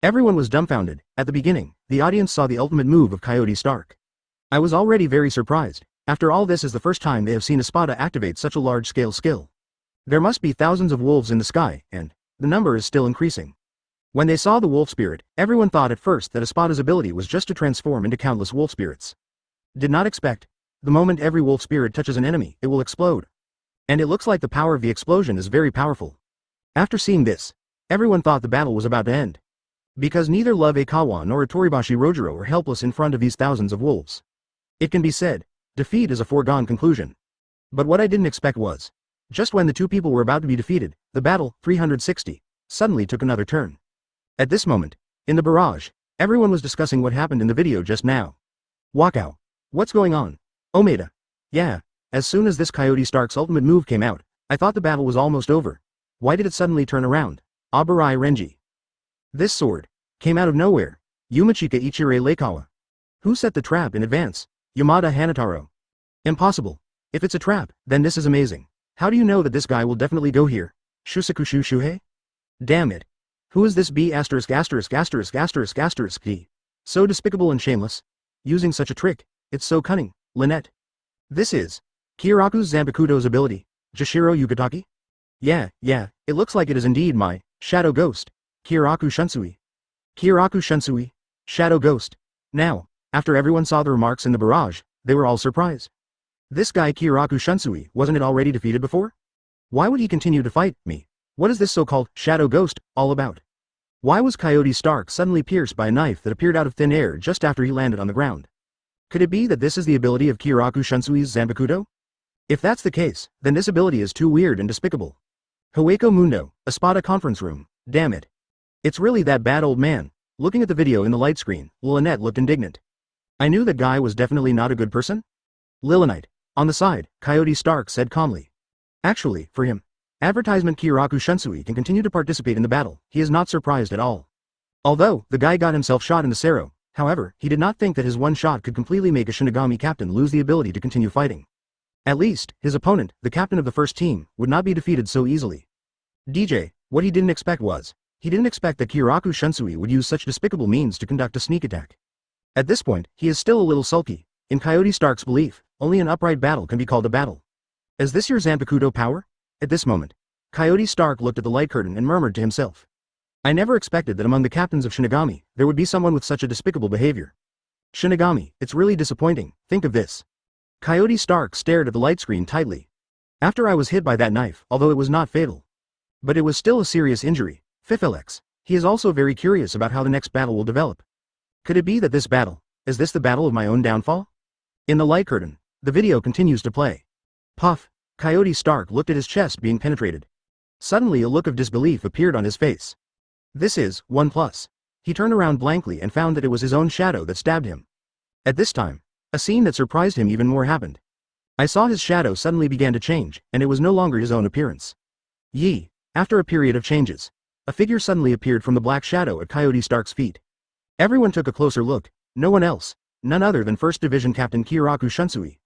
Everyone was dumbfounded. At the beginning, the audience saw the ultimate move of Coyote Stark. I was already very surprised. After all, this is the first time they have seen Espada activate such a large-scale skill. There must be thousands of wolves in the sky, and the number is still increasing. When they saw the wolf spirit, everyone thought at first that Espada's ability was just to transform into countless wolf spirits. Did not expect. The moment every wolf spirit touches an enemy, it will explode. And it looks like the power of the explosion is very powerful. After seeing this, everyone thought the battle was about to end. Because neither Love Akawa nor Itoribashi Rojiro are helpless in front of these thousands of wolves. It can be said, defeat is a foregone conclusion. But what I didn't expect was, just when the two people were about to be defeated, the battle, 360, suddenly took another turn. At this moment, in the barrage, everyone was discussing what happened in the video just now. Wakao. What's going on? Omaeda. Yeah, as soon as this Coyote Stark's ultimate move came out, I thought the battle was almost over. Why did it suddenly turn around? Abarai Renji. This sword came out of nowhere. Yumachika Ichire Leikawa. Who set the trap in advance? Yamada Hanataro. Impossible. If it's a trap, then this is amazing. How do you know that this guy will definitely go here? Shusakushu Shuhei? Damn it. Who is this B*****************? So despicable and shameless. Using such a trick, it's so cunning. Lynette. This is Kiraku's Zanpakuto's ability. Jashiro Yugataki? Yeah, it looks like it is indeed my shadow ghost. Kiraku Shunsui. Kiraku Shunsui. Shadow ghost. Now, after everyone saw the remarks in the barrage, they were all surprised. This guy Kiraku Shunsui, wasn't it already defeated before? Why would he continue to fight me? What is this so-called shadow ghost all about? Why was Coyote Stark suddenly pierced by a knife that appeared out of thin air just after he landed on the ground? Could it be that this is the ability of Kiraku Shunsui's Zanpakuto? If that's the case, then this ability is too weird and despicable. Hueco Mundo, Espada conference room, damn it. It's really that bad, old man. Looking at the video in the light screen, Lynette looked indignant. I knew that guy was definitely not a good person. Lilonite. On the side, Coyote Stark said calmly. Actually, for him, advertisement Kiraku Shunsui can continue to participate in the battle. He is not surprised at all. Although, the guy got himself shot in the Sero, however, he did not think that his one shot could completely make a Shinigami captain lose the ability to continue fighting. At least, his opponent, the captain of the first team, would not be defeated so easily. DJ, what he didn't expect was, he didn't expect that Kiraku Shunsui would use such despicable means to conduct a sneak attack. At this point, he is still a little sulky. In Coyote Stark's belief, only an upright battle can be called a battle. Is this your Zanpakuto power? At this moment, Coyote Stark looked at the light curtain and murmured to himself. I never expected that among the captains of Shinigami, there would be someone with such a despicable behavior. Shinigami, it's really disappointing, think of this. Coyote Stark stared at the light screen tightly. After I was hit by that knife, although it was not fatal. But it was still a serious injury. Fifelex. He is also very curious about how the next battle will develop. Could it be that this battle, is this the battle of my own downfall? In the light curtain, the video continues to play. Puff. Coyote Stark looked at his chest being penetrated. Suddenly a look of disbelief appeared on his face. This is 1+. He turned around blankly and found that it was his own shadow that stabbed him. At this time, a scene that surprised him even more happened. I saw his shadow suddenly began to change, and it was no longer his own appearance. Yee. After a period of changes, a figure suddenly appeared from the black shadow at Coyote Stark's feet. Everyone took a closer look. No one else, none other than 1st Division Captain Kiraku Shunsui.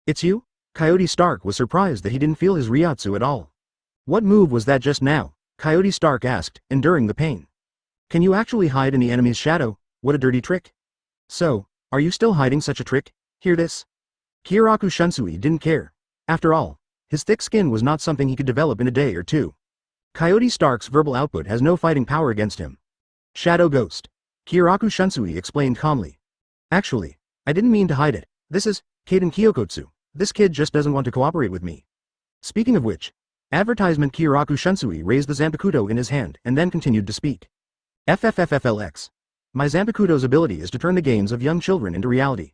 It's you? Coyote Stark was surprised that he didn't feel his Ryatsu at all. What move was that just now? Coyote Stark asked, enduring the pain. Can you actually hide in the enemy's shadow? What a dirty trick. So, are you still hiding such a trick? Hear this? Kiraku Shunsui didn't care. After all, his thick skin was not something he could develop in a day or two. Coyote Stark's verbal output has no fighting power against him. Shadow Ghost. Kiraku Shunsui explained calmly. Actually, I didn't mean to hide it. This is Kaden Kyokotsu. This kid just doesn't want to cooperate with me. Speaking of which, advertisement Kiraku Shunsui raised the Zanpakuto in his hand and then continued to speak. FFFFLX. My Zanpakuto's ability is to turn the games of young children into reality.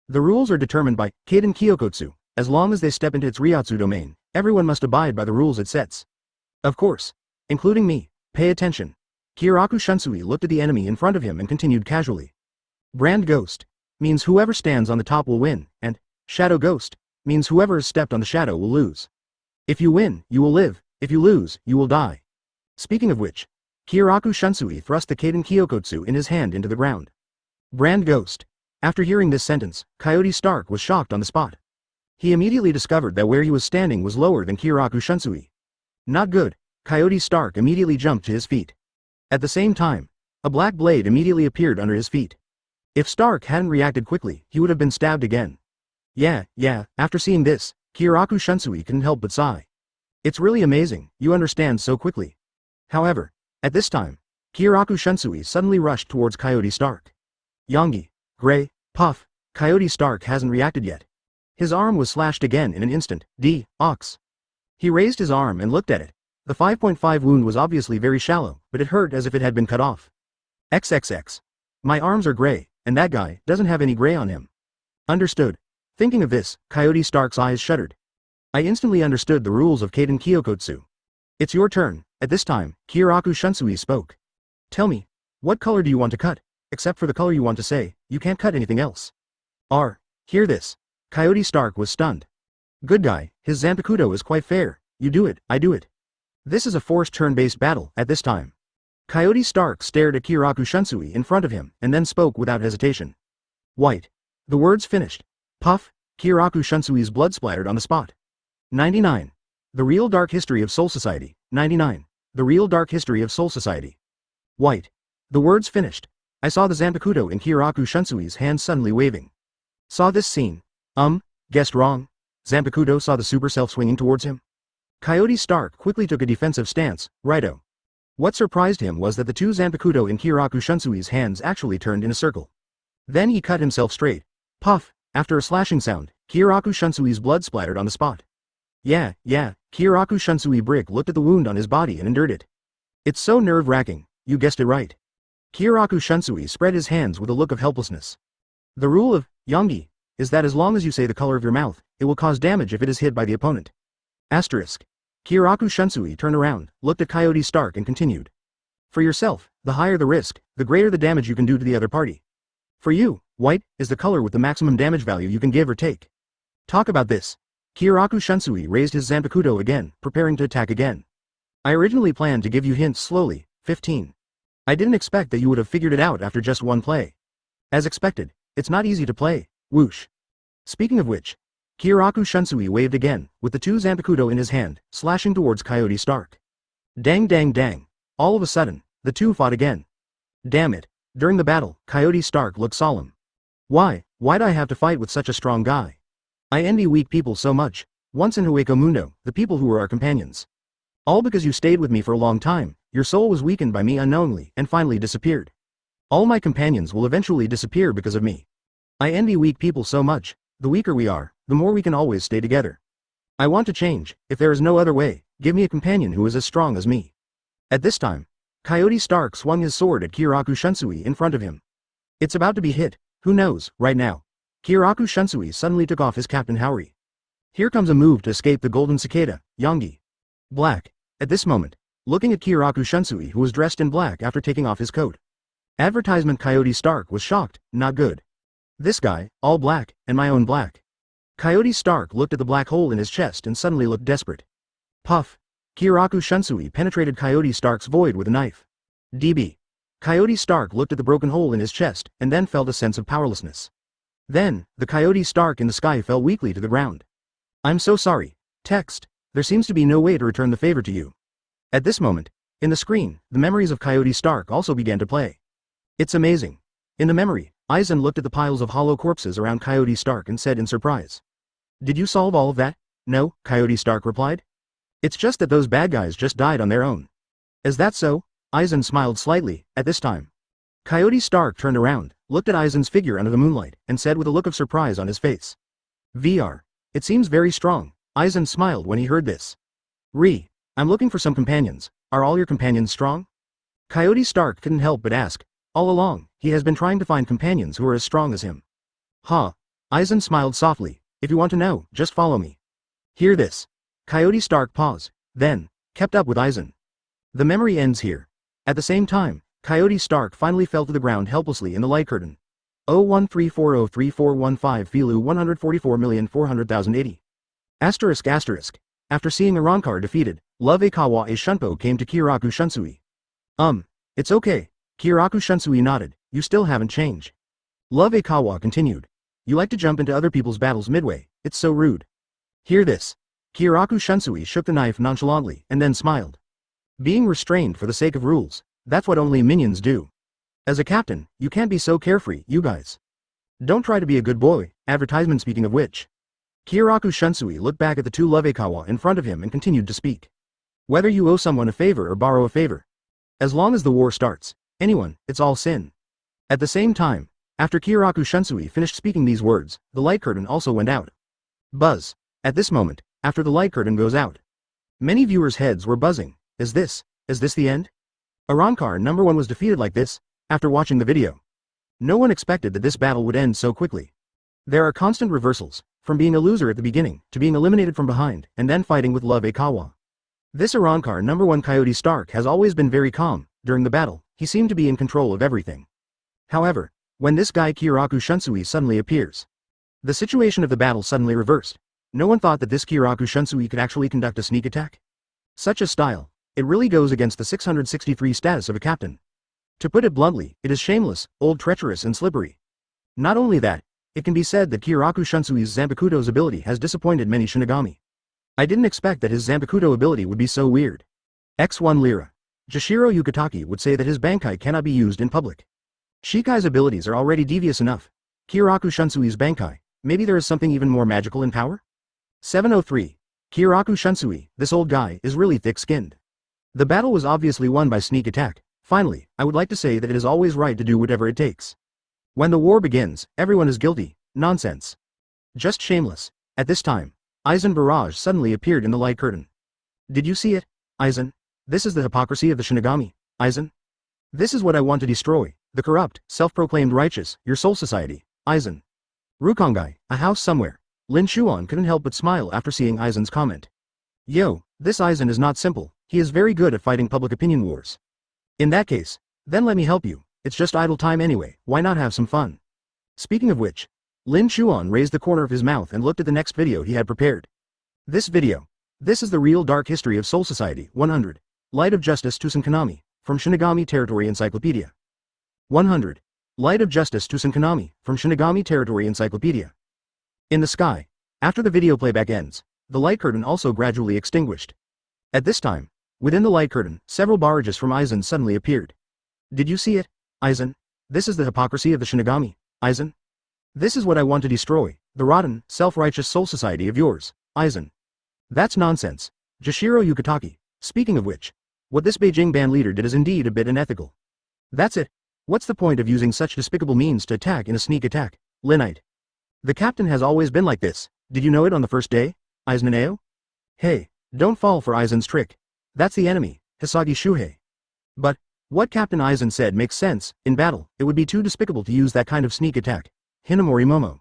The rules are determined by Kaiden Kyokotsu. As long as they step into its Ryotsu domain, everyone must abide by the rules it sets. Of course. Including me. Pay attention. Kiraku Shunsui looked at the enemy in front of him and continued casually. Brand Ghost means whoever stands on the top will win, and Shadow Ghost means whoever has stepped on the shadow will lose. If you win, you will live. If you lose, you will die. Speaking of which, Kiraku Shunsui thrust the Kaiden Kyokotsu in his hand into the ground. Brand Ghost. After hearing this sentence, Coyote Stark was shocked on the spot. He immediately discovered that where he was standing was lower than Kiraku Shunsui. Not good. Coyote Stark immediately jumped to his feet. At the same time, a black blade immediately appeared under his feet. If Stark hadn't reacted quickly, he would have been stabbed again. Yeah, after seeing this, Kiraku Shunsui couldn't help but sigh. It's really amazing, you understand so quickly. However, at this time, Kiraku Shunsui suddenly rushed towards Coyote Stark. Yongi, Gray, Puff, Coyote Stark hasn't reacted yet. His arm was slashed again in an instant. Ox. He raised his arm and looked at it. The 5.5 wound was obviously very shallow, but it hurt as if it had been cut off. XXX. My arms are gray, and that guy doesn't have any gray on him. Understood. Thinking of this, Coyote Stark's eyes shuddered. I instantly understood the rules of Kaiden Kyokotsu. It's your turn. At this time, Kiraku Shunsui spoke. Tell me, what color do you want to cut? Except for the color you want to say, you can't cut anything else. Hear this. Coyote Stark was stunned. Good guy, his Zanpakuto is quite fair. You do it, I do it. This is a forced turn-based battle at this time. Coyote Stark stared at Kiraku Shunsui in front of him and then spoke without hesitation. White. The words finished. Puff, Kiraku Shunsui's blood splattered on the spot. 99. The Real Dark History of Soul Society. 99. The Real Dark History of Soul Society. White. The words finished. I saw the Zanpakuto in Kiraku Shunsui's hand suddenly waving. Saw this scene. Guessed wrong. Zanpakuto saw the super self swinging towards him. Coyote Stark quickly took a defensive stance. Righto. What surprised him was that the two Zanpakuto in Kiraku Shunsui's hands actually turned in a circle. Then he cut himself straight. Puff. After a slashing sound, Kiraku Shunsui's blood splattered on the spot. Yeah, Kiraku Shunsui Brick looked at the wound on his body and endured it. It's so nerve-wracking, you guessed it right. Kiraku Shunsui spread his hands with a look of helplessness. The rule of Yongi is that as long as you say the color of your mouth, it will cause damage if it is hit by the opponent. Asterisk. Kiraku Shunsui turned around, looked at Coyote Stark and continued. For yourself, the higher the risk, the greater the damage you can do to the other party. For you, white is the color with the maximum damage value you can give or take. Talk about this. Kiraku Shunsui raised his Zanpakuto again, preparing to attack again. I originally planned to give you hints slowly. 15. I didn't expect that you would have figured it out after just one play. As expected, it's not easy to play. Whoosh. Speaking of which, Kiraku Shunsui waved again, with the two Zanpakuto in his hand, slashing towards Coyote Stark. Dang. All of a sudden, the two fought again. Damn it. During the battle, Coyote Stark looked solemn. Why'd I have to fight with such a strong guy? I envy weak people so much. Once in Hueco Mundo, the people who were our companions. All because you stayed with me for a long time, your soul was weakened by me unknowingly and finally disappeared. All my companions will eventually disappear because of me. I envy weak people so much. The weaker we are, the more we can always stay together. I want to change. If there is no other way, give me a companion who is as strong as me. At this time, Coyote Stark swung his sword at Kiraku Shunsui in front of him. It's about to be hit. Who knows, right now. Kiraku Shunsui suddenly took off his Captain Haori. Here comes a move to escape the golden cicada, Yongi. Black. At this moment, looking at Kiraku Shunsui who was dressed in black after taking off his coat. Advertisement Coyote Stark was shocked, not good. This guy, all black, and my own black. Coyote Stark looked at the black hole in his chest and suddenly looked desperate. Puff. Kiraku Shunsui penetrated Coyote Stark's void with a knife. DB. Coyote Stark looked at the broken hole in his chest and then felt a sense of powerlessness. Then, the Coyote Stark in the sky fell weakly to the ground. I'm so sorry. Text. There seems to be no way to return the favor to you. At this moment, in the screen, the memories of Coyote Stark also began to play. It's amazing. In the memory, Aizen looked at the piles of hollow corpses around Coyote Stark and said in surprise. Did you solve all of that? No, Coyote Stark replied. It's just that those bad guys just died on their own. Is that so? Aizen smiled slightly, at this time. Coyote Stark turned around, looked at Aizen's figure under the moonlight, and said with a look of surprise on his face. VR. It seems very strong. Aizen smiled when he heard this. I'm looking for some companions. Are all your companions strong? Coyote Stark couldn't help but ask. All along, he has been trying to find companions who are as strong as him. Ha! Aizen smiled softly. If you want to know, just follow me. Hear this. Coyote Stark paused, then kept up with Aizen. The memory ends here. At the same time, Coyote Stark finally fell to the ground helplessly in the light curtain. 013403415 Filu 144,400,080. Asterisk. After seeing Arrancar defeated, Love Ikawa A Shunpo came to Kiraku Shunsui. It's okay. Kiraku Shunsui nodded. You still haven't changed. Love Ikawa continued. You like to jump into other people's battles midway. It's so rude. Hear this. Kiraku Shunsui shook the knife nonchalantly and then smiled. Being restrained for the sake of rules, that's what only minions do. As a captain, you can't be so carefree, you guys. Don't try to be a good boy. Advertisement speaking of which. Kiraku Shunsui looked back at the two Love Ikawa in front of him and continued to speak. Whether you owe someone a favor or borrow a favor. As long as the war starts, anyone, it's all sin. At the same time, after Kiraku Shunsui finished speaking these words, the light curtain also went out. Buzz. At this moment, after the light curtain goes out, many viewers' heads were buzzing. Is this the end? Arrancar number 1 was defeated like this, after watching the video. No one expected that this battle would end so quickly. There are constant reversals, from being a loser at the beginning, to being eliminated from behind, and then fighting with Love Ikawa. This Arrancar number 1 Coyote Stark has always been very calm. During the battle, he seemed to be in control of everything. However, when this guy Kiraku Shunsui suddenly appears, the situation of the battle suddenly reversed. No one thought that this Kiraku Shunsui could actually conduct a sneak attack. Such a style, it really goes against the 663 status of a captain. To put it bluntly, it is shameless, old, treacherous and slippery. Not only that, it can be said that Kiraku Shunsui's Zanpakuto's ability has disappointed many Shinigami. I didn't expect that his Zanpakuto ability would be so weird. X1 Lira. Jashiro Yukitaki would say that his Bankai cannot be used in public. Shikai's abilities are already devious enough. Kiraku Shunsui's Bankai, maybe there is something even more magical in power? 703. Kiraku Shunsui, this old guy, is really thick-skinned. The battle was obviously won by sneak attack. Finally, I would like to say that it is always right to do whatever it takes. When the war begins, everyone is guilty. Nonsense. Just shameless. At this time, Aizen Barrage suddenly appeared in the light curtain. Did you see it, Aizen? This is the hypocrisy of the Shinigami, Aizen. This is what I want to destroy, the corrupt, self-proclaimed righteous, your soul society, Aizen. Rukongai, a house somewhere. Lin Shuan couldn't help but smile after seeing Aizen's comment. Yo, this Aizen is not simple, he is very good at fighting public opinion wars. In that case, then let me help you, it's just idle time anyway, why not have some fun? Speaking of which, Lin Shuan raised the corner of his mouth and looked at the next video he had prepared. This video. This is the real dark history of Soul Society, 100. Light of Justice to Sankanami, from Shinigami Territory Encyclopedia. 100. Light of Justice to Sankanami, from Shinigami Territory Encyclopedia. In the sky, after the video playback ends, the light curtain also gradually extinguished. At this time, within the light curtain, several barrages from Aizen suddenly appeared. Did you see it, Aizen? This is the hypocrisy of the Shinigami, Aizen. This is what I want to destroy, the rotten, self-righteous soul society of yours, Aizen. That's nonsense. Jashiro Yukitaki. Speaking of which, what this Beijing band leader did is indeed a bit unethical. That's it. What's the point of using such despicable means to attack in a sneak attack, Linite? The captain has always been like this. Did you know it on the first day, Aizen? Hey, don't fall for Aizen's trick. That's the enemy, Hisagi Shuhei. But, what Captain Aizen said makes sense. In battle, it would be too despicable to use that kind of sneak attack. Hinamori Momo.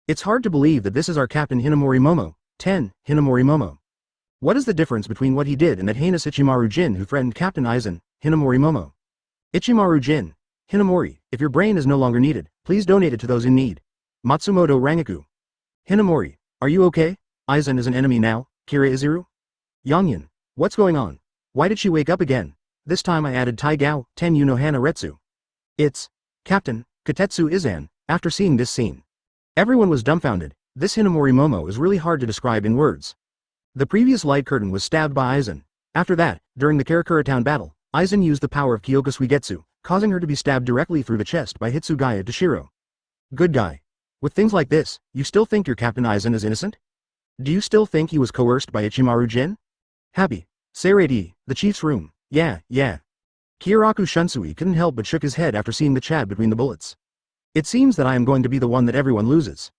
It's hard to believe that this is our Captain Hinamori Momo. 10. Hinamori Momo. What is the difference between what he did and that heinous Ichimaru Jin who threatened Captain Aizen, Hinamori Momo? Ichimaru Jin. Hinamori, if your brain is no longer needed, please donate it to those in need. Matsumoto Rangaku. Hinamori, are you okay? Aizen is an enemy now, Kira Izuru? Yongyan, what's going on? Why did she wake up again? This time I added Taigao, 10 Yunohana Retsu. It's Captain Katetsu Izan. After seeing this scene, everyone was dumbfounded. This Hinamori Momo is really hard to describe in words. The previous light curtain was stabbed by Aizen. After that, during the Karakura Town battle, Aizen used the power of Kyoko Suigetsu, causing her to be stabbed directly through the chest by Hitsugaya Toshiro. Good guy. With things like this, you still think your Captain Aizen is innocent? Do you still think he was coerced by Ichimaru Jin? Happy. Seirei, the chief's room. Yeah. Kiraku Shunsui couldn't help but shook his head after seeing the chat between the bullets. It seems that I am going to be the one that everyone loses.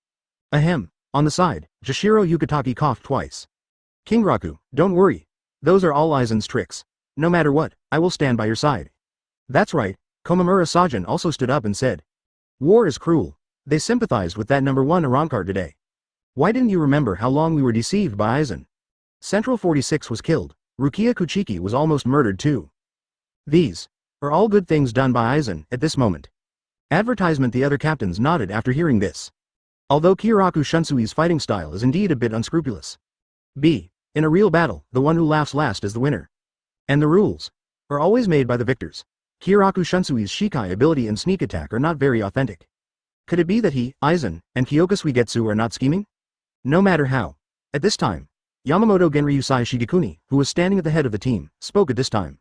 Ahem. On the side, Jashiro Yukitaki coughed twice. Kingraku, don't worry. Those are all Aizen's tricks. No matter what, I will stand by your side. That's right, Komamura Sajin also stood up and said. War is cruel. They sympathized with that number 1 Arankar today. Why didn't you remember how long we were deceived by Aizen? Central 46 was killed. Rukia Kuchiki was almost murdered too. These are all good things done by Aizen at this moment. Advertisement. The other captains nodded after hearing this. Although Kyoraku Shunsui's fighting style is indeed a bit unscrupulous. In a real battle, the one who laughs last is the winner. And the rules are always made by the victors. Kyoraku Shunsui's Shikai ability and sneak attack are not very authentic. Could it be that he, Aizen, and Kyoka Suigetsu are not scheming? No matter how. At this time, Yamamoto Genryusai Shigekuni, who was standing at the head of the team, spoke at this time.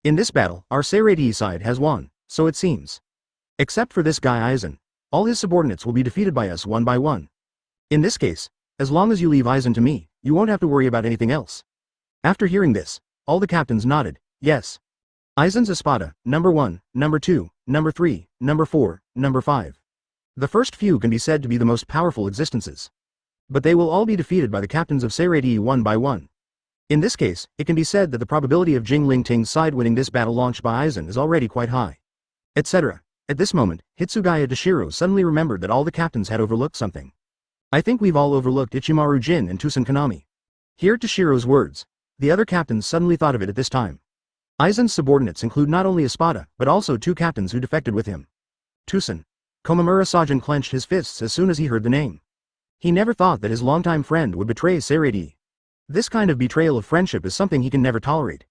In this battle, our Seirei side has won, so it seems. Except for this guy Aizen, all his subordinates will be defeated by us one by one. In this case, as long as you leave Aizen to me, you won't have to worry about anything else. After hearing this, all the captains nodded, yes. Aizen's Espada, number 1, number 2, number 3, number 4, number 5. The first few can be said to be the most powerful existences. But they will all be defeated by the captains of Seirei one by one. In this case, it can be said that the probability of Jing Lingting's side winning this battle launched by Aizen is already quite high. Etc. At this moment, Hitsugaya Toshiro suddenly remembered that all the captains had overlooked something. I think we've all overlooked Ichimaru Jin and Tusen Kanami. Hear Toshiro's words. The other captains suddenly thought of it at this time. Aizen's subordinates include not only Espada, but also 2 captains who defected with him. Tusen. Komamura Sajin clenched his fists as soon as he heard the name. He never thought that his longtime friend would betray Seirei. This kind of betrayal of friendship is something he can never tolerate.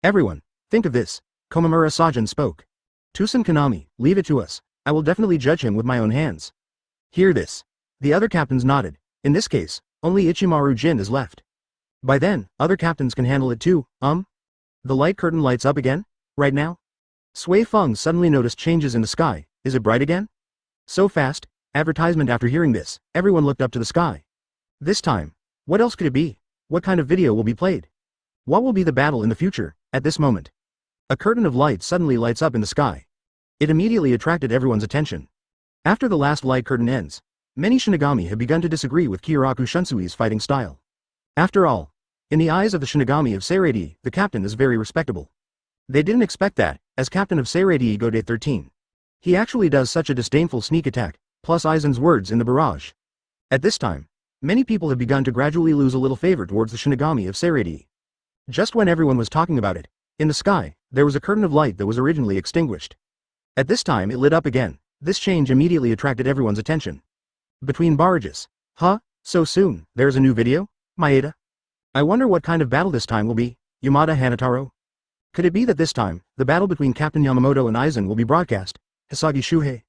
Everyone, think of this, Komamura Sajin spoke. Tusen Kanami, leave it to us, I will definitely judge him with my own hands. Hear this. The other captains nodded. In this case, only Ichimaru Jin is left. By then, other captains can handle it too, The light curtain lights up again? Right now? Sui Feng suddenly noticed changes in the sky. Is it bright again? So fast? Advertisement. After hearing this, everyone looked up to the sky. This time, what else could it be? What kind of video will be played? What will be the battle in the future? At this moment, a curtain of light suddenly lights up in the sky. It immediately attracted everyone's attention. After the last light curtain ends, many Shinigami have begun to disagree with Kyoraku Shunsui's fighting style. After all, in the eyes of the Shinigami of Seirei, the captain is very respectable. They didn't expect that, as captain of Seirei Gode 13. He actually does such a disdainful sneak attack, plus Aizen's words in the barrage. At this time, many people have begun to gradually lose a little favor towards the Shinigami of Seirei. Just when everyone was talking about it, in the sky, there was a curtain of light that was originally extinguished. At this time it lit up again. This change immediately attracted everyone's attention. Between barrages. Huh? So soon, there's a new video? Maeda? I wonder what kind of battle this time will be, Yamada Hanataro? Could it be that this time, the battle between Captain Yamamoto and Aizen will be broadcast? Hisagi Shuhei.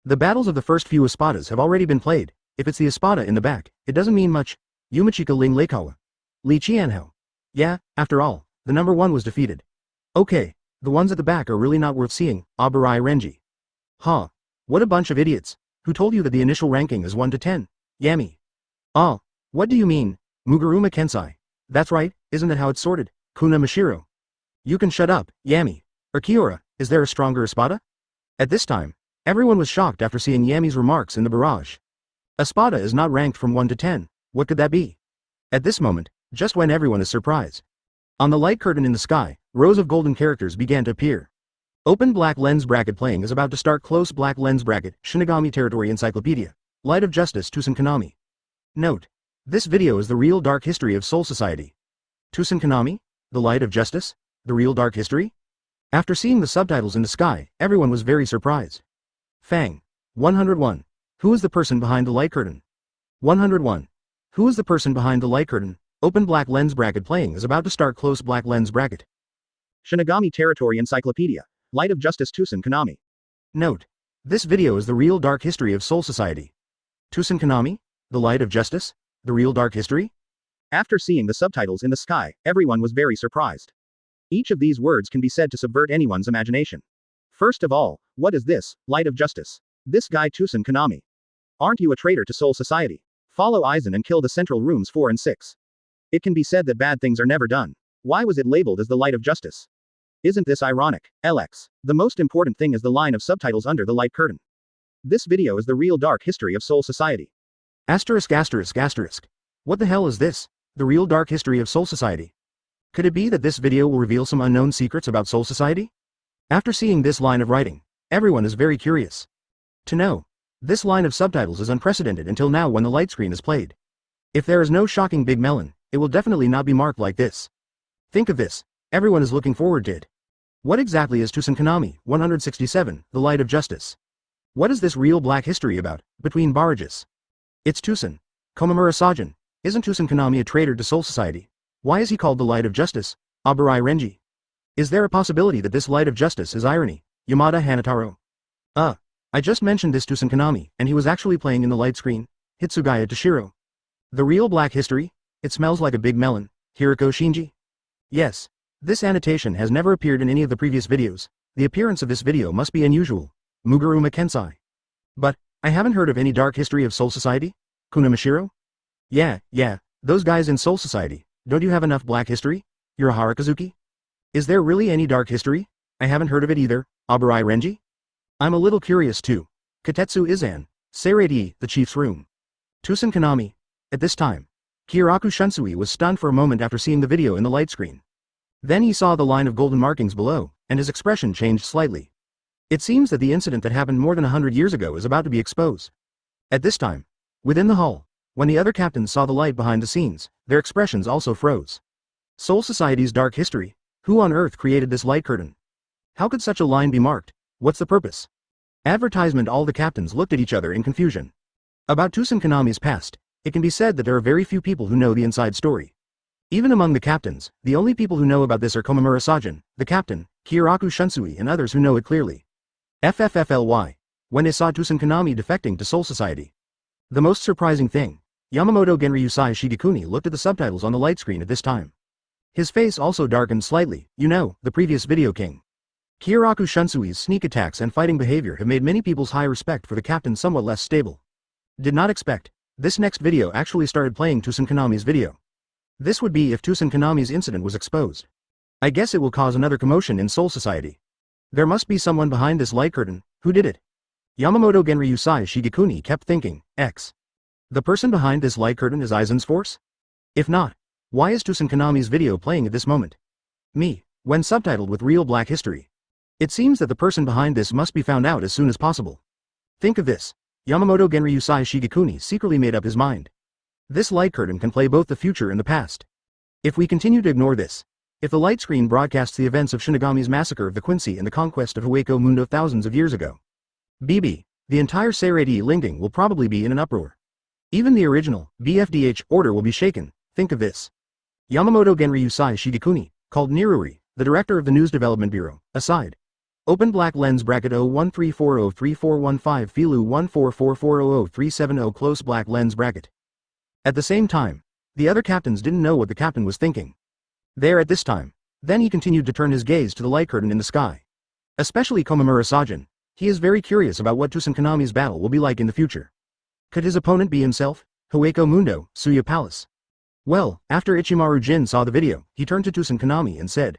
The battles of the first few Espadas have already been played. If it's the Espada in the back, it doesn't mean much. Yumachika Ling Leikawa. Li Qianhao. Yeah, after all, the number 1 was defeated. Okay, the ones at the back are really not worth seeing, Abarai Renji. Huh. What a bunch of idiots. Who told you that the initial ranking is 1 to 10? Yami. Ah. What do you mean? Muguruma Kensei. That's right, isn't that how it's sorted? Kuna Mashiro. You can shut up, Yami. Or Kiora, is there a stronger Espada? At this time, everyone was shocked after seeing Yami's remarks in the barrage. Espada is not ranked from 1 to 10, what could that be? At this moment, just when everyone is surprised. On the light curtain in the sky, rows of golden characters began to appear. Open black lens bracket playing is about to start. Close black lens bracket, Shinigami Territory Encyclopedia. Light of Justice Tusen Kanami. Note. This video is the real dark history of Soul Society. Tusen Kanami? The Light of Justice? The real dark history? After seeing the subtitles in the sky, everyone was very surprised. Fang. 101. Who is the person behind the light curtain? 101. Who is the person behind the light curtain? Open black lens bracket playing is about to start. Close black lens bracket. Shinigami Territory Encyclopedia. Light of Justice Tusen Kanami. Note. This video is the real dark history of Soul Society. Tusen Kanami? The Light of Justice? The real dark history? After seeing the subtitles in the sky, everyone was very surprised. Each of these words can be said to subvert anyone's imagination. First of all, what is this, Light of Justice? This guy Tusen Kanami. Aren't you a traitor to Soul Society? Follow Aizen and kill the central rooms 4 and 6. It can be said that bad things are never done. Why was it labeled as the Light of Justice? Isn't this ironic? LX. The most important thing is the line of subtitles under the light curtain. This video is the real dark history of Soul Society. Asterisk asterisk asterisk. What the hell is this? The real dark history of Soul Society. Could it be that this video will reveal some unknown secrets about Soul Society? After seeing this line of writing, everyone is very curious to know. This line of subtitles is unprecedented until now when the light screen is played. If there is no shocking big melon, it will definitely not be marked like this. Think of this, everyone is looking forward to it. What exactly is Tusenkanami 167, the Light of Justice? What is this real black history about, between barrages? It's Tusen. Komamura Sajin. Isn't Tusenkanami a traitor to Soul Society? Why is he called the Light of Justice? Aburai Renji. Is there a possibility that this Light of Justice is irony? Yamada Hanataro. I just mentioned this to Tusenkanami, and he was actually playing in the light screen. Hitsugaya Toshiro. The real black history? It smells like a big melon. Hiroko Shinji. Yes. This annotation has never appeared in any of the previous videos. The appearance of this video must be unusual. Muguruma Kensei. But, I haven't heard of any dark history of Soul Society? Kunamashiro? Yeah, those guys in Soul Society. Don't you have enough black history? Urahara Kazuki? Is there really any dark history? I haven't heard of it either. Aburai Renji? I'm a little curious too. Katetsu Izan. Seirei, the chief's room. Tusenkanami. At this time, Kiraku Shunsui was stunned for a moment after seeing the video in the light screen. Then he saw the line of golden markings below, and his expression changed slightly. It seems that the incident that happened more than 100 years ago is about to be exposed. At this time, within the hall, when the other captains saw the light behind the scenes, their expressions also froze. Soul Society's dark history? Who on earth created this light curtain? How could such a line be marked? What's the purpose? Advertisement. All the captains looked at each other in confusion. About Tusenkanami's past, it can be said that there are very few people who know the inside story. Even among the captains, the only people who know about this are Komamura Sajin, the captain, Kiraku Shunsui and others who know it clearly. FFFLY. When they saw Tusenkanami defecting to Soul Society. The most surprising thing, Yamamoto Genryusai Shigekuni looked at the subtitles on the light screen at this time. His face also darkened slightly, the previous video king. Kiraku Shunsui's sneak attacks and fighting behavior have made many people's high respect for the captain somewhat less stable. Did not expect. This next video actually started playing Tusenkanami's video. This would be if Tusenkanami's incident was exposed. I guess it will cause another commotion in Soul Society. There must be someone behind this light curtain. Who did it? Yamamoto Genryusai Shigekuni kept thinking, the person behind this light curtain is Aizen's force? If not, why is Tusenkanami's video playing at this moment? When subtitled with real black history. It seems that the person behind this must be found out as soon as possible. Think of this. Yamamoto Genryusai Shigekuni secretly made up his mind. This light curtain can play both the future and the past. If we continue to ignore this, if the light screen broadcasts the events of Shinigami's massacre of the Quincy and the conquest of Hueco Mundo thousands of years ago, the entire Seirei Lingding will probably be in an uproar. Even the original, BFDH, order will be shaken. Think of this. Yamamoto Genryusai Shigekuni, called Niruri, the director of the News Development Bureau, aside. Open black lens bracket 013403415 Filu 144400370 close black lens bracket. At the same time, the other captains didn't know what the captain was thinking. There at this time, then he continued to turn his gaze to the light curtain in the sky. Especially Komamura Sajin, he is very curious about what Tusenkanami's battle will be like in the future. Could his opponent be himself? Hueco Mundo, Suya Palace. Well, after Ichimaru Jin saw the video, he turned to Tusenkanami and said,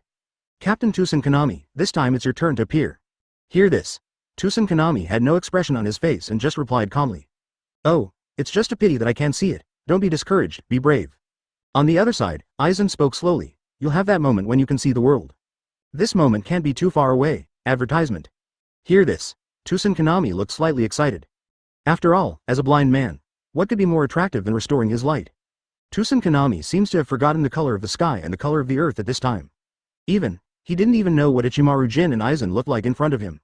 Captain Tusenkanami, this time it's your turn to appear. Hear this. Tusenkanami had no expression on his face and just replied calmly. Oh, it's just a pity that I can't see it. Don't be discouraged, be brave. On the other side, Aizen spoke slowly. You'll have that moment when you can see the world. This moment can't be too far away. Advertisement. Hear this. Tusenkanami looked slightly excited. After all, as a blind man, what could be more attractive than restoring his light? Tusenkanami seems to have forgotten the color of the sky and the color of the earth at this time. He didn't even know what Ichimaru Jin and Aizen looked like in front of him.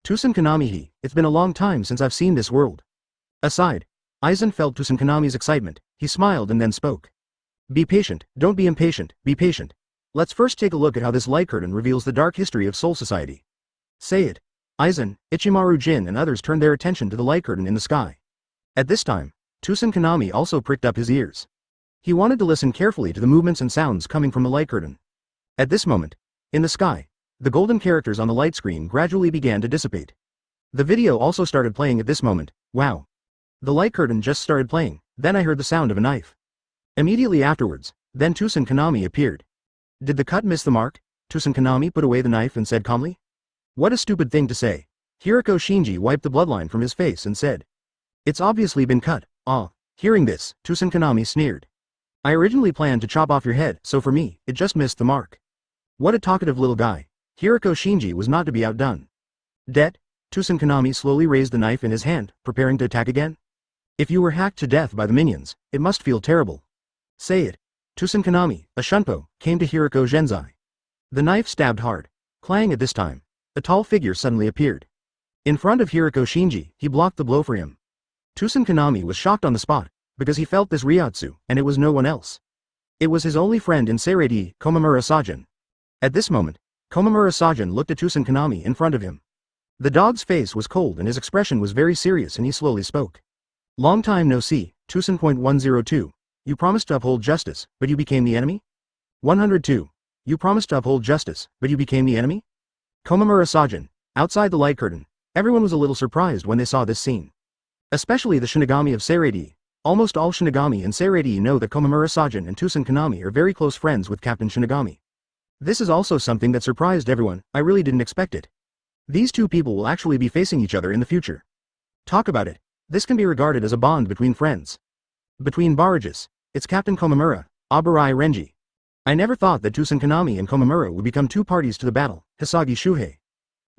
Tusenkanami, it's been a long time since I've seen this world. Aside, Aizen felt Tusenkanami's excitement. He smiled and then spoke. Be patient, don't be impatient, be patient. Let's first take a look at how this light curtain reveals the dark history of Soul Society. Say it. Aizen, Ichimaru Jin and others turned their attention to the light curtain in the sky. At this time, Tusenkanami also pricked up his ears. He wanted to listen carefully to the movements and sounds coming from the light curtain. At this moment, in the sky, the golden characters on the light screen gradually began to dissipate. The video also started playing at this moment. Wow. The light curtain just started playing, then I heard the sound of a knife. Immediately afterwards, then Tusenkanami appeared. Did the cut miss the mark? Tusenkanami put away the knife and said calmly. What a stupid thing to say. Hiroko Shinji wiped the bloodline from his face and said. It's obviously been cut. Hearing this, Tusenkanami sneered. I originally planned to chop off your head, so for me, it just missed the mark. What a talkative little guy. Hiriko Shinji was not to be outdone. Det, Tusen Kanami slowly raised the knife in his hand, preparing to attack again. If you were hacked to death by the minions, it must feel terrible. Say it. Tusen Kanami, a shunpo, came to Hiriko Genzai. The knife stabbed hard. Clang at this time. A tall figure suddenly appeared. In front of Hiriko Shinji, he blocked the blow for him. Tusen Kanami was shocked on the spot, because he felt this Ryotsu, and it was no one else. It was his only friend in Seirei, Komamura Sajin. At this moment, Komamura Sajin looked at Tusen Kanami in front of him. The dog's face was cold and his expression was very serious and he slowly spoke. Long time no see, Tusen.102. You promised to uphold justice, but you became the enemy? 102. You promised to uphold justice, but you became the enemy? Komamura Sajin. Outside the light curtain, everyone was a little surprised when they saw this scene. Especially the Shinigami of Seirei. Almost all Shinigami in Seirei know that Komamura Sajin and Tusen Kanami are very close friends with Captain Shinigami. This is also something that surprised everyone. I really didn't expect it. These two people will actually be facing each other in the future. Talk about it. This can be regarded as a bond between friends. Between barrages, it's Captain Komamura, Abarai Renji. I never thought that Tusen Kanami and Komamura would become two parties to the battle, Hisagi Shuhei.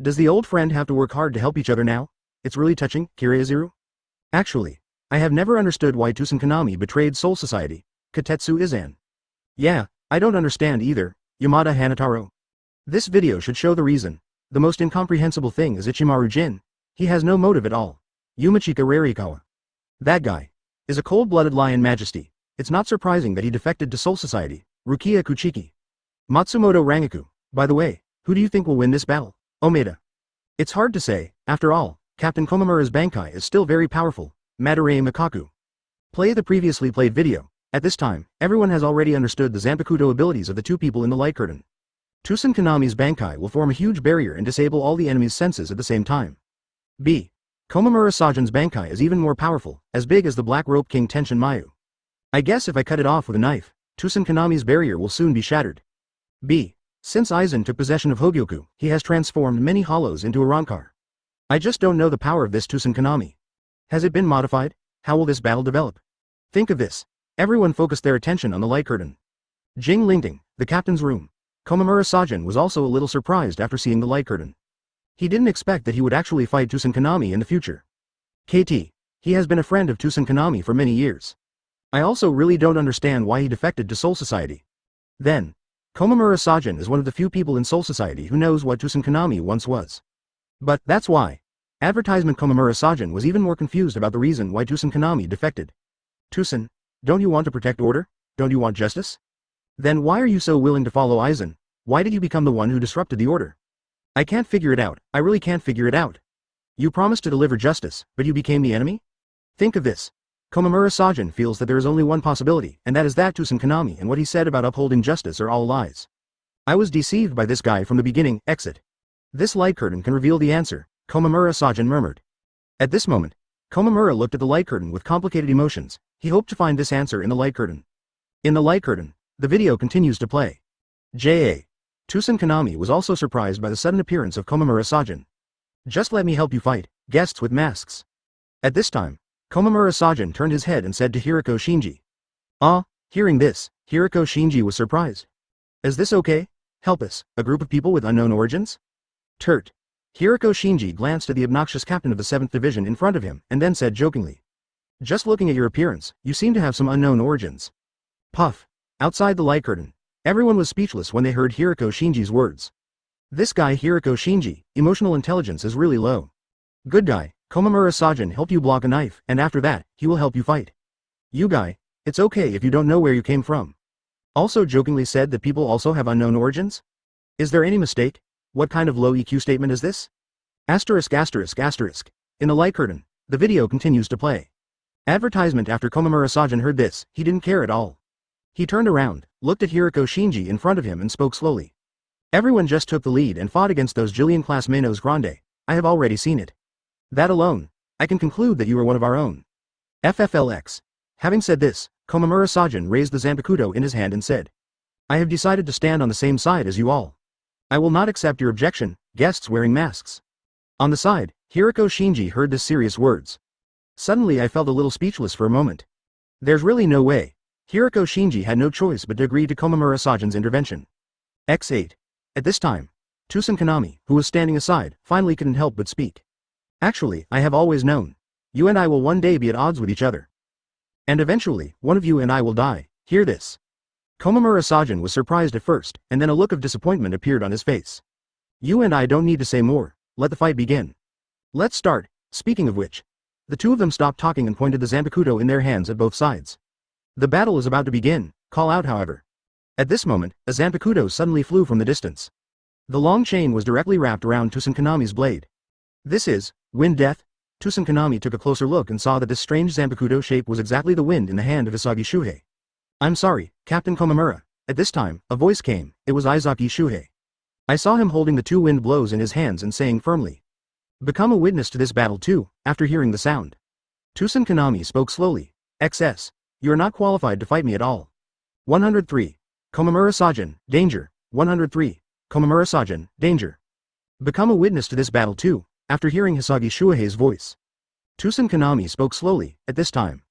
Does the old friend have to work hard to help each other now? It's really touching, Kiriaziru. Actually, I have never understood why Tusen Kanami betrayed Soul Society, Katetsu Izan. Yeah, I don't understand either, Yamada Hanataro. This video should show the reason. The most incomprehensible thing is Ichimaru Jin. He has no motive at all. Yumachika Rarikawa. That guy is a cold-blooded lion majesty. It's not surprising that he defected to Soul Society, Rukia Kuchiki. Matsumoto Rangaku. By the way, who do you think will win this battle? Omaeda. It's hard to say. After all, Captain Komamura's Bankai is still very powerful. Madarei Mikaku. Play the previously played video. At this time, everyone has already understood the Zanpakuto abilities of the two people in the light curtain. Tusen Kanami's Bankai will form a huge barrier and disable all the enemy's senses at the same time. B. Komamura Sajin's Bankai is even more powerful, as big as the Black Rope King Tenshin Mayu. I guess if I cut it off with a knife, Tusen Kanami's barrier will soon be shattered. B. Since Aizen took possession of Hogyoku, he has transformed many hollows into a Rankar. I just don't know the power of this Tusen Kanami. Has it been modified? How will this battle develop? Think of this. Everyone focused their attention on the light curtain. Jing Lingting, the captain's room. Komamura Sajin was also a little surprised after seeing the light curtain. He didn't expect that he would actually fight Tusen Kanami in the future. KT. He has been a friend of Tusen Kanami for many years. I also really don't understand why he defected to Soul Society. Then, Komamura Sajin is one of the few people in Soul Society who knows what Tusen Kanami once was. But that's why. Advertisement Komamura Sajin was even more confused about the reason why Tusen Kanami defected. Tusen, don't you want to protect order? Don't you want justice? Then why are you so willing to follow Aizen? Why did you become the one who disrupted the order? I can't figure it out. I really can't figure it out. You promised to deliver justice, but you became the enemy? Think of this. Komamura Sajin feels that there is only one possibility, and that is that Tusen Kanami and what he said about upholding justice are all lies. I was deceived by this guy from the beginning. Exit. This light curtain can reveal the answer, Komamura Sajin murmured. At this moment, Komamura looked at the light curtain with complicated emotions. He hoped to find this answer in the light curtain. In the light curtain, the video continues to play. J.A. Tusen Kanami was also surprised by the sudden appearance of Komamura Sajin. Just let me help you fight, guests with masks. At this time, Komamura Sajin turned his head and said to Hiriko Shinji. Hearing this, Hiriko Shinji was surprised. Is this okay? Help us, a group of people with unknown origins? Turt. Hiriko Shinji glanced at the obnoxious captain of the 7th Division in front of him and then said jokingly. Just looking at your appearance, you seem to have some unknown origins. Puff. Outside the light curtain, everyone was speechless when they heard Hiriko Shinji's words. This guy Hiriko Shinji, emotional intelligence is really low. Good guy, Komamura Sajin helped you block a knife, and after that, he will help you fight. You guy, it's okay if you don't know where you came from. Also jokingly said that people also have unknown origins? Is there any mistake? What kind of low EQ statement is this? Asterisk asterisk asterisk. In the light curtain, the video continues to play. Advertisement. After Komamura Sajin heard this, he didn't care at all. He turned around, looked at Hiriko Shinji in front of him and spoke slowly. Everyone just took the lead and fought against those Jillian-class Manos Grande. I have already seen it. That alone, I can conclude that you are one of our own. FFLX. Having said this, Komamura Sajin raised the Zanpakuto in his hand and said. I have decided to stand on the same side as you all. I will not accept your objection, guests wearing masks. On the side, Hiriko Shinji heard this serious words. Suddenly I felt a little speechless for a moment. There's really no way. Hiriko Shinji had no choice but to agree to Komamura Sajin's intervention. X8. At this time, Tusen Kanami, who was standing aside, finally couldn't help but speak. Actually, I have always known. You and I will one day be at odds with each other. And eventually, one of you and I will die. Hear this. Komamura Sajin was surprised at first, and then a look of disappointment appeared on his face. You and I don't need to say more, let the fight begin. Let's start. Speaking of which. The two of them stopped talking and pointed the Zanpakuto in their hands at both sides. The battle is about to begin, call out however. At this moment, a Zanpakuto suddenly flew from the distance. The long chain was directly wrapped around Tusen Kanami's blade. This is, wind death? Tusen Kanami took a closer look and saw that this strange Zanpakuto shape was exactly the wind in the hand of Hisagi Shuhei. I'm sorry, Captain Komamura. At this time, a voice came, it was Izaki Shuhei. I saw him holding the two wind blows in his hands and saying firmly. Become a witness to this battle too, after hearing the sound. Tusen Kanami spoke slowly. XS. You are not qualified to fight me at all. 103. Komamura Sajin, danger. 103. Komamura Sajin, danger. Become a witness to this battle too, after hearing Hisagi Shuhei's voice. Tusen Kanami spoke slowly, at this time.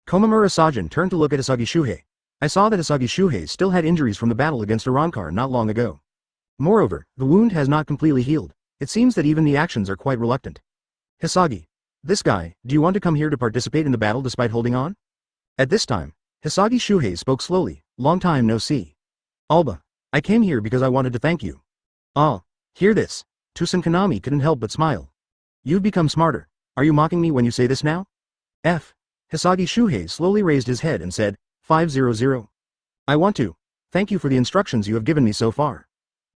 Komamura Sajin turned to look at Hisagi Shuhei. I saw that Hisagi Shuhei still had injuries from the battle against Arankar not long ago. Moreover, the wound has not completely healed. It seems that even the actions are quite reluctant. Hisagi. This guy, do you want to come here to participate in the battle despite holding on? At this time, Hisagi Shuhei spoke slowly, long time no see. Alba. I came here because I wanted to thank you. Ah. Hear this. Tusen Kanami couldn't help but smile. You've become smarter. Are you mocking me when you say this now? F. Hisagi Shuhei slowly raised his head and said, 500. I want to. Thank you for the instructions you have given me so far.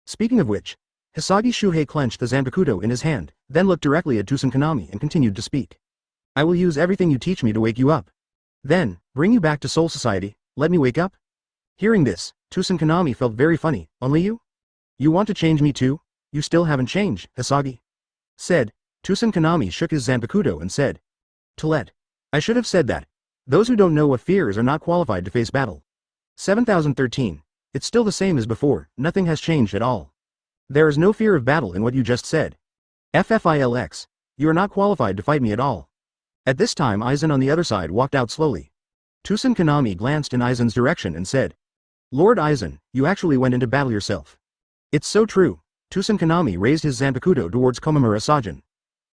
Speaking of which, Hisagi Shuhei clenched the Zanpakuto in his hand, then looked directly at Tusen Kanami and continued to speak. I will use everything you teach me to wake you up. Then, bring you back to Soul Society, let me wake up? Hearing this, Tusen Kanami felt very funny, only you? You want to change me too? You still haven't changed, Hisagi. Said, Tusen Kanami shook his Zanpakuto and said. Toilette. I should have said that. Those who don't know what fear is are not qualified to face battle. 7013. It's still the same as before, nothing has changed at all. There is no fear of battle in what you just said. FFILX. You are not qualified to fight me at all. At this time Aizen on the other side walked out slowly. Tusen Kanami glanced in Aizen's direction and said. Lord Aizen, you actually went into battle yourself. It's so true. Tusen Kanami raised his Zanpakuto towards Komamura Sajin.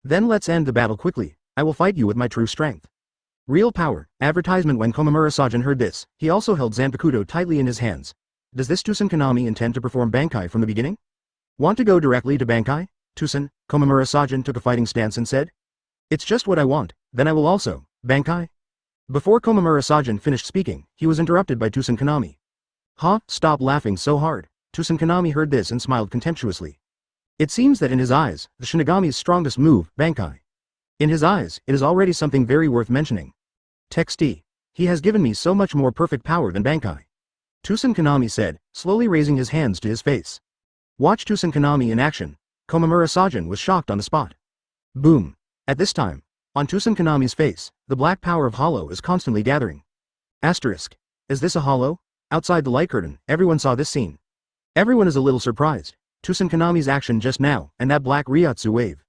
Then let's end the battle quickly, I will fight you with my true strength. Real power, advertisement. When Komamura Sajin heard this, he also held Zanpakuto tightly in his hands. Does this Tusen Kanami intend to perform Bankai from the beginning? Want to go directly to Bankai? Tusen, Komamura Sajin took a fighting stance and said. It's just what I want, then I will also, Bankai? Before Komamura Sajin finished speaking, he was interrupted by Tusen Kanami. Huh? Stop laughing so hard. Tusen Kanami heard this and smiled contemptuously. It seems that in his eyes, the Shinigami's strongest move, Bankai. In his eyes, it is already something very worth mentioning. Text T. He has given me so much more perfect power than Bankai. Tusen Kanami said, slowly raising his hands to his face. Watch Tusen Kanami in action. Komamura Sajin was shocked on the spot. Boom. At this time, on Tusen Kanami's face, the black power of Hollow is constantly gathering. Asterisk. Is this a Hollow? Outside the light curtain, everyone saw this scene. Everyone is a little surprised. Tusen Kanami's action just now, and that black Ryotsu wave.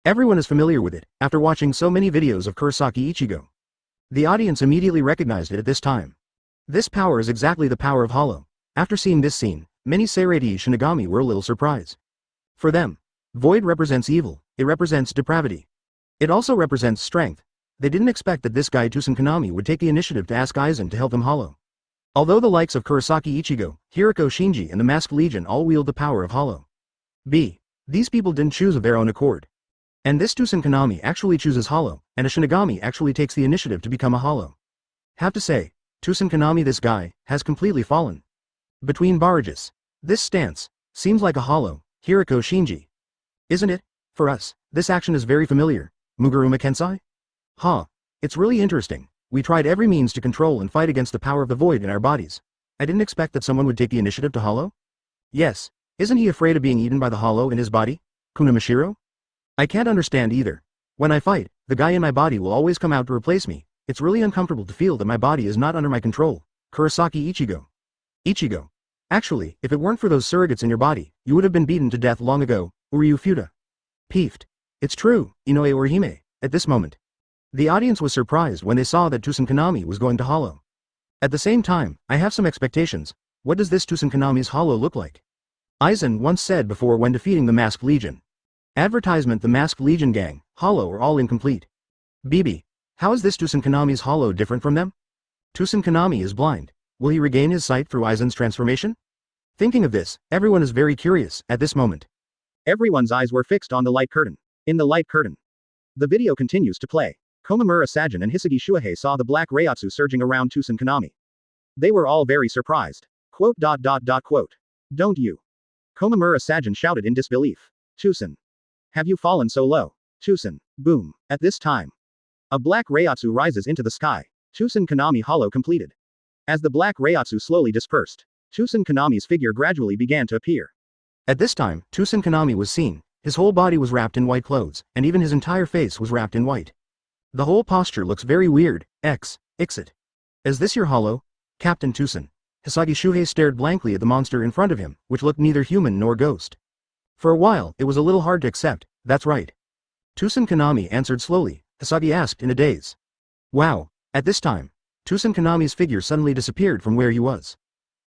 Everyone is familiar with it, after watching so many videos of Kurosaki Ichigo. The audience immediately recognized it at this time. This power is exactly the power of Hollow. After seeing this scene, many Seirei Shinigami were a little surprised. For them, Void represents evil, it represents depravity. It also represents strength. They didn't expect that this guy Tusen Kanami would take the initiative to ask Aizen to help him Hollow. Although the likes of Kurosaki Ichigo, Hiriko Shinji and the Masked Legion all wield the power of Hollow. B. These people didn't choose of their own accord. And this Tusen Kanami actually chooses Hollow, and a Shinigami actually takes the initiative to become a Hollow. Have to say, Tusen Kanami, this guy, has completely fallen. Between barrages. This stance seems like a Hollow, Hiriko Shinji. Isn't it? For us, this action is very familiar. Muguruma Kensei? Huh. It's really interesting. We tried every means to control and fight against the power of the void in our bodies. I didn't expect that someone would take the initiative to Hollow. Yes. Isn't he afraid of being eaten by the Hollow in his body? Kunamashiro? I can't understand either. When I fight, the guy in my body will always come out to replace me. It's really uncomfortable to feel that my body is not under my control. Kurosaki Ichigo. Ichigo. Actually, if it weren't for those surrogates in your body, you would have been beaten to death long ago. Uryu Futa. Peeved. It's true, Inoue Orihime. At this moment, the audience was surprised when they saw that Tusen Kanami was going to Hollow. At the same time, I have some expectations. What does this Tusen Kanami's Hollow look like? Aizen once said before when defeating the Masked Legion. Advertisement: the Masked Legion gang, hollow or all incomplete. BB. How is this Tusenkanami's hollow different from them? Tusenkanami is blind. Will he regain his sight through Aizen's transformation? Thinking of this, everyone is very curious at this moment. Everyone's eyes were fixed on the light curtain. In the light curtain, the video continues to play. Komamura Sajin and Hisagi Shuhei saw the black Reiatsu surging around Tusenkanami. They were all very surprised. Quote. Don't you? Komamura Sajin shouted in disbelief. Tusen. Have you fallen so low? Tusen. Boom. At this time, a black Reiatsu rises into the sky. Tusenkanami hollow completed. As the black Reiatsu slowly dispersed, Tusenkanami's figure gradually began to appear. At this time, Tusenkanami was seen. His whole body was wrapped in white clothes, and even his entire face was wrapped in white. The whole posture looks very weird. Ixit. Is this your hollow? Captain Tusen. Hisagi Shuhei stared blankly at the monster in front of him, which looked neither human nor ghost. For a while, it was a little hard to accept. That's right. Tusenkanami answered slowly. Hisagi asked in a daze. Wow. At this time, Tusenkanami's figure suddenly disappeared from where he was.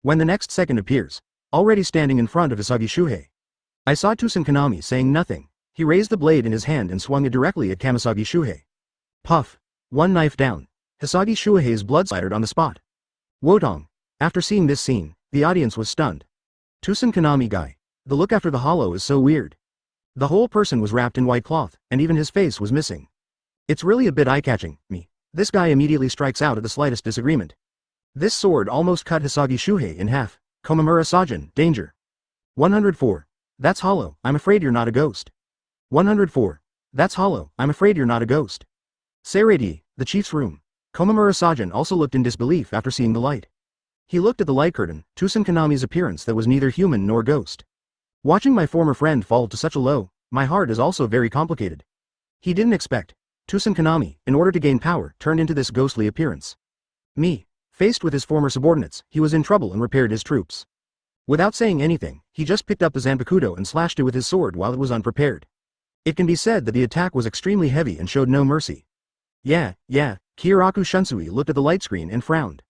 When the next second appears, already standing in front of Hisagi Shuhei. I saw Tusenkanami saying nothing. He raised the blade in his hand and swung it directly at Kamisagi Shuhei. Puff. One knife down. Hisagi Shuhei's blood splattered on the spot. Wotong. After seeing this scene, the audience was stunned. Tusenkanami guy. The look after the hollow is so weird. The whole person was wrapped in white cloth, and even his face was missing. It's really a bit eye-catching. This guy immediately strikes out at the slightest disagreement. This sword almost cut Hisagi Shuhei in half. Komamura Sajin, danger. 104. That's hollow, I'm afraid you're not a ghost. 104. That's hollow, I'm afraid you're not a ghost. Seirei, the chief's room. Komamura Sajin also looked in disbelief after seeing the light. He looked at the light curtain, Tusenkanami's appearance that was neither human nor ghost. Watching my former friend fall to such a low, my heart is also very complicated. He didn't expect. Tusenkanami, in order to gain power, turned into this ghostly appearance. Faced with his former subordinates, he was in trouble and repaired his troops. Without saying anything, he just picked up the Zanpakuto and slashed it with his sword while it was unprepared. It can be said that the attack was extremely heavy and showed no mercy. Yeah, Kiraku Shunsui looked at the light screen and frowned.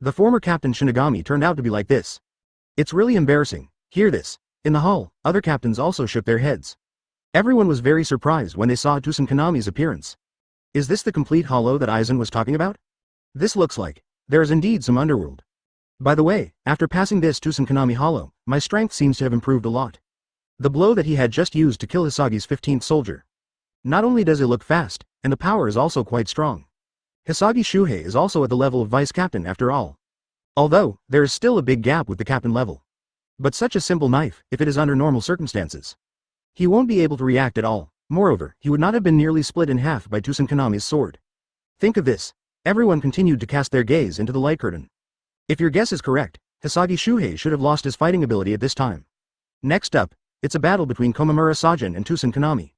The former Captain Shinigami turned out to be like this. It's really embarrassing. Hear this. In the hall, other captains also shook their heads. Everyone was very surprised when they saw Tusenkanami's appearance. Is this the complete hollow that Aizen was talking about? This looks like. There is indeed some underworld. By the way, after passing this Tusenkanami hollow, my strength seems to have improved a lot. The blow that he had just used to kill Hisagi's 15th soldier. Not only does it look fast, and the power is also quite strong. Hisagi Shuhei is also at the level of vice captain after all. Although, there is still a big gap with the captain level. But such a simple knife, if it is under normal circumstances, he won't be able to react at all. Moreover, he would not have been nearly split in half by Tusenkanami's sword. Think of this. Everyone continued to cast their gaze into the light curtain. If your guess is correct, Hisagi Shuhei should have lost his fighting ability at this time. Next up, it's a battle between Komamura Sajin and Tusenkanami.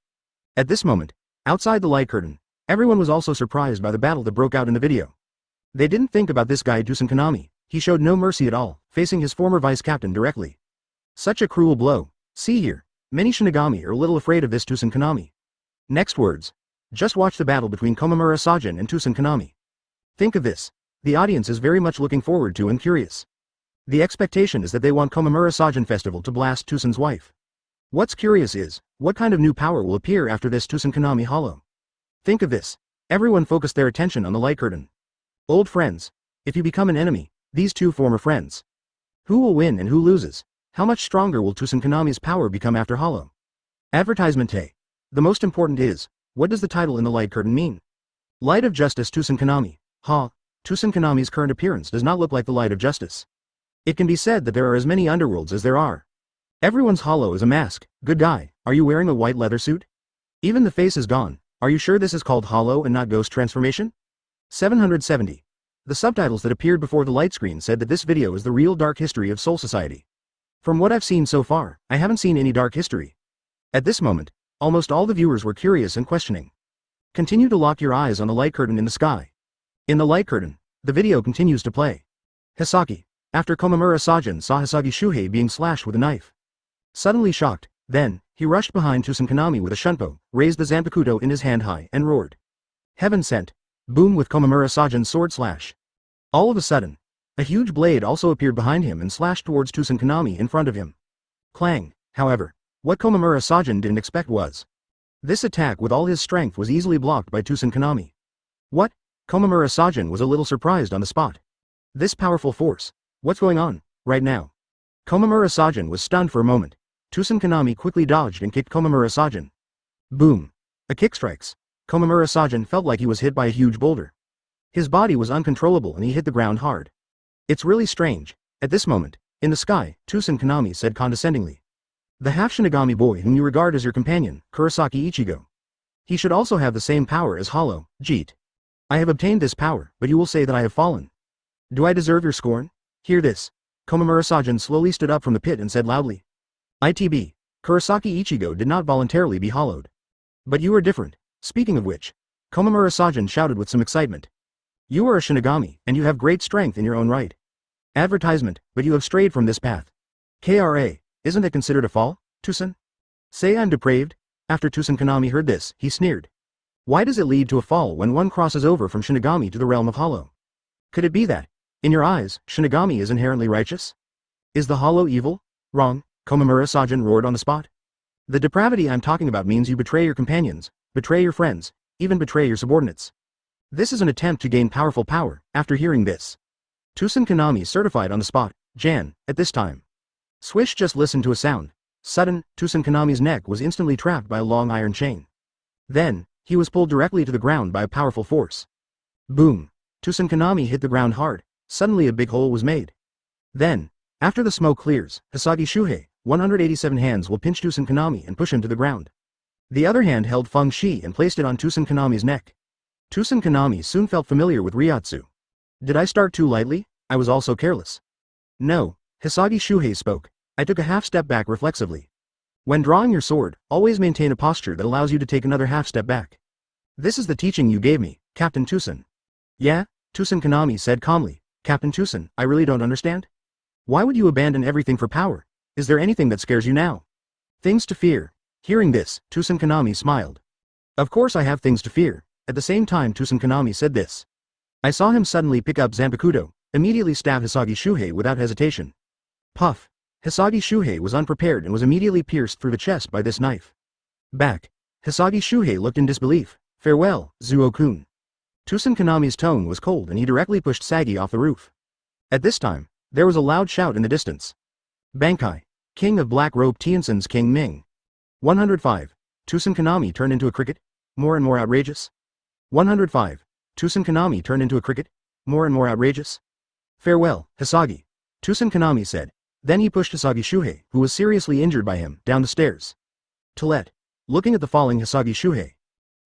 At this moment, outside the light curtain, everyone was also surprised by the battle that broke out in the video. They didn't think about this guy Tusenkanami. He showed no mercy at all, facing his former vice captain directly. Such a cruel blow. See here, many Shinigami are a little afraid of this Tusenkanami. Next words. Just watch the battle between Komamura Sajin and Tusenkanami. Think of this. The audience is very much looking forward to and curious. The expectation is that they want Komamura Sajin festival to blast Tusen's wife. What's curious is, what kind of new power will appear after this Tusenkanami hollow? Think of this. Everyone focused their attention on the light curtain. Old friends. If you become an enemy, these two former friends. Who will win and who loses? How much stronger will Tusenkanami's power become after hollow? Advertisement A. The most important is, what does the title in the light curtain mean? Light of Justice Tusenkanami. Tusenkanami's current appearance does not look like the light of justice. It can be said that there are as many underworlds as there are. Everyone's hollow is a mask. Good guy, are you wearing a white leather suit? Even the face is gone. Are you sure this is called hollow and not ghost transformation? 770. The subtitles that appeared before the light screen said that this video is the real dark history of Soul Society. From what I've seen so far, I haven't seen any dark history. At this moment, almost all the viewers were curious and questioning. Continue to lock your eyes on the light curtain in the sky. In the light curtain, the video continues to play. Hisaki. After Komamura Sajin saw Hisagi Shuhei being slashed with a knife. Suddenly shocked, then, he rushed behind Tusenkanami with a shunpo, raised the Zanpakuto in his hand high and roared. Heaven sent. Boom with Komamura Sajin's sword slash. All of a sudden, a huge blade also appeared behind him and slashed towards Tusenkanami in front of him. Clang. However, what Komamura Sajin didn't expect was. This attack with all his strength was easily blocked by Tusen Kanami. What? Komamura Sajin was a little surprised on the spot. This powerful force. What's going on, right now? Komamura Sajin was stunned for a moment. Tusen Kanami quickly dodged and kicked Komamura Sajin. Boom. A kick strikes. Komamura Sajin felt like he was hit by a huge boulder. His body was uncontrollable and he hit the ground hard. It's really strange. At this moment, in the sky, Tusen Kanami said condescendingly. The half-Shinigami boy whom you regard as your companion, Kurosaki Ichigo. He should also have the same power as Hollow, Jeet. I have obtained this power, but you will say that I have fallen. Do I deserve your scorn? Hear this. Komamura Sajin slowly stood up from the pit and said loudly. ITB. Kurosaki Ichigo did not voluntarily be hollowed. But you are different. Speaking of which, Komamura Sajin shouted with some excitement. You are a Shinigami, and you have great strength in your own right. Advertisement, but you have strayed from this path. KRA, isn't it considered a fall, Tusen? Say I'm depraved? After Tusen Kanami heard this, he sneered. Why does it lead to a fall when one crosses over from Shinigami to the realm of Hollow? Could it be that, in your eyes, Shinigami is inherently righteous? Is the Hollow evil? Wrong, Komamura Sajin roared on the spot. The depravity I'm talking about means you betray your companions, betray your friends, even betray your subordinates. This is an attempt to gain powerful power. After hearing this, Tusen Kanami certified on the spot, Jan, at this time. Swish just listened to a sound. Sudden, Tusen Kanami's neck was instantly trapped by a long iron chain. Then, he was pulled directly to the ground by a powerful force. Boom. Tusen Kanami hit the ground hard. Suddenly a big hole was made. Then, after the smoke clears, Hisagi Shuhei, 187 hands will pinch Tusen Kanami and push him to the ground. The other hand held Feng Shi and placed it on Tusen Kanami's neck. Tusen Kanami soon felt familiar with Ryatsu. Did I start too lightly? I was also careless. No, Hisagi Shuhei spoke. I took a half step back reflexively. When drawing your sword, always maintain a posture that allows you to take another half step back. This is the teaching you gave me, Captain Tusen. Yeah, Tusen Kanami said calmly. Captain Tusen, I really don't understand. Why would you abandon everything for power? Is there anything that scares you now? Things to fear. Hearing this, Tusen Kanami smiled. Of course I have things to fear. At the same time Tusen Kanami said this. I saw him suddenly pick up Zanpakuto, immediately stab Hisagi Shuhei without hesitation. Puff. Hisagi Shuhei was unprepared and was immediately pierced through the chest by this knife. Back. Hisagi Shuhei looked in disbelief. Farewell, Zuo-kun. Tusen Kanami's tone was cold and he directly pushed Sagi off the roof. At this time, there was a loud shout in the distance. Bankai. King of Black Robe Tiansen's King Ming. 105. Tusen Kanami turned into a cricket? More and more outrageous. 105. Tusen Kanami turned into a cricket? More and more outrageous. Farewell, Hisagi. Tusen Kanami said. Then he pushed Hisagi Shuhei, who was seriously injured by him, down the stairs. Toilette. Looking at the falling Hisagi Shuhei,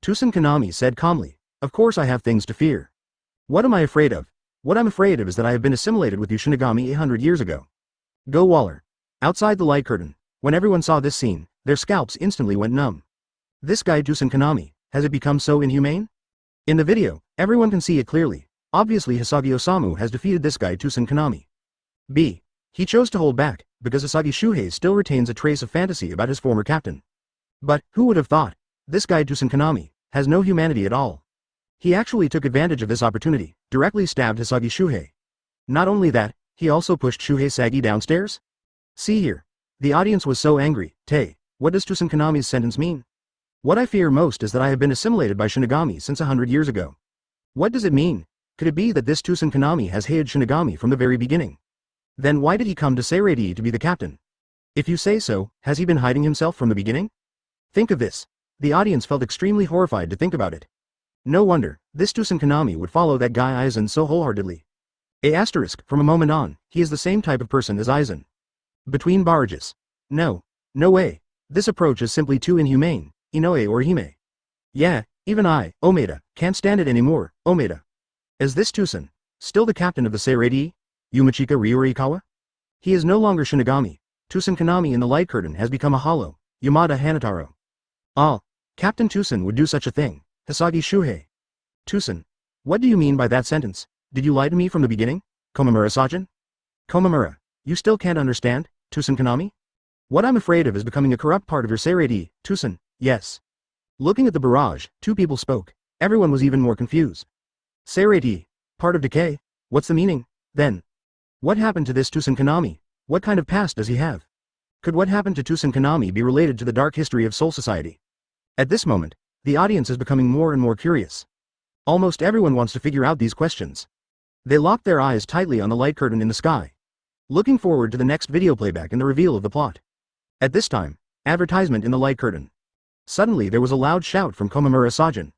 Tusen Kanami said calmly, of course I have things to fear. What am I afraid of? What I'm afraid of is that I have been assimilated with you Shinigami 800 years ago. Go Waller. Outside the light curtain, when everyone saw this scene, their scalps instantly went numb. This guy Tusen Kanami, has it become so inhumane? In the video, everyone can see it clearly. Obviously Hisagi Osamu has defeated this guy Tusen Kanami. B. He chose to hold back, because Hisagi Shuhei still retains a trace of fantasy about his former captain. But, who would have thought? This guy Tusen Kanami, has no humanity at all. He actually took advantage of this opportunity, directly stabbed Hisagi Shuhei. Not only that, he also pushed Shuhei Sagi downstairs? See here. The audience was so angry. Tay, what does Tusen Kanami's sentence mean? What I fear most is that I have been assimilated by Shinigami since 100 years ago. What does it mean? Could it be that this Tusen Kanami has hated Shinigami from the very beginning? Then why did he come to Seirei to be the captain? If you say so, has he been hiding himself from the beginning? Think of this. The audience felt extremely horrified to think about it. No wonder, this Tusen Kanami would follow that guy Aizen so wholeheartedly. From a moment on, he is the same type of person as Aizen. Between barrages. No. No way. This approach is simply too inhumane, Inoue or Hime. Yeah, even I, Omaeda, can't stand it anymore, Omaeda. Is this Tusen still the captain of the Seirei? Yumachika Ryurikawa? He is no longer Shinigami. Tusen Kanami in the light curtain has become a hollow, Yamada Hanataro. Ah, Captain Tusen would do such a thing, Hisagi Shuhei. Tusen. What do you mean by that sentence? Did you lie to me from the beginning, Komamura Sajin? Komamura, you still can't understand, Tusen Kanami? What I'm afraid of is becoming a corrupt part of your Seirei, Tusen, yes. Looking at the barrage, two people spoke. Everyone was even more confused. Seirei, part of decay? What's the meaning, then? What happened to this Tusen Kanami? What kind of past does he have? Could what happened to Tusen Kanami be related to the dark history of Soul Society? At this moment, the audience is becoming more and more curious. Almost everyone wants to figure out these questions. They locked their eyes tightly on the light curtain in the sky, looking forward to the next video playback and the reveal of the plot. At this time, advertisement in the light curtain. Suddenly there was a loud shout from Komamura Sajin.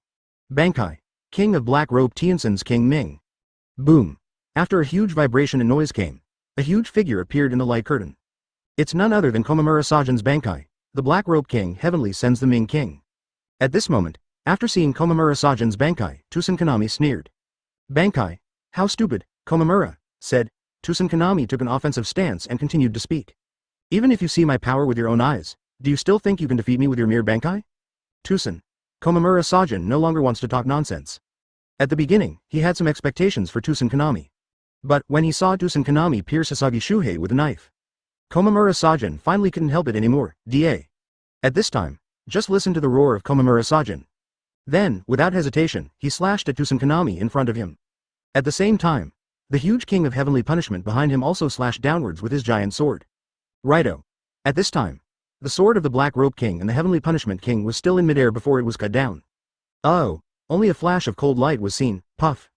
Bankai, King of Black Robe Tiansen's King Ming. Boom. After a huge vibration and noise came, a huge figure appeared in the light curtain. It's none other than Komamura Sajin's Bankai, the Black Robe King heavenly sends the Ming King. At this moment, after seeing Komamura Sajin's Bankai, Tusen Kanami sneered. Bankai, how stupid, Komamura, said. Tusen Kanami took an offensive stance and continued to speak. Even if you see my power with your own eyes, do you still think you can defeat me with your mere Bankai? Tusen. Komamura Sajin no longer wants to talk nonsense. At the beginning, he had some expectations for Tusen Kanami. But when he saw Tusen Kanami pierce Hisagi Shuhei with a knife, Komamura Sajin finally couldn't help it anymore, da. At this time, just listen to the roar of Komamura Sajin. Then, without hesitation, he slashed at Tusen Kanami in front of him. At the same time, the huge king of heavenly punishment behind him also slashed downwards with his giant sword. Righto. At this time, the sword of the Black Robe King and the Heavenly Punishment King was still in midair before it was cut down. Oh, only a flash of cold light was seen, puff.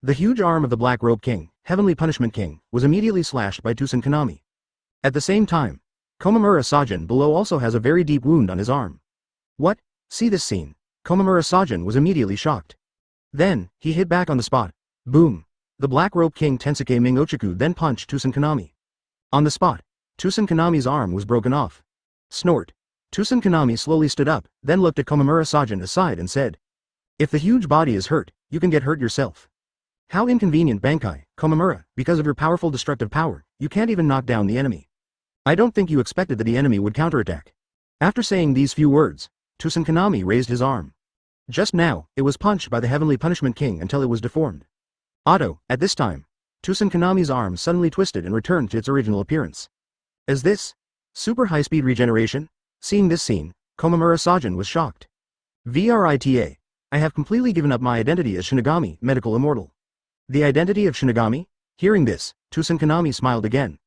The huge arm of the Black Robe King, Heavenly Punishment King, was immediately slashed by Tusen Kanami. At the same time, Komamura Sajin below also has a very deep wound on his arm. What? See this scene. Komamura Sajin was immediately shocked. Then, he hit back on the spot. Boom. The Black Robe King Tensuke Ming Ochaku then punched Tusen Kanami. On the spot, Tusen Kanami's arm was broken off. Snort. Tusen Kanami slowly stood up, then looked at Komamura Sajin aside and said. If the huge body is hurt, you can get hurt yourself. How inconvenient Bankai, Komamura, because of your powerful destructive power, you can't even knock down the enemy. I don't think you expected that the enemy would counterattack. After saying these few words, Tusen Kanami raised his arm. Just now, it was punched by the Heavenly Punishment King until it was deformed. Otto, at this time, Tusen Kanami's arm suddenly twisted and returned to its original appearance. Is this super high-speed regeneration? Seeing this scene, Komamura Sajin was shocked. Vrita, I have completely given up my identity as Shinigami, medical immortal. The identity of Shinigami? Hearing this, Tusen Kanami smiled again.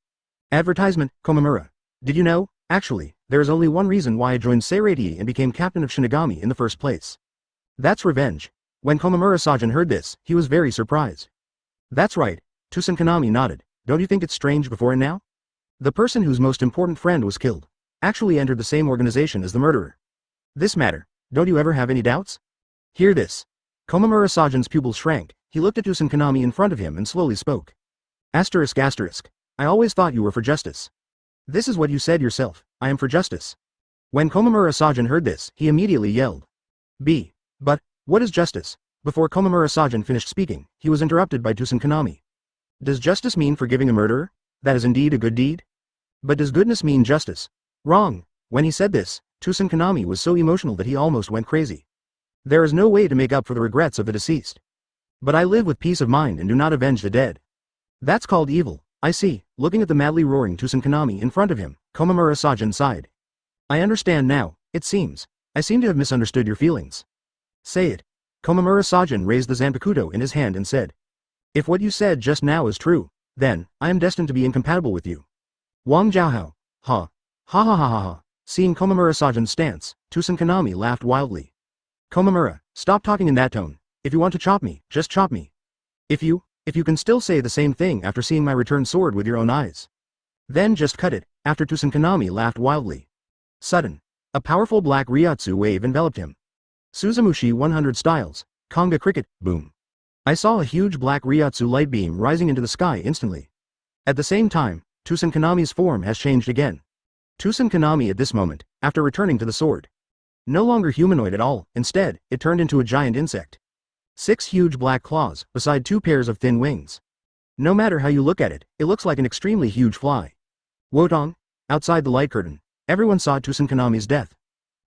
Advertisement, Komamura. Did you know, actually, there is only one reason why I joined Seirei and became captain of Shinigami in the first place. That's revenge. When Komamura Sajin heard this, he was very surprised. That's right, Tusen Kanami nodded. Don't you think it's strange before and now? The person whose most important friend was killed actually entered the same organization as the murderer. This matter, don't you ever have any doubts? Hear this. Komamura Sajin's pupils shrank, he looked at Tusen Kanami in front of him and slowly spoke. Asterisk asterisk. I always thought you were for justice. This is what you said yourself, I am for justice. When Komamura Sajin heard this, he immediately yelled. But, what is justice? Before Komamura Sajin finished speaking, he was interrupted by Tusen Kanami. Does justice mean forgiving a murderer? That is indeed a good deed? But does goodness mean justice? Wrong. When he said this, Tusen Kanami was so emotional that he almost went crazy. There is no way to make up for the regrets of the deceased. But I live with peace of mind and do not avenge the dead. That's called evil. I see. Looking at the madly roaring Tusen Kanami in front of him, Komamura Sajin sighed. I understand now, it seems. I seem to have misunderstood your feelings. Say it. Komamura Sajin raised the Zanpakuto in his hand and said. If what you said just now is true, then, I am destined to be incompatible with you. Wang Jiaohao. Ha. Ha ha ha ha ha. Seeing Komamura Sajin's stance, Tusen Kanami laughed wildly. Komamura, stop talking in that tone. If you want to chop me, just chop me. If you can still say the same thing after seeing my return sword with your own eyes, then just cut it. After Tusen Kanami laughed wildly. Sudden, a powerful black Ryatsu wave enveloped him. Suzumushi 100 styles, Konga cricket, boom. I saw a huge black Ryatsu light beam rising into the sky instantly. At the same time, Tusen Kanami's form has changed again. Tusen Kanami at this moment, after returning to the sword. No longer humanoid at all, instead, it turned into a giant insect. 6 huge black claws, beside 2 pairs of thin wings. No matter how you look at it, it looks like an extremely huge fly. Wotong, outside the light curtain, everyone saw Tusen Kanami's death.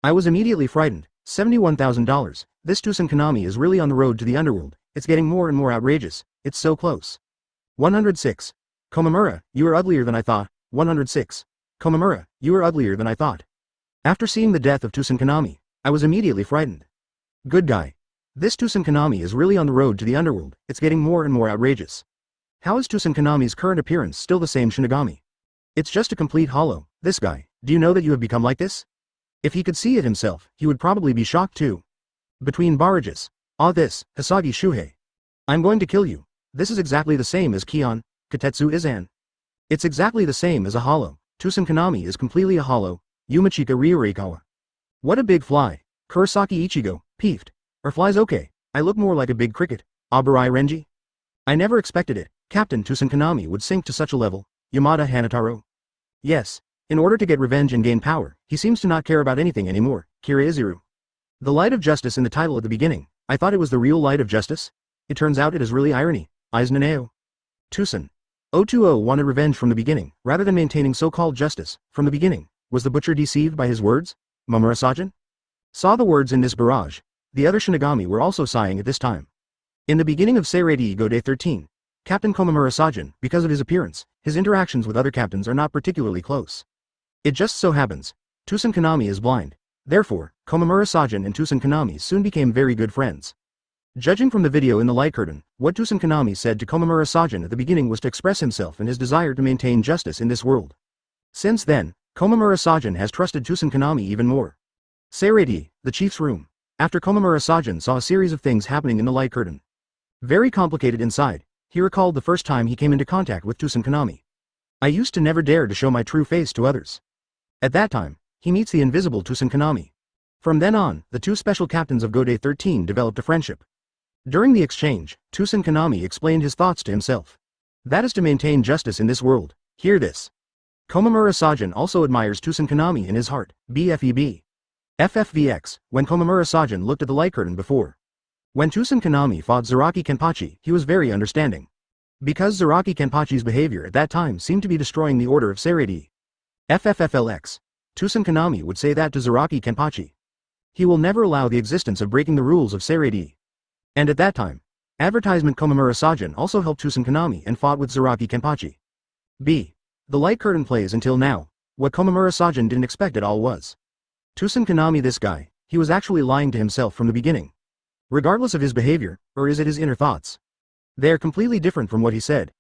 I was immediately frightened. $71,000, this Tusen Kanami is really on the road to the underworld, it's getting more and more outrageous, it's so close. 106. Komamura, you are uglier than I thought. 106. Komamura, you are uglier than I thought. After seeing the death of Tusen Kanami, I was immediately frightened. Good guy. This Tusen Kanami is really on the road to the underworld, it's getting more and more outrageous. How is Tusen Kanami's current appearance still the same Shinigami? It's just a complete hollow, This guy, do you know that you have become like this? If he could see it himself, he would probably be shocked too. Between barrages. Ah this, Hisagi Shuhei. I'm going to kill you. This is exactly the same as Kion, Katetsu Izan. It's exactly the same as a hollow. Tusen Kanami is completely a hollow. Yumachika Ryurikawa. What a big fly. Kurosaki Ichigo, peeved. Are flies okay? I look more like a big cricket. Aburai Renji? I never expected it. Captain Tusen Kanami would sink to such a level. Yamada Hanataro. Yes. In order to get revenge and gain power, he seems to not care about anything anymore. Kira Izuru. The light of justice in the title at the beginning. I thought it was the real light of justice. It turns out it is really irony. Aizen Tusen. 020 wanted revenge from the beginning, rather than maintaining so-called justice. From the beginning, was the butcher deceived by his words? Momura-sajin? Saw the words in this barrage. The other Shinigami were also sighing at this time. In the beginning of Seirei Go Day 13, Captain Komamura-sajin, because of his appearance, his interactions with other captains are not particularly close. It just so happens, Tusen Kanami is blind. Therefore, Komamura-sajin and Tusen Kanami soon became very good friends. Judging from the video in the light curtain, what Tusen Kanami said to Komamura-sajin at the beginning was to express himself and his desire to maintain justice in this world. Since then, Komamura-sajin has trusted Tusen Kanami even more. Seirei, the chief's room. After Komamura-sajin saw a series of things happening in the light curtain. Very complicated inside, he recalled the first time he came into contact with Tusen Kanami. I used to never dare to show my true face to others. At that time, he meets the invisible Tusen Kanami. From then on, the two special captains of Go Day 13 developed a friendship. During the exchange, Tusen Kanami explained his thoughts to himself. That is to maintain justice in this world. Hear this. Komamura-sajin also admires Tusen Kanami in his heart. BFEB. FFVX, when Komamura-sajin looked at the light curtain before. When Tusen Kanami fought Zaraki Kenpachi, he was very understanding. Because Zaraki Kenpachi's behavior at that time seemed to be destroying the order of Seirei. FFFLX. Tusen Kanami would say that to Zaraki Kenpachi. He will never allow the existence of breaking the rules of Seirei. And at that time, advertisement Komamura-sajin also helped Tusen Kanami and fought with Zaraki Kenpachi. B. The light curtain plays until now. What Komamura-sajin didn't expect at all was Tusen Kanami, this guy, he was actually lying to himself from the beginning. Regardless of his behavior, or is it his inner thoughts? They are completely different from what he said.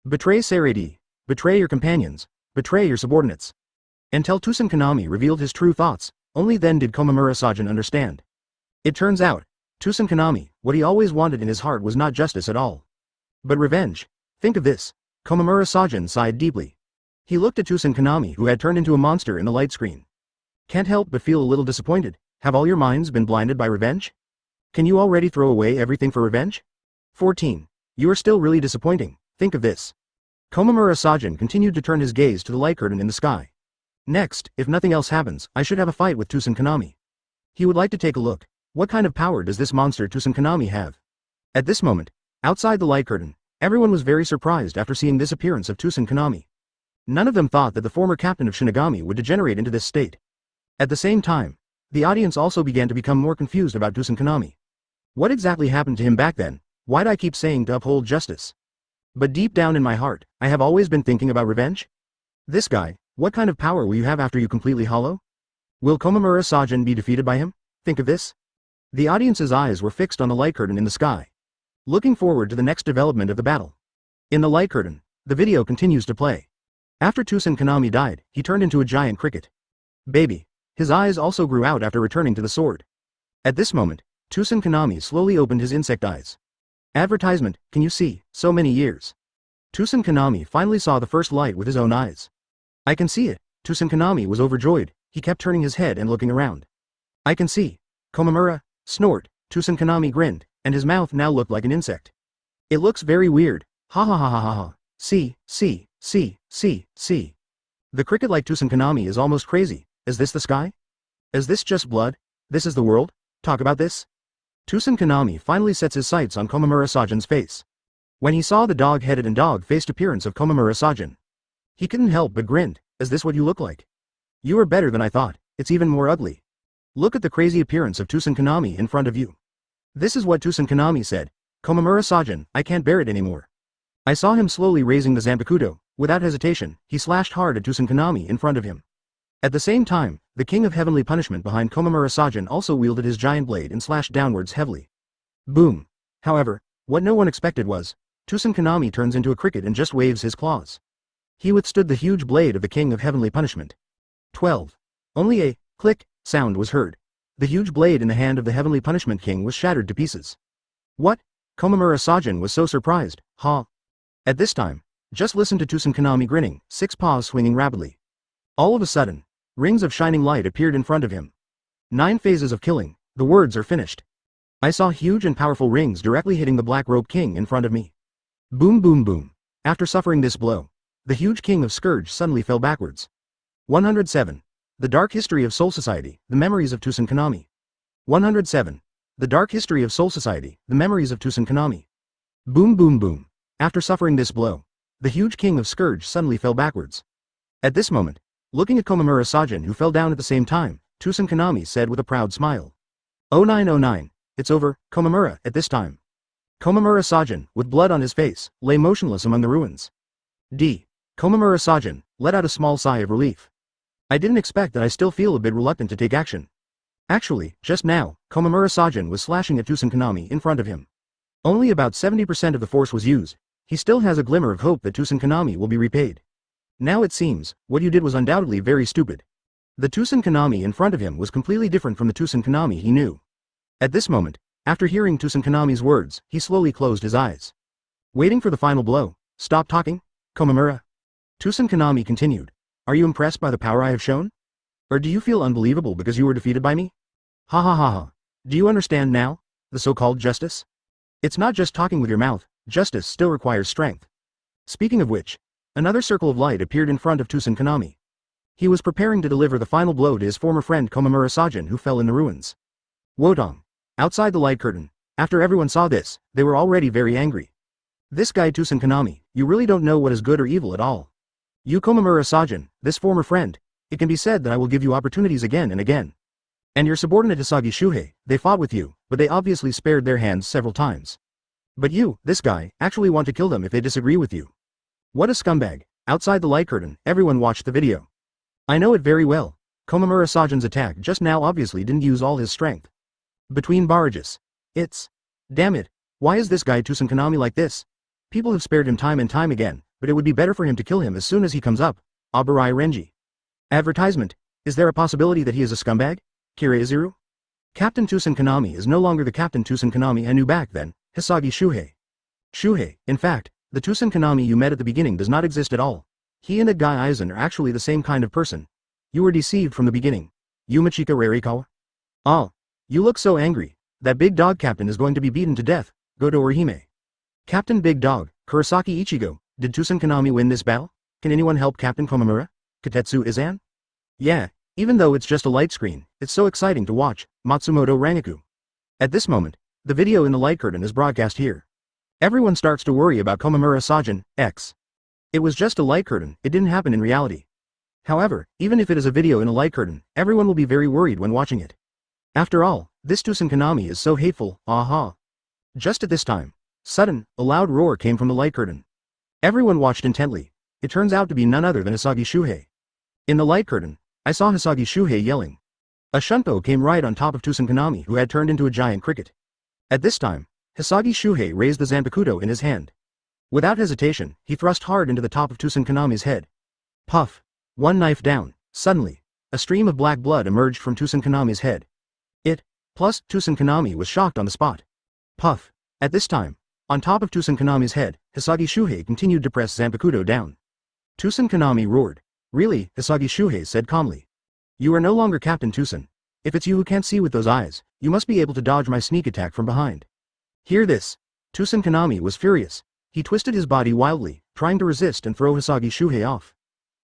Betray Seirei, betray your companions, betray your subordinates. Until Tusen Kanami revealed his true thoughts, only then did Komamura-sajin understand. It turns out, Tusen Kanami, what he always wanted in his heart was not justice at all, but revenge. Think of this. Komamura-sajin sighed deeply. He looked at Tusen Kanami, who had turned into a monster in the light screen. Can't help but feel a little disappointed. Have all your minds been blinded by revenge? Can you already throw away everything for revenge? 14. You are still really disappointing. Think of this. Komamura-sajin continued to turn his gaze to the light curtain in the sky. Next, if nothing else happens, I should have a fight with Tusen Kanami. He would like to take a look. What kind of power does this monster Tusen Kanami have? At this moment, outside the light curtain, everyone was very surprised after seeing this appearance of Tusen Kanami. None of them thought that the former captain of Shinigami would degenerate into this state. At the same time, the audience also began to become more confused about Tusen Kanami. What exactly happened to him back then? Why'd I keep saying to uphold justice? But deep down in my heart, I have always been thinking about revenge? This guy, what kind of power will you have after you completely hollow? Will Komamura-sajin be defeated by him? Think of this. The audience's eyes were fixed on the light curtain in the sky, looking forward to the next development of the battle. In the light curtain, the video continues to play. After Tusen Kanami died, he turned into a giant cricket. Baby. His eyes also grew out after returning to the sword. At this moment, Tusen Kanami slowly opened his insect eyes. Advertisement, can you see, so many years. Tusen Kanami finally saw the first light with his own eyes. I can see it. Tusen Kanami was overjoyed. He kept turning his head and looking around. I can see. Komamura, snort. Tusen Kanami grinned, and his mouth now looked like an insect. It looks very weird. Ha ha ha ha ha ha. See. The cricket like Tusen Kanami is almost crazy. Is this the sky? Is this just blood? This is the world? Talk about this? Tusen Kanami finally sets his sights on Komamura-sajin's face. When he saw the dog-headed and dog-faced appearance of Komamura-sajin, he couldn't help but grinned. Is this what you look like? You are better than I thought. It's even more ugly. Look at the crazy appearance of Tusen Kanami in front of you. This is what Tusen Kanami said. Komamura-sajin, I can't bear it anymore. I saw him slowly raising the Zanpakuto. Without hesitation, he slashed hard at Tusen Kanami in front of him. At the same time, the king of heavenly punishment behind Komamura-sajin also wielded his giant blade and slashed downwards heavily. Boom. However, what no one expected was, Tusen Kanami turns into a cricket and just waves his claws. He withstood the huge blade of the king of heavenly punishment. 12. Only a click sound was heard. The huge blade in the hand of the Heavenly Punishment King was shattered to pieces. What? Komamura Sajin was so surprised, huh? At this time, just listen to Tsusankanami grinning, 6 paws swinging rapidly. All of a sudden, rings of shining light appeared in front of him. 9 phases of killing, the words are finished. I saw huge and powerful rings directly hitting the Black Robe King in front of me. Boom boom boom. After suffering this blow, the huge King of Scourge suddenly fell backwards. 107. The Dark History of Soul Society, The Memories of Tsusankanami. 107. The Dark History of Soul Society, The Memories of Tsusankanami. Boom boom boom. After suffering this blow, the huge King of Scourge suddenly fell backwards. At this moment, looking at Komamura Sajin who fell down at the same time, Tsusankanami said with a proud smile. 0909, it's over, Komamura, at this time. Komamura Sajin, with blood on his face, lay motionless among the ruins. Komamura Sajin let out a small sigh of relief. I didn't expect that. I still feel a bit reluctant to take action. Actually, just now, Komamura Sajin was slashing at Tsusankanami in front of him. Only about 70% of the force was used. He still has a glimmer of hope that Tsusankanami will be repaid. Now it seems, what you did was undoubtedly very stupid. The Tsusankanami in front of him was completely different from the Tsusankanami he knew. At this moment, after hearing Tsusankanami's words, he slowly closed his eyes. Waiting for the final blow. Stop talking, Komamura. Tsusankanami continued. Are you impressed by the power I have shown? Or do you feel unbelievable because you were defeated by me? Ha ha ha ha. Do you understand now? The so-called justice? It's not just talking with your mouth, justice still requires strength. Speaking of which, another circle of light appeared in front of Tsusankanami. He was preparing to deliver the final blow to his former friend Komamura Sajin who fell in the ruins. Wodong. Outside the light curtain, after everyone saw this, they were already very angry. This guy Tsusankanami, you really don't know what is good or evil at all. You Komamura Sajin, this former friend, it can be said that I will give you opportunities again and again. And your subordinate Hisagi Shuhei, they fought with you, but they obviously spared their hands several times. But you, this guy, actually want to kill them if they disagree with you. What a scumbag. Outside the light curtain, everyone watched the video. I know it very well. Komamura Sajin's attack just now obviously didn't use all his strength. Between barrages. Damn it. Why is this guy Tsusankanami like this? People have spared him time and time again, but it would be better for him to kill him as soon as he comes up. Aburai Renji. Advertisement. Is there a possibility that he is a scumbag? Kiraiziru? Captain Tsusankanami is no longer the Captain Tsusankanami I knew back then, Hisagi Shuhei. Shuhei, in fact, the Tsusankanami you met at the beginning does not exist at all. He and that guy Aizen are actually the same kind of person. You were deceived from the beginning. Yumachika Rarikawa? Ah. You look so angry. That big dog captain is going to be beaten to death. Goto Orihime. Captain Big Dog, Kurosaki Ichigo, did Tsusankanami win this battle? Can anyone help Captain Komamura? Katetsu Izan? Yeah, even though it's just a light screen, it's so exciting to watch. Matsumoto Rangaku. At this moment, the video in the light curtain is broadcast here. Everyone starts to worry about Komamura Sajin, X. It was just a light curtain, it didn't happen in reality. However, even if it is a video in a light curtain, everyone will be very worried when watching it. After all, this Tsusankanami is so hateful, aha. Just at this time, sudden, a loud roar came from the light curtain. Everyone watched intently. It turns out to be none other than Hisagi Shuhei. In the light curtain, I saw Hisagi Shuhei yelling. A shunpo came right on top of Tsusankanami who had turned into a giant cricket. At this time, Hisagi Shuhei raised the Zanpakuto in his hand. Without hesitation, he thrust hard into the top of Tsusankanami's head. Puff. One knife down. Suddenly, a stream of black blood emerged from Tsusankanami's head. Plus, Tsusankanami was shocked on the spot. Puff. At this time, on top of Tsusankanami's head, Hisagi Shuhei continued to press Zanpakuto down. Tsusankanami roared. Really, Hisagi Shuhei said calmly. You are no longer Captain Tsusan. If it's you who can't see with those eyes, you must be able to dodge my sneak attack from behind. Hear this. Tsusankanami was furious. He twisted his body wildly, trying to resist and throw Hisagi Shuhei off.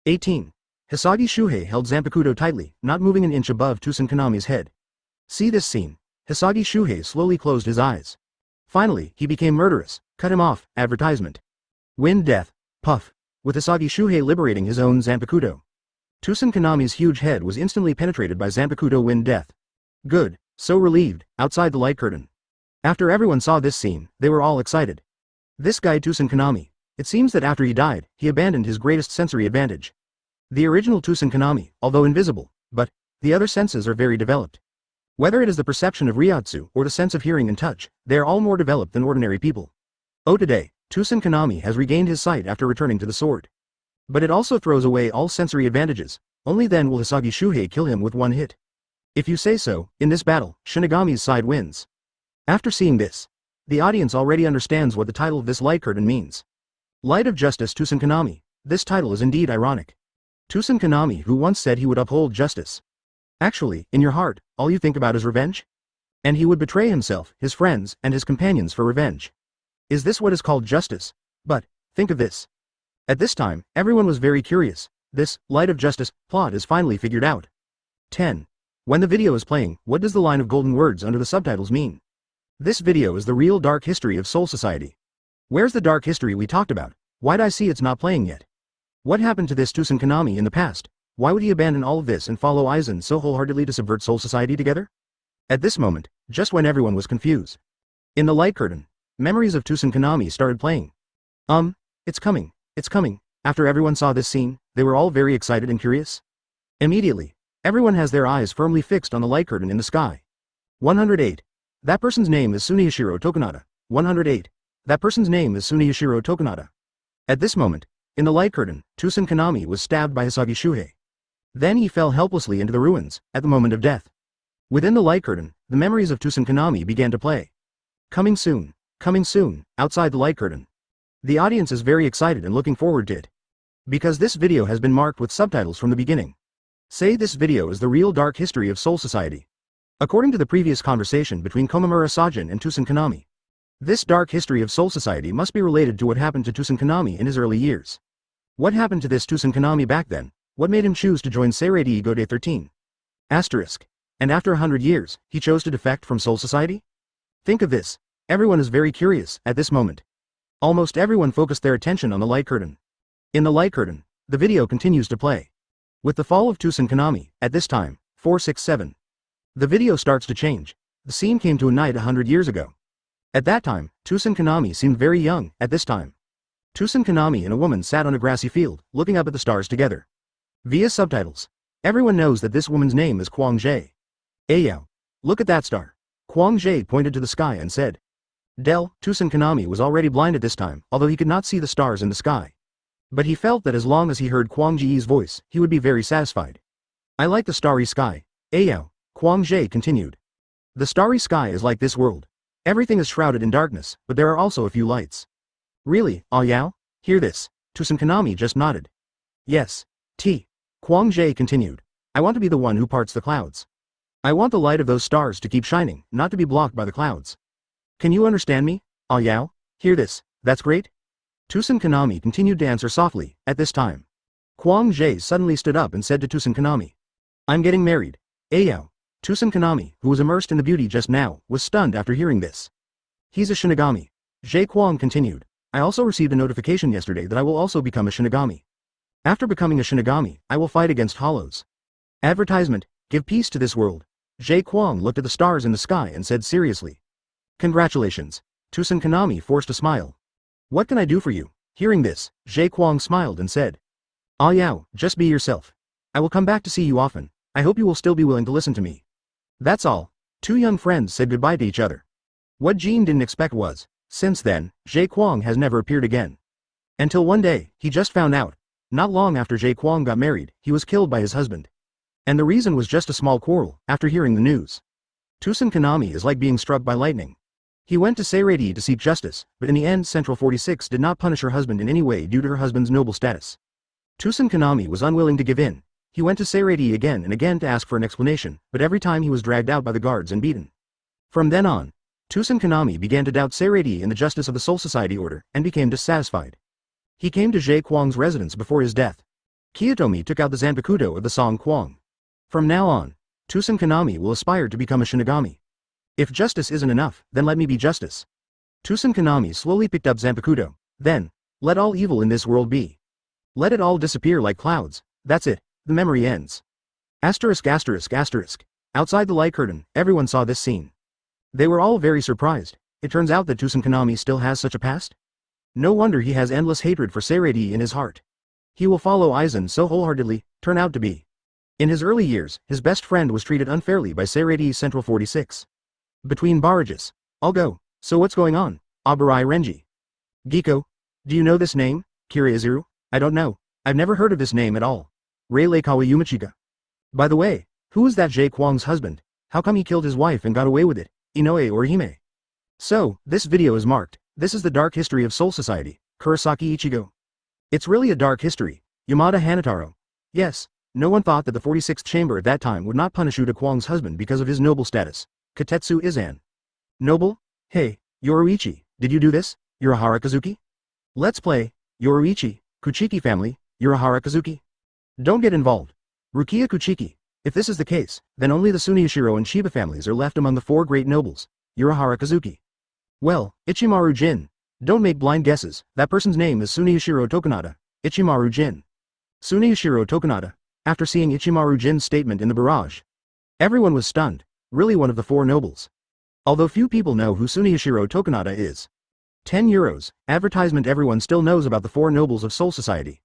18. Hisagi Shuhei held Zanpakuto tightly, not moving an inch above Tsusankanami's head. See this scene. Hisagi Shuhei slowly closed his eyes. Finally, he became murderous. Cut him off. Advertisement. Win death. Puff. With Hisagi Shuhei liberating his own Zanpakuto. Tsusankanami's huge head was instantly penetrated by Zanpakuto win death. Good. So relieved. Outside the light curtain. After everyone saw this scene, they were all excited. This guy Tsusankanami. It seems that after he died, he abandoned his greatest sensory advantage. The original Tsusankanami, although invisible, but the other senses are very developed. Whether it is the perception of Ryotsu or the sense of hearing and touch, they are all more developed than ordinary people. Oh today, Tsusankanami has regained his sight after returning to the sword. But it also throws away all sensory advantages. Only then will Hisagi Shuhei kill him with one hit. If you say so, in this battle, Shinigami's side wins. After seeing this, the audience already understands what the title of this light curtain means. Light of Justice Tusenkanami. This title is indeed ironic. Tusenkanami, who once said he would uphold justice. Actually, in your heart, all you think about is revenge? And he would betray himself, his friends, and his companions for revenge. Is this what is called justice? But, think of this. At this time, everyone was very curious. This, Light of Justice, plot is finally figured out. 10. When the video is playing, what does the line of golden words under the subtitles mean? This video is the real dark history of Soul Society. Where's the dark history we talked about? Why'd I see it's not playing yet? What happened to this Tusenkanami in the past? Why would he abandon all of this and follow Aizen so wholeheartedly to subvert Soul Society together? At this moment, just when everyone was confused. In the light curtain, memories of Tusenkanami started playing. It's coming, it's coming. After everyone saw this scene, they were all very excited and curious. Immediately, everyone has their eyes firmly fixed on the light curtain in the sky. 108. That person's name is Sunihiro Tokunada. 108. That person's name is Sunihiro Tokunada. At this moment, in the light curtain, Tusenkanami was stabbed by Hisagi Shuhei. Then he fell helplessly into the ruins, at the moment of death. Within the light curtain, the memories of Tusenkanami began to play. Coming soon, outside the light curtain. The audience is very excited and looking forward to it. Because this video has been marked with subtitles from the beginning. Say this video is the real dark history of Soul Society. According to the previous conversation between Komamura Sajin and Tusenkanami. This dark history of Soul Society must be related to what happened to Tusenkanami in his early years. What happened to this Tusenkanami back then? What made him choose to join Seirei Gode 13? Asterisk. And after 100 years, he chose to defect from Soul Society? Think of this. Everyone is very curious at this moment. Almost everyone focused their attention on the light curtain. In the light curtain, the video continues to play. With the fall of Tusenkanami, at this time, 467. The video starts to change. The scene came to a night 100 years ago. At that time, Tusenkanami seemed very young, at this time. Tusenkanami and a woman sat on a grassy field, looking up at the stars together. Via subtitles. Everyone knows that this woman's name is Kwang Jie. Ayo. Look at that star. Kwang Jie pointed to the sky and said. Tusenkanami was already blind at this time, although he could not see the stars in the sky. But he felt that as long as he heard Kwang Jie's voice, he would be very satisfied. I like the starry sky. Ayo. Kwang Jie continued. The starry sky is like this world. Everything is shrouded in darkness, but there are also a few lights. Really, Yao? Hear this. Tusenkanami just nodded. Yes. Kwang Jie continued. I want to be the one who parts the clouds. I want the light of those stars to keep shining, not to be blocked by the clouds. Can you understand me, Yao? Hear this. That's great. Tusenkanami continued to answer softly, at this time. Kwang Jie suddenly stood up and said to Tusenkanami. I'm getting married. Ayo. Tusenkanami, who was immersed in the beauty just now, was stunned after hearing this. He's a Shinigami. Jie Kwang continued. I also received a notification yesterday that I will also become a Shinigami. After becoming a Shinigami, I will fight against hollows. Advertisement, give peace to this world. Jie Kwang looked at the stars in the sky and said seriously. Congratulations. Tusenkanami forced a smile. What can I do for you? Hearing this, Jie Kwang smiled and said. Yao, just be yourself. I will come back to see you often. I hope you will still be willing to listen to me. That's all. Two young friends said goodbye to each other. What Jean didn't expect was, since then, Jie Kwang has never appeared again. Until one day, he just found out. Not long after Jie Kwang got married, he was killed by his husband. And the reason was just a small quarrel, after hearing the news. Tusenkanami is like being struck by lightning. He went to Seirei to seek justice, but in the end Central 46 did not punish her husband in any way due to her husband's noble status. Tusenkanami was unwilling to give in. He went to Seirei again and again to ask for an explanation, but every time he was dragged out by the guards and beaten. From then on, Tusenkanami began to doubt Seirei and the justice of the Soul Society order, and became dissatisfied. He came to Jie Kwang's residence before his death. Kiyotomi took out the Zanpakuto of the song Kwang. From now on, Tusenkanami will aspire to become a Shinigami. If justice isn't enough, then let me be justice. Tusenkanami slowly picked up Zanpakuto. Then, let all evil in this world be. Let it all disappear like clouds. That's it. The memory ends. Asterisk. Outside the light curtain, everyone saw this scene. They were all very surprised. It turns out that Tusenkanami still has such a past? No wonder he has endless hatred for Seirei in his heart. He will follow Aizen so wholeheartedly, turn out to be. In his early years, his best friend was treated unfairly by Seirei Central 46. Between barrages. I'll go. So what's going on? Abarai Renji. Giko. Do you know this name? Kiriazuru? I don't know. I've never heard of this name at all. Rei Kawa Yumichika. By the way, who is that Jay Kwang's husband? How come he killed his wife and got away with it? Inoue or Hime? So, this video is marked. This is the dark history of Soul Society, Kurosaki Ichigo. It's really a dark history. Yamada Hanataro. Yes, no one thought that the 46th chamber at that time would not punish Uta Kwang's husband because of his noble status. Katetsu Izan. Noble? Hey, Yoruichi, did you do this, Urahara Kazuki? Let's play, Yoruichi, Kuchiki family, Urahara Kazuki. Don't get involved. Rukia Kuchiki. If this is the case, then only the Suniyashiro and Shiba families are left among the four great nobles, Urahara Kazuki. Well, Ichimaru Jin. Don't make blind guesses, that person's name is Suniyashiro Tokunada, Ichimaru Jin. Suniyashiro Tokunada. After seeing Ichimaru Jin's statement in the barrage, everyone was stunned, really one of the four nobles. Although few people know who Suniyashiro Tokunada is. 10 euros, advertisement. Everyone still knows about the four nobles of Soul Society.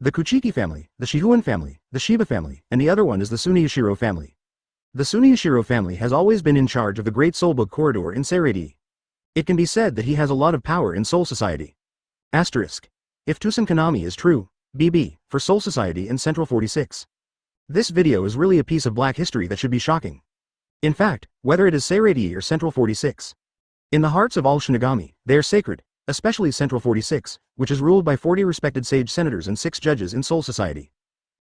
The Kuchiki family, the Shihuan family, the Shiba family, and the other one is the Suniyashiro family. The Suniyashiro family has always been in charge of the Great Soul Book Corridor in Seirei. It can be said that he has a lot of power in Soul Society. Asterisk. If Tusen Kanami is true, BB, for Soul Society in Central 46. This video is really a piece of black history that should be shocking. In fact, whether it is Seirei or Central 46. In the hearts of all Shinigami, they are sacred, especially Central 46, which is ruled by 40 respected sage senators and 6 judges in Soul Society.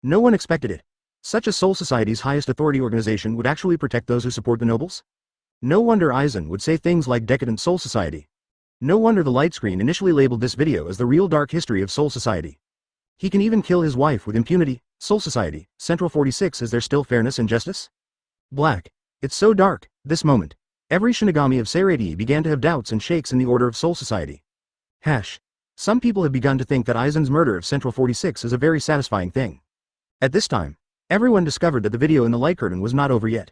No one expected it. Such as Soul Society's highest authority organization would actually protect those who support the nobles? No wonder Aizen would say things like decadent Soul Society. No wonder the light screen initially labeled this video as the real dark history of Soul Society. He can even kill his wife with impunity. Soul Society, Central 46, is there still fairness and justice? Black. It's so dark, this moment. Every Shinigami of Seirei began to have doubts and shakes in the order of Soul Society. Some people have begun to think that Aizen's murder of Central 46 is a very satisfying thing. At this time, everyone discovered that the video in the light curtain was not over yet.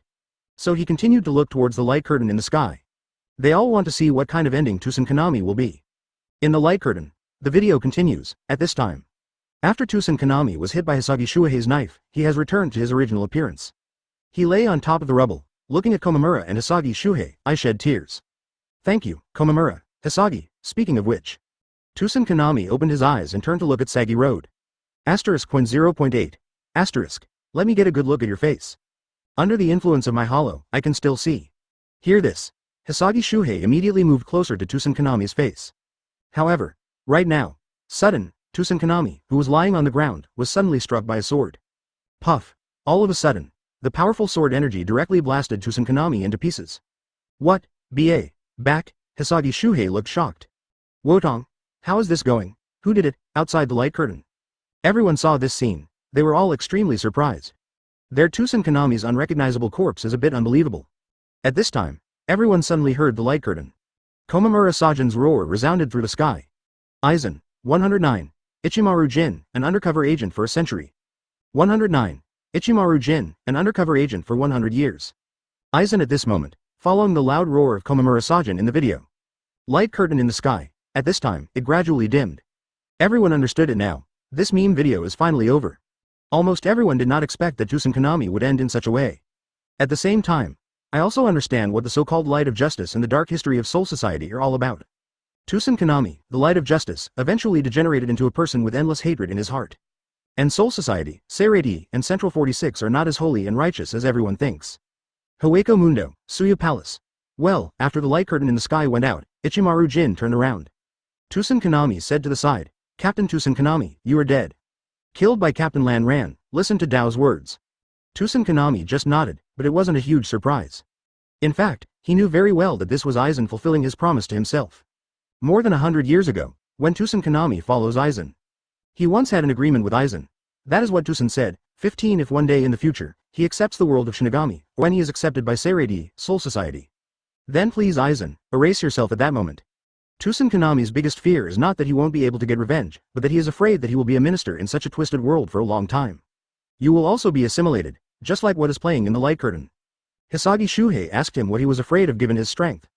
So he continued to look towards the light curtain in the sky. They all want to see what kind of ending Tusen Kanami will be. In the light curtain, the video continues. At this time, after Tusen Kanami was hit by Hisagi Shuhei's knife, he has returned to his original appearance. He lay on top of the rubble, looking at Komamura and Hisagi Shuhei. I shed tears. Thank you, Komamura. Hisagi, speaking of which. Tusen Kanami opened his eyes and turned to look at Sagi Road. *0.8. Asterisk. Let me get a good look at your face. Under the influence of my hollow, I can still see. Hear this. Hisagi Shuhei immediately moved closer to Tusen Kanami's face. However, right now, sudden, Tusen Kanami, who was lying on the ground, was suddenly struck by a sword. Puff. All of a sudden, the powerful sword energy directly blasted Tusen Kanami into pieces. What? BA. Back? Hisagi Shuhei looked shocked. Wotong. How is this going? Who did it? Outside the light curtain. Everyone saw this scene. They were all extremely surprised. Their Tusen Kanami's unrecognizable corpse is a bit unbelievable. At this time, everyone suddenly heard the light curtain. Komamura Sajin's roar resounded through the sky. Aizen. 109. Ichimaru Jin, an undercover agent for a century. 109. Ichimaru Jin, an undercover agent for 100 years. Aizen at this moment, following the loud roar of Komamura Sajin in the video. Light curtain in the sky. At this time, it gradually dimmed. Everyone understood it now. This meme video is finally over. Almost everyone did not expect that Tusen Kanami would end in such a way. At the same time, I also understand what the so-called light of justice and the dark history of Soul Society are all about. Tusen Kanami, the light of justice, eventually degenerated into a person with endless hatred in his heart. And Soul Society, Seirei, and Central 46 are not as holy and righteous as everyone thinks. Hueco Mundo, Suya Palace. Well, after the light curtain in the sky went out, Ichimaru Jin turned around. Tusen Kanami said to the side, Captain Tusen Kanami, you are dead. Killed by Captain Lan Ran, listen to Dao's words. Tusen Kanami just nodded, but it wasn't a huge surprise. In fact, he knew very well that this was Aizen fulfilling his promise to himself. More than 100 years ago, when Tusen Kanami follows Aizen. He once had an agreement with Aizen. That is what Tusen said, 15 if one day in the future, he accepts the world of Shinigami, or when he is accepted by Seirei, Soul Society. Then please Aizen, erase yourself at that moment. Tusen Kanami's biggest fear is not that he won't be able to get revenge, but that he is afraid that he will be a minister in such a twisted world for a long time. You will also be assimilated, just like what is playing in the light curtain. Hisagi Shuhei asked him what he was afraid of given his strength.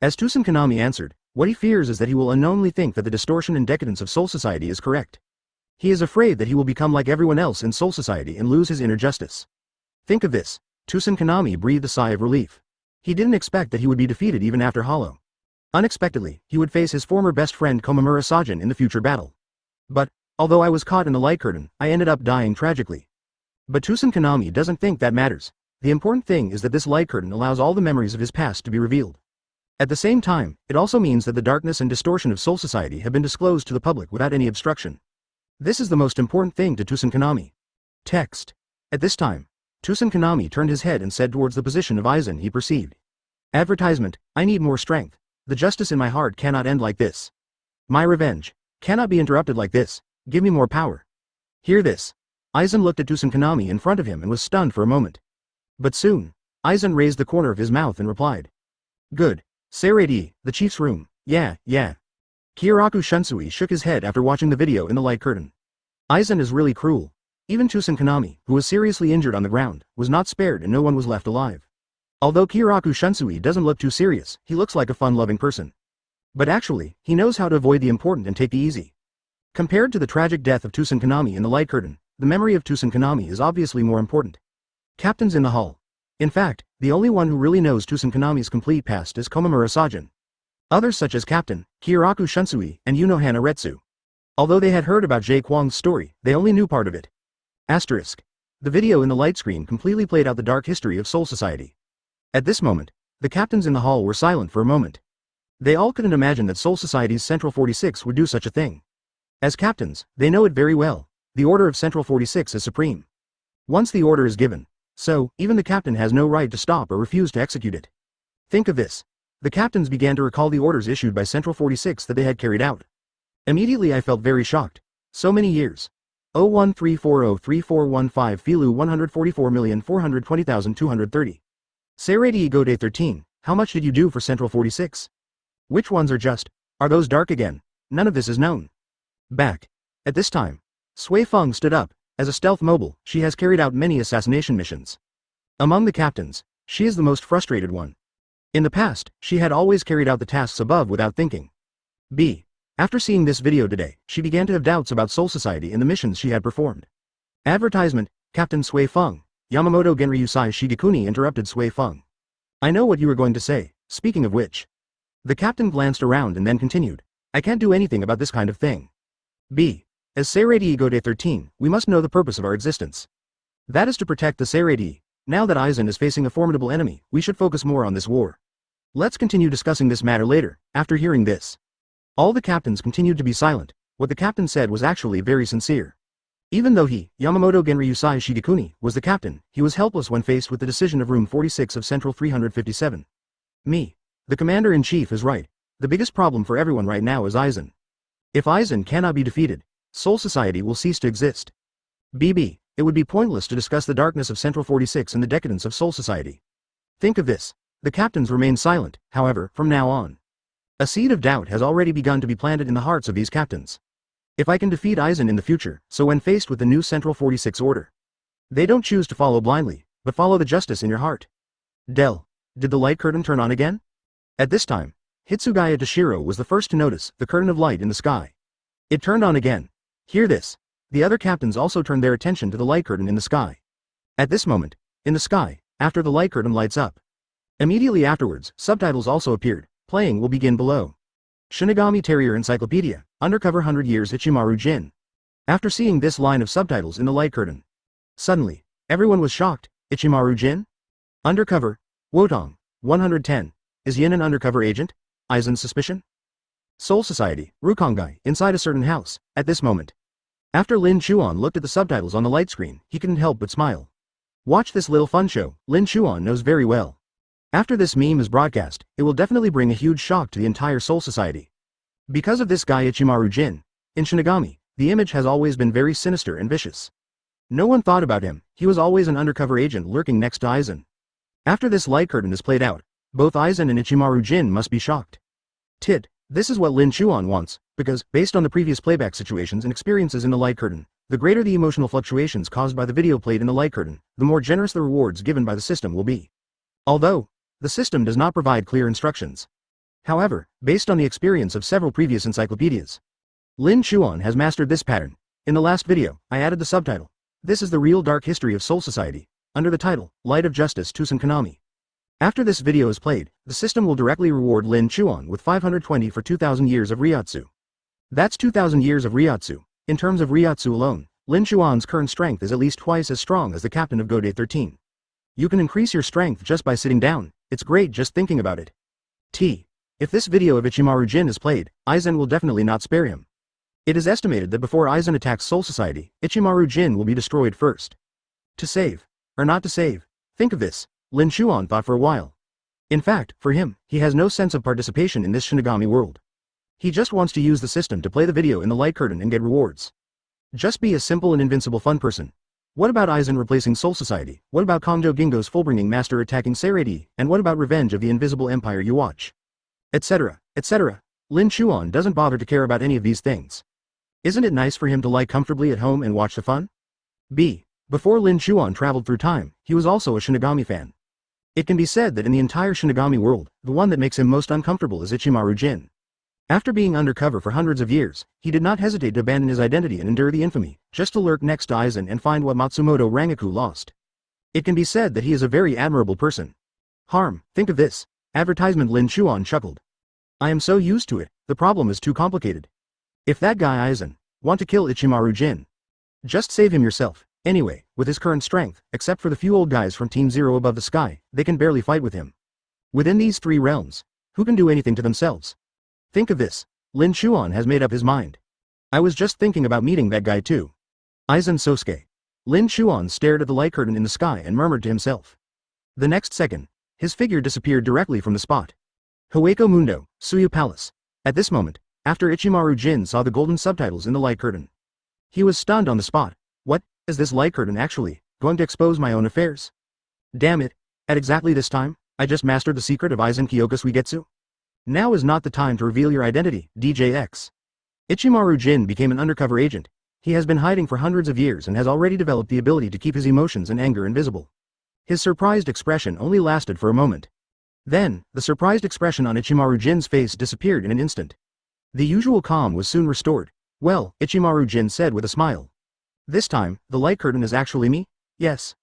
As Tusen Kanami answered, what he fears is that he will unknowingly think that the distortion and decadence of Soul Society is correct. He is afraid that he will become like everyone else in Soul Society and lose his inner justice. Think of this. Tusen Kanami breathed a sigh of relief. He didn't expect that he would be defeated even after Hollow. Unexpectedly, he would face his former best friend Komamura Sajin in the future battle. But, although I was caught in the light curtain, I ended up dying tragically. But Tusen Kanami doesn't think that matters. The important thing is that this light curtain allows all the memories of his past to be revealed. At the same time, it also means that the darkness and distortion of Soul Society have been disclosed to the public without any obstruction. This is the most important thing to Tusen Kanami. Text. At this time, Tusen Kanami turned his head and said towards the position of Aizen he perceived. Advertisement, I need more strength. The justice in my heart cannot end like this. My revenge cannot be interrupted like this. Give me more power. Hear this. Aizen looked at Tusen Kanami in front of him and was stunned for a moment. But soon, Aizen raised the corner of his mouth and replied. Good. Seirei, the chief's room. Yeah. Kyoraku Shunsui shook his head after watching the video in the light curtain. Aizen is really cruel. Even Tusen Kanami, who was seriously injured on the ground, was not spared and no one was left alive. Although Kyoraku Shunsui doesn't look too serious, he looks like a fun-loving person. But actually, he knows how to avoid the important and take the easy. Compared to the tragic death of Tusen Kanami in the light curtain, the memory of Tusen Kanami is obviously more important. Captains in the hall. In fact, the only one who really knows Tusen Kanami's complete past is Komamura Sajin. Others such as Captain, Kyoraku Shunsui, and Unohana Retsu. Although they had heard about Jay Kwang's story, they only knew part of it. Asterisk. The video in the light screen completely played out the dark history of Soul Society. At this moment, the captains in the hall were silent for a moment. They all couldn't imagine that Soul Society's Central 46 would do such a thing. As captains, they know it very well. The order of Central 46 is supreme. Once the order is given, so, even the captain has no right to stop or refuse to execute it. Think of this. The captains began to recall the orders issued by Central 46 that they had carried out. Immediately I felt very shocked. So many years. 013403415 Filu 144,420,230. Seirei Go Day 13, how much did you do for Central 46? Which ones are just? Are those dark again? None of this is known. Back. At this time, Sui Feng stood up. As a stealth mobile, she has carried out many assassination missions. Among the captains, she is the most frustrated one. In the past, she had always carried out the tasks above without thinking. B. After seeing this video today, she began to have doubts about Soul Society and the missions she had performed. Advertisement, Captain Sui Feng. Yamamoto Genryusai Shigekuni interrupted Sui Feng. I know what you were going to say, speaking of which. The captain glanced around and then continued. I can't do anything about this kind of thing. B. As Seirei Go Day 13, we must know the purpose of our existence. That is to protect the Seirei. Now that Aizen is facing a formidable enemy, we should focus more on this war. Let's continue discussing this matter later. After hearing this, all the captains continued to be silent. What the captain said was actually very sincere. Even though he, Yamamoto Genryusai Shigekuni, was the captain, he was helpless when faced with the decision of Room 46 of Central 357. Me. The commander-in-chief is right. The biggest problem for everyone right now is Aizen. If Aizen cannot be defeated, Soul Society will cease to exist. BB, it would be pointless to discuss the darkness of Central 46 and the decadence of Soul Society. Think of this. The captains remain silent, however, from now on. A seed of doubt has already begun to be planted in the hearts of these captains. If I can defeat Aizen in the future, so when faced with the new Central 46 order, they don't choose to follow blindly, but follow the justice in your heart. Dell. Did the light curtain turn on again? At this time, Hitsugaya Toshiro was the first to notice the curtain of light in the sky. It turned on again. Hear this. The other captains also turned their attention to the light curtain in the sky. At this moment, in the sky, after the light curtain lights up. Immediately afterwards, subtitles also appeared. Playing will begin below. Shinigami Territory Encyclopedia, Undercover 100 Years Ichimaru Jin. After seeing this line of subtitles in the light curtain, suddenly, everyone was shocked. Ichimaru Jin? Undercover? Wotong, 110. Is Yin an undercover agent? Aizen's suspicion? Soul Society, Rukongai, inside a certain house, at this moment. After Lin Chuan looked at the subtitles on the light screen, he couldn't help but smile. Watch this little fun show, Lin Chuan knows very well. After this meme is broadcast, it will definitely bring a huge shock to the entire Soul Society. Because of this guy Ichimaru Jin, in Shinigami, the image has always been very sinister and vicious. No one thought about him, he was always an undercover agent lurking next to Aizen. After this light curtain is played out, both Aizen and Ichimaru Jin must be shocked. Tit. This is what Lin Chuan wants, because, based on the previous playback situations and experiences in the light curtain, the greater the emotional fluctuations caused by the video played in the light curtain, the more generous the rewards given by the system will be. Although, the system does not provide clear instructions. However, based on the experience of several previous encyclopedias, Lin Chuan has mastered this pattern. In the last video, I added the subtitle. This is the real dark history of Soul Society, under the title, Light of Justice Tusen Kanami. After this video is played, the system will directly reward Lin Chuan with 520 for 2,000 years of Ryotsu. That's 2,000 years of Ryotsu. In terms of Ryotsu alone, Lin Chuan's current strength is at least twice as strong as the captain of Gode 13. You can increase your strength just by sitting down, it's great just thinking about it. If this video of Ichimaru Jin is played, Aizen will definitely not spare him. It is estimated that before Aizen attacks Soul Society, Ichimaru Jin will be destroyed first. To save. Or not to save. Think of this, Lin Chuan thought for a while. In fact, for him, he has no sense of participation in this Shinigami world. He just wants to use the system to play the video in the light curtain and get rewards. Just be a simple and invincible fun person. What about Aizen replacing Soul Society? What about Kongdo Gingo's Fullbringing Master attacking Seirei? And what about Revenge of the Invisible Empire you watch? Etc., etc. Lin Chuan doesn't bother to care about any of these things. Isn't it nice for him to lie comfortably at home and watch the fun? Before Lin Chuan traveled through time, he was also a Shinigami fan. It can be said that in the entire Shinigami world, the one that makes him most uncomfortable is Ichimaru Jin. After being undercover for hundreds of years, he did not hesitate to abandon his identity and endure the infamy, just to lurk next to Aizen and find what Matsumoto Rangaku lost. It can be said that he is a very admirable person. Think of this. Advertisement. Lin Chuan chuckled. I am so used to it, the problem is too complicated. If that guy Aizen want to kill Ichimaru Jin, just save him yourself. Anyway, with his current strength, except for the few old guys from Team Zero above the sky, they can barely fight with him. Within these three realms, who can do anything to themselves? Think of this, Lin Chuan has made up his mind. I was just thinking about meeting that guy too. Aizen Sosuke. Lin Chuan stared at the light curtain in the sky and murmured to himself. The next second, his figure disappeared directly from the spot. Hueco Mundo, Suyu Palace. At this moment, after Ichimaru Jin saw the golden subtitles in the light curtain, he was stunned on the spot. What? Is this light curtain actually going to expose my own affairs? Damn it, at exactly this time, I just mastered the secret of Aizen Kyoka Suigetsu. Now is not the time to reveal your identity, DJX. Ichimaru Jin became an undercover agent. He has been hiding for hundreds of years and has already developed the ability to keep his emotions and anger invisible. His surprised expression only lasted for a moment. Then, the surprised expression on Ichimaru Jin's face disappeared in an instant. The usual calm was soon restored. Well, Ichimaru Jin said with a smile. This time, the light curtain is actually me? Yes.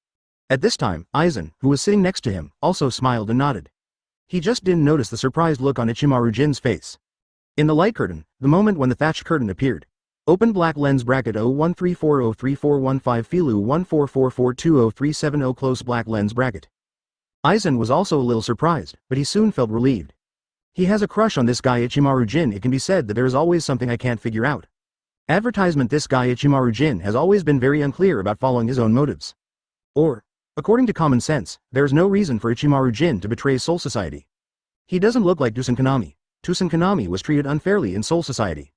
At this time, Aizen, who was sitting next to him, also smiled and nodded. He just didn't notice the surprised look on Ichimaru Jin's face. In the light curtain, the moment when the thatched curtain appeared. Open black lens bracket 0134034115 Filu 144420370 close black lens bracket. Aizen was also a little surprised, but he soon felt relieved. He has a crush on this guy Ichimaru Jin. It can be said that there is always something I can't figure out. Advertisement. This guy Ichimaru Jin has always been very unclear about following his own motives. Or, according to common sense, there is no reason for Ichimaru Jin to betray Soul Society. He doesn't look like Tusen Kanami. Tusen Kanami was treated unfairly in Soul Society.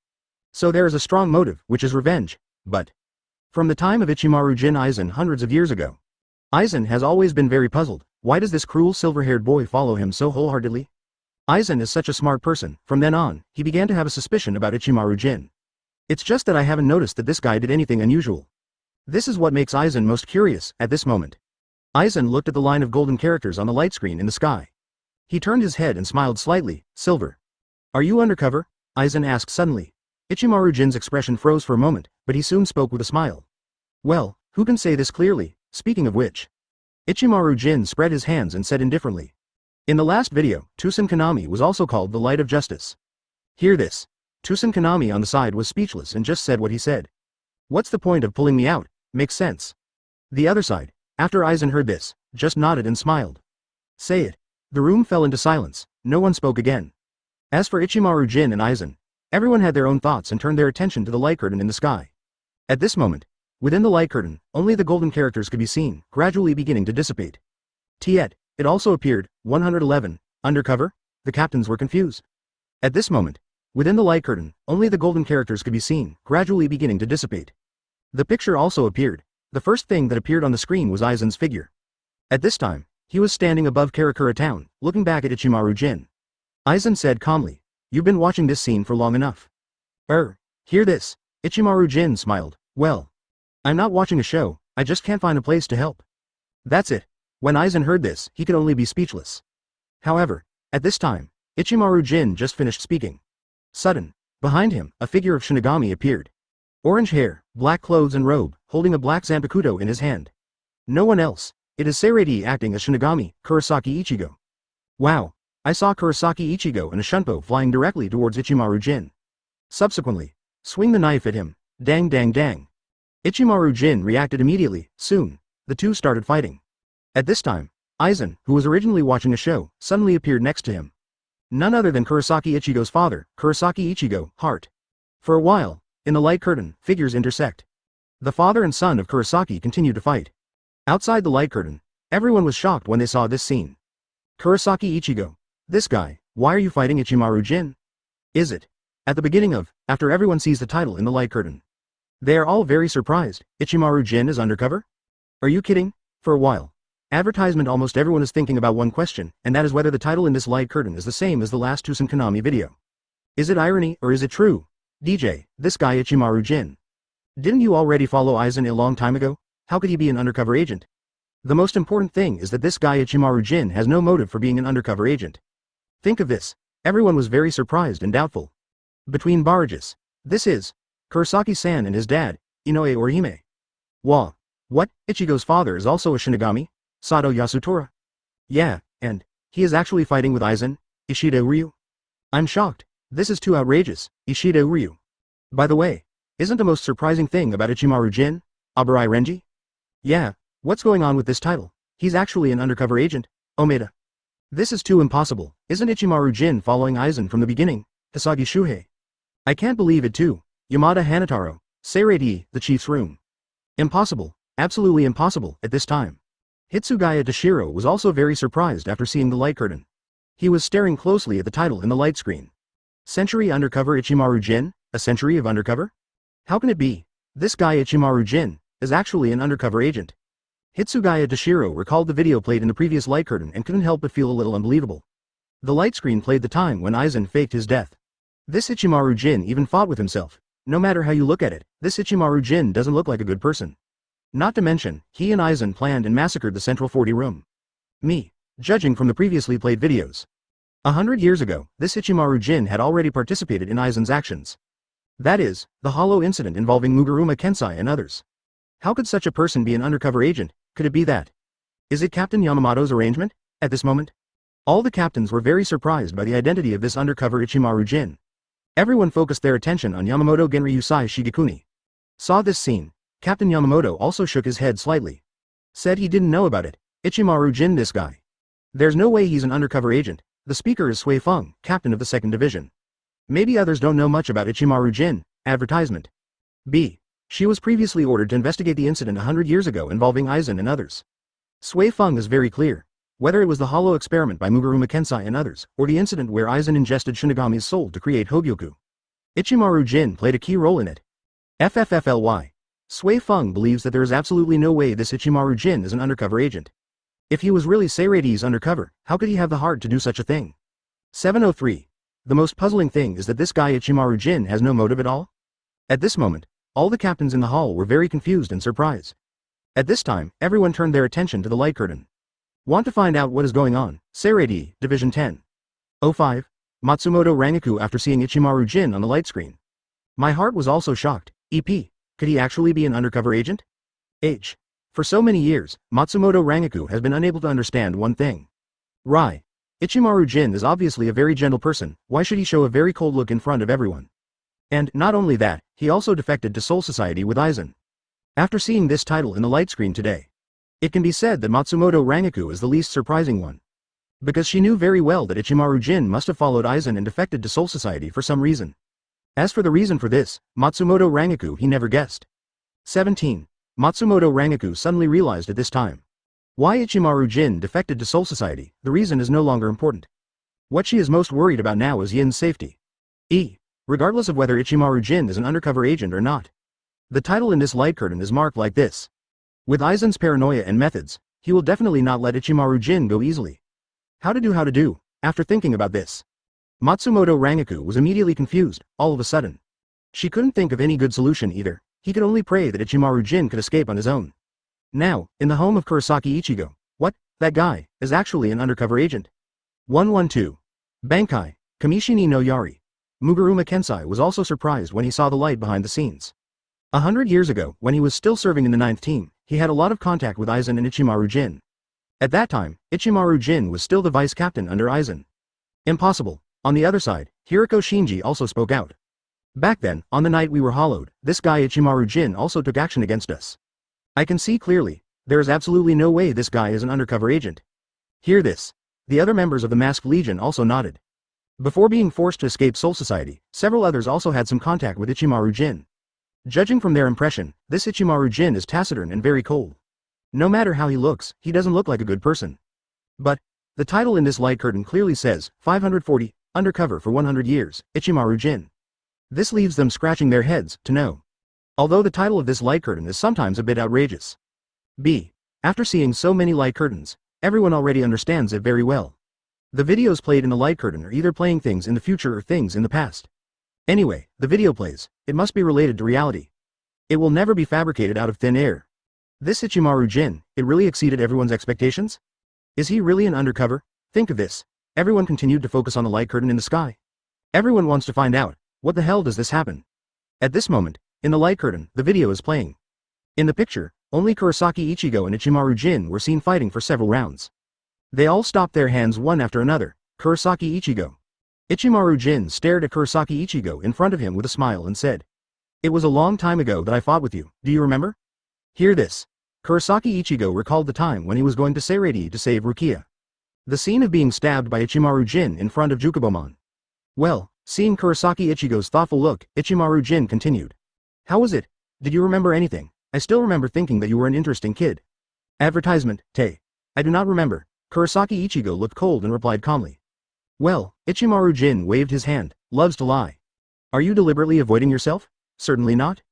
So there is a strong motive, which is revenge. But from the time of Ichimaru Jin Aizen hundreds of years ago, Aizen has always been very puzzled. Why does this cruel silver-haired boy follow him so wholeheartedly? Aizen is such a smart person. From then on, he began to have a suspicion about Ichimaru Jin. It's just that I haven't noticed that this guy did anything unusual. This is what makes Aizen most curious at this moment. Aizen looked at the line of golden characters on the light screen in the sky. He turned his head and smiled slightly. Silver. Are you undercover? Aizen asked suddenly. Ichimaru Jin's expression froze for a moment, but he soon spoke with a smile. Well, who can say this clearly? Speaking of which. Ichimaru Jin spread his hands and said indifferently. In the last video, Tusen Kanami was also called the Light of Justice. Hear this. Tusen Kanami on the side was speechless and just said what he said. What's the point of pulling me out? Makes sense. The other side, after Aizen heard this, just nodded and smiled. Say it. The room fell into silence. No one spoke again. As for Ichimaru Jin and Aizen, everyone had their own thoughts and turned their attention to the light curtain in the sky. At this moment, within the light curtain, only the golden characters could be seen, gradually beginning to dissipate. It also appeared, 111, undercover? The captains were confused. At this moment, within the light curtain, only the golden characters could be seen, gradually beginning to dissipate. The picture also appeared. The first thing that appeared on the screen was Aizen's figure. At this time, he was standing above Karakura town, looking back at Ichimaru Jin. Aizen said calmly, "You've been watching this scene for long enough." Hear this. Ichimaru Jin smiled. Well, I'm not watching a show, I just can't find a place to help. That's it. When Aizen heard this, he could only be speechless. However, at this time, Ichimaru Jin just finished speaking. Sudden, behind him, a figure of Shinigami appeared. Orange hair, black clothes and robe, holding a black Zanpakuto in his hand. No one else. It is Seirei acting as Shinigami, Kurosaki Ichigo. Wow. I saw Kurosaki Ichigo and a shunpo flying directly towards Ichimaru Jin. Subsequently, swing the knife at him. Dang dang dang. Ichimaru Jin reacted immediately. Soon, the two started fighting. At this time, Aizen, who was originally watching a show, suddenly appeared next to him. None other than Kurosaki Ichigo's father, Kurosaki Ichigo, Heart. For a while, in the light curtain, figures intersect. The father and son of Kurosaki continue to fight. Outside the light curtain, everyone was shocked when they saw this scene. Kurosaki Ichigo. This guy, why are you fighting Ichimaru Jin? Is it? At the beginning of, after everyone sees the title in the light curtain. They are all very surprised. Ichimaru Jin is undercover? Are you kidding? For a while. Advertisement almost everyone is thinking about one question, and that is whether the title in this light curtain is the same as the last Tusen Konami video. Is it irony or is it true? DJ, this guy Ichimaru Jin. Didn't you already follow Aizen a long time ago? How could he be an undercover agent? The most important thing is that this guy Ichimaru Jin has no motive for being an undercover agent. Think of this. Everyone was very surprised and doubtful. Between barrages. This is Kurosaki-san and his dad, Inoue Orihime. Wah. What? Ichigo's father is also a Shinigami? Sato Yasutora? Yeah, and he is actually fighting with Aizen, Ishida Ryu? I'm shocked. This is too outrageous, Ishida Ryu. By the way, isn't the most surprising thing about Ichimaru Jin, Abarai Renji? Yeah, what's going on with this title? He's actually an undercover agent, Omaeda. This is too impossible. Isn't Ichimaru Jin following Aizen from the beginning, Hisagi Shuhei? I can't believe it too. Yamada Hanataro, Seirei, the chief's room. Impossible, absolutely impossible, at this time. Hitsugaya Toshiro was also very surprised after seeing the light curtain. He was staring closely at the title in the light screen. Century Undercover Ichimaru Jin, a century of undercover? How can it be? This guy Ichimaru Jin is actually an undercover agent. Hitsugaya Toshiro recalled the video played in the previous light curtain and couldn't help but feel a little unbelievable. The light screen played the time when Aizen faked his death. This Ichimaru Jin even fought with himself. No matter how you look at it, this Ichimaru Jin doesn't look like a good person. Not to mention, he and Aizen planned and massacred the Central 40 room. Judging from the previously played videos. 100 years ago, this Ichimaru Jin had already participated in Aizen's actions. That is, the hollow incident involving Muguruma Kensei and others. How could such a person be an undercover agent? Could it be that? Is it Captain Yamamoto's arrangement? At this moment, all the captains were very surprised by the identity of this undercover Ichimaru Jin. Everyone focused their attention on Yamamoto Genryusai Shigekuni. Saw this scene. Captain Yamamoto also shook his head slightly. Said he didn't know about it. Ichimaru Jin, this guy. There's no way he's an undercover agent. The speaker is Sui Feng, captain of the 2nd Division. Maybe others don't know much about Ichimaru Jin. Advertisement. B. She was previously ordered to investigate the incident 100 years ago involving Aizen and others. Sui Feng is very clear. Whether it was the hollow experiment by Muguruma Kensei and others, or the incident where Aizen ingested Shinigami's soul to create Hogyoku. Ichimaru Jin played a key role in it. FFFLY. Sui Feng believes that there is absolutely no way this Ichimaru Jin is an undercover agent. If he was really Seirei's undercover, how could he have the heart to do such a thing? 703. The most puzzling thing is that this guy Ichimaru Jin has no motive at all? At this moment, all the captains in the hall were very confused and surprised. At this time, everyone turned their attention to the light curtain. Want to find out what is going on? Seirei, Division 10. 05. Matsumoto Rangaku after seeing Ichimaru Jin on the light screen. My heart was also shocked. EP. Could he actually be an undercover agent? H. For so many years, Matsumoto Rangaku has been unable to understand one thing. Rai. Ichimaru Jin is obviously a very gentle person, why should he show a very cold look in front of everyone? And, not only that, he also defected to Soul Society with Aizen. After seeing this title in the light screen today, it can be said that Matsumoto Rangaku is the least surprising one. Because she knew very well that Ichimaru Jin must have followed Aizen and defected to Soul Society for some reason. As for the reason for this, Matsumoto Rangaku he never guessed. 17. Matsumoto Rangaku suddenly realized at this time. Why Ichimaru Jin defected to Soul Society, the reason is no longer important. What she is most worried about now is Yin's safety. Regardless of whether Ichimaru Jin is an undercover agent or not. The title in this light curtain is marked like this. With Aizen's paranoia and methods, he will definitely not let Ichimaru Jin go easily. How to do, after thinking about this. Matsumoto Rangaku was immediately confused, all of a sudden. She couldn't think of any good solution either, he could only pray that Ichimaru Jin could escape on his own. Now, in the home of Kurosaki Ichigo, what, that guy, is actually an undercover agent. 112. Bankai, Kamishini no Yari. Muguruma Kensei was also surprised when he saw the light behind the scenes. 100 years ago, when he was still serving in the 9th team, he had a lot of contact with Aizen and Ichimaru Jin. At that time, Ichimaru Jin was still the vice captain under Aizen. Impossible. On the other side, Hiriko Shinji also spoke out. Back then, on the night we were hollowed, this guy Ichimaru Jin also took action against us. I can see clearly, there is absolutely no way this guy is an undercover agent. Hear this. The other members of the Masked Legion also nodded. Before being forced to escape Soul Society, several others also had some contact with Ichimaru Jin. Judging from their impression, this Ichimaru Jin is taciturn and very cold. No matter how he looks, he doesn't look like a good person. But, the title in this light curtain clearly says, 540, undercover for 100 years, Ichimaru Jin. This leaves them scratching their heads, to know. Although the title of this light curtain is sometimes a bit outrageous. B. After seeing so many light curtains, everyone already understands it very well. The videos played in the light curtain are either playing things in the future or things in the past. Anyway, the video plays, it must be related to reality. It will never be fabricated out of thin air. This Ichimaru Jin, it really exceeded everyone's expectations? Is he really an undercover? Think of this. Everyone continued to focus on the light curtain in the sky. Everyone wants to find out, what the hell does this happen? At this moment, in the light curtain, the video is playing. In the picture, only Kurosaki Ichigo and Ichimaru Jin were seen fighting for several rounds. They all stopped their hands one after another. Kurosaki Ichigo. Ichimaru Jin stared at Kurosaki Ichigo in front of him with a smile and said, "It was a long time ago that I fought with you, do you remember?" Hear this. Kurosaki Ichigo recalled the time when he was going to Seirei to save Rukia. The scene of being stabbed by Ichimaru Jin in front of Jukubomon. Well, seeing Kurosaki Ichigo's thoughtful look, Ichimaru Jin continued. "How was it? Did you remember anything? I still remember thinking that you were an interesting kid." Advertisement, Te. I do not remember. Kurosaki Ichigo looked cold and replied calmly. Well, Ichimaru Jin waved his hand, loves to lie. Are you deliberately avoiding yourself? Certainly not.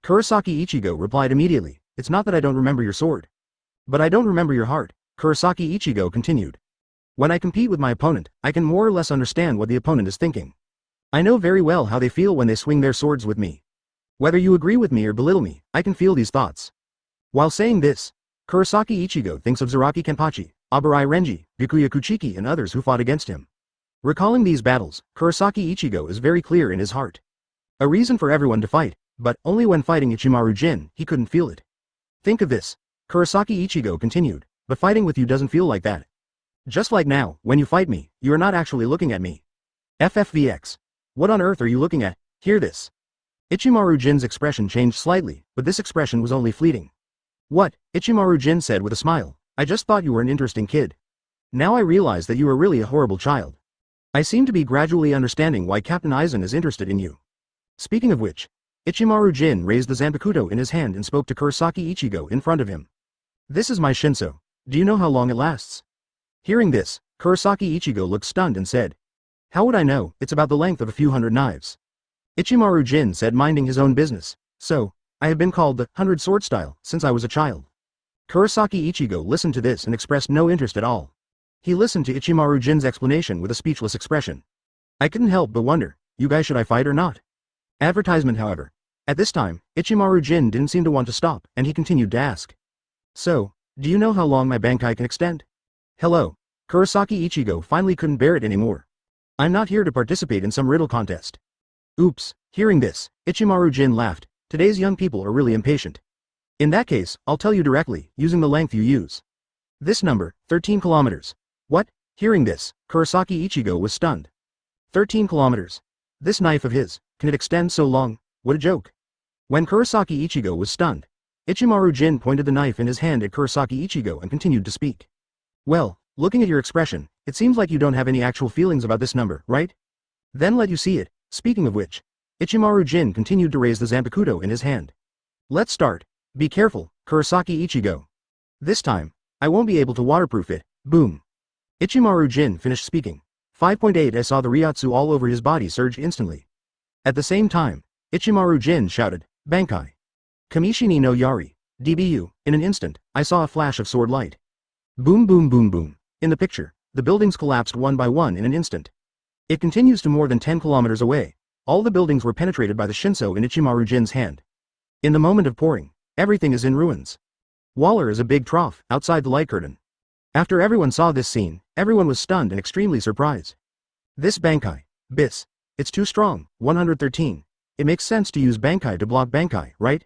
Kurosaki Ichigo replied immediately, it's not that I don't remember your sword. But I don't remember your heart, Kurosaki Ichigo continued. When I compete with my opponent, I can more or less understand what the opponent is thinking. I know very well how they feel when they swing their swords with me. Whether you agree with me or belittle me, I can feel these thoughts. While saying this, Kurosaki Ichigo thinks of Zaraki Kenpachi, Abarai Renji, Byakuya Kuchiki and others who fought against him. Recalling these battles, Kurosaki Ichigo is very clear in his heart. A reason for everyone to fight, but only when fighting Ichimaru Jin, he couldn't feel it. Think of this, Kurosaki Ichigo continued, but fighting with you doesn't feel like that. Just like now, when you fight me, you are not actually looking at me. FFVX. What on earth are you looking at? Hear this. Ichimaru Jin's expression changed slightly, but this expression was only fleeting. What? Ichimaru Jin said with a smile. I just thought you were an interesting kid. Now I realize that you are really a horrible child. I seem to be gradually understanding why Captain Aizen is interested in you. Speaking of which, Ichimaru Jin raised the Zanpakuto in his hand and spoke to Kurosaki Ichigo in front of him. This is my Shinso. Do you know how long it lasts? Hearing this, Kurosaki Ichigo looked stunned and said, how would I know? It's about the length of a few hundred knives. Ichimaru Jin said, minding his own business. So, I have been called the 100 sword style since I was a child. Kurosaki Ichigo listened to this and expressed no interest at all. He listened to Ichimaru Jin's explanation with a speechless expression. I couldn't help but wonder, you guys, should I fight or not? Advertisement, however. At this time, Ichimaru Jin didn't seem to want to stop, and he continued to ask. So, do you know how long my Bankai can extend? Hello. Kurosaki Ichigo finally couldn't bear it anymore. I'm not here to participate in some riddle contest. Oops. Hearing this, Ichimaru Jin laughed. Today's young people are really impatient. In that case, I'll tell you directly, using the length you use. This number, 13 kilometers. What? Hearing this, Kurosaki Ichigo was stunned. 13 kilometers. This knife of his, can it extend so long? What a joke. When Kurosaki Ichigo was stunned, Ichimaru Jin pointed the knife in his hand at Kurosaki Ichigo and continued to speak. Well, looking at your expression, it seems like you don't have any actual feelings about this number, right? Then let you see it. Speaking of which, Ichimaru Jin continued to raise the Zanpakuto in his hand. Let's start. Be careful, Kurosaki Ichigo. This time, I won't be able to waterproof it. Boom. Ichimaru Jin finished speaking. 5.8 I saw the Ryatsu all over his body surge instantly. At the same time, Ichimaru Jin shouted, Bankai. Kamishini no Yari. DBU. In an instant, I saw a flash of sword light. Boom boom boom boom. In the picture, the buildings collapsed one by one in an instant. It continues to more than 10 kilometers away. All the buildings were penetrated by the Shinso in Ichimaru Jin's hand. In the moment of pouring, everything is in ruins. Waller is a big trough, outside the light curtain. After everyone saw this scene, everyone was stunned and extremely surprised. This Bankai. Bis. It's too strong, 113. It makes sense to use Bankai to block Bankai, right?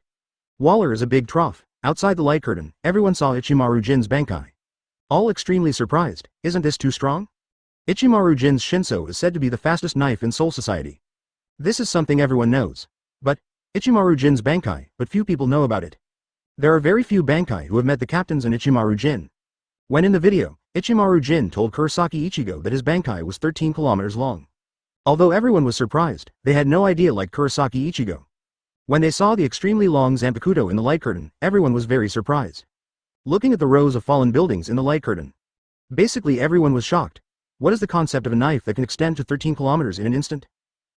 Waller is a big trough, outside the light curtain, everyone saw Ichimaru Jin's Bankai. All extremely surprised, isn't this too strong? Ichimaru Jin's Shinso is said to be the fastest knife in Soul Society. This is something everyone knows. But, Ichimaru Jin's Bankai, but few people know about it. There are very few Bankai who have met the captains and Ichimaru Jin. When in the video, Ichimaru Jin told Kurosaki Ichigo that his Bankai was 13 kilometers long. Although everyone was surprised, they had no idea like Kurosaki Ichigo. When they saw the extremely long Zanpakuto in the light curtain, everyone was very surprised. Looking at the rows of fallen buildings in the light curtain. Basically everyone was shocked. What is the concept of a knife that can extend to 13 kilometers in an instant?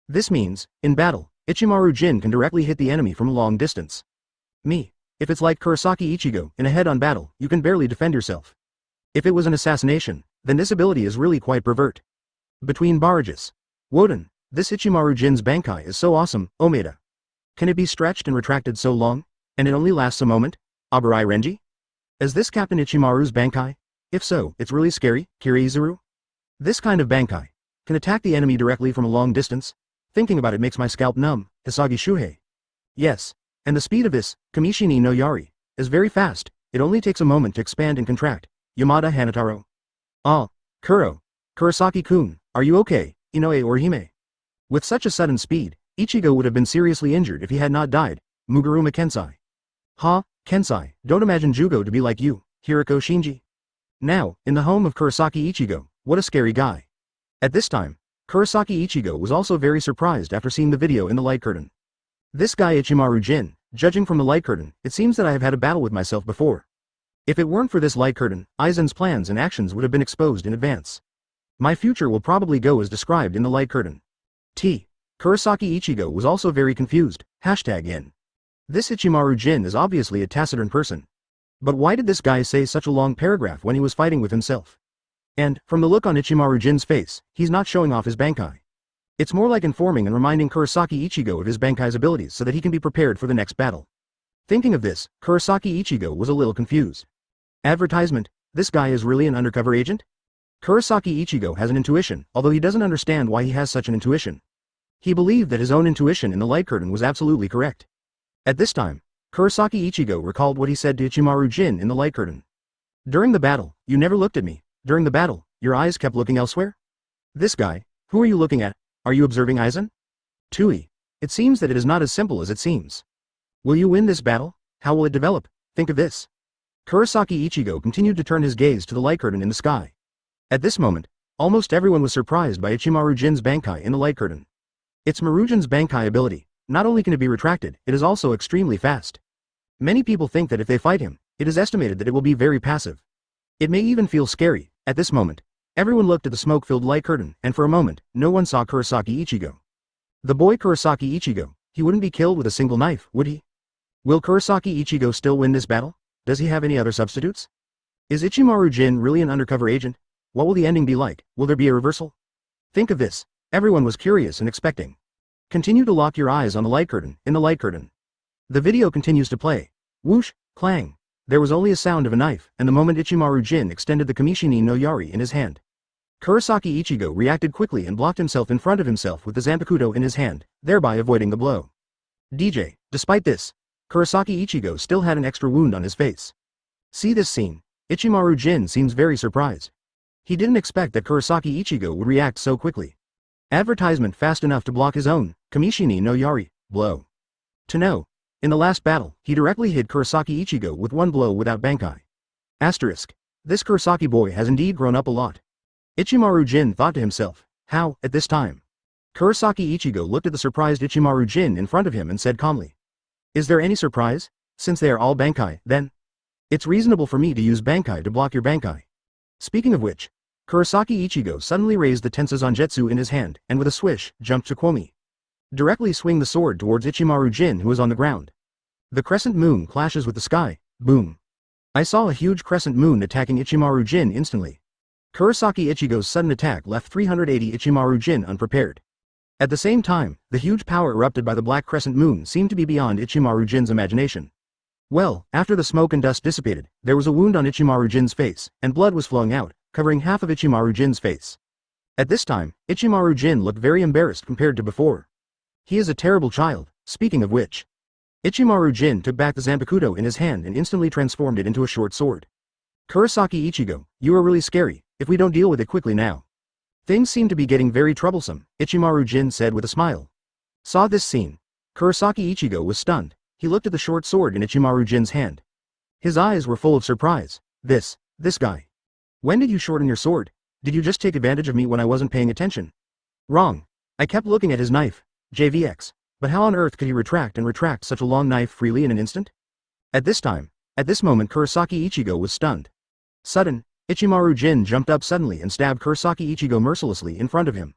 This means, in battle, Ichimaru Jin can directly hit the enemy from a long distance. If it's like Kurosaki Ichigo, in a head-on battle, you can barely defend yourself. If it was an assassination, then this ability is really quite pervert. Between barrages. Woden, this Ichimaru Jin's Bankai is so awesome, Omaeda. Can it be stretched and retracted so long, and it only lasts a moment? Abarai Renji? Is this Captain Ichimaru's Bankai? If so, it's really scary, Kiriizuru. This kind of Bankai can attack the enemy directly from a long distance. Thinking about it makes my scalp numb, Hisagi Shuhei. Yes, and the speed of this, Kamishini no Yari, is very fast. It only takes a moment to expand and contract. Yamada Hanataro. Ah, Kurosaki-kun, are you okay, Inoue or Hime? With such a sudden speed, Ichigo would have been seriously injured if he had not died. Muguruma Kensei. Kensei, don't imagine Jugo to be like you, Hiriko Shinji. Now, in the home of Kurosaki Ichigo, what a scary guy. At this time, Kurosaki Ichigo was also very surprised after seeing the video in the light curtain. This guy Ichimaru Jin, judging from the light curtain, it seems that I have had a battle with myself before. If it weren't for this light curtain, Aizen's plans and actions would have been exposed in advance. My future will probably go as described in the light curtain. Kurosaki Ichigo was also very confused, #in. This Ichimaru Jin is obviously a taciturn person. But why did this guy say such a long paragraph when he was fighting with himself? And, from the look on Ichimaru Jin's face, he's not showing off his Bankai. It's more like informing and reminding Kurosaki Ichigo of his Bankai's abilities so that he can be prepared for the next battle. Thinking of this, Kurosaki Ichigo was a little confused. Advertisement, this guy is really an undercover agent? Kurosaki Ichigo has an intuition, although he doesn't understand why he has such an intuition. He believed that his own intuition in the light curtain was absolutely correct. At this time, Kurosaki Ichigo recalled what he said to Ichimaru Jin in the light curtain. During the battle, you never looked at me. During the battle, your eyes kept looking elsewhere? This guy, who are you looking at? Are you observing Aizen? It seems that it is not as simple as it seems. Will you win this battle? How will it develop? Think of this. Kurosaki Ichigo continued to turn his gaze to the light curtain in the sky. At this moment, almost everyone was surprised by Ichimaru Jin's Bankai in the light curtain. It's Marujin's Bankai ability. Not only can it be retracted, it is also extremely fast. Many people think that if they fight him, it is estimated that it will be very passive. It may even feel scary. At this moment, everyone looked at the smoke-filled light curtain, and for a moment, no one saw Kurosaki Ichigo. The boy Kurosaki Ichigo, he wouldn't be killed with a single knife, would he? Will Kurosaki Ichigo still win this battle? Does he have any other substitutes? Is Ichimaru Jin really an undercover agent? What will the ending be like? Will there be a reversal? Think of this. Everyone was curious and expecting. Continue to lock your eyes on the light curtain, in the light curtain. The video continues to play. Whoosh, clang. There was only a sound of a knife, and the moment Ichimaru Jin extended the Kamishini no Yari in his hand. Kurosaki Ichigo reacted quickly and blocked himself in front of himself with the Zanpakuto in his hand, thereby avoiding the blow. Despite this, Kurosaki Ichigo still had an extra wound on his face. See this scene. Ichimaru Jin seems very surprised. He didn't expect that Kurosaki Ichigo would react so quickly. Advertisement fast enough to block his own, Kamishini no Yari, blow. To know. In the last battle, he directly hit Kurosaki Ichigo with one blow without Bankai. This Kurosaki boy has indeed grown up a lot. Ichimaru Jin thought to himself, how, at this time? Kurosaki Ichigo looked at the surprised Ichimaru Jin in front of him and said calmly. Is there any surprise? Since they are all Bankai, then? It's reasonable for me to use Bankai to block your Bankai. Speaking of which, Kurosaki Ichigo suddenly raised the Tensuzanjetsu in his hand, and with a swish, jumped to Komi. Directly swing the sword towards Ichimaru Jin who is on the ground. The crescent moon clashes with the sky, boom. I saw a huge crescent moon attacking Ichimaru Jin instantly. Kurosaki Ichigo's sudden attack left 380 Ichimaru Jin unprepared. At the same time, the huge power erupted by the black crescent moon seemed to be beyond Ichimaru Jin's imagination. Well, after the smoke and dust dissipated, there was a wound on Ichimaru Jin's face, and blood was flowing out, covering half of Ichimaru Jin's face. At this time, Ichimaru Jin looked very embarrassed compared to before. He is a terrible child, speaking of which. Ichimaru Jin took back the Zanpakuto in his hand and instantly transformed it into a short sword. Kurosaki Ichigo, you are really scary, if we don't deal with it quickly now. Things seem to be getting very troublesome, Ichimaru Jin said with a smile. Saw this scene. Kurosaki Ichigo was stunned. He looked at the short sword in Ichimaru Jin's hand. His eyes were full of surprise. This guy. When did you shorten your sword? Did you just take advantage of me when I wasn't paying attention? Wrong. I kept looking at his knife. JVX. But how on earth could he retract such a long knife freely in an instant? At this moment Kurosaki Ichigo was stunned. Sudden, Ichimaru Jin jumped up suddenly and stabbed Kurosaki Ichigo mercilessly in front of him.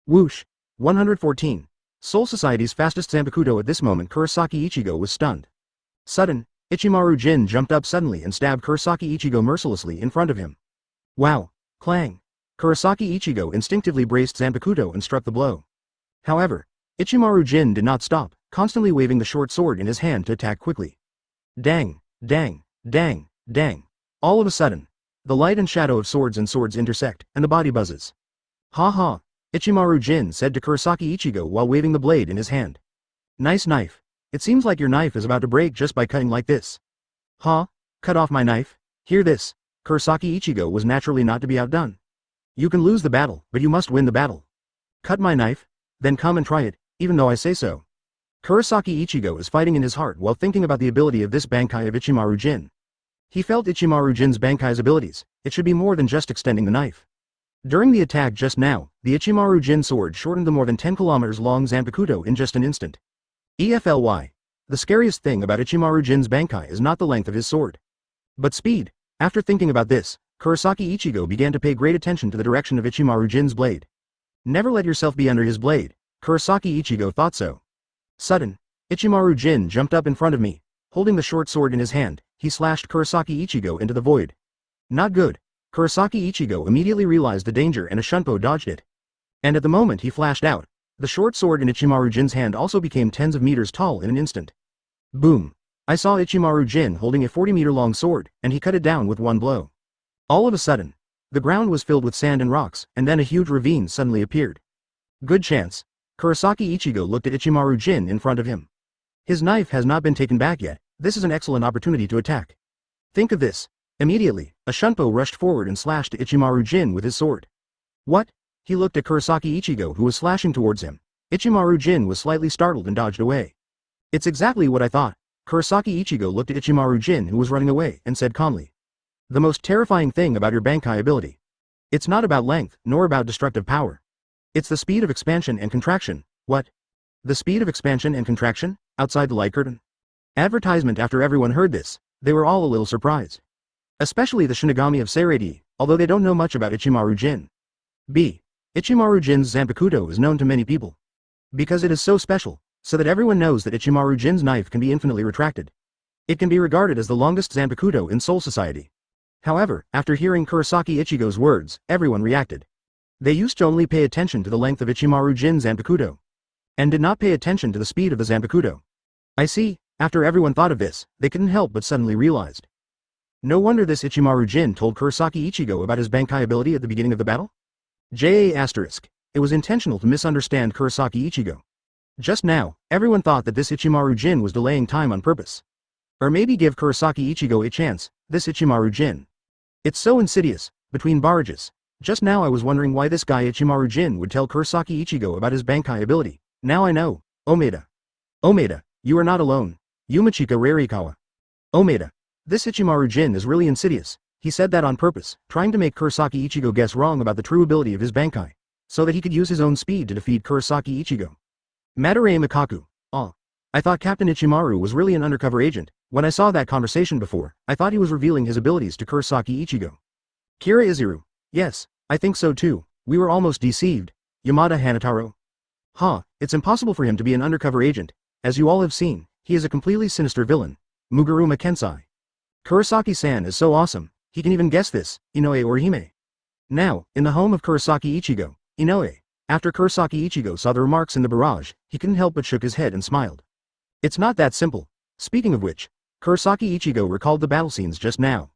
Whoosh. 114. Soul Society's fastest Zanpakuto. At this moment Kurosaki Ichigo was stunned. Sudden, Ichimaru Jin jumped up suddenly and stabbed Kurosaki Ichigo mercilessly in front of him. Wow. Clang. Kurosaki Ichigo instinctively braced Zanpakuto and struck the blow. However, Ichimaru Jin did not stop, constantly waving the short sword in his hand to attack quickly. Dang, dang, dang, dang. All of a sudden, the light and shadow of swords intersect, and the body buzzes. Ha ha, Ichimaru Jin said to Kurosaki Ichigo while waving the blade in his hand. Nice knife. It seems like your knife is about to break just by cutting like this. Huh? Cut off my knife? Hear this. Kurosaki Ichigo was naturally not to be outdone. You can lose the battle, but you must win the battle. Cut my knife? Then come and try it, even though I say so. Kurosaki Ichigo is fighting in his heart while thinking about the ability of this Bankai of Ichimaru Jin. He felt Ichimaru Jin's Bankai's abilities. It should be more than just extending the knife. During the attack just now, the Ichimaru Jin sword shortened the more than 10 kilometers long Zanpakuto in just an instant. EFLY. The scariest thing about Ichimaru Jin's Bankai is not the length of his sword, but speed. After thinking about this, Kurosaki Ichigo began to pay great attention to the direction of Ichimaru Jin's blade. Never let yourself be under his blade. Kurosaki Ichigo thought so. Sudden, Ichimaru Jin jumped up in front of me. Holding the short sword in his hand, he slashed Kurosaki Ichigo into the void. Not good. Kurosaki Ichigo immediately realized the danger and a shunpo dodged it. And at the moment he flashed out, the short sword in Ichimaru Jin's hand also became tens of meters tall in an instant. Boom. I saw Ichimaru Jin holding a 40-meter-long sword, and he cut it down with one blow. All of a sudden, the ground was filled with sand and rocks, and then a huge ravine suddenly appeared. Good chance. Kurosaki Ichigo looked at Ichimaru Jin in front of him. His knife has not been taken back yet. This is an excellent opportunity to attack. Think of this. Immediately, a shunpo rushed forward and slashed Ichimaru Jin with his sword. What? He looked at Kurosaki Ichigo who was slashing towards him. Ichimaru Jin was slightly startled and dodged away. It's exactly what I thought. Kurosaki Ichigo looked at Ichimaru Jin who was running away and said calmly. The most terrifying thing about your Bankai ability. It's not about length, nor about destructive power. It's the speed of expansion and contraction. What? The speed of expansion and contraction? Outside the light curtain? Advertisement. After everyone heard this, they were all a little surprised. Especially the Shinigami of Seirei, although they don't know much about Ichimaru Jin. B. Ichimaru Jin's Zanpakuto is known to many people. Because it is so special, so that everyone knows that Ichimaru Jin's knife can be infinitely retracted. It can be regarded as the longest Zanpakuto in Soul Society. However, after hearing Kurosaki Ichigo's words, everyone reacted. They used to only pay attention to the length of Ichimaru Jin's Zanpakuto, and did not pay attention to the speed of the Zanpakuto. I see. After everyone thought of this, they couldn't help but suddenly realized. No wonder this Ichimaru Jin told Kurosaki Ichigo about his Bankai ability at the beginning of the battle? It was intentional to misunderstand Kurosaki Ichigo. Just now, everyone thought that this Ichimaru Jin was delaying time on purpose. Or maybe give Kurosaki Ichigo a chance, this Ichimaru Jin. It's so insidious, between barrages. Just now I was wondering why this guy Ichimaru Jin would tell Kurosaki Ichigo about his Bankai ability. Now I know. Omaeda. Omaeda, you are not alone. Yumachika Rarikawa. Omaeda. This Ichimaru Jin is really insidious. He said that on purpose, trying to make Kurosaki Ichigo guess wrong about the true ability of his Bankai, so that he could use his own speed to defeat Kurosaki Ichigo. Madarei Mikaku. I thought Captain Ichimaru was really an undercover agent. When I saw that conversation before, I thought he was revealing his abilities to Kurosaki Ichigo. Kira Izuru. Yes, I think so too. We were almost deceived. Yamada Hanataro. It's impossible for him to be an undercover agent. As you all have seen, he is a completely sinister villain. Muguruma Kensei. Kurosaki-san is so awesome, he can even guess this, Inoue or Hime. Now, in the home of Kurosaki Ichigo, Inoue. After Kurosaki Ichigo saw the remarks in the barrage, he couldn't help but shook his head and smiled. It's not that simple. Speaking of which, Kurosaki Ichigo recalled the battle scenes just now.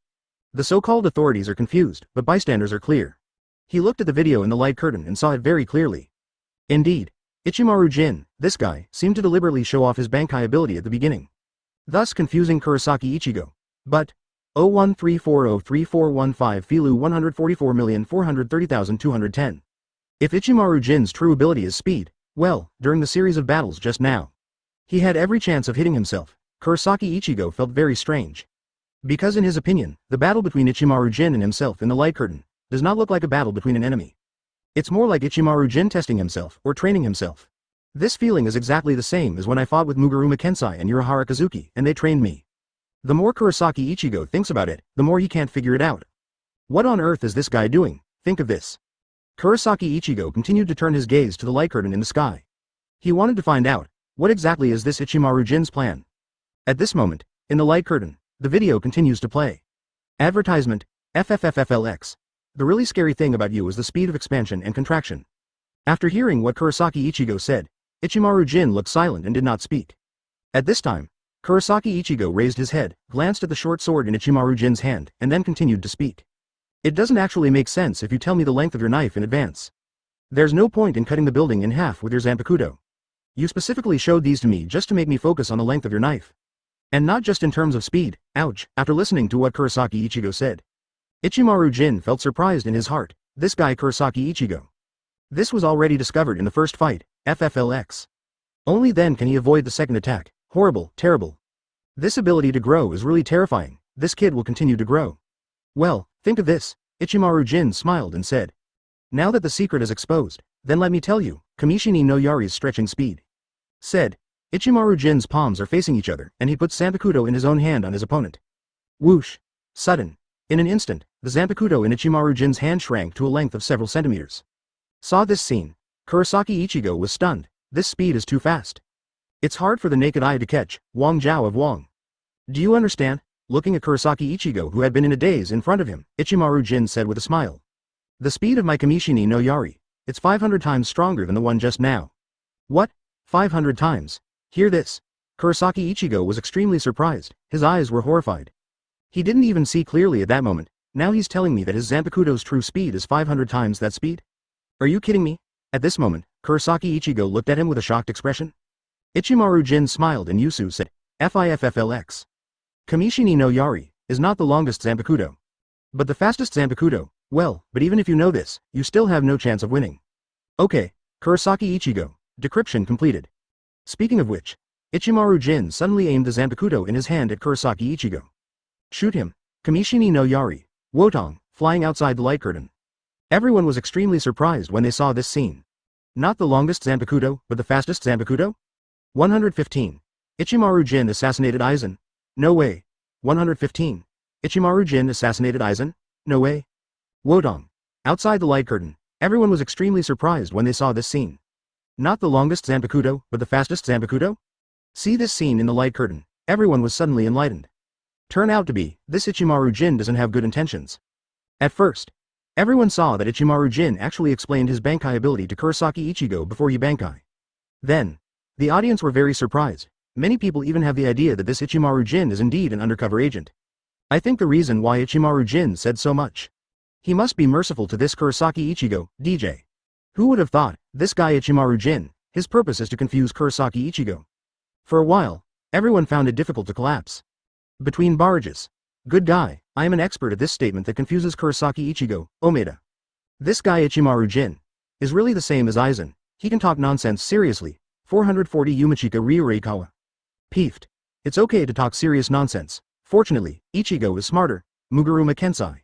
The so-called authorities are confused, but bystanders are clear. He looked at the video in the light curtain and saw it very clearly. Indeed, Ichimaru Jin, this guy, seemed to deliberately show off his Bankai ability at the beginning, thus confusing Kurosaki Ichigo. But 013403415 Filu 144,430,210. If Ichimaru Jin's true ability is speed, Well, during the series of battles just now, he had every chance of hitting himself. Kurosaki Ichigo felt very strange. Because in his opinion, the battle between Ichimaru Jin and himself in the light curtain does not look like a battle between an enemy. It's more like Ichimaru Jin testing himself or training himself. This feeling is exactly the same as when I fought with Muguruma Kensei and Urahara Kazuki and they trained me. The more Kurosaki Ichigo thinks about it, the more he can't figure it out. What on earth is this guy doing? Think of this. Kurosaki Ichigo continued to turn his gaze to the light curtain in the sky. He wanted to find out, what exactly is this Ichimaru Jin's plan? At this moment, in the light curtain, the video continues to play. Advertisement, FFFFLX. The really scary thing about you is the speed of expansion and contraction. After hearing what Kurosaki Ichigo said, Ichimaru Jin looked silent and did not speak. At this time, Kurosaki Ichigo raised his head, glanced at the short sword in Ichimaru Jin's hand, and then continued to speak. It doesn't actually make sense if you tell me the length of your knife in advance. There's no point in cutting the building in half with your Zanpakuto. You specifically showed these to me just to make me focus on the length of your knife. And not just in terms of speed, ouch. After listening to what Kurosaki Ichigo said, Ichimaru Jin felt surprised in his heart. This guy Kurosaki Ichigo. This was already discovered in the first fight, FFLX. Only then can he avoid the second attack. Horrible, terrible. This ability to grow is really terrifying. This kid will continue to grow. Well, think of this. Ichimaru Jin smiled and said. Now that the secret is exposed, then let me tell you, Kamishini no Yari's stretching speed. Said. Ichimaru Jin's palms are facing each other, and he puts Zanpakuto in his own hand on his opponent. Whoosh. Sudden. In an instant, the Zanpakuto in Ichimaru Jin's hand shrank to a length of several centimeters. Saw this scene. Kurosaki Ichigo was stunned. This speed is too fast. It's hard for the naked eye to catch. Wang Zhao of Wang. Do you understand? Looking at Kurosaki Ichigo who had been in a daze in front of him, Ichimaru Jin said with a smile. The speed of my Kamishini no Yari. It's 500 times stronger than the one just now. What? 500 times? Hear this. Kurosaki Ichigo was extremely surprised. His eyes were horrified. He didn't even see clearly at that moment. Now he's telling me that his Zanpakuto's true speed is 500 times that speed? Are you kidding me? At this moment, Kurosaki Ichigo looked at him with a shocked expression. Ichimaru Jin smiled and Yusu said, FIFFLX. Kamishini no Yari is not the longest Zanpakuto. But the fastest Zanpakuto. Well, but even if you know this, you still have no chance of winning. Okay, Kurosaki Ichigo. Decryption completed. Speaking of which, Ichimaru Jin suddenly aimed the Zanpakuto in his hand at Kurosaki Ichigo. Shoot him. Kamishini no Yari. Wotong, flying outside the light curtain. Everyone was extremely surprised when they saw this scene. Not the longest Zanpakuto, but the fastest Zanpakuto? 115. Ichimaru Jin assassinated Aizen. No way. 115. Ichimaru Jin assassinated Aizen? No way. Wotong. Outside the light curtain, everyone was extremely surprised when they saw this scene. Not the longest Zanpakuto, but the fastest Zanpakuto? See this scene in the light curtain, everyone was suddenly enlightened. Turn out to be, this Ichimaru Jin doesn't have good intentions. At first, everyone saw that Ichimaru Jin actually explained his Bankai ability to Kurosaki Ichigo before he Bankai. Then, the audience were very surprised. Many people even have the idea that this Ichimaru Jin is indeed an undercover agent. I think the reason why Ichimaru Jin said so much. He must be merciful to this Kurosaki Ichigo, DJ. Who would have thought, this guy Ichimaru Jin, his purpose is to confuse Kurosaki Ichigo. For a while, everyone found it difficult to collapse. Between barrages. Good guy, I am an expert at this statement that confuses Kurosaki Ichigo, Omaeda. This guy Ichimaru Jin is really the same as Aizen. He can talk nonsense seriously. 440 Yumachika Ryureikawa. Peeved. It's okay to talk serious nonsense. Fortunately, Ichigo is smarter. Muguruma Kensei.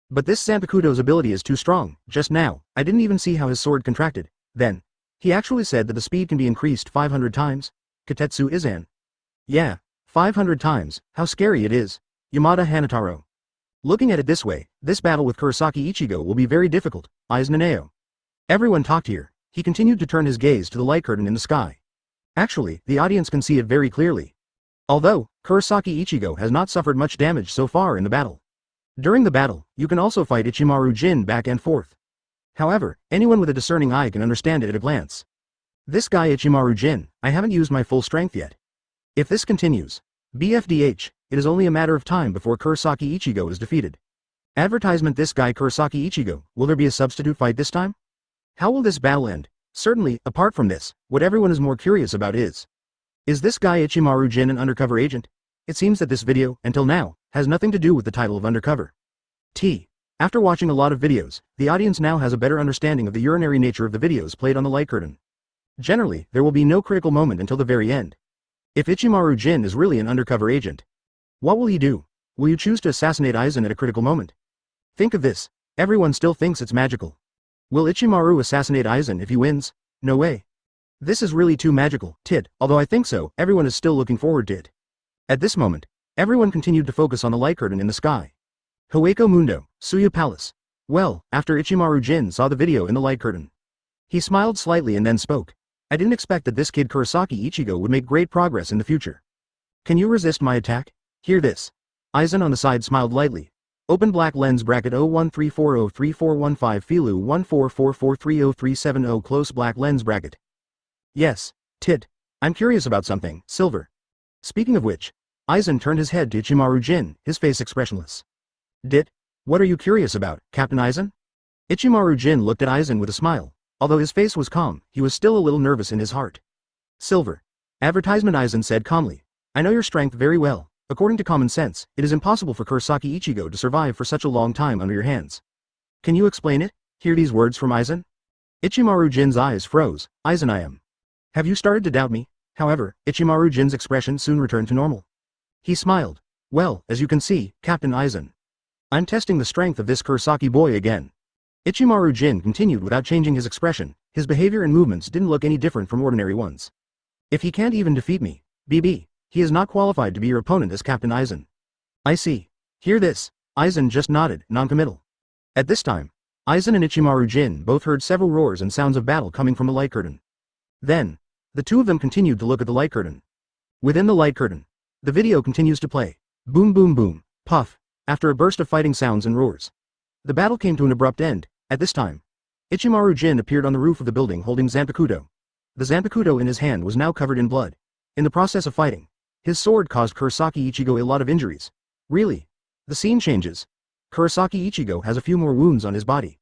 But this Zanpakuto's ability is too strong. Just now, I didn't even see how his sword contracted. Then, he actually said that the speed can be increased 500 times. Katetsu Izan. Yeah, 500 times. How scary it is. Yamada Hanataro. Looking at it this way, this battle with Kurosaki Ichigo will be very difficult. Eyes Naneo. Everyone talked here. He continued to turn his gaze to the light curtain in the sky. Actually, the audience can see it very clearly. Although, Kurosaki Ichigo has not suffered much damage so far in the battle. During the battle, you can also fight Ichimaru Jin back and forth. However, anyone with a discerning eye can understand it at a glance. This guy Ichimaru Jin, I haven't used my full strength yet. If this continues, BFDH, it is only a matter of time before Kurosaki Ichigo is defeated. Advertisement. This guy Kurosaki Ichigo, will there be a substitute fight this time? How will this battle end? Certainly, apart from this, what everyone is more curious about is this guy Ichimaru Jin an undercover agent? It seems that this video, until now, has nothing to do with the title of undercover. After watching a lot of videos, the audience now has a better understanding of the urinary nature of the videos played on the light curtain. Generally, there will be no critical moment until the very end. If Ichimaru Jin is really an undercover agent, what will he do? Will you choose to assassinate Aizen at a critical moment? Think of this. Everyone still thinks it's magical. Will Ichimaru assassinate Aizen if he wins? No way. This is really too magical, although I think so, everyone is still looking forward to it. At this moment, everyone continued to focus on the light curtain in the sky. Hueco Mundo, Suya Palace. Well, after Ichimaru Jin saw the video in the light curtain, he smiled slightly and then spoke. I didn't expect that this kid Kurosaki Ichigo would make great progress in the future. Can you resist my attack? Hear this. Aizen on the side smiled lightly. Open black lens bracket 013403415 Filu 144430370 close black lens bracket. Yes, I'm curious about something, Silver. Speaking of which, Aizen turned his head to Ichimaru Jin, his face expressionless. What are you curious about, Captain Aizen? Ichimaru Jin looked at Aizen with a smile. Although his face was calm, he was still a little nervous in his heart. Silver. Advertisement Aizen said calmly. I know your strength very well. According to common sense, it is impossible for Kurosaki Ichigo to survive for such a long time under your hands. Can you explain it? Hear these words from Aizen? Ichimaru Jin's eyes froze. Aizen, I am. Have you started to doubt me? However, Ichimaru Jin's expression soon returned to normal. He smiled. Well, as you can see, Captain Aizen, I'm testing the strength of this Kurosaki boy again. Ichimaru Jin continued without changing his expression. His behavior and movements didn't look any different from ordinary ones. If he can't even defeat me, he is not qualified to be your opponent as Captain Aizen. I see. Hear this. Aizen just nodded, non-committal. At this time, Aizen and Ichimaru Jin both heard several roars and sounds of battle coming from the light curtain. Then, the two of them continued to look at the light curtain. Within the light curtain, the video continues to play. Boom boom boom, puff, after a burst of fighting sounds and roars. The battle came to an abrupt end. At this time, Ichimaru Jin appeared on the roof of the building holding Zanpakuto. The Zanpakuto in his hand was now covered in blood. In the process of fighting, his sword caused Kurosaki Ichigo a lot of injuries. Really? The scene changes. Kurosaki Ichigo has a few more wounds on his body.